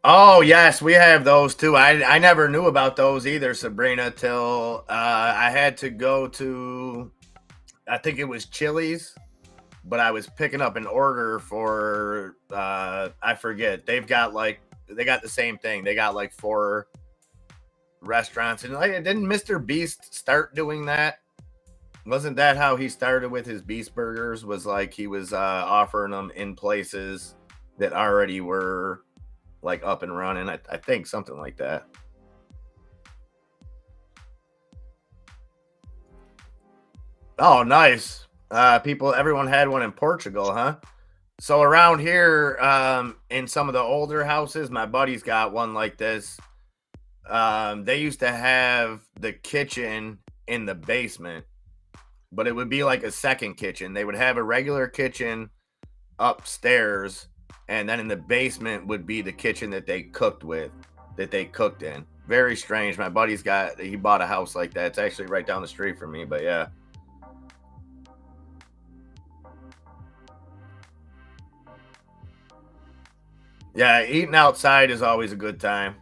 S1: Oh, yes, we have those too. I never knew about those either, Sabrina, till I had to go to, I think it was Chili's, but I was picking up an order for, I forget. They got the same thing. They got like 4 restaurants. And didn't Mr. Beast start doing that? Wasn't that how he started with his Beast Burgers? Was like he was offering them in places that already were like up and running. I think something like that. Oh, nice. Everyone had one in Portugal, huh? So around here, in some of the older houses, my buddy's got one like this. They used to have the kitchen in the basement, but it would be like a second kitchen. They would have a regular kitchen upstairs, and then in the basement would be the kitchen that they cooked in. Very strange. My buddy's he bought a house like that. It's actually right down the street from me, but yeah. Yeah, eating outside is always a good time.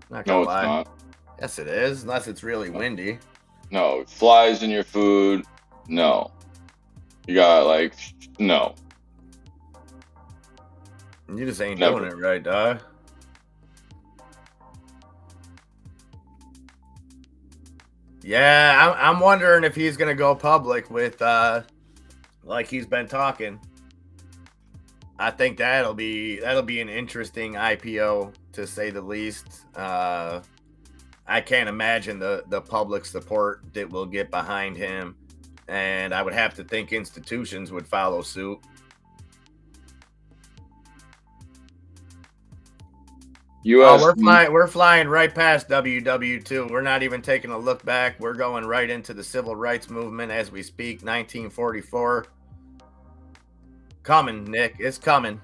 S1: Not gonna lie.
S3: Not.
S1: Yes, it is, unless it's really windy.
S3: No, flies in your food. No. You got no.
S1: You just ain't doing it right, dog. Yeah, I'm wondering if he's gonna go public with like he's been talking. I think that'll be an interesting IPO, to say the least. I can't imagine the public support that will get behind him, and I would have to think institutions would follow suit. We're flying right past WW2. We're not even taking a look back. We're going right into the civil rights movement as we speak. 1944. Coming, Nick. It's coming.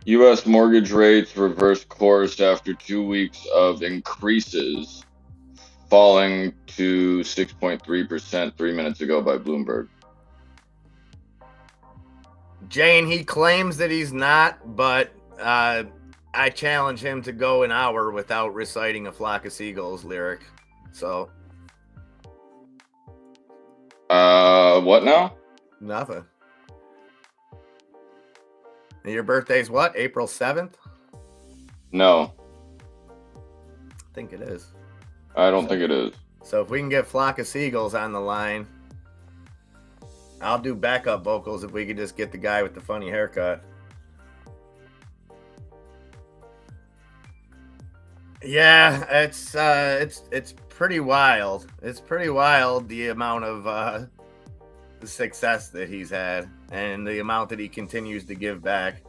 S3: U.S. mortgage rates reversed course after 2 weeks of increases, falling to 6.3% 3 minutes ago by Bloomberg.
S1: Jane, he claims that he's not, but I challenge him to go an hour without reciting a Flock of Seagulls lyric. So.
S3: What now?
S1: Nothing. Your birthday's what? April 7th?
S3: No.
S1: I think it is.
S3: I don't think it is.
S1: So if we can get Flock of Seagulls on the line, I'll do backup vocals if we could just get the guy with the funny haircut. Yeah, it's pretty wild. It's pretty wild the amount of success that he's had and the amount that he continues to give back.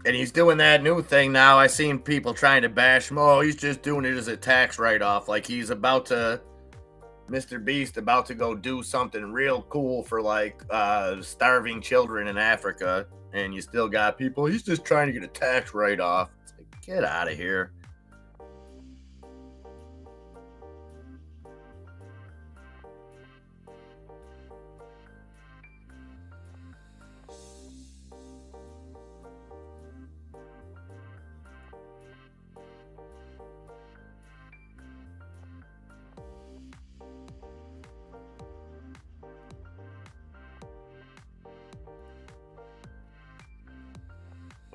S1: And he's doing that new thing now. I seen people trying to bash him. Oh, he's just doing it as a tax write-off. Like he's about to, Mr. Beast, about to go do something real cool for like starving children in Africa. And you still got people, he's just trying to get a tax write-off. It's like, get out of here.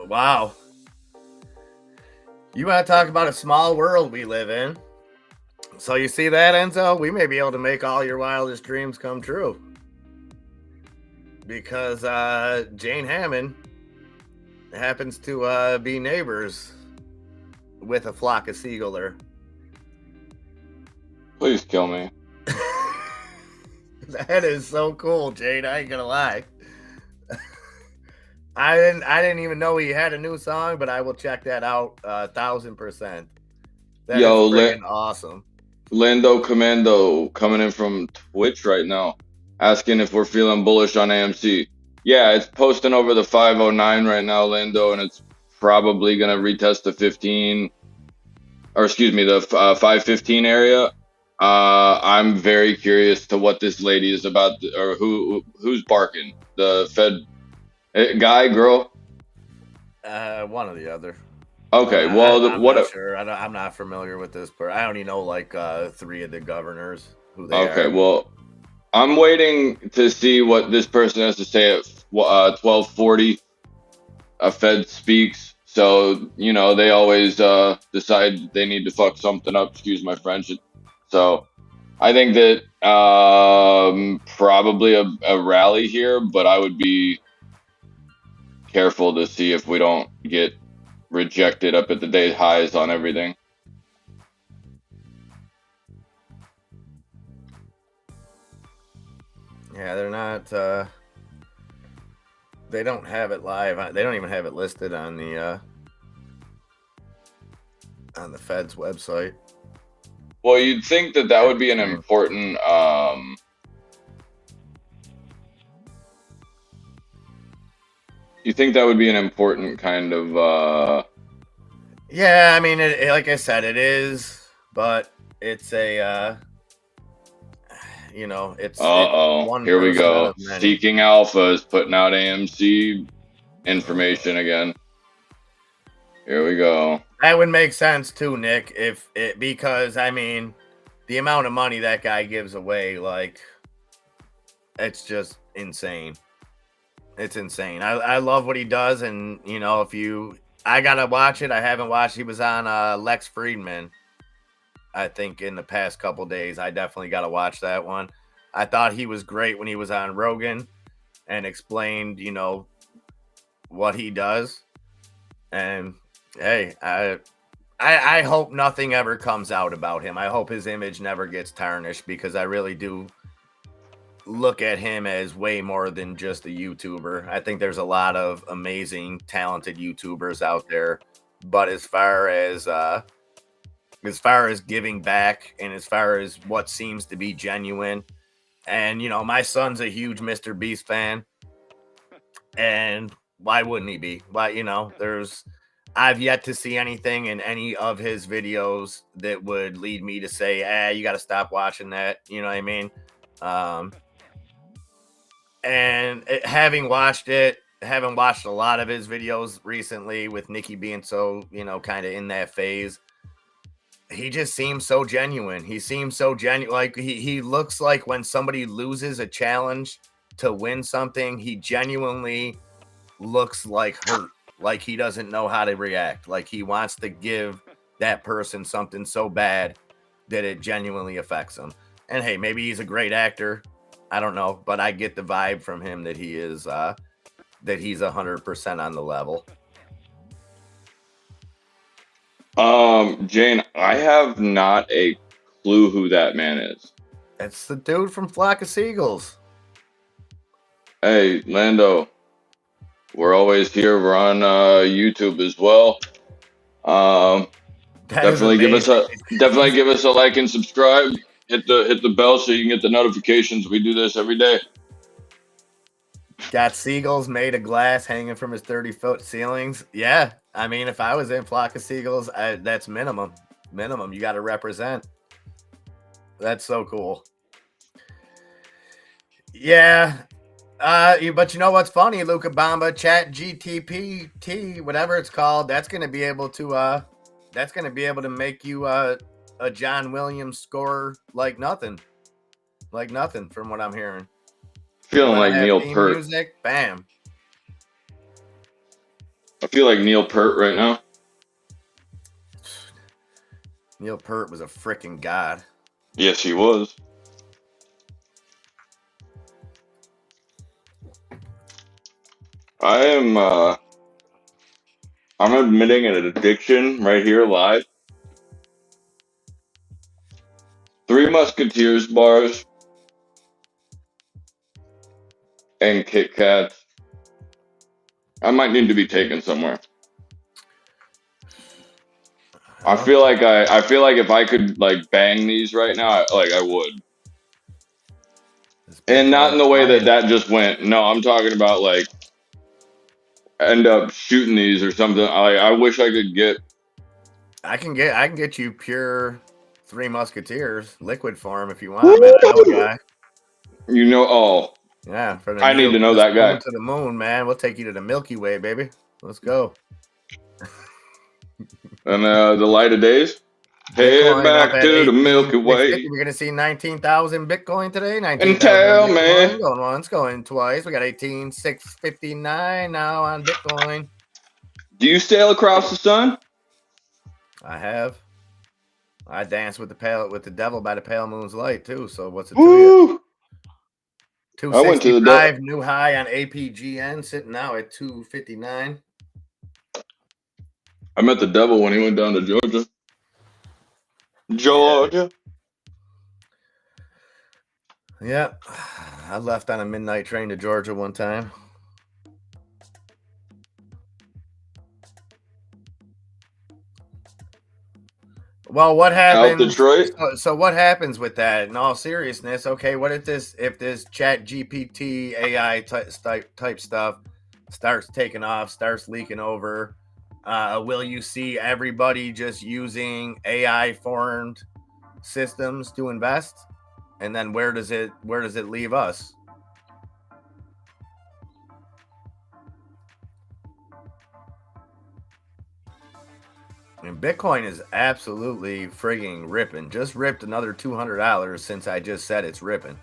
S1: Wow. You want to talk about a small world we live in? So you see that, Enzo? We may be able to make all your wildest dreams come true. Because Jane Hammond happens to be neighbors with a flock of seaguller.
S3: Please kill me.
S1: That is so cool, Jane. I ain't gonna lie. I didn't even know he had a new song, but I will check that out 1000%. That
S3: Yo,
S1: is freaking awesome.
S3: Lando Commando coming in from Twitch right now, asking if we're feeling bullish on AMC. Yeah, it's posting over the 509 right now, Lando, and it's probably gonna retest the 15, or excuse me, the 515 area. I'm very curious to what this lady is about, or who's barking. The Fed guy, girl.
S1: One or the other.
S3: Okay,
S1: I'm
S3: what?
S1: not sure. I'm not familiar with this part. I only know like 3 of the governors who they
S3: Okay,
S1: are.
S3: well, I'm waiting to see what this person has to say at 12:40. A Fed speaks, so you know they always decide they need to fuck something up. Excuse my French. So I think that probably a rally here, but I would be careful to see if we don't get rejected up at the day highs on everything.
S1: Yeah, they're not. They don't have it live. They don't even have it listed on the Fed's website.
S3: Well, you'd think that that would be an important. You think that would be an important kind of.
S1: Yeah, I mean, like I said, it is, but it's a. You know, it's one
S3: Here we
S1: person out
S3: go.
S1: of many.
S3: Seeking Alpha is putting out AMC information again. Here we go.
S1: That would make sense too, Nick, because I mean, the amount of money that guy gives away, like, it's just insane. It's insane. I love what he does, and you know, I gotta watch it. I haven't watched. He was on Lex Friedman, I think, in the past couple days. I definitely gotta watch that one. I thought he was great when he was on Rogan and explained, you know, what he does. And hey, I hope nothing ever comes out about him. I hope his image never gets tarnished, because I really do look at him as way more than just a YouTuber. I think there's a lot of amazing, talented YouTubers out there, but as far as giving back and as far as what seems to be genuine, and you know, my son's a huge Mr. Beast fan, and why wouldn't he be? Why, you know, I've yet to see anything in any of his videos that would lead me to say, you got to stop watching that. You know what I mean? Having watched a lot of his videos recently with Nikki being so, you know, kind of in that phase, he just seems so genuine. He seems so genuine. Like he looks like when somebody loses a challenge to win something, he genuinely looks like hurt. Like he doesn't know how to react. Like he wants to give that person something so bad that it genuinely affects him. And hey, maybe he's a great actor. I don't know, but I get the vibe from him that he is that he's 100% on the level?
S3: Jane, I have not a clue who that man is.
S1: It's the dude from Flock of Seagulls.
S3: Hey, Lando, we're always here. We're on YouTube as well. Definitely give us a like and subscribe. Hit the bell so you can get the notifications. We do this every day.
S1: Got seagulls made of glass hanging from his 30-foot ceilings. Yeah, I mean, if I was in Flock of Seagulls, that's minimum. You got to represent. That's so cool. Yeah. But you know what's funny, Luca Bamba, Chat GTP, whatever it's called, that's gonna be able to make you a John Williams score like nothing from what I'm hearing.
S3: Feeling like Neil Peart.
S1: Music, bam.
S3: I feel like Neil Peart right now.
S1: Neil Peart was a freaking god.
S3: Yes, he was. I'm admitting an addiction right here live. Three Musketeers bars and Kit Kats. I might need to be taken somewhere. I feel like if I could like bang these right now, I would. And not in the way that just went. No, I'm talking about like end up shooting these or something. I wish I could get.
S1: I can get you pure Three Musketeers liquid form if you want. Man, I know a guy.
S3: You know, oh
S1: yeah. From
S3: I need to know that guy.
S1: To the moon, man. We'll take you to the Milky Way, baby. Let's go.
S3: And the light of days. Head back to the Milky Way.
S1: We're gonna see 19,000 Bitcoin today. 19,000
S3: and tell
S1: Bitcoin.
S3: me,
S1: Going once, going twice. We got 18,659 now on Bitcoin.
S3: Do you sail across the sun?
S1: I have. I danced with the devil by the pale moon's light too. So what's it to you? 265 new high on APGN, sitting now at 259.
S3: I met the devil when he went down to Georgia.
S1: Yeah. I left on a midnight train to Georgia one time. Well, what happens?
S3: Detroit?
S1: So what happens with that? In all seriousness, okay, what if this Chat GPT AI type stuff starts taking off, starts leaking over? Will you see everybody just using AI formed systems to invest? And then where does it leave us? And Bitcoin is absolutely frigging ripping. Just ripped another $200 since I just said it's ripping.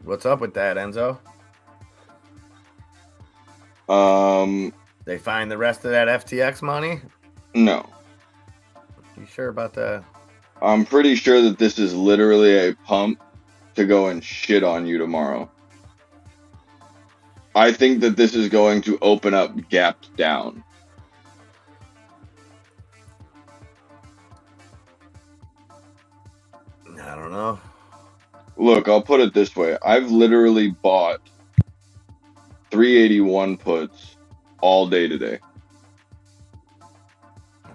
S1: What's up with that, Enzo?
S3: They
S1: find the rest of that FTX money?
S3: No.
S1: You sure about that?
S3: I'm pretty sure that this is literally a pump to go and shit on you tomorrow. I think that this is going to open up gaps down.
S1: I don't know.
S3: Look, I'll put it this way. I've literally bought 381 puts all day today.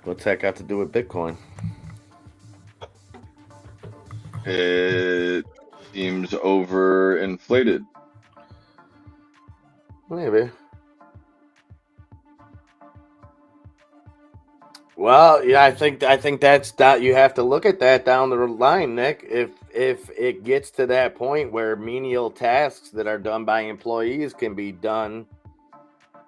S1: What's that got to do with Bitcoin?
S3: It seems overinflated.
S1: Maybe. Well, yeah, I think that's that. You have to look at that down the line, Nick. If it gets to that point where menial tasks that are done by employees can be done,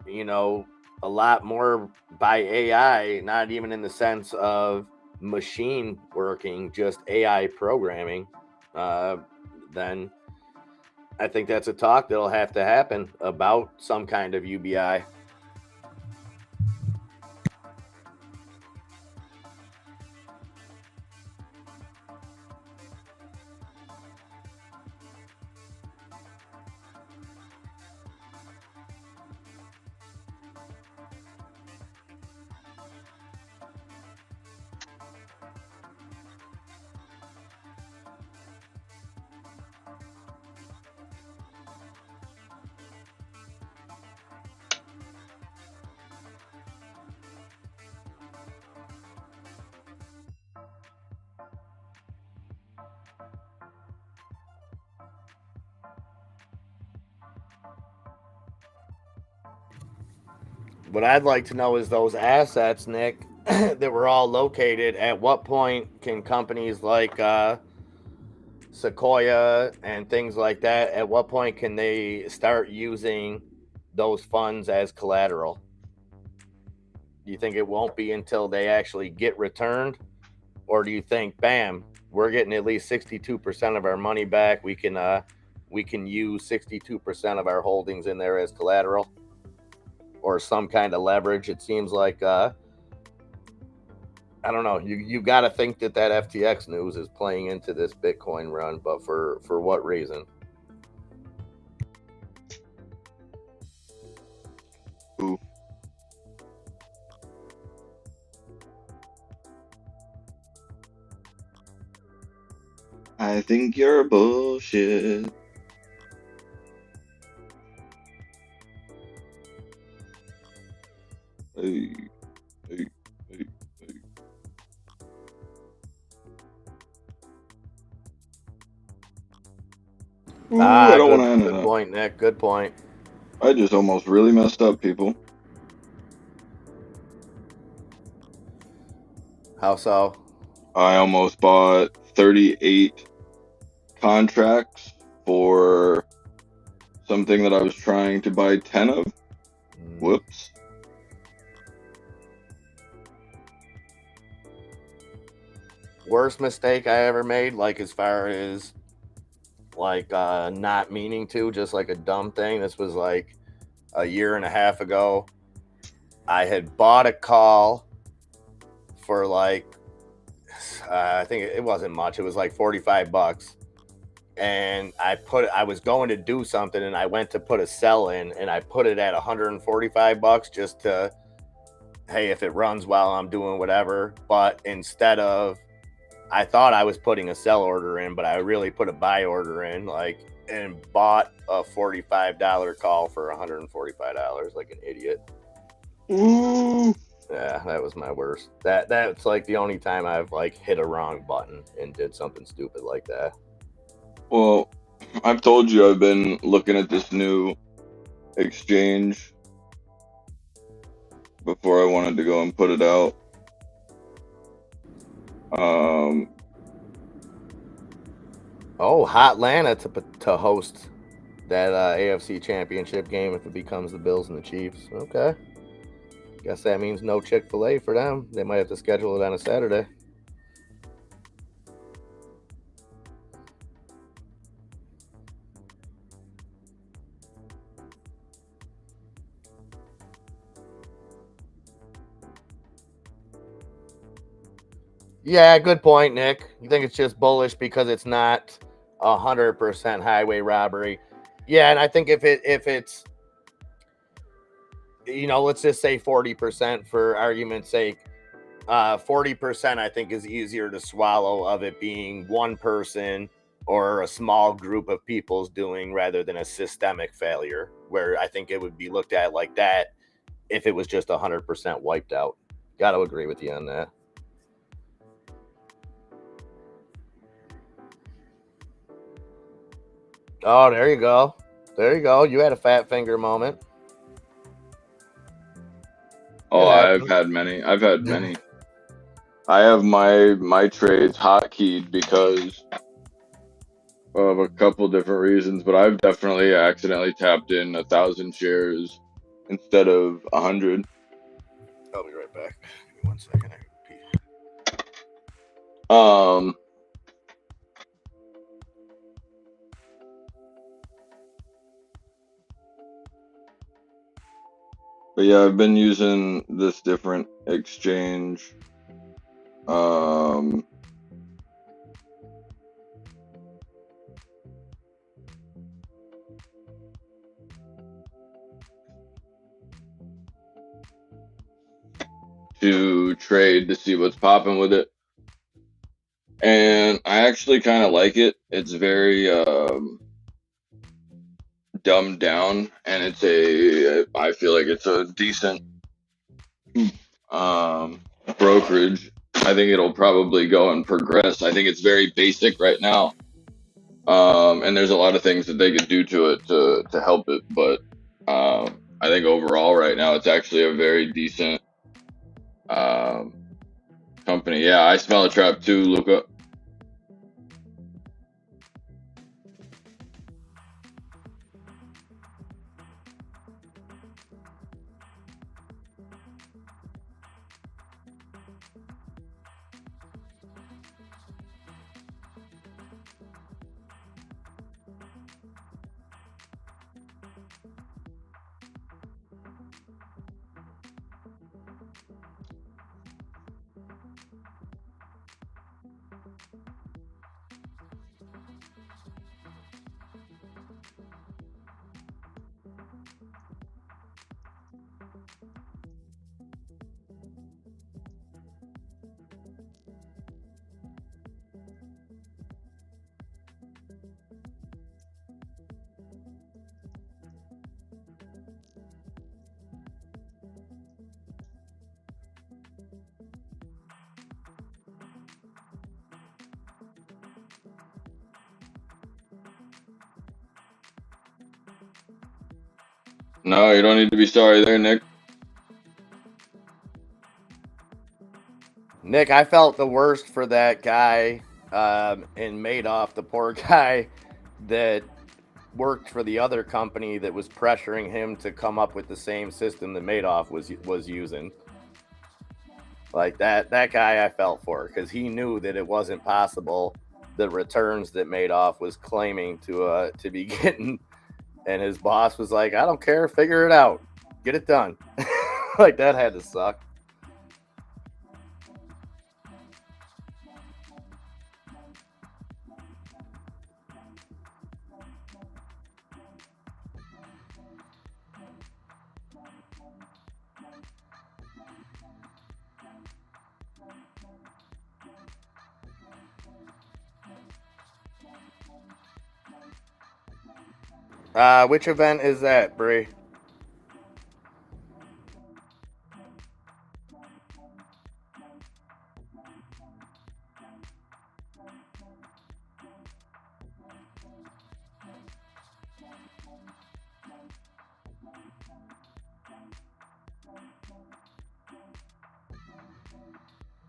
S1: a lot more by AI, not even in the sense of machine working, just AI programming, then I think that's a talk that'll have to happen about some kind of UBI. What I'd like to know is those assets, Nick, that were all located. At what point can companies like Sequoia and things like that, at what point can they start using those funds as collateral? Do you think it won't be until they actually get returned? Or do you think, bam, we're getting at least 62% of our money back? We can use 62% of our holdings in there as collateral or some kind of leverage. It seems like I don't know. You got to think that FTX news is playing into this Bitcoin run, but for what reason?
S3: Ooh. I think you're bullshit. Hey, hey, hey, hey. Ooh, I don't want to end
S1: Good
S3: it.
S1: point, Nick. Good point.
S3: I just almost really messed up, people.
S1: How so?
S3: I almost bought 38 contracts for something that I was trying to buy 10 of. Whoops.
S1: Worst mistake I ever made, like as far as like not meaning to, just like a dumb thing. This was like a year and a half ago. I had bought a call for like I think it wasn't much. It was like $45. And I was going to do something and I went to put a sell in and I put it at $145 just to, hey, if it runs while I'm doing whatever. But instead of, I thought I was putting a sell order in, but I really put a buy order in, like, and bought a $45 call for $145 like an idiot.
S3: Ooh.
S1: Yeah, that was my worst. That's like the only time I've like hit a wrong button and did something stupid like that.
S3: Well, I've told you I've been looking at this new exchange before I wanted to go and put it out.
S1: Hotlanta to host that AFC Championship game if it becomes the Bills and the Chiefs. Okay. Guess that means no Chick-fil-A for them. They might have to schedule it on a Saturday. Yeah, good point, Nick. You think it's just bullish because it's not 100% highway robbery. Yeah, and I think if it's, let's just say 40% for argument's sake. 40% I think is easier to swallow of it being one person or a small group of people's doing rather than a systemic failure, where I think it would be looked at like that if it was just 100% wiped out. Got to agree with you on that. Oh, there you go. There you go. You had a fat finger moment.
S3: Oh, I've had many. I have my trades hotkeyed because of a couple different reasons, but I've definitely accidentally tapped in 1,000 shares instead of 100.
S1: I'll be right back. Give me 1 second.
S3: But yeah, I've been using this different exchange. To trade to see what's popping with it. And I actually kind of like it. It's very dumbed down, and I feel like it's a decent brokerage. I think it'll probably go and progress. I think it's very basic right now. And there's a lot of things that they could do to it to help it, but I think overall right now it's actually a very decent company. Yeah, I smell a trap too, Luca. No, you don't need to be sorry there, Nick.
S1: Nick, I felt the worst for that guy in Madoff, the poor guy that worked for the other company that was pressuring him to come up with the same system that Madoff was using. Like that guy I felt for, because he knew that it wasn't possible the returns that Madoff was claiming to be getting, and his boss was like, I don't care, figure it out, get it done. Like that had to suck. Which event is that, Bree?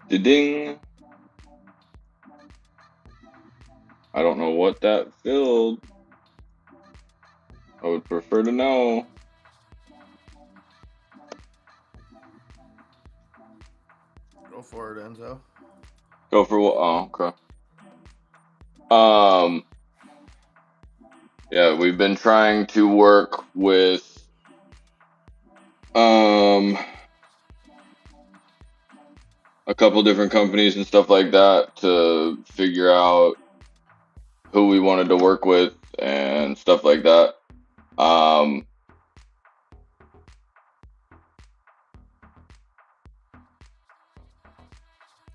S3: Ding. I don't know what that filled. I would prefer to know.
S1: Go for it, Enzo.
S3: Go for what? Oh, okay. Yeah, we've been trying to work with a couple different companies and stuff like that to figure out who we wanted to work with and stuff like that.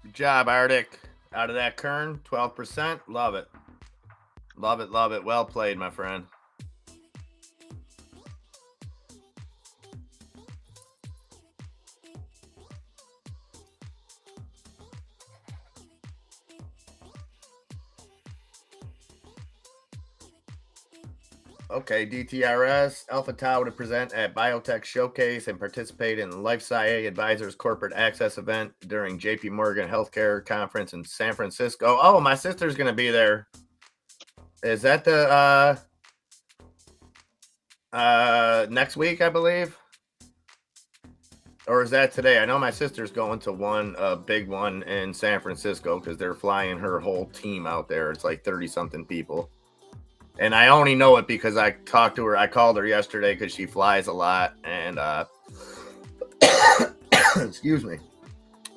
S1: Good job, Arctic. Out of that Kern, 12%. Love it. Love it, love it. Well played, my friend. Okay, DTRS, Alpha Tau to present at Biotech Showcase and participate in Life Sci Advisors Corporate Access event during JP Morgan Healthcare Conference in San Francisco. Oh, my sister's going to be there. Is that the next week, I believe? Or is that today? I know my sister's going to one big one in San Francisco because they're flying her whole team out there. It's like 30-something people. And I only know it because I talked to her. I called her yesterday because she flies a lot. And excuse me.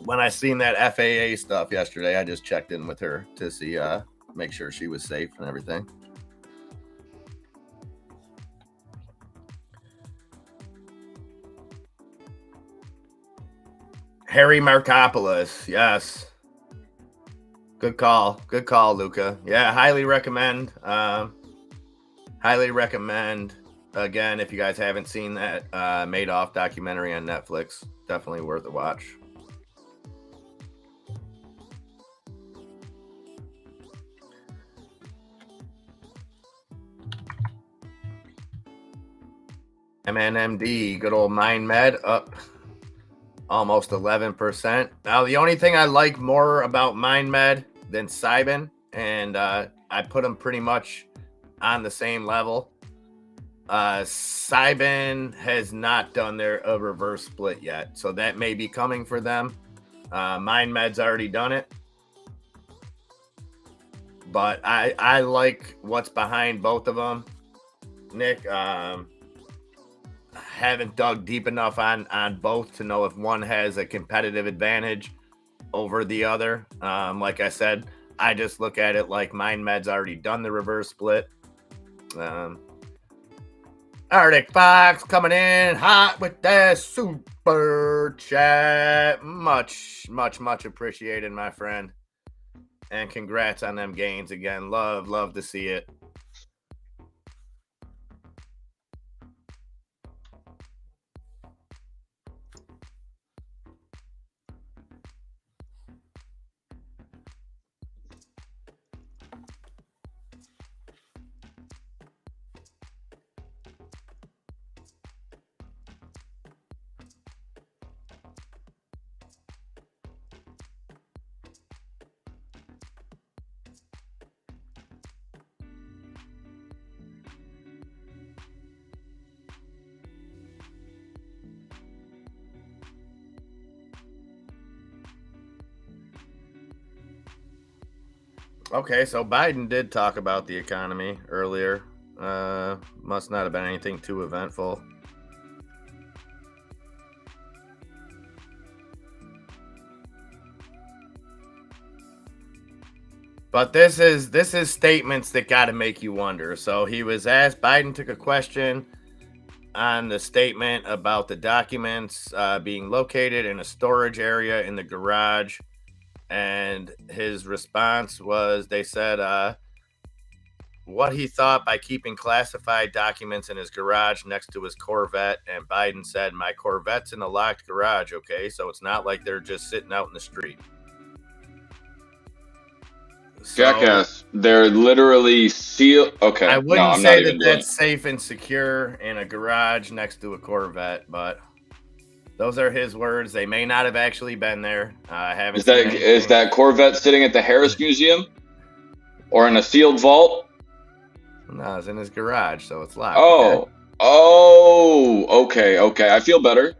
S1: When I seen that FAA stuff yesterday, I just checked in with her to see, make sure she was safe and everything. Harry Markopoulos, yes. Good call, Luca. Yeah, highly recommend. Highly recommend. Again, if you guys haven't seen that Madoff documentary on Netflix, definitely worth a watch. MNMD, good old MindMed, up almost 11%. Now, the only thing I like more about MindMed than Cybin, and I put them pretty much on the same level. Cybin has not done a reverse split yet, so that may be coming for them. MindMed's already done it. But I like what's behind both of them. Nick, haven't dug deep enough on both to know if one has a competitive advantage over the other. Like I said, I just look at it like MindMed's already done the reverse split. Arctic Fox coming in hot with that super chat. Much appreciated, my friend. And congrats on them gains again. Love to see it. Okay, so Biden did talk about the economy earlier. Must not have been anything too eventful. But this is statements that got to make you wonder. So he was asked, Biden took a question on the statement about the documents being located in a storage area in the garage. And his response was, they said, what he thought by keeping classified documents in his garage next to his Corvette. And Biden said, my Corvette's in a locked garage, okay? So it's not like they're just sitting out in the street. So,
S3: Jackass, they're literally sealed. Okay,
S1: I wouldn't say that that's safe and secure in a garage next to a Corvette, but those are his words. They may not have actually been there. I haven't.
S3: Is that Corvette sitting at the Harris Museum or in a sealed vault?
S1: No, it's in his garage, so it's locked.
S3: Okay. I feel better.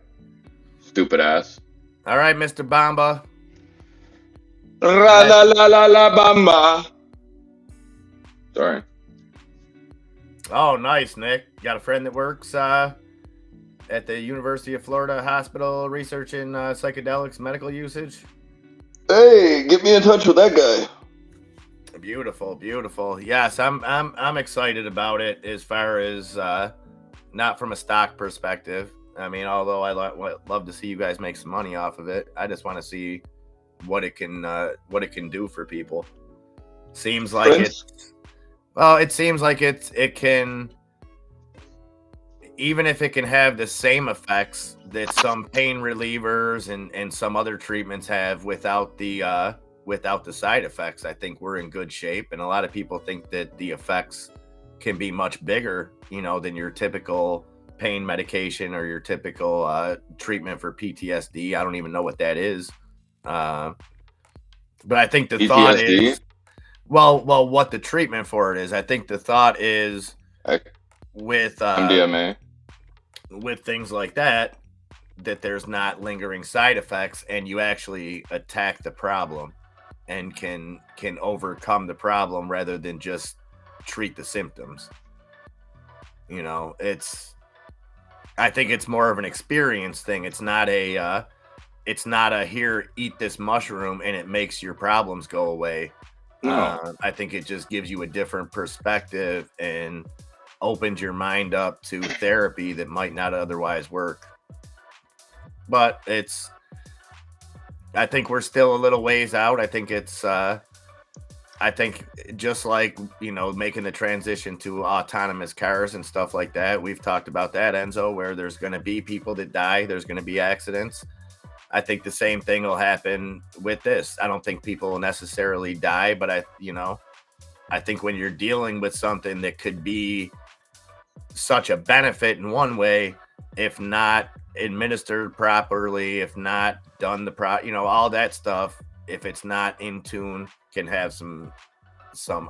S3: Stupid ass.
S1: All right, Mr. Bamba.
S3: Ra la la la la bamba. Sorry.
S1: Oh, nice, Nick. Got a friend that works at the University of Florida Hospital researching psychedelics medical usage.
S3: Hey, get me in touch with that guy.
S1: Beautiful. Yes, I'm excited about it as far as not from a stock perspective. I mean, although I love to see you guys make some money off of it, I just want to see what it can do for people. Seems like it seems like it can, even if it can have the same effects that some pain relievers and some other treatments have without the side effects, I think we're in good shape. And a lot of people think that the effects can be much bigger, than your typical pain medication or your typical treatment for PTSD. I don't even know what that is. But I think the thought is, well, what the treatment for it is. I think the thought is with
S3: MDMA,
S1: with things like that there's not lingering side effects, and you actually attack the problem and can overcome the problem rather than just treat the symptoms. I think it's more of an experience thing. It's not a here, eat this mushroom and it makes your problems go away.
S3: No.
S1: I think it just gives you a different perspective and opens your mind up to therapy that might not otherwise work. But I think we're still a little ways out. I think just like, making the transition to autonomous cars and stuff like that. We've talked about that, Enzo, where there's going to be people that die. There's going to be accidents. I think the same thing will happen with this. I don't think people will necessarily die, but I think when you're dealing with something that could be such a benefit in one way, if not administered properly, if not done all that stuff, if it's not in tune, can have some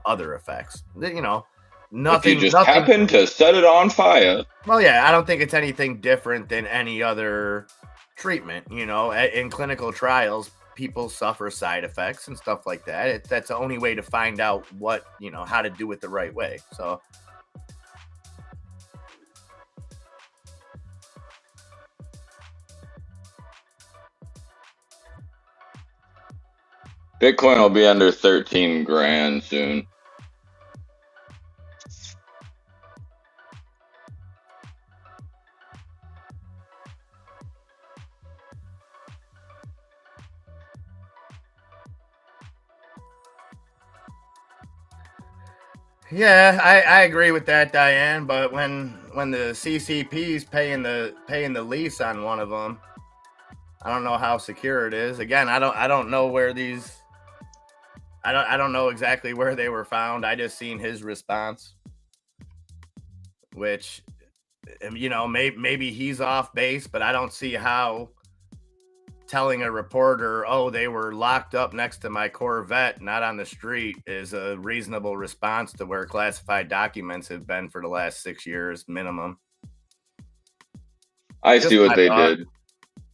S1: other effects.
S3: If you just
S1: nothing.
S3: happen to set it on fire.
S1: Well, yeah, I don't think it's anything different than any other treatment. In clinical trials, people suffer side effects and stuff like that. That's the only way to find out how to do it the right way. So.
S3: Bitcoin will be under 13 grand soon.
S1: Yeah, I agree with that, Diane. But when the CCP's paying the lease on one of them, I don't know how secure it is. Again, I don't know where these. I don't know exactly where they were found. I just seen his response, which, maybe he's off base, but I don't see how telling a reporter, "Oh, they were locked up next to my Corvette, not on the street," is a reasonable response to where classified documents have been for the last 6 years minimum.
S3: I see what they did.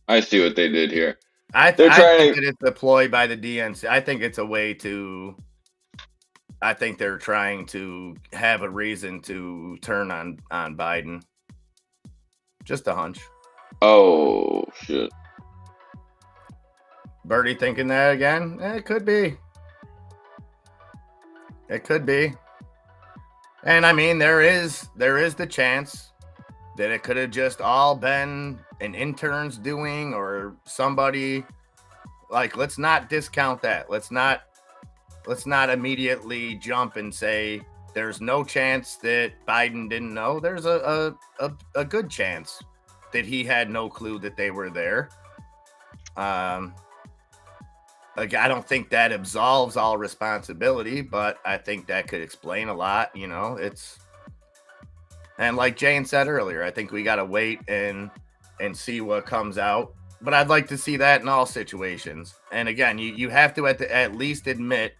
S3: I see what they did here.
S1: I think that it's a ploy by the DNC. I think it's a way to. I think they're trying to have a reason to turn on Biden. Just a hunch.
S3: Oh shit.
S1: Birdie thinking that again? It could be. It could be. And I mean, there is the chance that it could have just all been an intern's doing or somebody. Like, let's not discount that. Let's not immediately jump and say there's no chance that Biden didn't know. There's a good chance that he had no clue that they were there. Like, I don't think that absolves all responsibility, but I think that could explain a lot. And like Jane said earlier, I think we got to wait and see what comes out. But I'd like to see that in all situations. And again, you have to at least admit,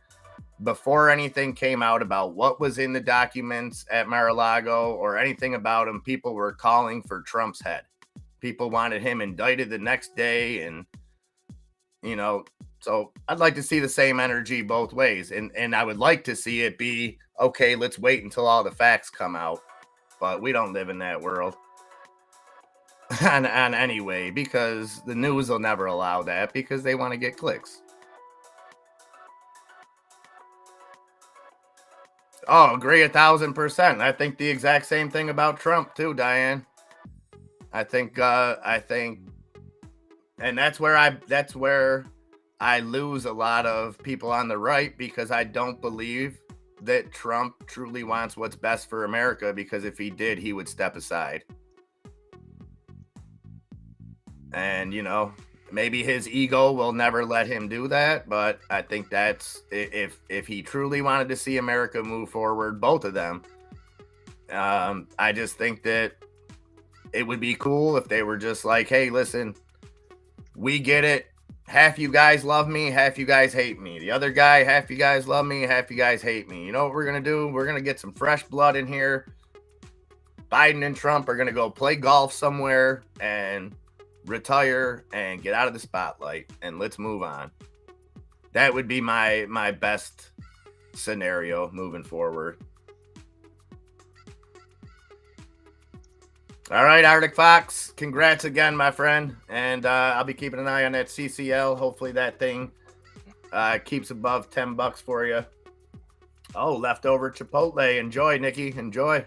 S1: before anything came out about what was in the documents at Mar-a-Lago or anything about him, people were calling for Trump's head. People wanted him indicted the next day. And, so I'd like to see the same energy both ways. And I would like to see it be, okay, let's wait until all the facts come out. But we don't live in that world. on any way, because the news will never allow that because they want to get clicks. Oh, agree 1,000%. I think the exact same thing about Trump too, Diane. I think, and that's where I lose a lot of people on the right, because I don't believe that Trump truly wants what's best for America, because if he did, he would step aside. And, maybe his ego will never let him do that. But I think that's, if he truly wanted to see America move forward, both of them, I just think that it would be cool if they were just like, hey, listen, we get it. Half you guys love me, half you guys hate me. The other guy, half you guys love me, half you guys hate me. You know what we're going to do? We're going to get some fresh blood in here. Biden and Trump are going to go play golf somewhere and retire and get out of the spotlight, and let's move on. That would be my best scenario moving forward. All right, Arctic Fox, congrats again, my friend. And I'll be keeping an eye on that CCL. Hopefully that thing keeps above $10 for you. Oh, leftover Chipotle. Enjoy, Nikki. Enjoy.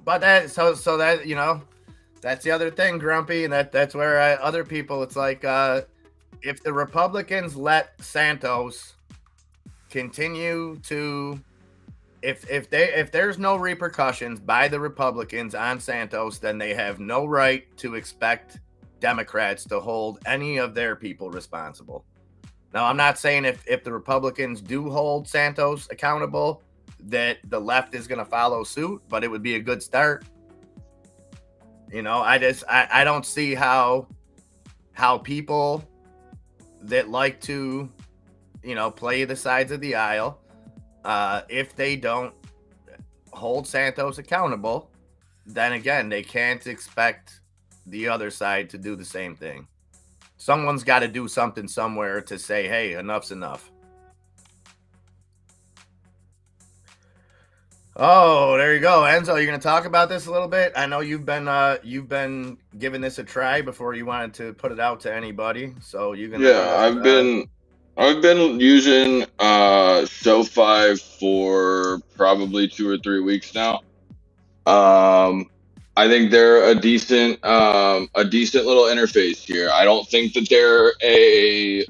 S1: But that, so that, that's the other thing, Grumpy. And that's where other people, it's like, if the Republicans let Santos continue to, if there's no repercussions by the Republicans on Santos, then they have no right to expect Democrats to hold any of their people responsible. Now, I'm not saying if the Republicans do hold Santos accountable that the left is going to follow suit, but it would be a good start. You know, I don't see how people that like to, you know, play the sides of the aisle, if they don't hold Santos accountable, then again, they can't expect the other side to do the same thing. Someone's got to do something somewhere to say, hey, enough's enough. Oh, there you go, Enzo. You're going to talk about this a little bit. I know you've been giving this a try before you wanted to put it out to anybody. So you can.
S3: Yeah, I've been using Sofi for probably 2 or 3 weeks now. I think they're a decent little interface here. I don't think that they're a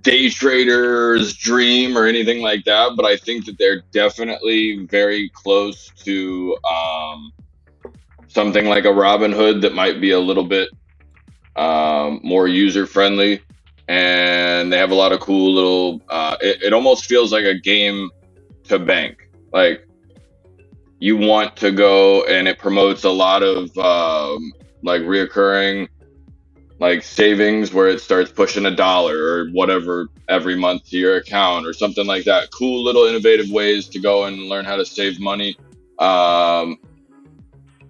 S3: day trader's dream or anything like that, but I think that they're definitely very close to something like a Robinhood that might be a little bit more user friendly, and they have a lot of cool little. It almost feels like a game to bank. Like you want to go, and it promotes a lot of like reoccurring like savings where it starts pushing $1 or whatever every month to your account or something like that. Cool little innovative ways to go and learn how to save money.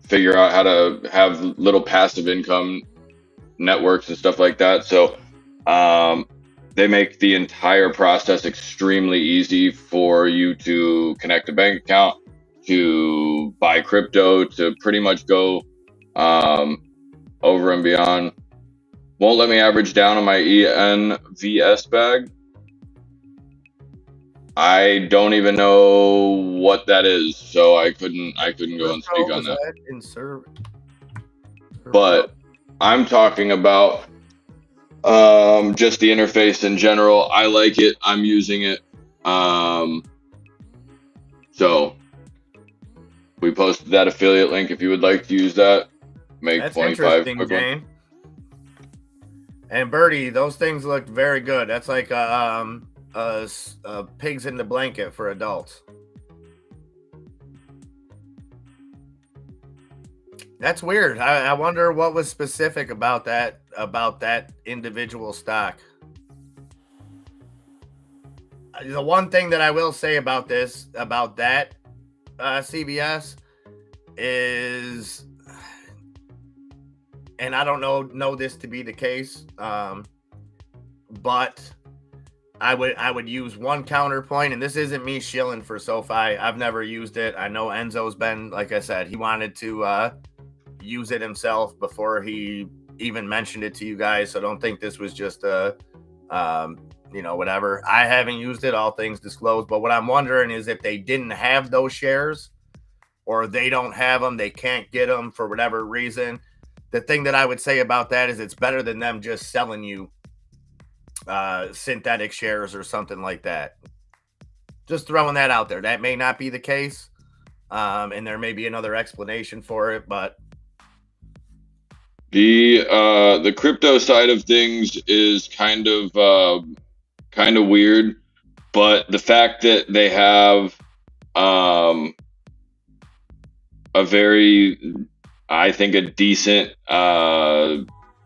S3: Figure out how to have little passive income networks and stuff like that. So they make the entire process extremely easy for you to connect a bank account, to buy crypto, to pretty much go over and beyond. Won't let me average down on my ENVS bag. I don't even know what that is, so I couldn't go and speak on that. But I'm talking about just the interface in general. I like it. I'm using it. So we posted that affiliate link if you would like to use that. Make
S1: That's
S3: 25
S1: interesting, Jane. And Birdie, those things look very good. That's like pigs in the blanket for adults. That's weird. I wonder what was specific about that individual stock. The one thing that I will say about that CBS is, and I don't know this to be the case, but I would use one counterpoint, and this isn't me shilling for Sofi. I've never used it. I know Enzo's been, like I said, he wanted to use it himself before he even mentioned it to you guys. So don't think this was just whatever. I haven't used it, all things disclosed. But what I'm wondering is if they didn't have those shares, or they don't have them, they can't get them for whatever reason. The thing that I would say about that is it's better than them just selling you synthetic shares or something like that. Just throwing that out there. That may not be the case, and there may be another explanation for it, but
S3: the crypto side of things is kind of weird, but the fact that they have a very, I think, a decent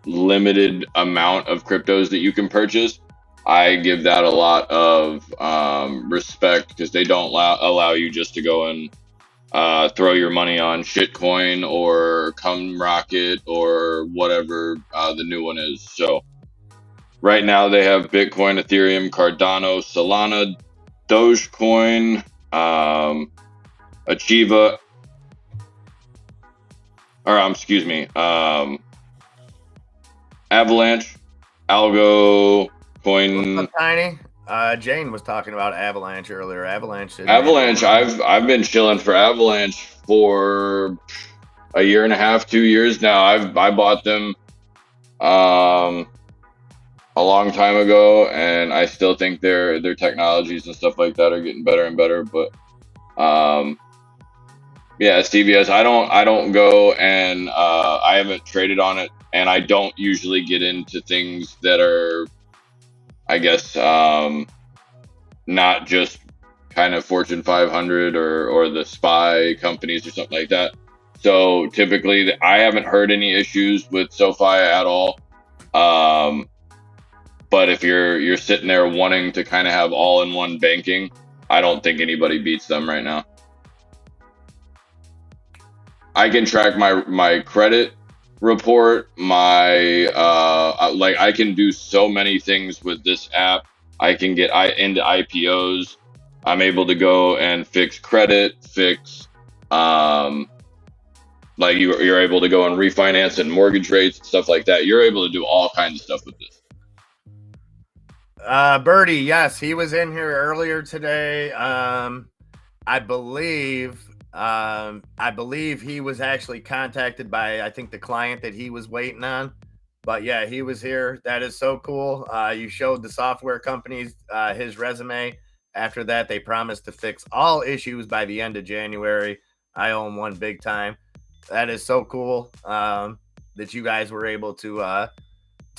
S3: limited amount of cryptos that you can purchase, I give that a lot of respect, because they don't allow you just to go and throw your money on shitcoin or Come Rocket or whatever the new one is. So right now they have Bitcoin, Ethereum, Cardano, Solana, Dogecoin, Achieva, Avalanche, Algo, Coin.
S1: What's up, Tiny? Jane was talking about Avalanche earlier. Avalanche.
S3: I've been chilling for Avalanche for a year and a half, 2 years now. I bought them a long time ago, and I still think their technologies and stuff like that are getting better and better. But yeah, CBS. I don't go and I haven't traded on it, and I don't usually get into things that are I guess, not just kind of Fortune 500 or the SPY companies or something like that. So typically, I haven't heard any issues with SoFi at all. But if you're sitting there wanting to kind of have all-in-one banking, I don't think anybody beats them right now. I can track my credit report, my like I can do so many things with this app. I can get into IPOs. I'm able to go and fix credit, fix like you're able to go and refinance and mortgage rates and stuff like that. You're able to do all kinds of stuff with this.
S1: Birdie, yes, he was in here earlier today. I believe he was actually contacted by, I think, the client that he was waiting on. But yeah, he was here. That is so cool. You showed the software companies his resume. After that, they promised to fix all issues by the end of January. I own one big time. That is so cool that you guys were able to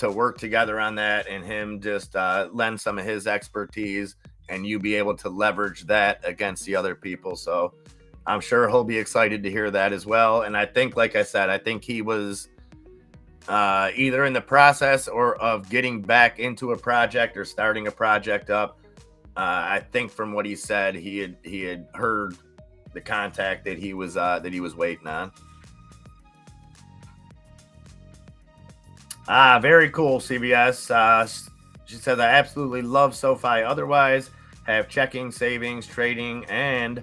S1: work together on that, and him just lend some of his expertise, and you be able to leverage that against the other people. So I'm sure he'll be excited to hear that as well. And I think, like I said, I think he was either in the process or of getting back into a project or starting a project up. I think from what he said, he had heard the contact that he was waiting on. Very cool, CBS. She says, I absolutely love SoFi. Otherwise, have checking, savings, trading, and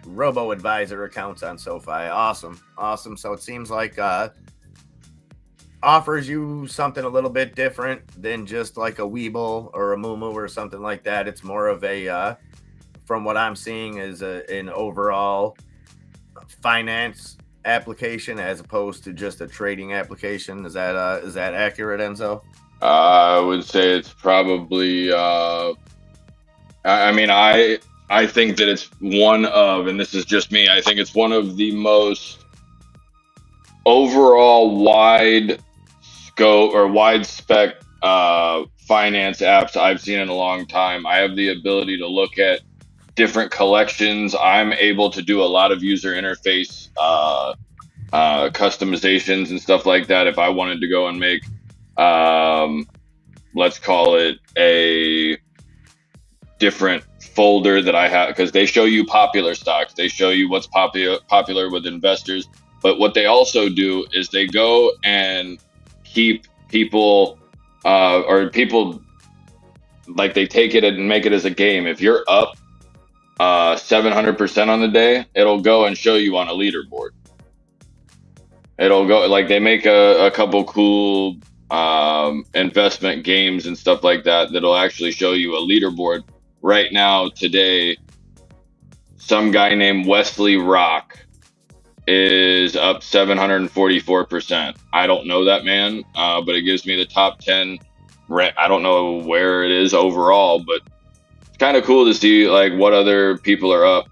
S1: robo-advisor accounts on SoFi. Awesome. So it seems like offers you something a little bit different than just like a Webull or a Moomoo or something like that. It's more of a, from what I'm seeing, is an overall finance application as opposed to just a trading application. Is that accurate, Enzo?
S3: I would say it's probably I mean, I think that it's one of, and this is just me, I think it's one of the most overall wide scope or wide spec finance apps I've seen in a long time. I have the ability to look at different collections. I'm able to do a lot of user interface customizations and stuff like that. If I wanted to go and make, let's call it a different folder that I have, because they show you popular stocks, they show you what's popular with investors, but what they also do is they go and keep people or people, like, they take it and make it as a game. If you're up 700% on the day, it'll go and show you on a leaderboard. It'll go, like, they make a couple cool investment games and stuff like that that'll actually show you a leaderboard. Right now, today, some guy named Wesley Rock is up 744%. I don't know that man, but it gives me the top 10. I don't know where it is overall, but it's kind of cool to see like what other people are up.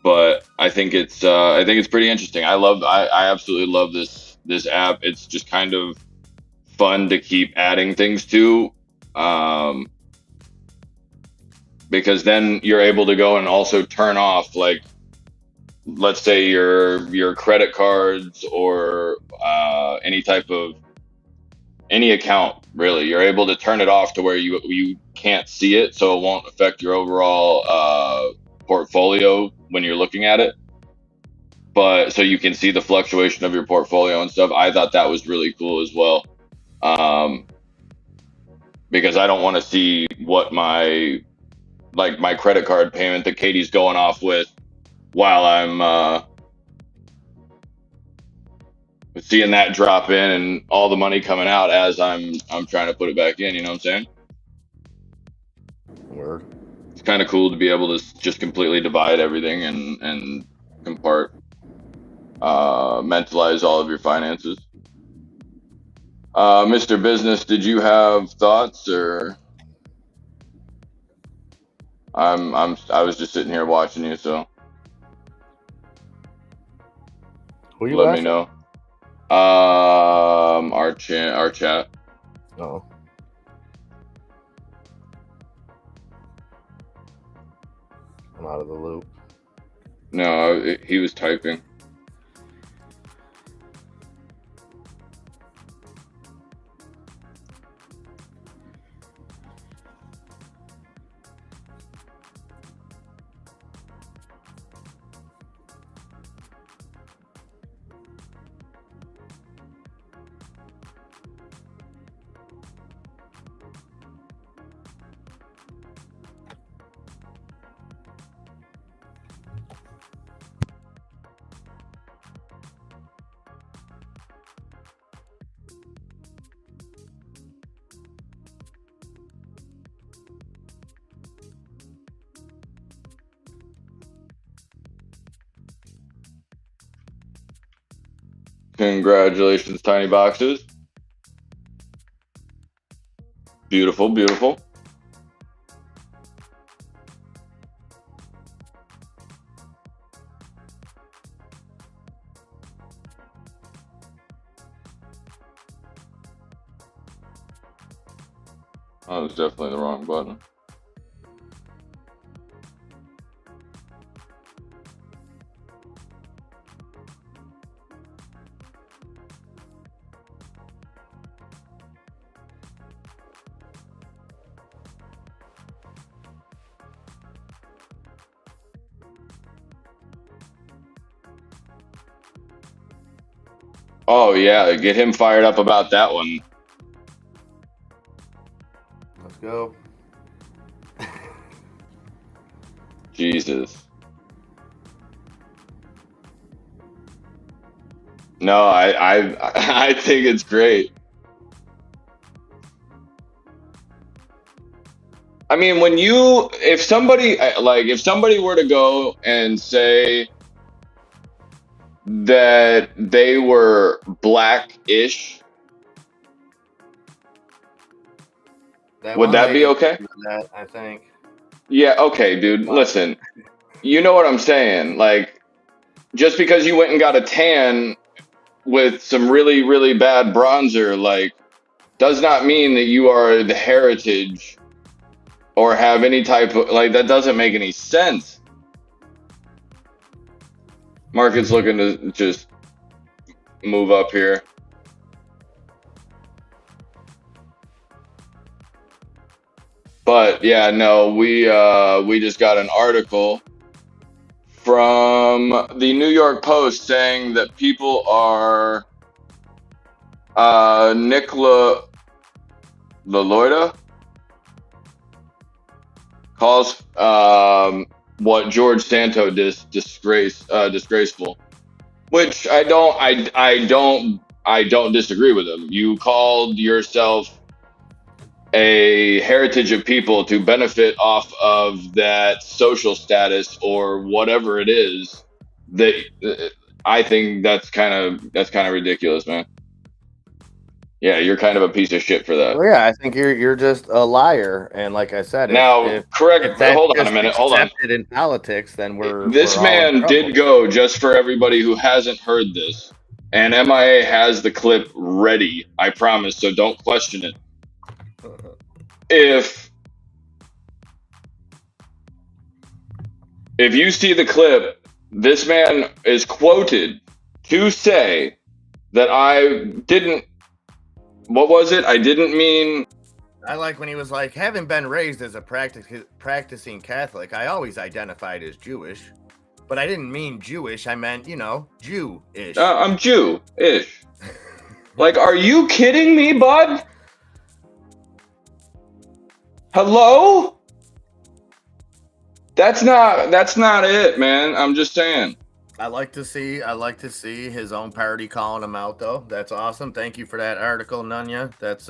S3: But I think it's pretty interesting. I absolutely love this app. It's just kind of fun to keep adding things to, because then you're able to go and also turn off, like, let's say your credit cards or any account, really. You're able to turn it off to where you can't see it, so it won't affect your overall portfolio when you're looking at it. But so you can see the fluctuation of your portfolio and stuff. I thought that was really cool as well, because I don't want to see what my credit card payment that Katie's going off with while I'm seeing that drop in and all the money coming out as I'm trying to put it back in. You know what I'm saying?
S1: Word.
S3: It's kind of cool to be able to just completely divide everything and mentalize all of your finances. Mr. Business, did you have thoughts, or I was just sitting here watching you, so
S1: Who you
S3: let
S1: watching?
S3: me know. Our chat.
S1: Oh. I'm out of the loop.
S3: No, he was typing. Congratulations, Tiny Boxes. Beautiful, beautiful. That was definitely the wrong button. Oh yeah, get him fired up about that one.
S1: Let's go.
S3: Jesus. No, I think it's great. I mean, if somebody were to go and say that they were black-ish, would that be okay?
S1: That, I think.
S3: Yeah, okay, dude. Listen, you know what I'm saying. Like, just because you went and got a tan with some really, really bad bronzer, like, does not mean that you are the heritage or have any type of, like, that doesn't make any sense. Market's looking to just move up here. But yeah, no, we just got an article from the New York Post saying that people are Nicola LaLoida calls what George Santo disgraceful, which I don't disagree with him. You called yourself a heritage of people to benefit off of that social status or whatever it is. That I think that's kind of ridiculous, man. Yeah, you're kind of a piece of shit for that.
S1: Well, yeah, I think you're just a liar, and like I said,
S3: Now, correct.
S1: if that's
S3: Hold on a
S1: just
S3: minute. Hold on.
S1: accepted in politics, then we're
S3: This
S1: all in
S3: man
S1: trouble.
S3: did go, just for everybody who hasn't heard this, and MIA has the clip ready. I promise. So don't question it. If you see the clip, this man is quoted to say that I didn't. What was it? I didn't mean.
S1: I like when he was like, having been raised as a practicing Catholic, I always identified as Jewish, but I didn't mean Jewish. I meant, Jew-ish.
S3: I'm Jew-ish. Like, are you kidding me, bud? Hello? That's not it, man. I'm just saying.
S1: I like to see his own party calling him out, though. That's awesome. Thank you for that article, Nunya. That's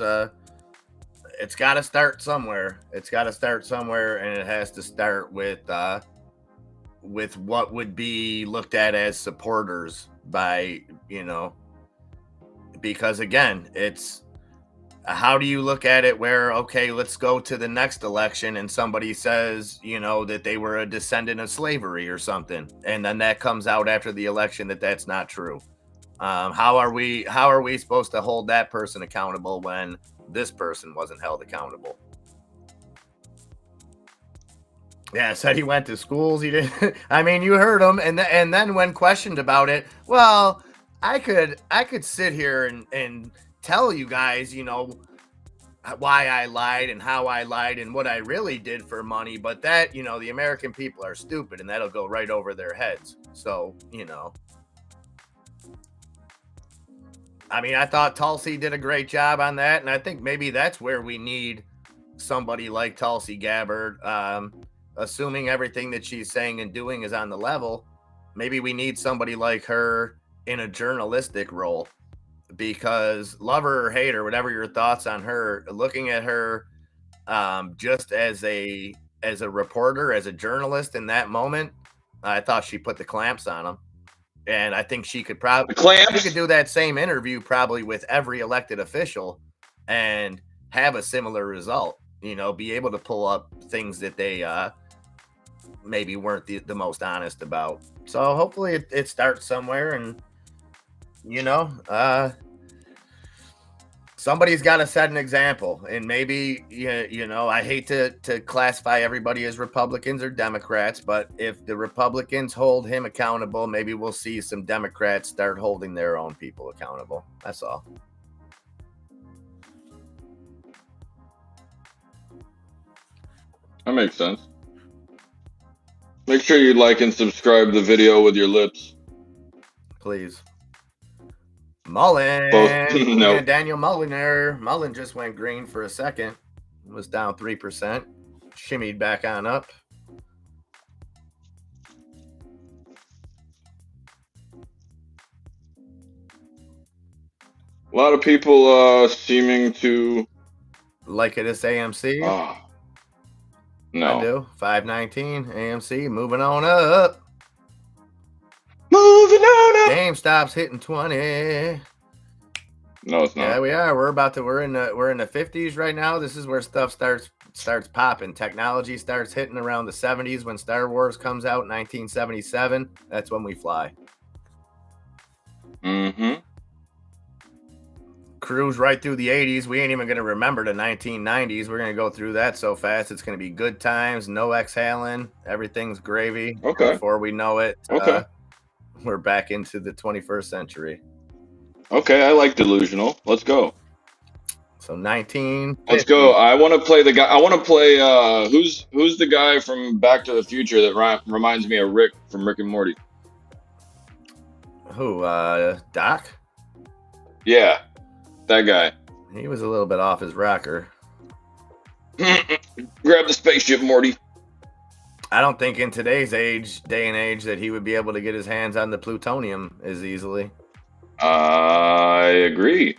S1: it's got to start somewhere. It's got to start somewhere, and it has to start with what would be looked at as supporters by, because again, it's how do you look at it where, okay, let's go to the next election and somebody says, that they were a descendant of slavery or something. And then that comes out after the election that that's not true. How are we supposed to hold that person accountable when this person wasn't held accountable? Yeah, said he went to schools. He did. I mean, you heard him, and then when questioned about it, well, I could sit here and tell you guys, why I lied and how I lied and what I really did for money, but that, the American people are stupid and that'll go right over their heads. So, I mean, I thought Tulsi did a great job on that, and I think maybe that's where we need somebody like Tulsi Gabbard. Assuming everything that she's saying and doing is on the level, maybe we need somebody like her in a journalistic role. Because love her or hate her, whatever your thoughts on her, looking at her just as a reporter, as a journalist in that moment, I thought she put the clamps on him. And I think she could probably do that same interview probably with every elected official and have a similar result. Be able to pull up things that they maybe weren't the most honest about. So hopefully it starts somewhere, and somebody's got to set an example. And maybe I hate to classify everybody as Republicans or Democrats, but if the Republicans hold him accountable, maybe we'll see some Democrats start holding their own people accountable. That's all.
S3: That makes sense. Make sure you like and subscribe the video with your lips.
S1: Please. Mullen.
S3: Both. No.
S1: Yeah, Daniel Mullen there. Mullen just went green for a second. It was down 3%. Shimmied back on up.
S3: A lot of people seeming to
S1: like it as AMC.
S3: No.
S1: I do. 519 AMC moving on up.
S3: Moving on up.
S1: GameStop's hitting 20.
S3: No, it's not.
S1: Yeah, we are. We're in the 50s right now. This is where stuff starts popping. Technology starts hitting around the 70s when Star Wars comes out in 1977. That's when we fly.
S3: Mm-hmm.
S1: Cruise right through the 80s. We ain't even going to remember the 1990s. We're going to go through that so fast. It's going to be good times, no exhaling. Everything's gravy.
S3: Okay.
S1: Before we know it,
S3: okay,
S1: we're back into the 21st century.
S3: Okay, I like delusional. Let's go.
S1: So 19.
S3: Let's go. I want to play the guy. I want to play. Who's the guy from Back to the Future that reminds me of Rick from Rick and Morty?
S1: Who? Doc?
S3: Yeah, that guy.
S1: He was a little bit off his rocker.
S3: Grab the spaceship, Morty.
S1: I don't think in today's day and age, that he would be able to get his hands on the plutonium as easily.
S3: I agree.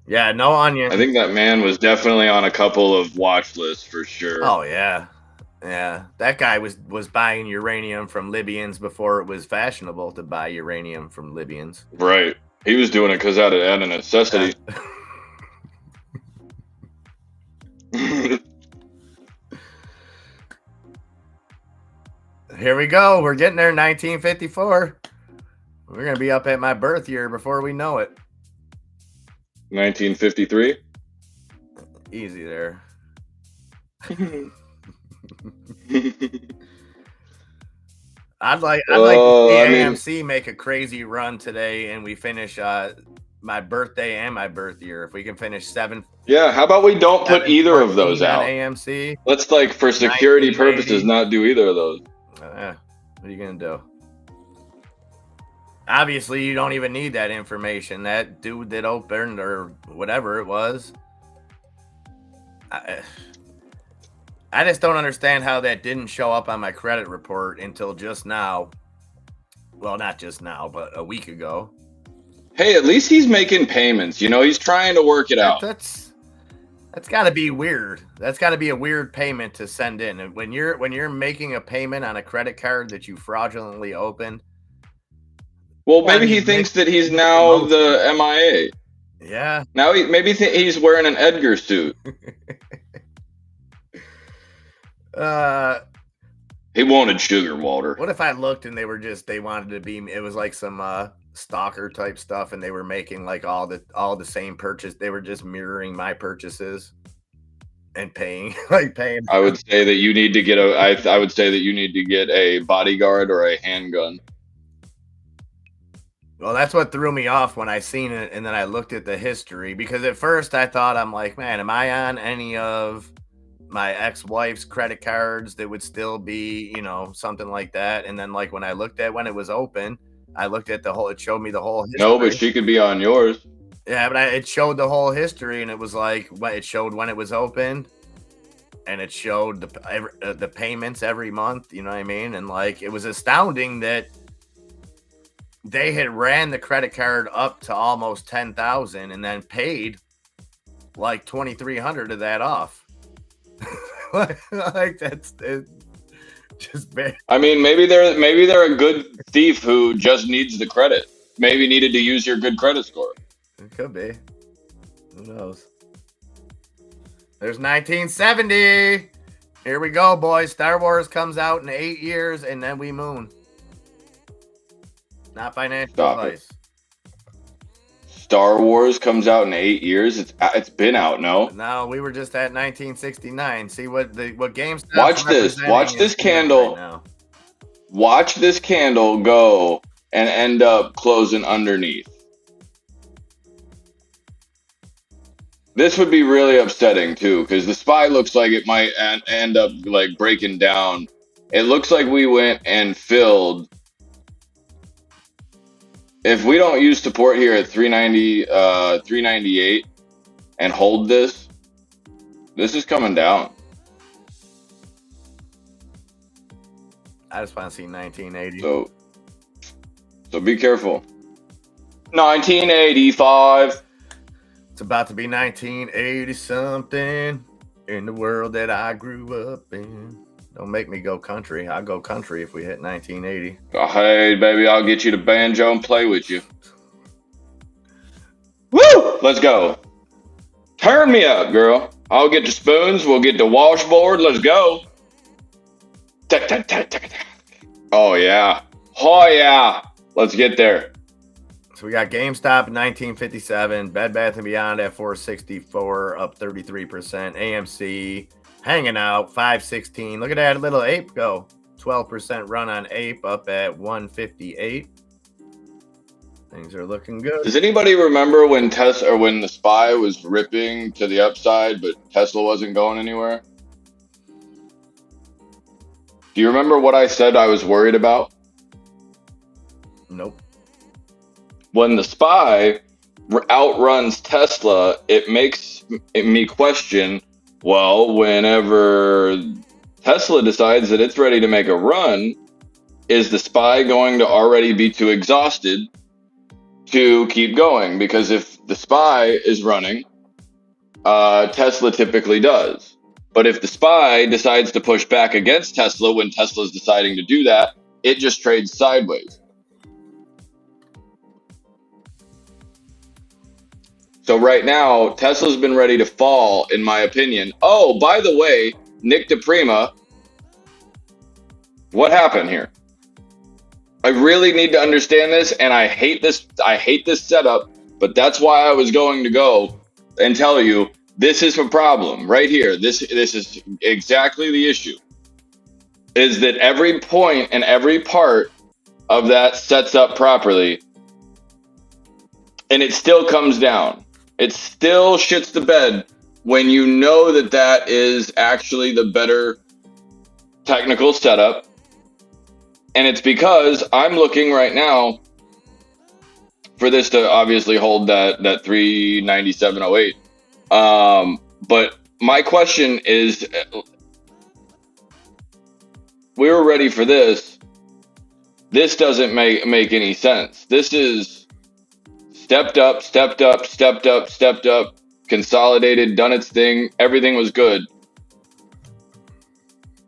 S1: Yeah, no onion.
S3: I think that man was definitely on a couple of watch lists for sure.
S1: Oh yeah, yeah. That guy was buying uranium from Libyans before it was fashionable to buy uranium from Libyans.
S3: Right. He was doing it because out of necessity.
S1: Here we go. We're getting there. 1954. We're gonna be up at my birth year before we know it.
S3: 1953.
S1: Easy there. I'd like to see AMC make a crazy run today, and we finish my birthday and my birth year. If we can finish 7.
S3: Yeah, how about we don't put either of those out?
S1: AMC.
S3: Let's, for security purposes, not do either of those.
S1: What are you gonna do? Obviously, you don't even need that information. That dude that opened, or whatever it was, I just don't understand how that didn't show up on my credit report until just now. Well, not just now, but a week ago.
S3: Hey, at least he's making payments. He's trying to work it out.
S1: That's got to be weird. That's got to be a weird payment to send in. And when you're making a payment on a credit card that you fraudulently opened.
S3: Well, maybe he thinks that he's now the MIA.
S1: Yeah.
S3: Now maybe he's wearing an Edgar suit. He wanted sugar, Walter.
S1: What if I looked and they wanted to be, it was like some stalker type stuff, and they were making like all the same purchase. They were just mirroring my purchases and paying.
S3: I would say that you need to get I would say that you need to get a bodyguard or a handgun.
S1: Well, that's what threw me off when I seen it, and then I looked at the history, because at first I thought, I'm like, man, am I on any of my ex-wife's credit cards that would still be, something like that? And then, like, when I looked at when it was open, I looked at it showed me the whole history.
S3: No, but she could be on yours.
S1: Yeah, but it showed the whole history, and it was like, it showed when it was opened, and it showed the payments every month, you know what I mean? And like, it was astounding that they had ran the credit card up to almost 10,000 and then paid like 2,300 of that off. Like that's just bad.
S3: I mean, maybe they're a good thief who just needs the credit. Maybe needed to use your good credit score.
S1: It could be. Who knows? There's 1970. Here we go, boys. Star Wars comes out in 8 years, and then we moon. Not financial advice.
S3: Star Wars comes out in 8 years. It's been out, no?
S1: No, we were just at 1969. See what GameStop.
S3: Watch this. Watch this candle.
S1: Right,
S3: watch this candle go and end up closing underneath. This would be really upsetting too, because the SPY looks like it might end up like breaking down. It looks like we went and filled. If we don't use support here at 390, 398 and hold this is coming down.
S1: I just want to see 1980.
S3: So be careful. 1985.
S1: It's about to be 1980 something in the world that I grew up in. Don't make me go country. I'll go country if we hit 1980.
S3: Oh, hey, baby, I'll get you the banjo and play with you. Woo! Let's go. Turn me up, girl. I'll get the spoons. We'll get the washboard. Let's go. Oh, yeah. Oh, yeah. Let's get there.
S1: So we got GameStop in 1957, Bed Bath & Beyond at 464, up 33%. AMC hanging out, 516. Look at that little ape go. 12% run on ape, up at 158. Things are looking good.
S3: Does anybody remember when the SPY was ripping to the upside, but Tesla wasn't going anywhere? Do you remember what I said I was worried about?
S1: Nope.
S3: When the SPY outruns Tesla, it makes me question, well, whenever Tesla decides that it's ready to make a run, is the SPY going to already be too exhausted to keep going? Because if the SPY is running, Tesla typically does. But if the SPY decides to push back against Tesla when Tesla's deciding to do that, it just trades sideways. So right now, Tesla's been ready to fall, in my opinion. Oh, by the way, Nick DePrima, what happened here? I really need to understand this, and I hate this setup, but that's why I was going to go and tell you this is a problem right here. This is exactly the issue. Is that every point and every part of that sets up properly, and it still comes down. It still shits the bed when you know that that is actually the better technical setup. And it's because I'm looking right now for this to obviously hold that 397.08. But my question is, we were ready for this. This doesn't make any sense. This is stepped up, consolidated, done its thing. Everything was good.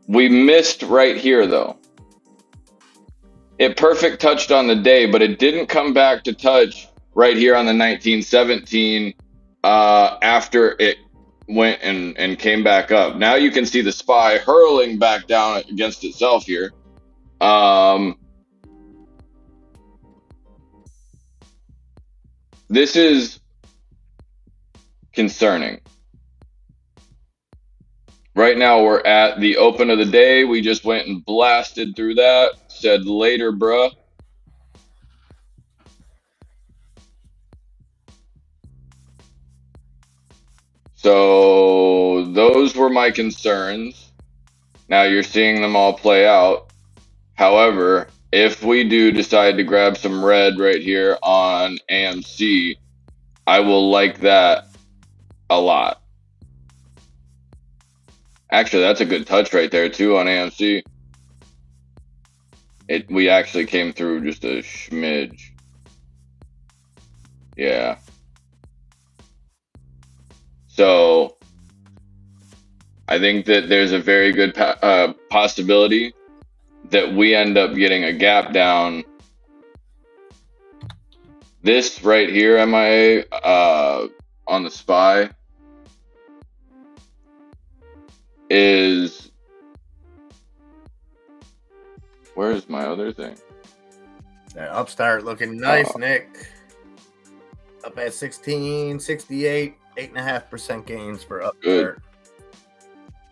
S3: We missed right here, though. It perfect touched on the day, but it didn't come back to touch right here on the 1917 after it went and came back up. Now you can see the SPY hurling back down against itself here. This is concerning. Right now we're at the open of the day. We just went and blasted through that. Said later, bruh. So those were my concerns. Now you're seeing them all play out. However, if we do decide to grab some red right here on AMC, I will like that a lot. Actually, that's a good touch right there too on AMC. We actually came through just a smidge. Yeah. So I think that there's a very good possibility that we end up getting a gap down. This right here, MIA, on the SPY is, where's my other thing?
S1: That upstart looking nice, Nick. Up at 1668, 8.5% gains for upstart.
S3: Good.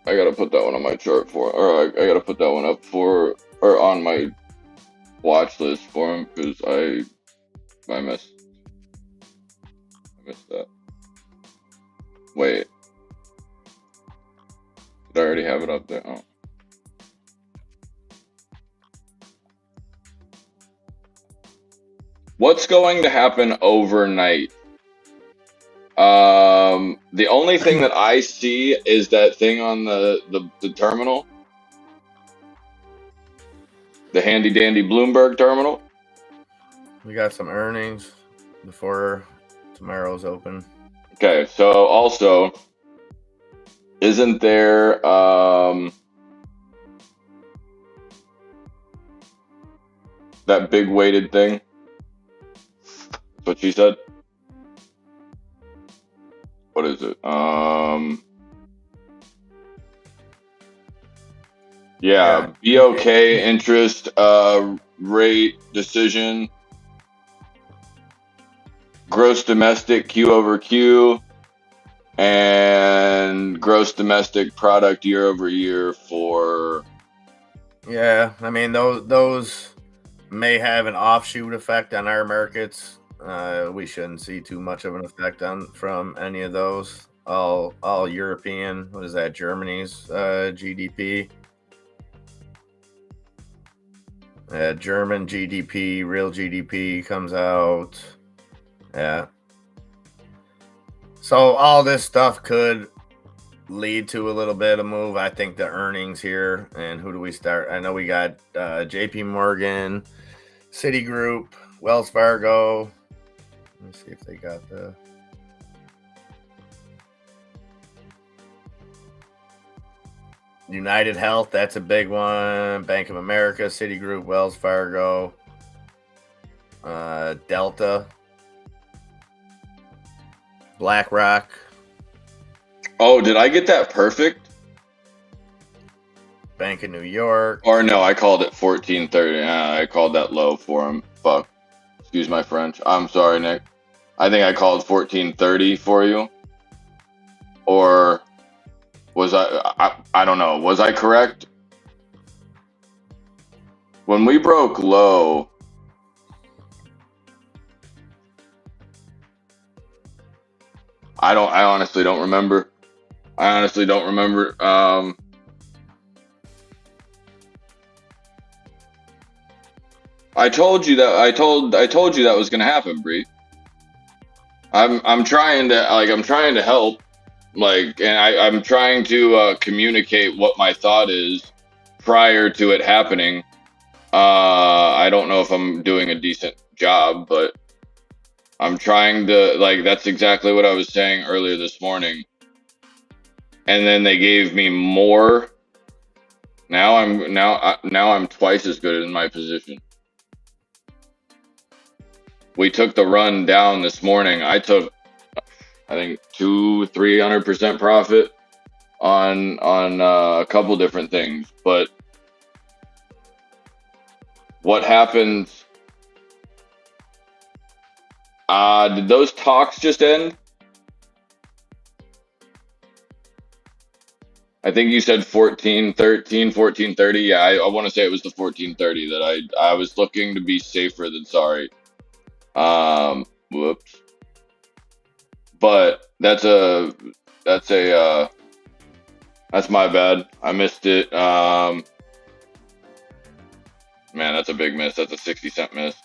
S3: I gotta put that one on my chart or I gotta put that one up or on my watch list for him because I missed that. Wait, did I already have it up there? Oh. What's going to happen overnight? The only thing that I see is that thing on the terminal, the handy dandy Bloomberg terminal.
S1: We got some earnings before tomorrow's open.
S3: Okay, so also, isn't there that big weighted thing? That's what she said. What is it? Yeah, BOK interest rate decision, gross domestic Q over Q, and gross domestic product year over year for.
S1: Yeah, I mean those may have an offshoot effect on our markets. We shouldn't see too much of an effect from any of those. All European. What is that? Germany's GDP. German GDP, real GDP comes out. Yeah. So all this stuff could lead to a little bit of move. I think the earnings here, and who do we start? I know we got JP Morgan, Citigroup, Wells Fargo. Let me see if they got the United Health. That's a big one. Bank of America, Citigroup, Wells Fargo, Delta, BlackRock.
S3: Oh, did I get that perfect?
S1: Bank of New York.
S3: Or no, I called it 1430. I called that low for him. Fuck. Excuse my French. I'm sorry, Nick. I think I called 1430 for you. Or was I don't know. Was I correct? When we broke low, I honestly don't remember. I told you that I told you that was gonna happen, Bree. I'm trying to help, and I'm trying to communicate what my thought is prior to it happening. I don't know if I'm doing a decent job, but I'm trying to, that's exactly what I was saying earlier this morning. And then they gave me more. Now I'm twice as good in my position. We took the run down this morning. I took I think 200-300% profit on a couple different things. But what happens? Did those talks just end? I think you said 14.13, 14.30. Yeah, I want to say it was the 14.30 that I was looking to be safer than sorry. Whoops. But that's my bad. I missed it. Man, that's a big miss. That's a 60-cent miss.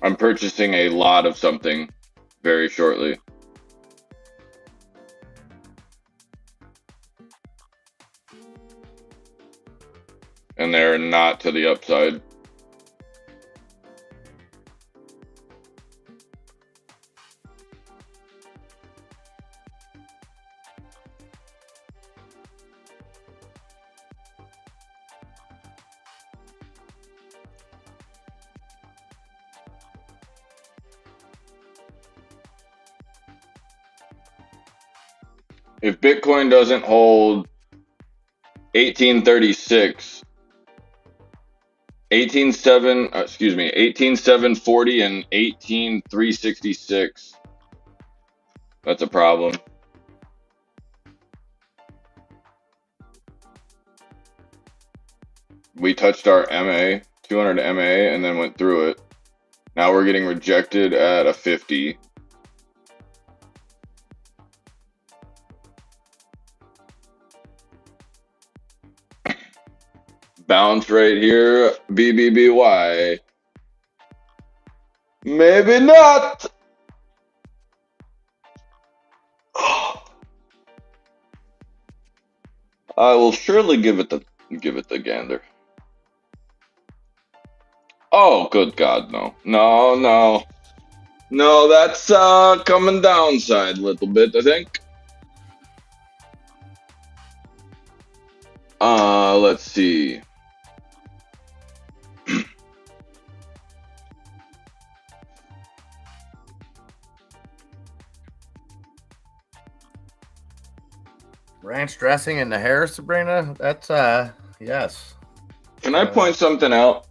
S3: I'm purchasing a lot of something very shortly. And they're not to the upside. If Bitcoin doesn't hold 1836, 18,740 and 18,366, that's a problem. We touched our MA, 200 MA, and then went through it. Now we're getting rejected at a 50. Bounce right here, BBBY. Maybe not. I will surely give it the gander. Oh, good God, no. No, that's coming downside a little bit, I think. Let's see.
S1: Ranch dressing in the hair, Sabrina? That's, yes.
S3: Can I point something out?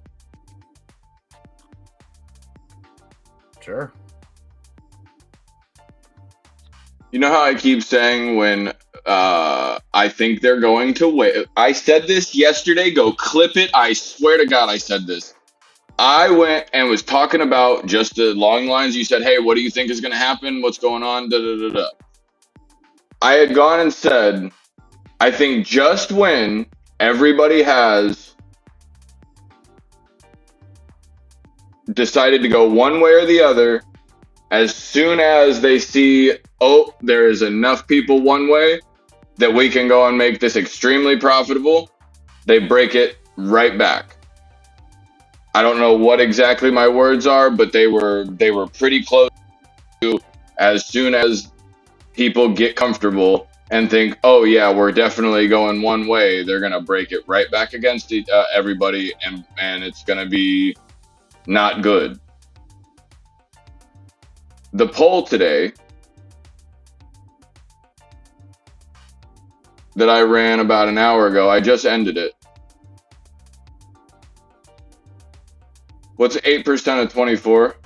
S1: Sure.
S3: You know how I keep saying when I think they're going to wait? I said this yesterday. Go clip it. I swear to God I said this. I went and was talking about just the long lines. You said, hey, what do you think is going to happen? What's going on? Da, da, da, da. I had gone and said, I think just when everybody has decided to go one way or the other, as soon as they see, oh, there is enough people one way that we can go and make this extremely profitable, they break it right back. I don't know what exactly my words are, but they were pretty close to as soon as people get comfortable and think, oh yeah, we're definitely going one way, they're going to break it right back against everybody, and it's going to be not good. The poll today that I ran about an hour ago, I just ended it. What's 8% of 24?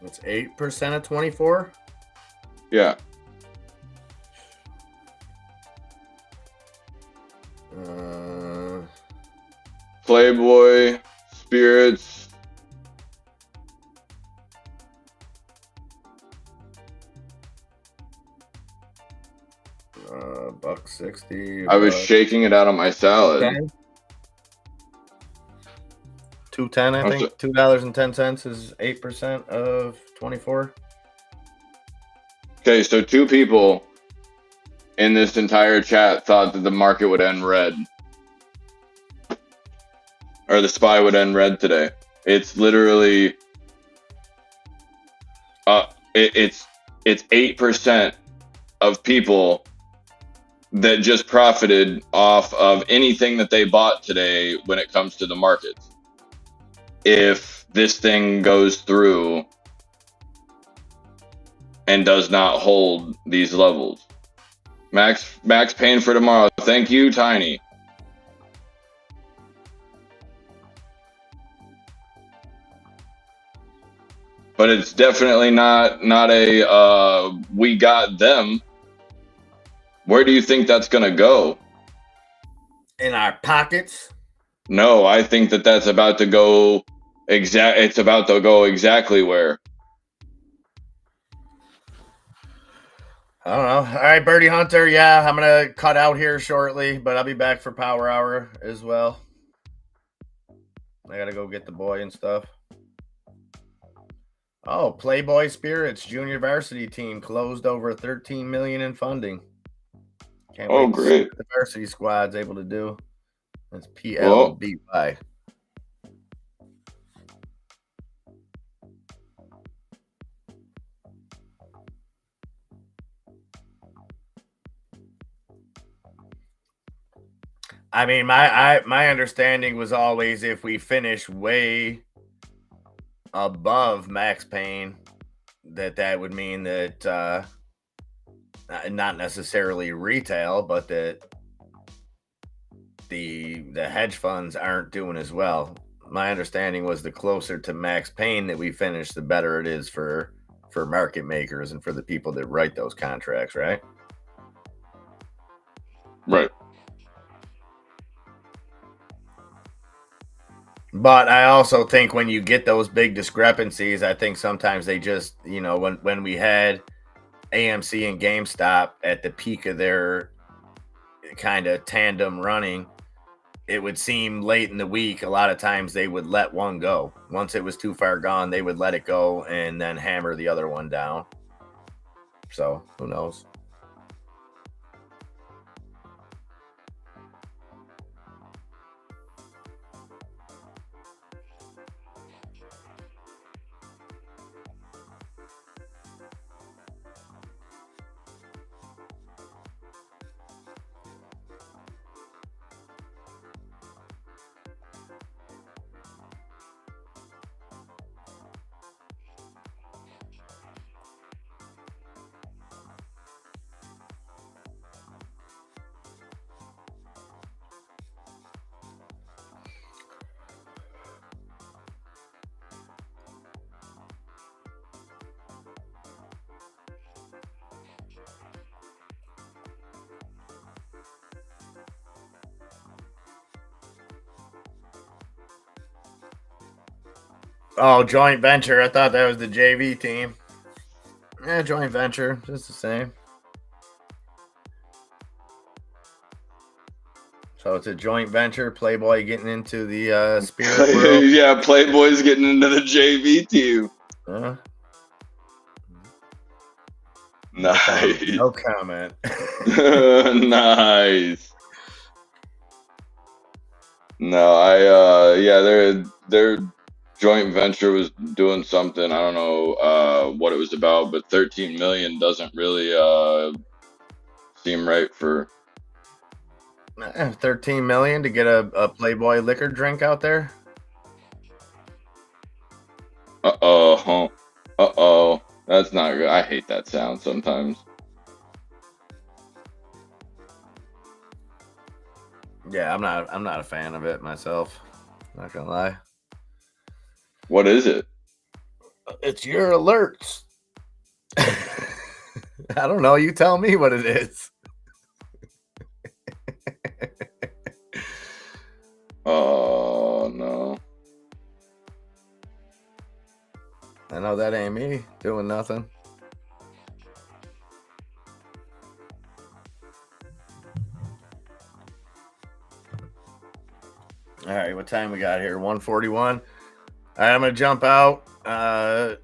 S1: What's 8% of 24?
S3: Yeah. Playboy, Spirits.
S1: $1.60.
S3: I was shaking it out on my salad.
S1: $2.10, I think. $2.10 is 8% of 24.
S3: Okay, so two people in this entire chat thought that the market would end red. Or the SPY would end red today. It's literally it's 8% of people that just profited off of anything that they bought today when it comes to the markets. If this thing goes through and does not hold these levels. Max Payne for tomorrow. Thank you, Tiny. But it's definitely not a we got them. Where do you think that's going to go?
S1: In our pockets?
S3: No, I think that's about to go it's about to go exactly where.
S1: I don't know. All right, Birdie Hunter. Yeah, I'm going to cut out here shortly, but I'll be back for Power Hour as well. I got to go get the boy and stuff. Oh, Playboy Spirits junior varsity team closed over $13 million in funding. Can't wait to see what the varsity squad's able to do. That's PLBY. I mean, my understanding was always if we finish way above Max Payne, that would mean that not necessarily retail, but that the hedge funds aren't doing as well. My understanding was the closer to Max Payne that we finish, the better it is for market makers and for the people that write those contracts, right?
S3: Right.
S1: But I also think when you get those big discrepancies, I think sometimes they just, when we had AMC and GameStop at the peak of their kind of tandem running, it would seem late in the week, a lot of times they would let one go. Once it was too far gone, they would let it go and then hammer the other one down. So who knows? Oh, joint venture. I thought that was the JV team. Yeah, joint venture. Just the same. So it's a joint venture. Playboy getting into the spirit world.
S3: Yeah, Playboy's getting into the JV team. Nice.
S1: No comment.
S3: Nice. No, their joint venture was doing something. I don't know what it was about, but 13 million doesn't really seem right for
S1: 13 million to get a Playboy liquor drink out there.
S3: Uh-oh. That's not good. I hate that sound sometimes.
S1: Yeah, I'm not a fan of it myself. Not gonna lie.
S3: What is it?
S1: It's your alerts. I don't know. You tell me what it is.
S3: Oh, no.
S1: I know that ain't me doing nothing. All right, what time we got here? 1:41. All right, I'm gonna jump out,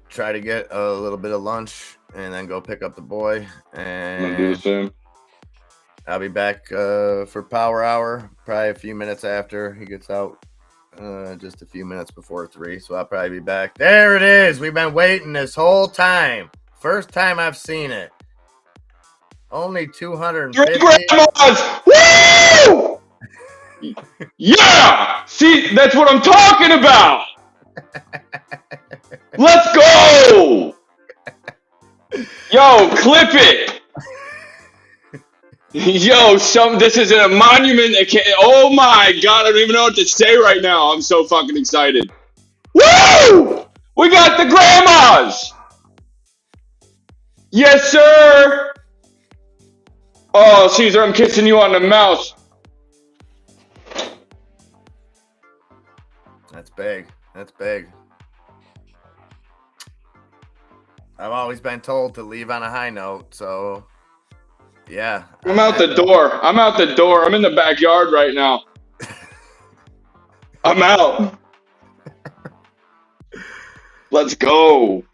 S1: try to get a little bit of lunch, and then go pick up the boy. And
S3: I'm gonna do the same.
S1: I'll be back for Power Hour, probably a few minutes after he gets out, just a few minutes before 3. So I'll probably be back. There it is. We've been waiting this whole time. First time I've seen it. Only
S3: 3
S1: 250.
S3: grandmas. Woo! Yeah. See, that's what I'm talking about. Let's go. Yo, clip it. Yo, this is a monument. Oh my God, I don't even know what to say right now. I'm so fucking excited. Woo! We got the grandmas. Yes, sir. Oh, Caesar, I'm kissing you on the mouth.
S1: That's big. That's big. I've always been told to leave on a high note, so yeah.
S3: I'm out the door. I'm out the door. I'm in the backyard right now. I'm out. Let's go.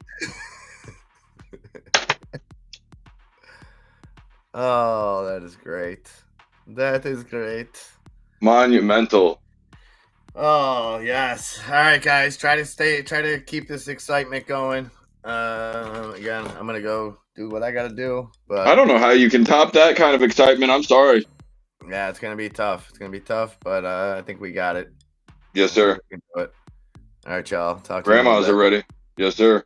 S1: Oh, that is great. That is great.
S3: Monumental.
S1: Oh, yes. All right, guys. Try to keep this excitement going. Again, I'm gonna go do what I gotta do, but
S3: I don't know how you can top that kind of excitement. I'm sorry.
S1: yeah, it's gonna be tough. It's gonna be tough, but I think we got it.
S3: Yes, sir.
S1: We can do it. All right, y'all. Talk to you in a
S3: Grandmas
S1: little
S3: are
S1: bit.
S3: ready. Yes, sir.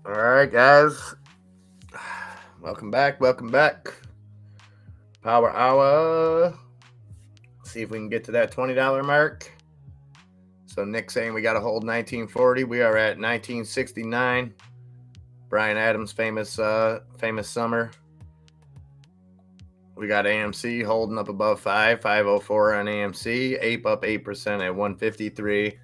S1: All right, guys. Welcome back. Welcome back. Power Hour. See if we can get to that $20 mark. So Nick saying we got to hold 1940. We are at 1969. Brian Adams' famous summer. We got AMC holding up above 504 on AMC. APE up 8% at 153.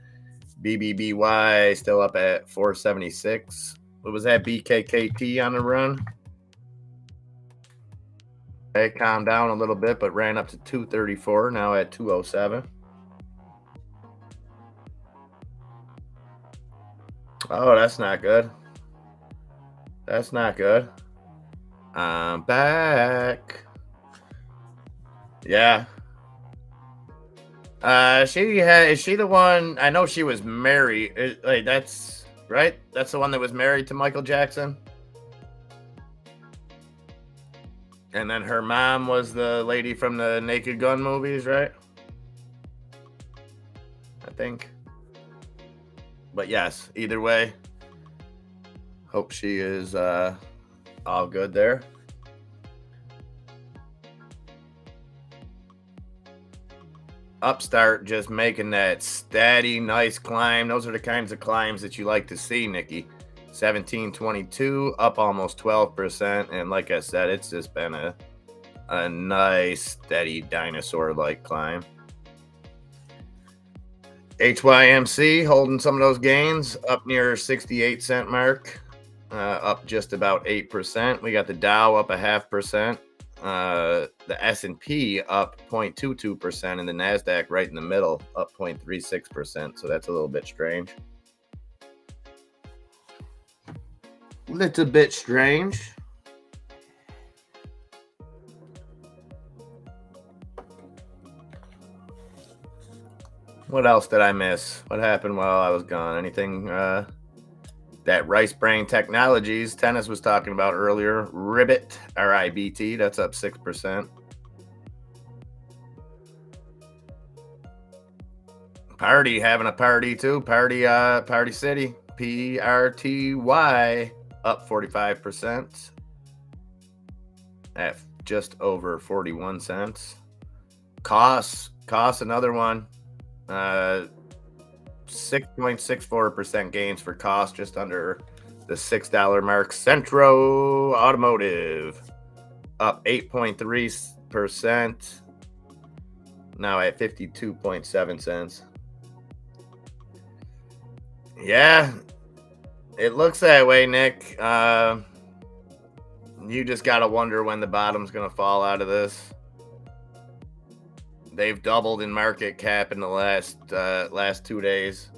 S1: BBBY still up at 476. What was that? BKKT on the run. It calmed down a little bit, but ran up to 234. Now at 207. Oh, that's not good. That's not good. I'm back. Yeah. Is she the one? I know she was married. That's right. That's the one that was married to Michael Jackson. And then her mom was the lady from the Naked Gun movies, right? I think. But yes, either way, hope she is all good there. Upstart just making that steady, nice climb. Those are the kinds of climbs that you like to see, Nikki. 1722, up almost 12%. And like I said, it's just been a nice, steady dinosaur-like climb. HYMC holding some of those gains up near 68 cent mark, up just about 8%. We got the Dow up 0.5%. The S&P up 0.22%, and the NASDAQ right in the middle up 0.36%. So that's a little bit strange. Little bit strange. What else did I miss? What happened while I was gone? Anything? That Rice Brain Technologies, Tennis was talking about earlier. Ribbit, RIBT, that's up 6%. Party having a party too. Party City, PRTY, up 45% at just over 41 cents. Costs, another one. 6.64% gains for cost, just under the $6 mark. Centro Automotive up 8.3%, now at 52.7 cents. Yeah, it looks that way, Nick. You just gotta wonder when the bottom's gonna fall out of this. They've doubled in market cap in the last 2 days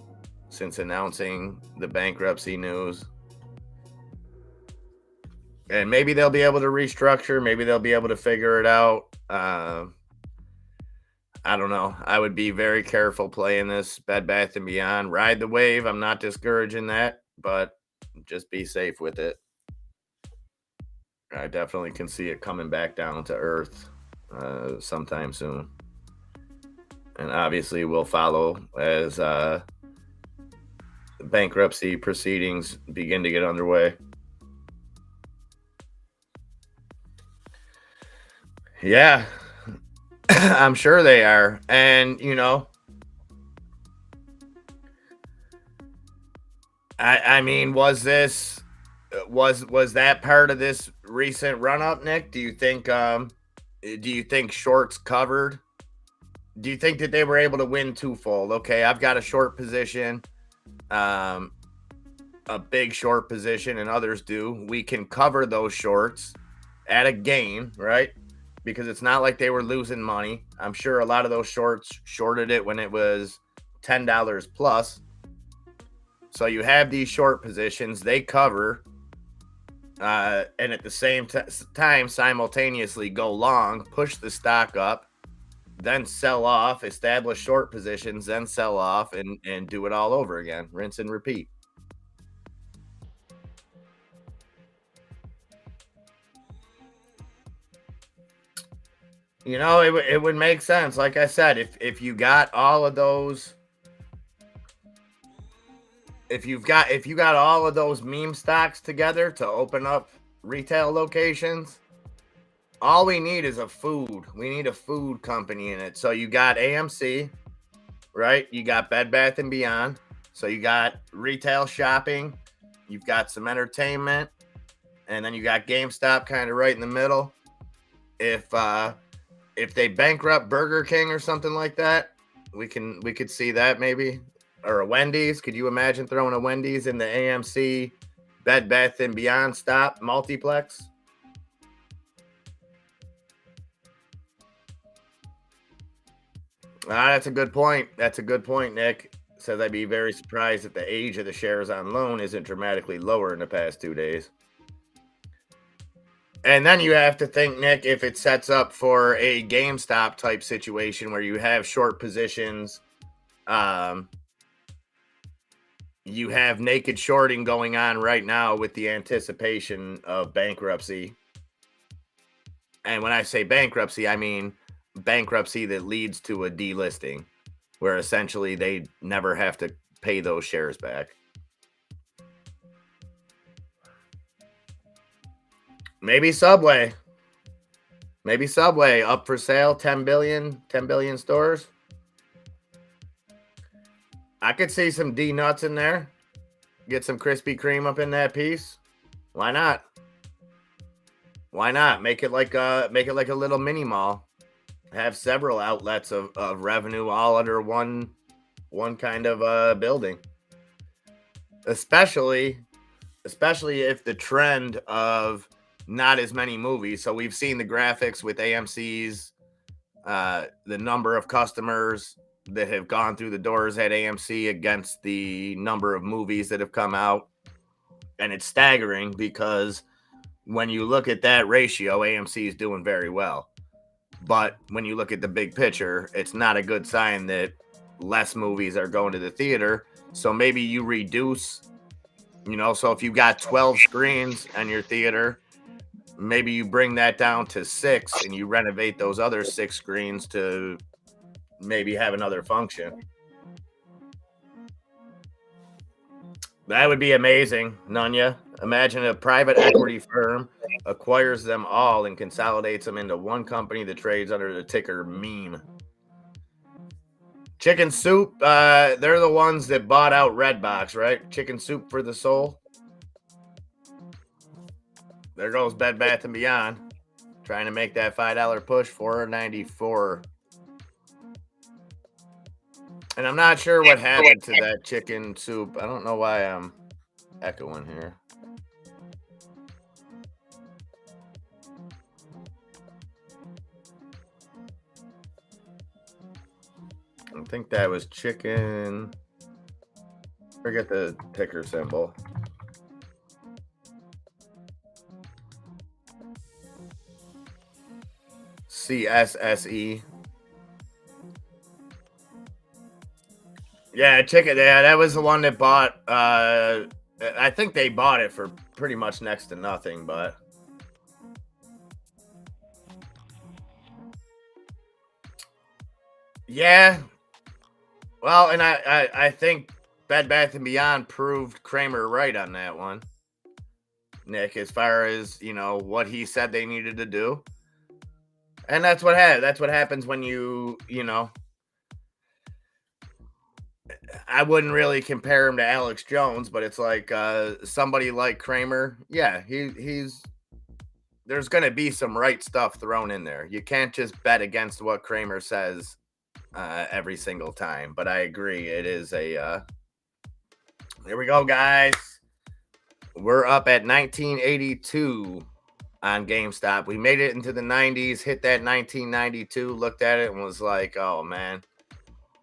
S1: since announcing the bankruptcy news. And maybe they'll be able to restructure. Maybe they'll be able to figure it out. I don't know. I would be very careful playing this Bed Bath & Beyond. Ride the wave. I'm not discouraging that, but just be safe with it. I definitely can see it coming back down to earth sometime soon. And obviously we'll follow as bankruptcy proceedings begin to get underway. Yeah, I'm sure they are. And, you know, I mean, was that part of this recent run up, Nick? Do you think shorts covered? Do you think that they were able to win twofold? Okay, I've got a short position, a big short position, and others do. We can cover those shorts at a gain, right? Because it's not like they were losing money. I'm sure a lot of those shorts shorted it when it was $10 plus. So you have these short positions, they cover, and at the same time simultaneously go long, push the stock up, then sell off, establish short positions, then sell off, and do it all over again. Rinse and repeat. You know, it would make sense. Like I said, if you got all of those, if you got all of those meme stocks together to open up retail locations, all we need is a food. We need a food company in it. So you got AMC, right? You got Bed Bath and Beyond. So you got retail shopping. You've got some entertainment, and then you got GameStop kind of right in the middle. If they bankrupt Burger King or something like that, we could see that maybe, or a Wendy's. Could you imagine throwing a Wendy's in the AMC Bed Bath and Beyond stop multiplex? That's a good point. That's a good point, Nick. Says I'd be very surprised if the age of the shares on loan isn't dramatically lower in the past 2 days. And then you have to think, Nick, if it sets up for a GameStop type situation where you have short positions, you have naked shorting going on right now with the anticipation of bankruptcy. And when I say bankruptcy, I mean bankruptcy that leads to a delisting, where essentially they never have to pay those shares back. Maybe Subway. Maybe Subway up for sale, 10 billion stores. I could see some D nuts in there. Get some Krispy Kreme up in that piece. Why not? Why not? Make it like a little mini mall. Have several outlets of revenue all under one kind of building. Especially if the trend of not as many movies. So we've seen the graphics with AMC's, the number of customers that have gone through the doors at AMC against the number of movies that have come out. And it's staggering because when you look at that ratio, AMC is doing very well. But when you look at the big picture, it's not a good sign that less movies are going to the theater. So maybe you reduce, so if you got 12 screens in your theater, maybe you bring that down to 6 and you renovate those other 6 screens to maybe have another function. That would be amazing, Nunya. Imagine a private equity firm acquires them all and consolidates them into one company that trades under the ticker MEME. Chicken Soup, they're the ones that bought out Redbox, right? Chicken Soup for the Soul. There goes Bed Bath & Beyond, trying to make that $5 push, $4.94. And I'm not sure what happened to that Chicken Soup. I don't know why I'm echoing here. I think that was chicken. Forget the ticker symbol. CSSE. Yeah, chicken. Yeah, that was the one that bought. I think they bought it for pretty much next to nothing, but. Yeah. Well, and I think Bed Bath & Beyond proved Kramer right on that one, Nick, as far as, what he said they needed to do. And that's what happens when you I wouldn't really compare him to Alex Jones, but it's like somebody like Kramer. Yeah, he's there's going to be some right stuff thrown in there. You can't just bet against what Kramer says every single time. But I agree. It is a here we go, guys. We're up at 1982 on GameStop. We made it into the 90s, hit that 1992, looked at it and was like, oh, man.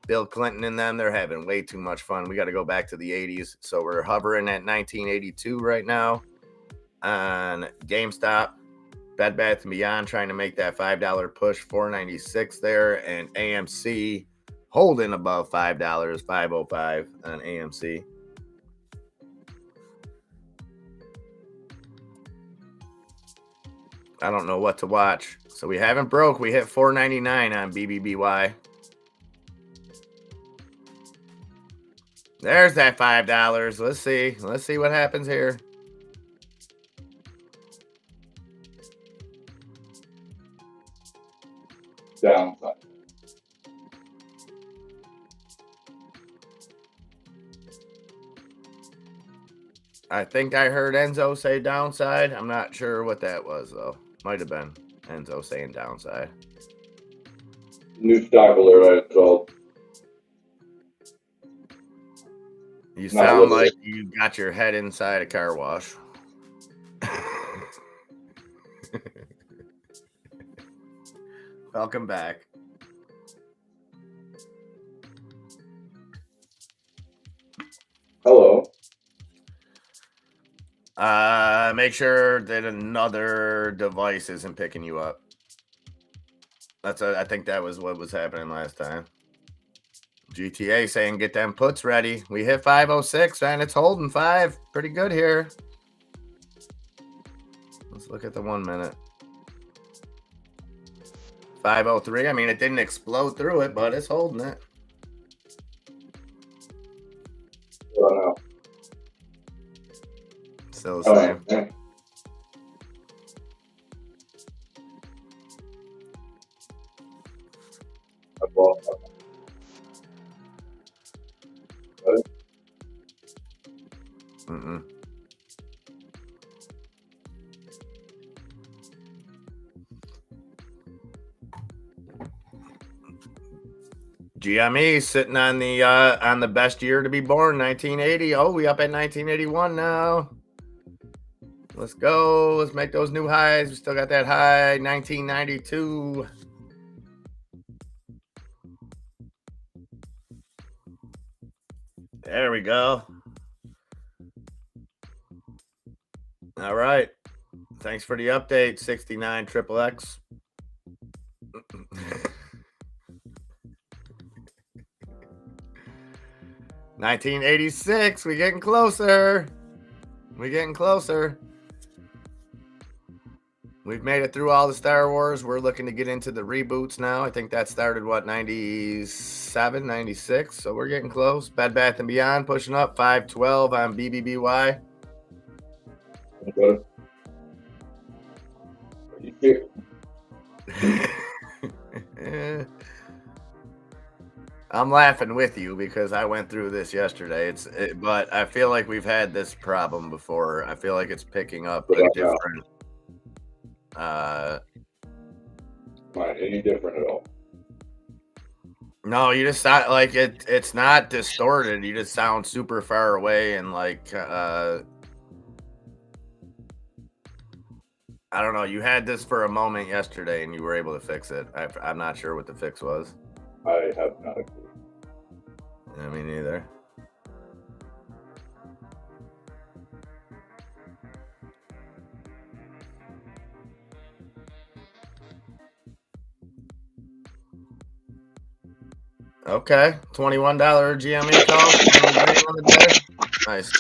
S1: Bill Clinton and them, they're having way too much fun. We got to go back to the 80s. So we're hovering at 1982 right now on GameStop. Bed Bath & Beyond trying to make that $5 push, $4.96 there. And AMC holding above $5, $5.05 on AMC. I don't know what to watch. So we haven't broke. We hit $4.99 on BBBY. There's that $5. Let's see. Let's see what happens here.
S3: Downside.
S1: I think I heard Enzo say downside. I'm not sure what that was, though. Might have been Enzo saying downside.
S3: New stock alert I installed.
S1: You sound like you got your head inside a car wash. Welcome back.
S3: Hello.
S1: Make sure that another device isn't picking you up. I think that was what was happening last time. GTA saying get them puts ready. We hit 506 and it's holding 5. Pretty good here. Let's look at the 1 minute. 503. I mean, it didn't explode through it, but it's holding it. Still the same.
S3: Okay.
S1: GME sitting on the best year to be born, 1980. Oh, we up at 1981 now. Let's go. Let's make those new highs. We still got that high, 1992. There we go. All right. Thanks for the update, 69 Triple X. 1986. We're getting closer. We're getting closer. We've made it through all the Star Wars. We're looking to get into the reboots now. I think that started, what, 97, 96? So we're getting close. Bed Bath & Beyond pushing up, 512 on BBBY. I'm laughing with you because I went through this yesterday. But I feel like we've had this problem before. I feel like it's picking up a different.
S3: Not any different at all.
S1: No, you just sound like it's not distorted. You just sound super far away and like I don't know. You had this for a moment yesterday and you were able to fix it. I'm not sure what the fix was.
S3: I have not a clue.
S1: Yeah, me neither. Okay, $21 GME call. Nice.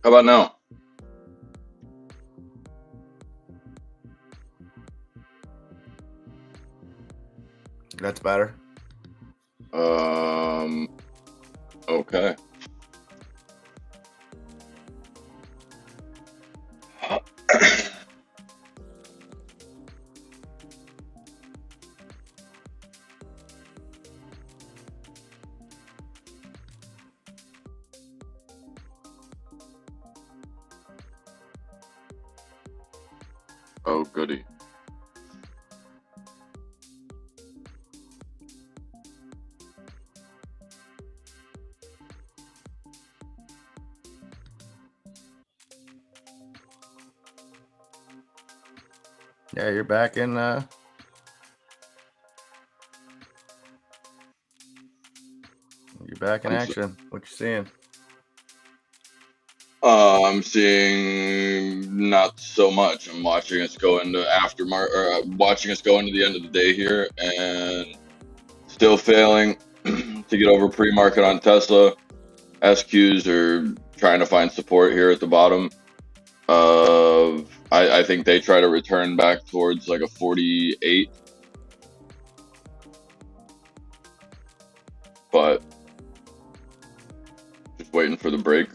S3: How about now?
S1: That's better.
S3: Okay. Oh, goody.
S1: Yeah, you're back in action. What you seeing?
S3: I'm seeing not so much. I'm watching us go into watching us go into the end of the day here, and still failing to get over pre-market on Tesla. SQs are trying to find support here at the bottom. I think they try to return back towards like a 48, but just waiting for the break.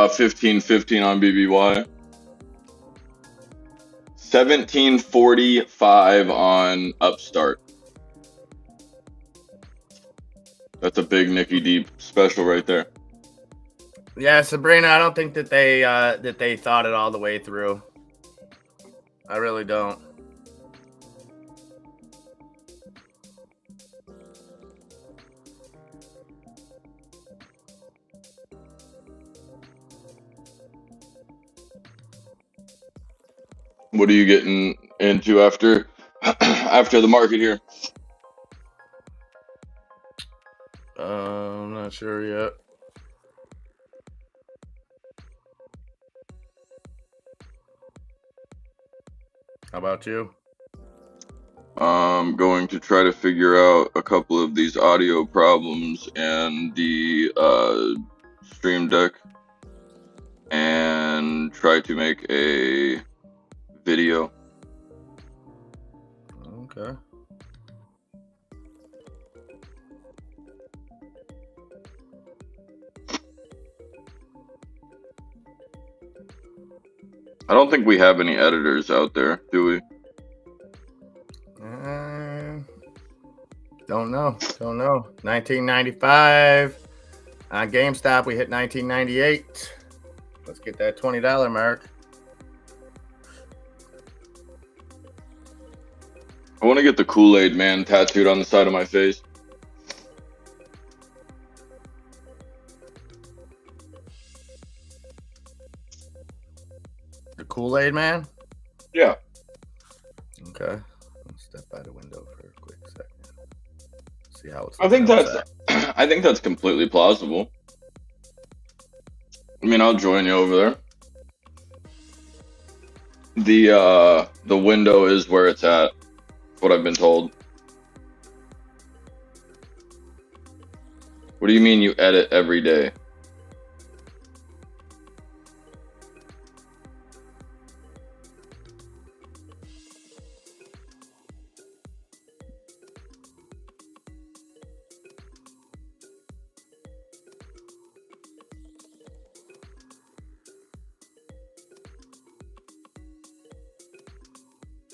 S3: $15.15 on BBY. 17.45 on Upstart. That's a big Nicky Deep special right there.
S1: Yeah, Sabrina, I don't think that they thought it all the way through. I really don't.
S3: What are you getting into after after the market here?
S1: I'm not sure yet. How about you?
S3: I'm going to try to figure out a couple of these audio problems and the Stream Deck, and try to make a video.
S1: Okay.
S3: I don't think we have any editors out there, do we?
S1: Don't know. 1995 on GameStop, we hit 1998. Let's get that $20 mark.
S3: I want to get the Kool-Aid Man tattooed on the side of my face.
S1: The Kool-Aid Man?
S3: Yeah.
S1: Okay. Let's step by the window for a quick second. See how it's.
S3: I think that's completely plausible. I mean, I'll join you over there. The window is where it's at. What I've been told. What do you mean you edit every day?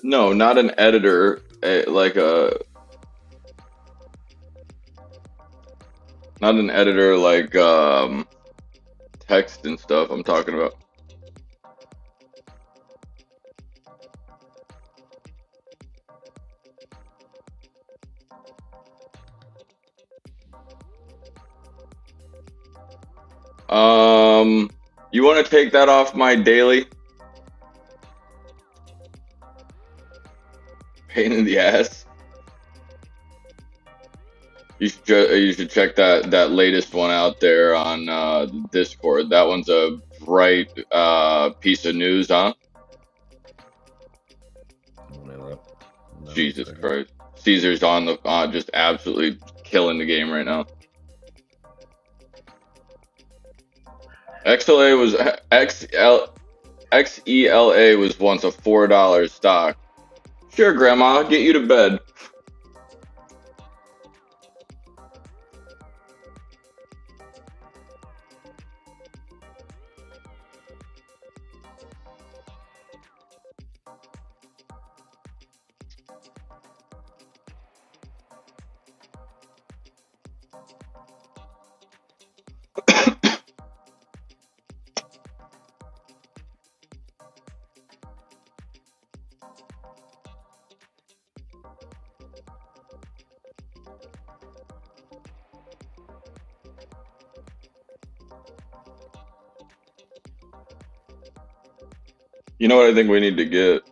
S3: No, not an editor, not an editor like text and stuff I'm talking about. You want to take that off my daily? Pain in the ass. You should check that latest one out there on Discord. That one's a bright piece of news, huh? Jesus Christ. Caesar's on just absolutely killing the game right now. XELA was once a $4 stock. Sure, Grandma, I'll get you to bed. You know what I think we need to get?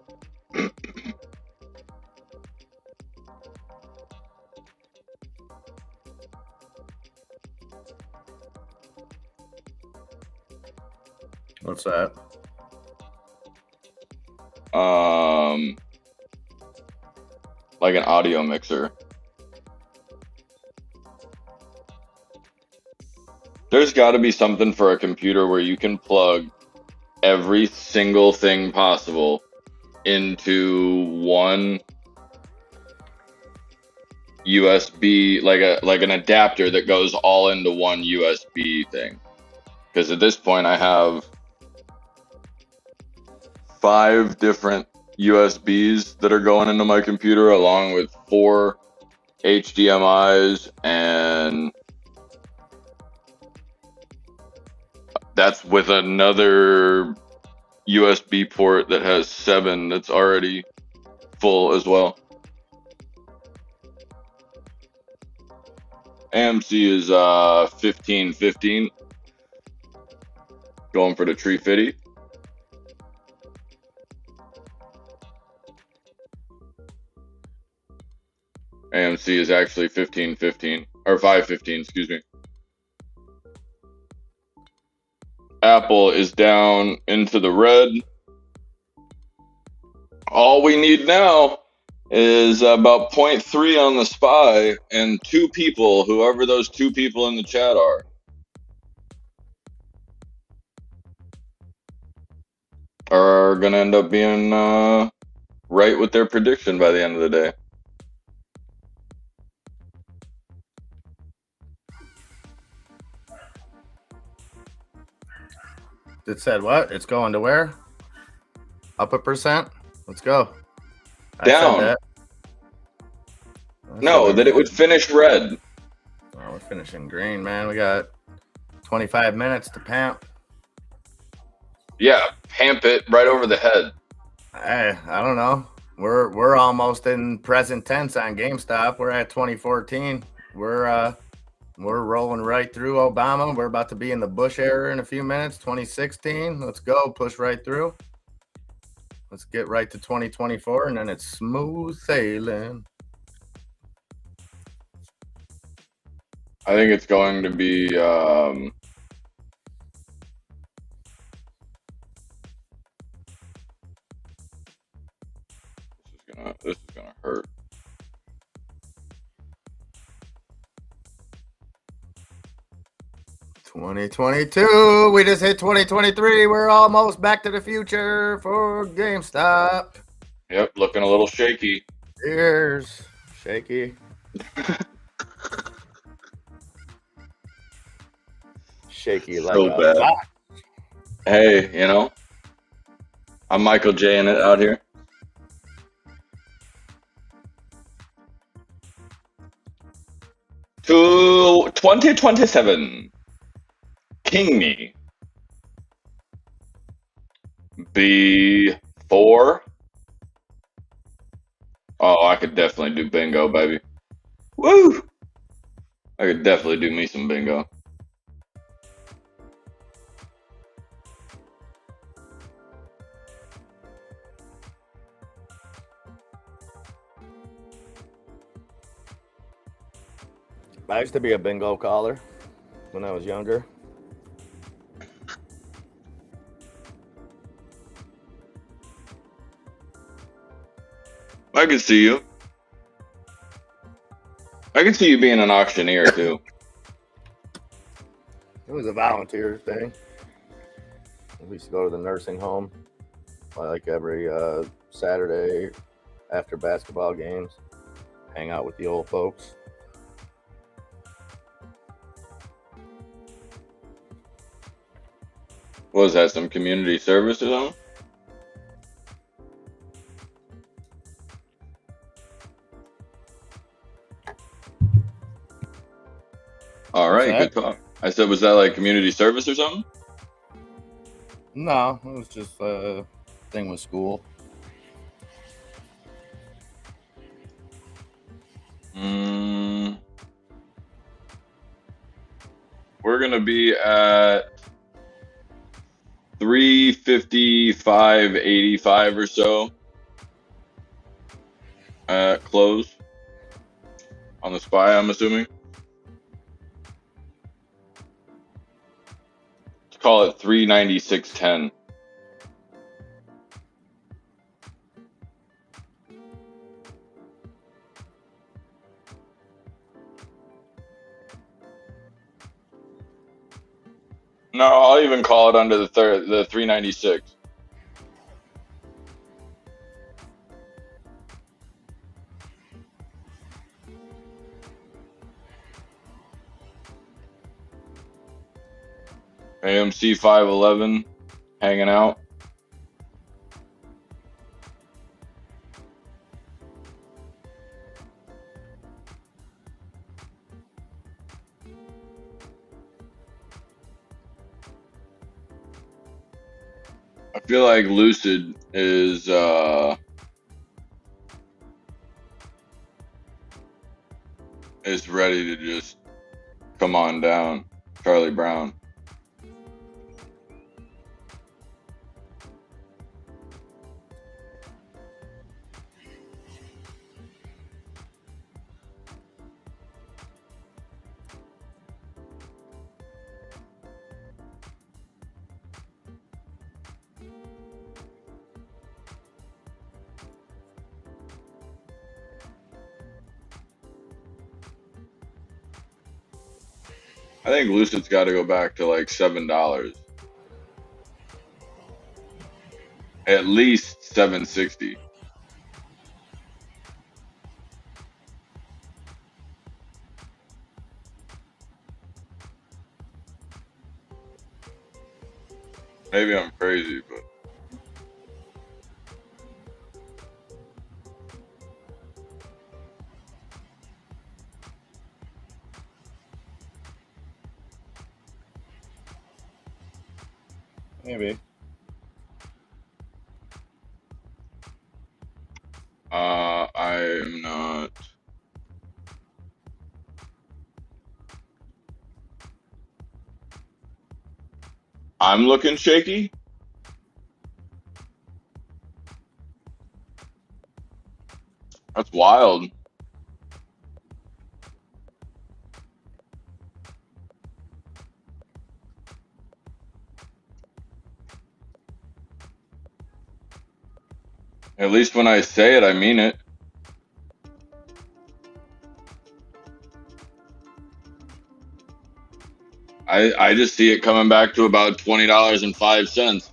S1: What's that?
S3: Like an audio mixer. There's got to be something for a computer where you can plug every single thing possible into one USB, like an adapter that goes all into one USB thing. Because at this point, I have 5 different USBs that are going into my computer, along with 4 HDMIs, and that's with another USB port that has 7 that's already full as well. AMC is 1515, going for the 350. AMC is actually 1515 or 515, excuse me. Apple is down into the red. All we need now is about 0.3 on the SPY, and 2 people, whoever those 2 people in the chat are going to end up being right with their prediction by the end of the day.
S1: It said what? It's going to where? Up 1%? Let's go. I
S3: Down.
S1: said that.
S3: No, that it would finish red.
S1: Oh, we're finishing green, man. We got 25 minutes to pamp.
S3: Yeah, pamp it right over the head.
S1: Hey, I don't know. We're almost in present tense on GameStop. We're at 2014. We're rolling right through Obama. We're about to be in the Bush era in a few minutes. 2016. Let's go. Push right through. Let's get right to 2024, and then it's smooth sailing.
S3: I think it's going to be this is gonna hurt.
S1: $2022. We just hit 2023. We're almost back to the future for GameStop.
S3: Yep, looking a little shaky.
S1: Cheers. Shaky. Shaky like
S3: So bad.
S1: Box.
S3: Hey, you know, I'm Michael J in it out here. To 2027. King me. B4. Oh, I could definitely do bingo, baby. Woo! I could definitely do me some bingo.
S1: I used to be a bingo caller when I was younger.
S3: I can see you. I can see you being an auctioneer too.
S1: It was a volunteer thing. We used to go to the nursing home like every Saturday after basketball games, hang out with the old folks.
S3: What was that, some community service or something? All right, good talk. I said, was that like community service or something?
S1: No, it was just a thing with school.
S3: We're going to be at 355.85 or so at close on the SPY, I'm assuming. Let's call it 396.10. No, I'll even call it under the 396. AMC 511 hanging out. I feel like Lucid is ready to just come on down. Charlie Brown. I think Lucid's got to go back to like $7. At least 760. Maybe I'm crazy, but
S1: Maybe.
S3: I am not. I'm looking shaky. That's wild. At least when I say it, I mean it. I just see it coming back to about $20.05.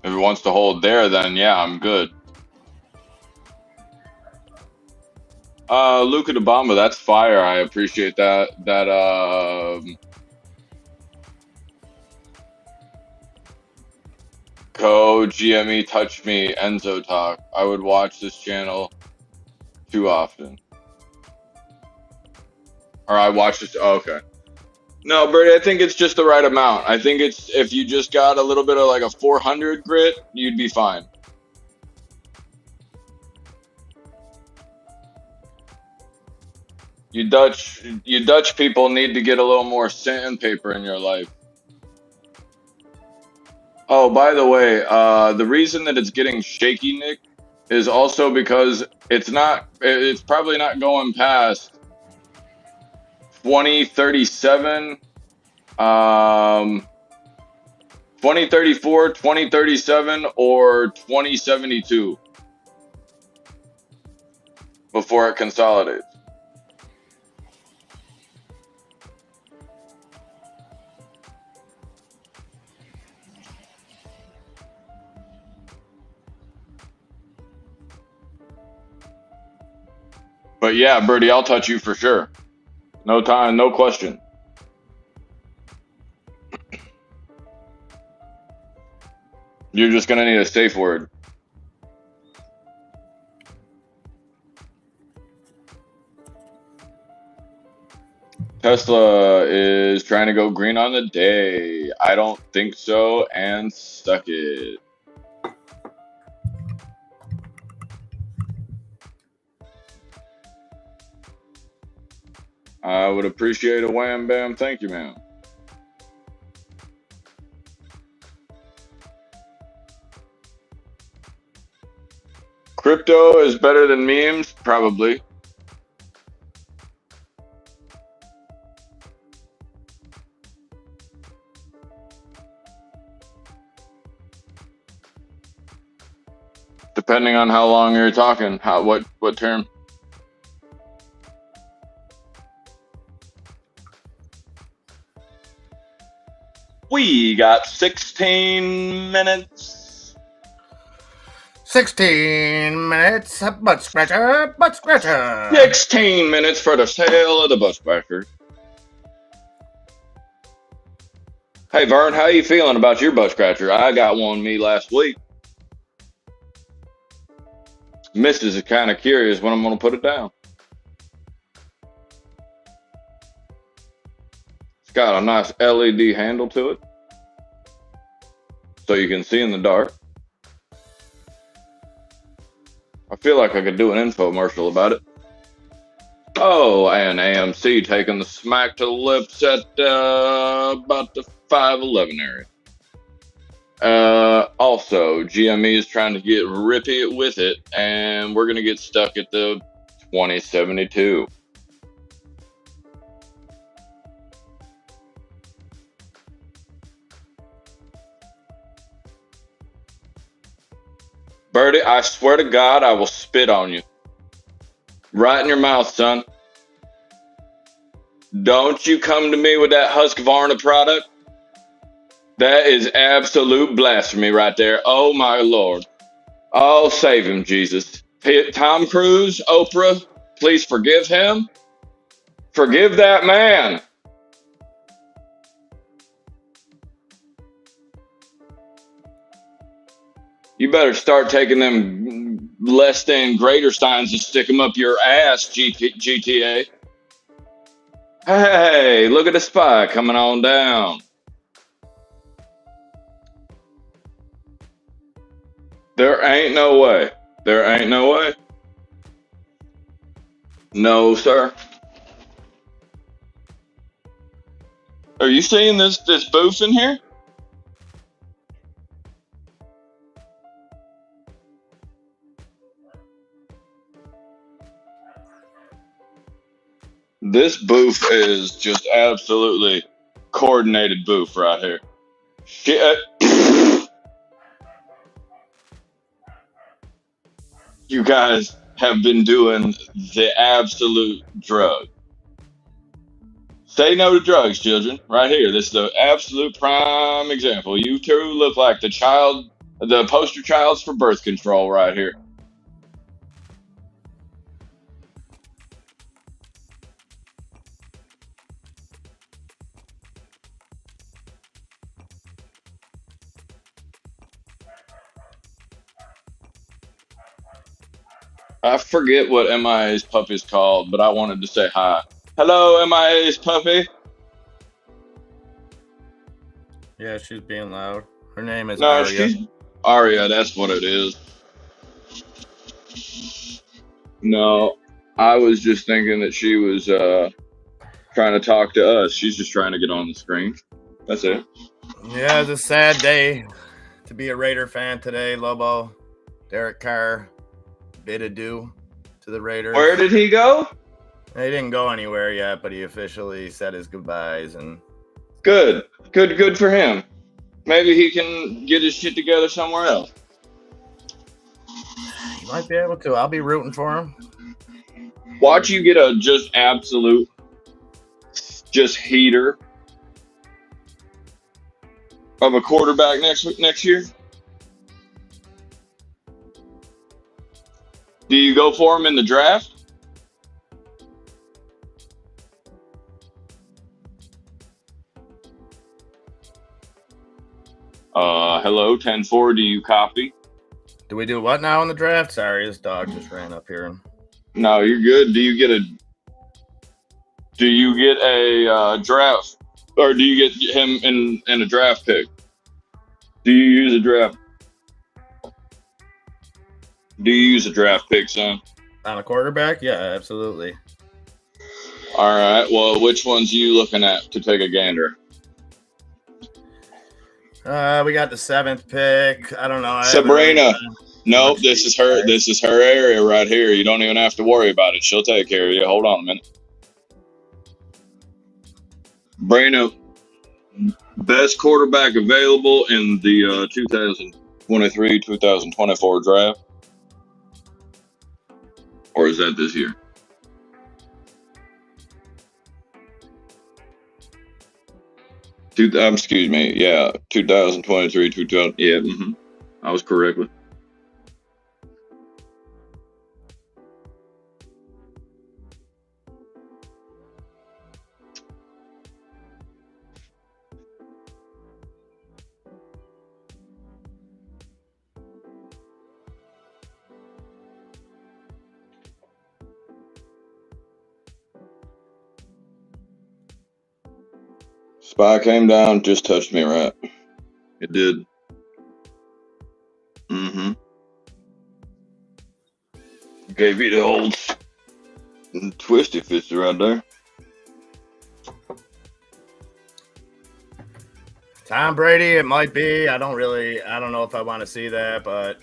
S3: If it wants to hold there, then yeah, I'm good. Luca de Bamba, that's fire. I appreciate that. GME Touch Me Enzo Talk. I would watch this channel too often. Or I watch this. Oh, okay. No, Bertie, I think it's just the right amount. I think it's if you just got a little bit of like a 400 grit, you'd be fine. You Dutch people need to get a little more sandpaper in your life. Oh, by the way, the reason that it's getting shaky, Nick, is also because it's probably not going past 2037, 2034, 2037, or 2072 before it consolidates. But yeah, Bertie, I'll touch you for sure. No time, no question. You're just gonna need a safe word. Tesla is trying to go green on the day. I don't think so, and stuck it. I would appreciate a wham bam. Thank you, ma'am. Crypto is better than memes? Probably. Depending on how long you're talking, what term? We got 16 minutes.
S1: 16 minutes, butt scratcher, butt scratcher.
S3: 16 minutes for the sale of the butt scratcher. Hey, Vern, how you feeling about your butt scratcher? I got one me last week. Mrs. is kind of curious when I'm going to put it down. It's got a nice LED handle to it, so you can see in the dark. I feel like I could do an infomercial about it. Oh, and AMC taking the smack to the lips at about the 511 area. Also, GME is trying to get rippy with it, and we're going to get stuck at the 2072. Birdie, I swear to God, I will spit on you. Right in your mouth, son. Don't you come to me with that Husqvarna product. That is absolute blasphemy right there. Oh, my Lord. Oh, save him, Jesus. Tom Cruise, Oprah, please forgive him. Forgive that man. You better start taking them less than greater steins and stick them up your ass, GTA. Hey, look at the spy coming on down. There ain't no way. There ain't no way. No, sir. Are you seeing this booth in here? This booth is just absolutely coordinated booth right here. Shit. You guys have been doing the absolute drug. Say no to drugs, children. Right here. This is the absolute prime example. You two look like the poster childs for birth control right here. I forget what MIA's puppy's called, but I wanted to say hi. Hello, MIA's puppy.
S1: Yeah, she's being loud. Her name is
S3: No,
S1: Aria.
S3: she's Aria. That's what it is. No, I was just thinking that she was trying to talk to us. She's just trying to get on the screen. That's it.
S1: Yeah, it's a sad day to be a Raider fan today, Lobo. Derek Carr bid adieu to the Raiders.
S3: Where did he go?
S1: He didn't go anywhere yet, but he officially said his goodbyes. And
S3: Good for him. Maybe he can get his shit together somewhere else.
S1: he might be able to. I'll be rooting for him.
S3: Watch you get a just absolute heater of a quarterback next year. Do you go for him in the draft? Hello, 10-4, do you copy?
S1: Do we do what now in the draft? Sorry, this dog just ran up here.
S3: No, you're good. Do you get a draft, or do you get him in a draft pick? Do you use a draft? Do you use a draft pick, son?
S1: On a quarterback? Yeah, absolutely.
S3: All right. Well, which ones are you looking at to take a gander?
S1: We got the 7th pick. I don't know. I haven't really
S3: Sabrina.
S1: done
S3: Nope,
S1: much
S3: this
S1: deep
S3: is her.
S1: dive.
S3: This is her area right here. You don't even have to worry about it. She'll take care of you. Hold on a minute. Sabrina, best quarterback available in the 2023-2024 draft, or is that this year? Excuse me. Yeah, 2023, 2000. Yeah, I was correct. Spy came down, just touched me right. It did. Gave you the old twisty fisty right there.
S1: Tom Brady, it might be. I don't know if I want to see that, but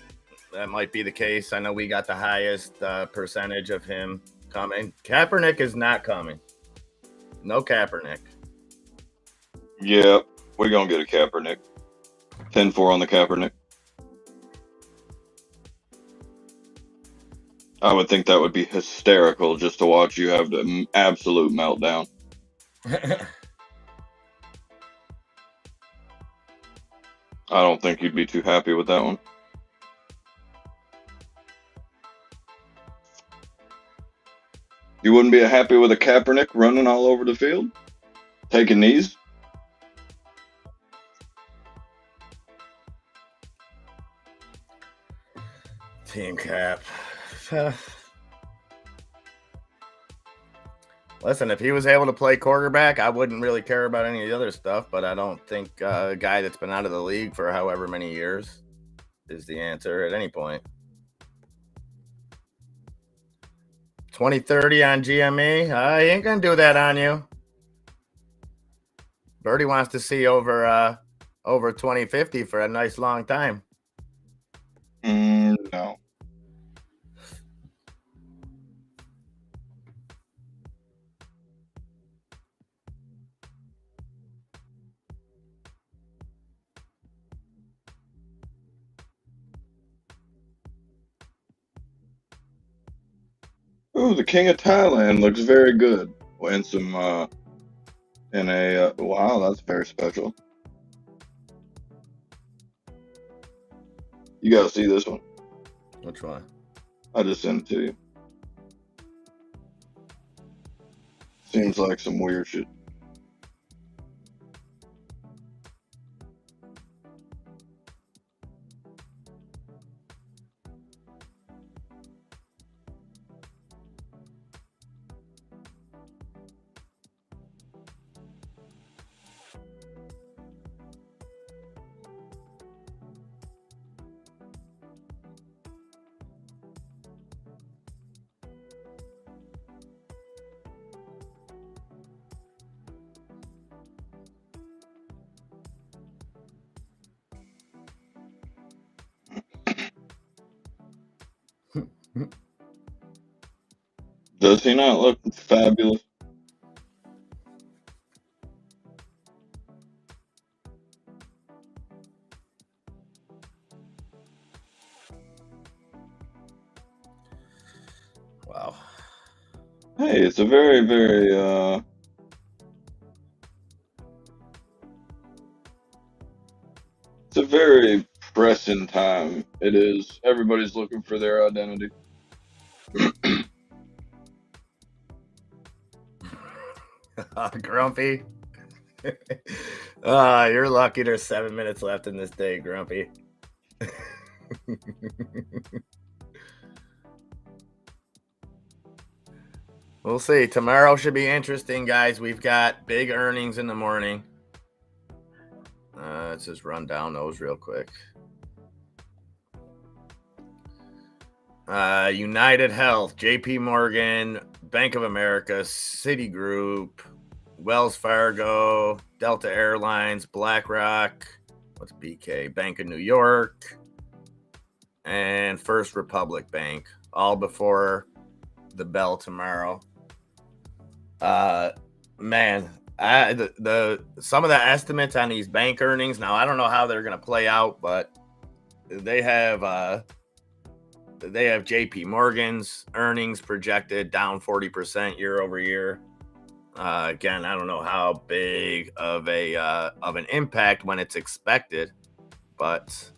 S1: that might be the case. I know we got the highest percentage of him coming. Kaepernick is not coming. No Kaepernick.
S3: Yeah, we're going to get a Kaepernick. 10-4 on the Kaepernick. I would think that would be hysterical just to watch you have the absolute meltdown. I don't think you'd be too happy with that one. You wouldn't be happy with a Kaepernick running all over the field? Taking knees?
S1: Team Cap. Listen, if he was able to play quarterback, I wouldn't really care about any of the other stuff, but I don't think a guy that's been out of the league for however many years is the answer at any point. 2030 on GME? He ain't going to do that on you. Birdie wants to see over 2050 for a nice long time.
S3: No. Ooh, the King of Thailand looks very good. And some, wow, that's very special. You gotta see this one.
S1: Which one?
S3: I just sent it to you. Seems like some weird shit. Does he not look fabulous?
S1: Wow.
S3: Hey, it's a very, very, it's a very pressing time. It is. Everybody's looking for their identity.
S1: Grumpy. You're lucky there's 7 minutes left in this day, Grumpy. We'll see. Tomorrow should be interesting, guys. We've got big earnings in the morning. Let's just run down those real quick. United Health, JP Morgan, Bank of America, Citigroup, Wells Fargo, Delta Airlines, BlackRock, what's BK? Bank of New York, and First Republic Bank, all before the bell tomorrow. Man, some of the estimates on these bank earnings, now I don't know how they're going to play out, but they have JP Morgan's earnings projected down 40% year over year. Again, I don't know how big of an impact when it's expected, but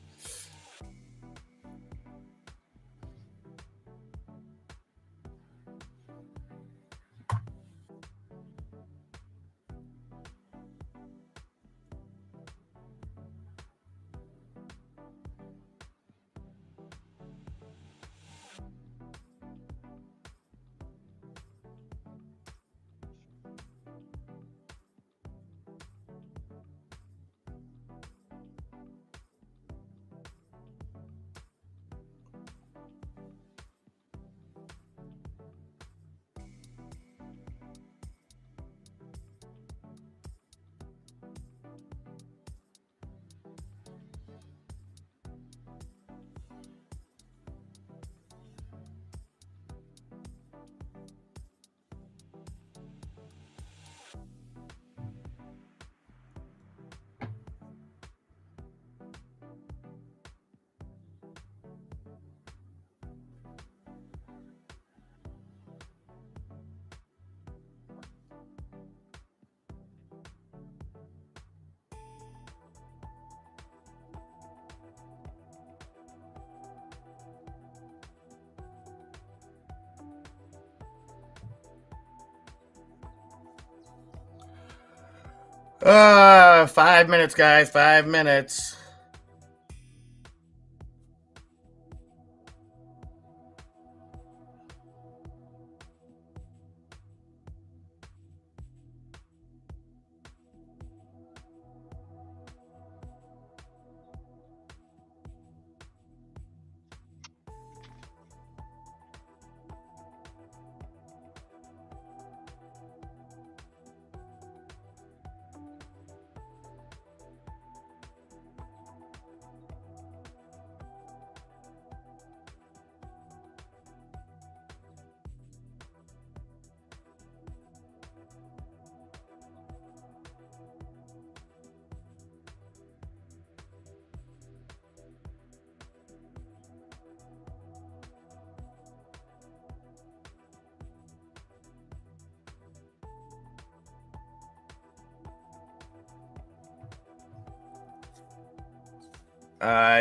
S1: uh, 5 minutes, guys, 5 minutes.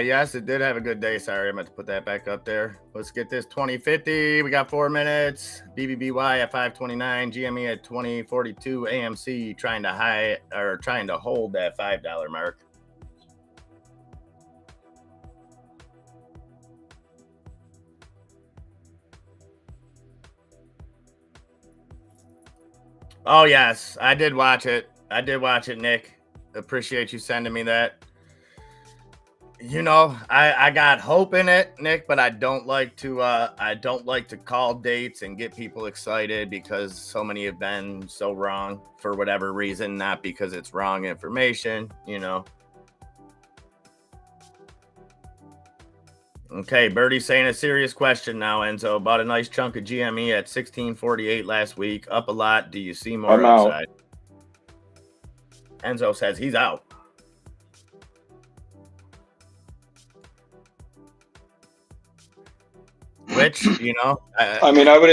S1: Yes, it did have a good day. Sorry, I'm going to put that back up there. Let's get this 2050. We got 4 minutes. BBBY at 529, GME at 2042, AMC trying to hold that $5 mark. Oh yes, I did watch it. Nick. Appreciate you sending me that. You know, I got hope in it, Nick, but I don't like to call dates and get people excited because so many have been so wrong for whatever reason, not because it's wrong information, you know. Okay, Birdie's saying a serious question now, Enzo. Bought a nice chunk of GME at 1648 last week, up a lot. Do you see more
S3: I'm
S1: upside?
S3: out.
S1: Enzo says he's out. Which, you know,
S3: I mean, I would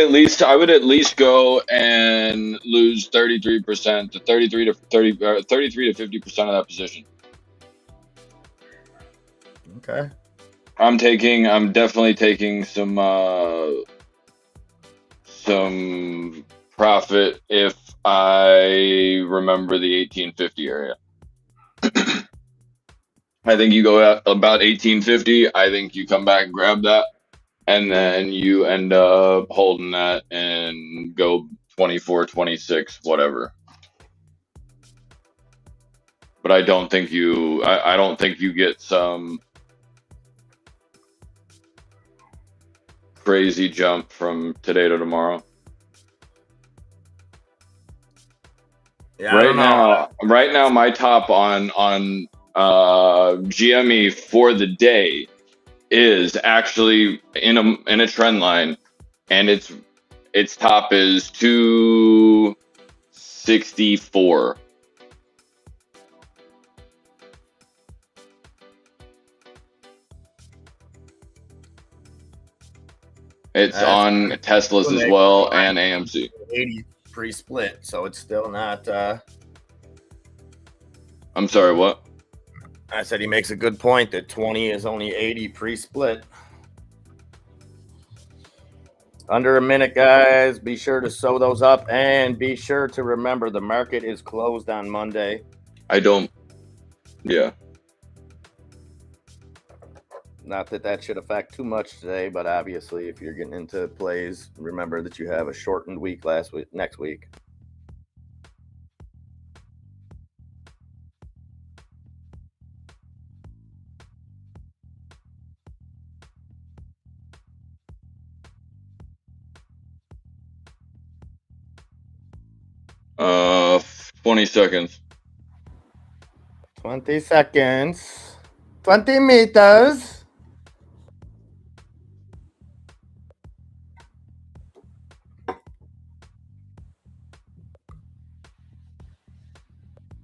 S3: at least go and lose 33% to 33 to 30, 33 to 50% of that position.
S1: Okay.
S3: I'm definitely taking some profit if I remember the 1850 area. I think you go at about 1850. I think you come back and grab that, and then you end up holding that and go 24, 26, whatever. But I don't think you get some crazy jump from today to tomorrow.
S1: Yeah, I don't know.
S3: Right now, my top on GME for the day is actually in a trend line, and its top is 264. It's on Teslas as well and AMC.
S1: 80 pre-split, so it's still not.
S3: I'm sorry, what?
S1: I said he makes a good point that 20 is only 80 pre-split. Under a minute, guys. Be sure to sew those up, and be sure to remember the market is closed on Monday.
S3: Yeah.
S1: Not that that should affect too much today, but obviously, if you're getting into plays, remember that you have a shortened week next week.
S3: Uh, 20 seconds.
S1: 20 seconds. 20 meters.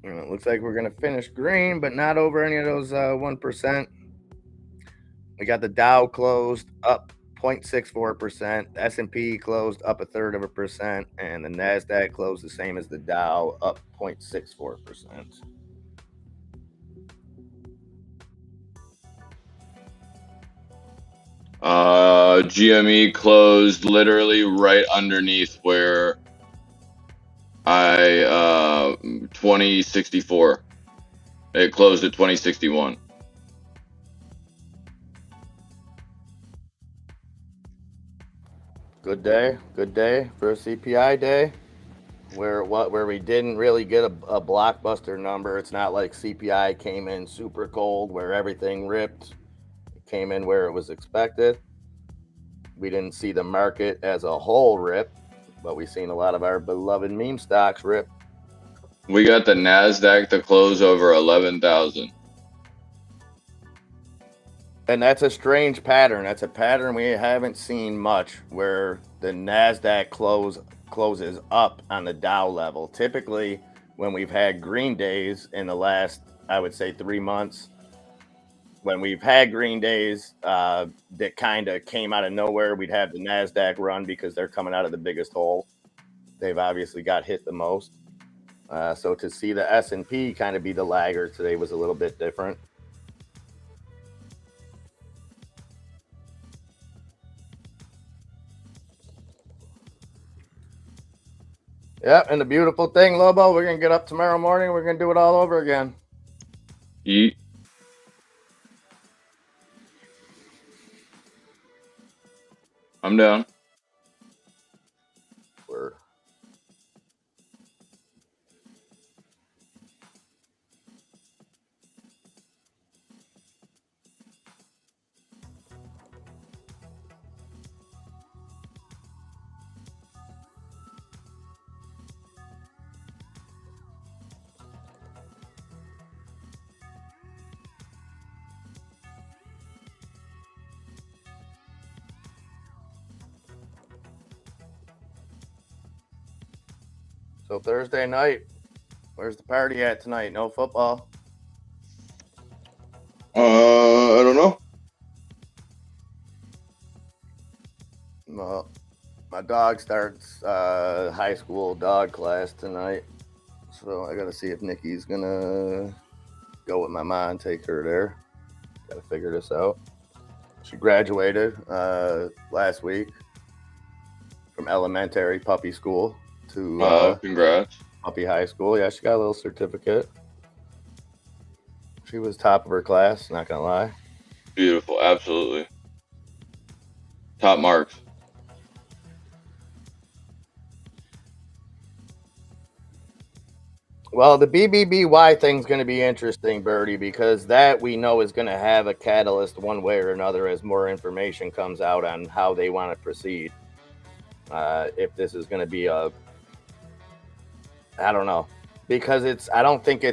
S1: It looks like we're going to finish green, but not over any of those 1%. We got the Dow closed up 0.64%, S&P closed up 0.33%, and the NASDAQ closed the same as the Dow, up 0.64%.
S3: GME closed literally right underneath where 2064. It closed at 2061.
S1: Good day for a CPI day, where we didn't really get a blockbuster number. It's not like CPI came in super cold where everything ripped. It came in where it was expected. We didn't see the market as a whole rip, but we've seen a lot of our beloved meme stocks rip.
S3: We got the NASDAQ to close over 11,000.
S1: And that's a strange pattern. That's a pattern we haven't seen much, where the NASDAQ closes up on the Dow level. Typically, when we've had green days in the last, I would say, 3 months, when we've had green days that kind of came out of nowhere, we'd have the NASDAQ run because they're coming out of the biggest hole. They've obviously got hit the most. So to see the S&P kind of be the laggard today was a little bit different. Yeah, and the beautiful thing, Lobo, we're going to get up tomorrow morning. We're going to do it all over again.
S3: Yeet. I'm down.
S1: Word. So Thursday night, where's the party at tonight? No football?
S3: I don't know.
S1: Well, my dog starts high school dog class tonight. So I got to see if Nikki's going to go with my mom and take her there. Got to figure this out. She graduated last week from elementary puppy school to
S3: congrats.
S1: puppy high school. Yeah, she got a little certificate. She was top of her class, not going to lie.
S3: Beautiful, absolutely. Top marks.
S1: Well, the BBBY thing's going to be interesting, Birdie, because that we know is going to have a catalyst one way or another as more information comes out on how they want to proceed. If this is going to be I don't know, because I don't think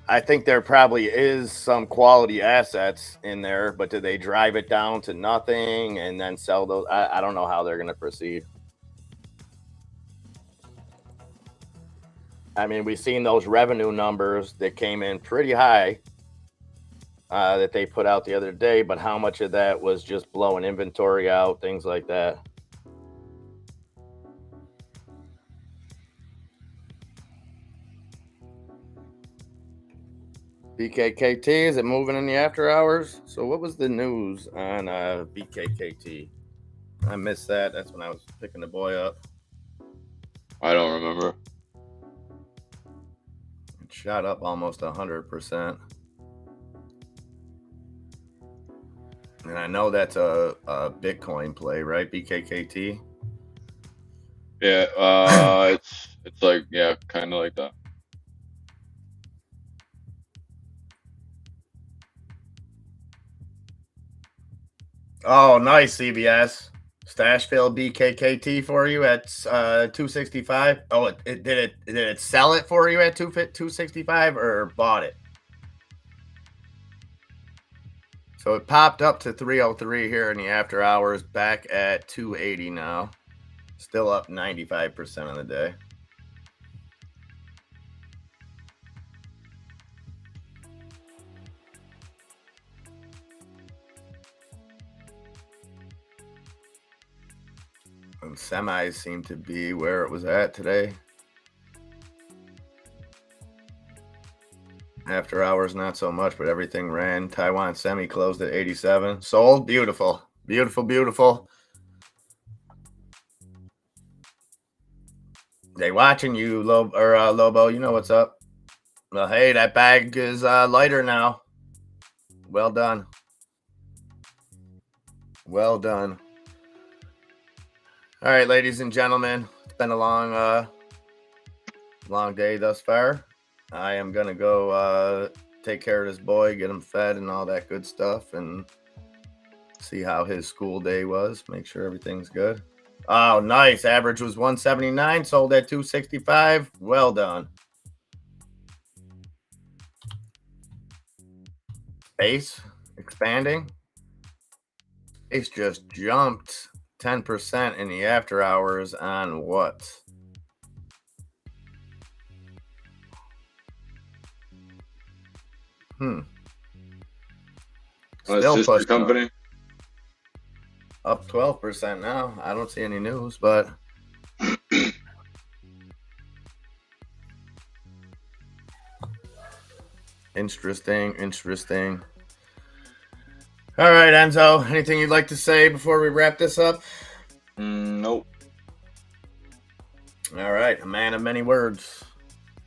S1: I think there probably is some quality assets in there, but do they drive it down to nothing and then sell those? I don't know how they're going to proceed. I mean, we've seen those revenue numbers that came in pretty high that they put out the other day, but how much of that was just blowing inventory out, things like that? BKKT, is it moving in the after hours? So what was the news on BKKT? I missed that. That's when I was picking the boy up.
S3: I don't remember.
S1: It shot up almost 100%. And I know that's a Bitcoin play, right? BKKT?
S3: Yeah, it's like, yeah, kind of like that.
S1: Oh, nice, CBS. Stashville BKKT for you at 265. Oh, did it sell it for you at 265 or bought it? So it popped up to 303 here in the after hours, back at 280 now. Still up 95% of the day. And semis seem to be where it was at today. After hours, not so much, but everything ran. Taiwan semi closed at 87. Sold. Beautiful. Beautiful, beautiful. They watching you, Lobo. You know what's up. Well, hey, that bag is lighter now. Well done. Well done. All right, ladies and gentlemen, it's been a long day thus far. I am gonna go take care of this boy, get him fed and all that good stuff, and see how his school day was. Make sure everything's good. Oh, nice. Average was 179, sold at 265. Well done. Space expanding. Space just jumped 10% in the after hours on what? Still
S3: Sister
S1: pushing
S3: company.
S1: up 12% now. I don't see any news, but interesting. All right, Enzo, anything you'd like to say before we wrap this up?
S3: Nope.
S1: All right, a man of many words.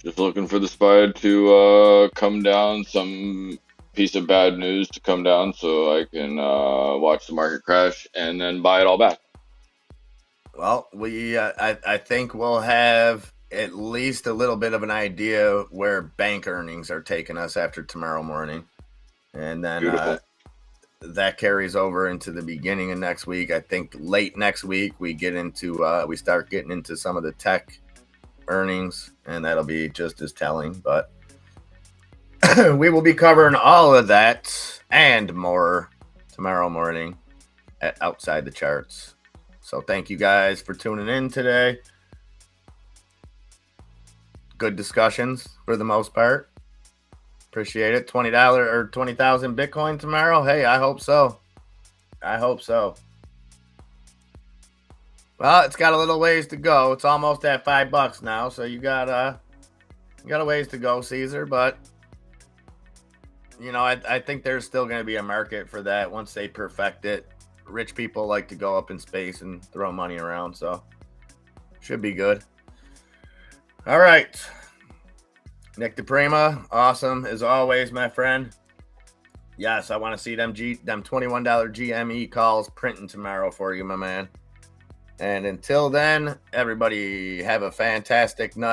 S3: Just looking for the SPY to come down, some piece of bad news to come down so I can watch the market crash and then buy it all back.
S1: Well, I think we'll have at least a little bit of an idea where bank earnings are taking us after tomorrow morning. And then that carries over into the beginning of next week. I think late next week we start getting into some of the tech earnings, and that'll be just as telling. But we will be covering all of that and more tomorrow morning at Outside the Charts. So thank you guys for tuning in today. Good discussions for the most part. Appreciate it. $20 or 20,000 Bitcoin tomorrow. Hey, I hope so. Well, it's got a little ways to go. It's almost at $5 now, so you got a ways to go, Caesar. But I think there's still going to be a market for that once they perfect it. Rich people like to go up in space and throw money around, so should be good. All right. Nick DePrima, awesome as always, my friend. Yes, I want to see them $21 GME calls printing tomorrow for you, my man. And until then, everybody have a fantastic night.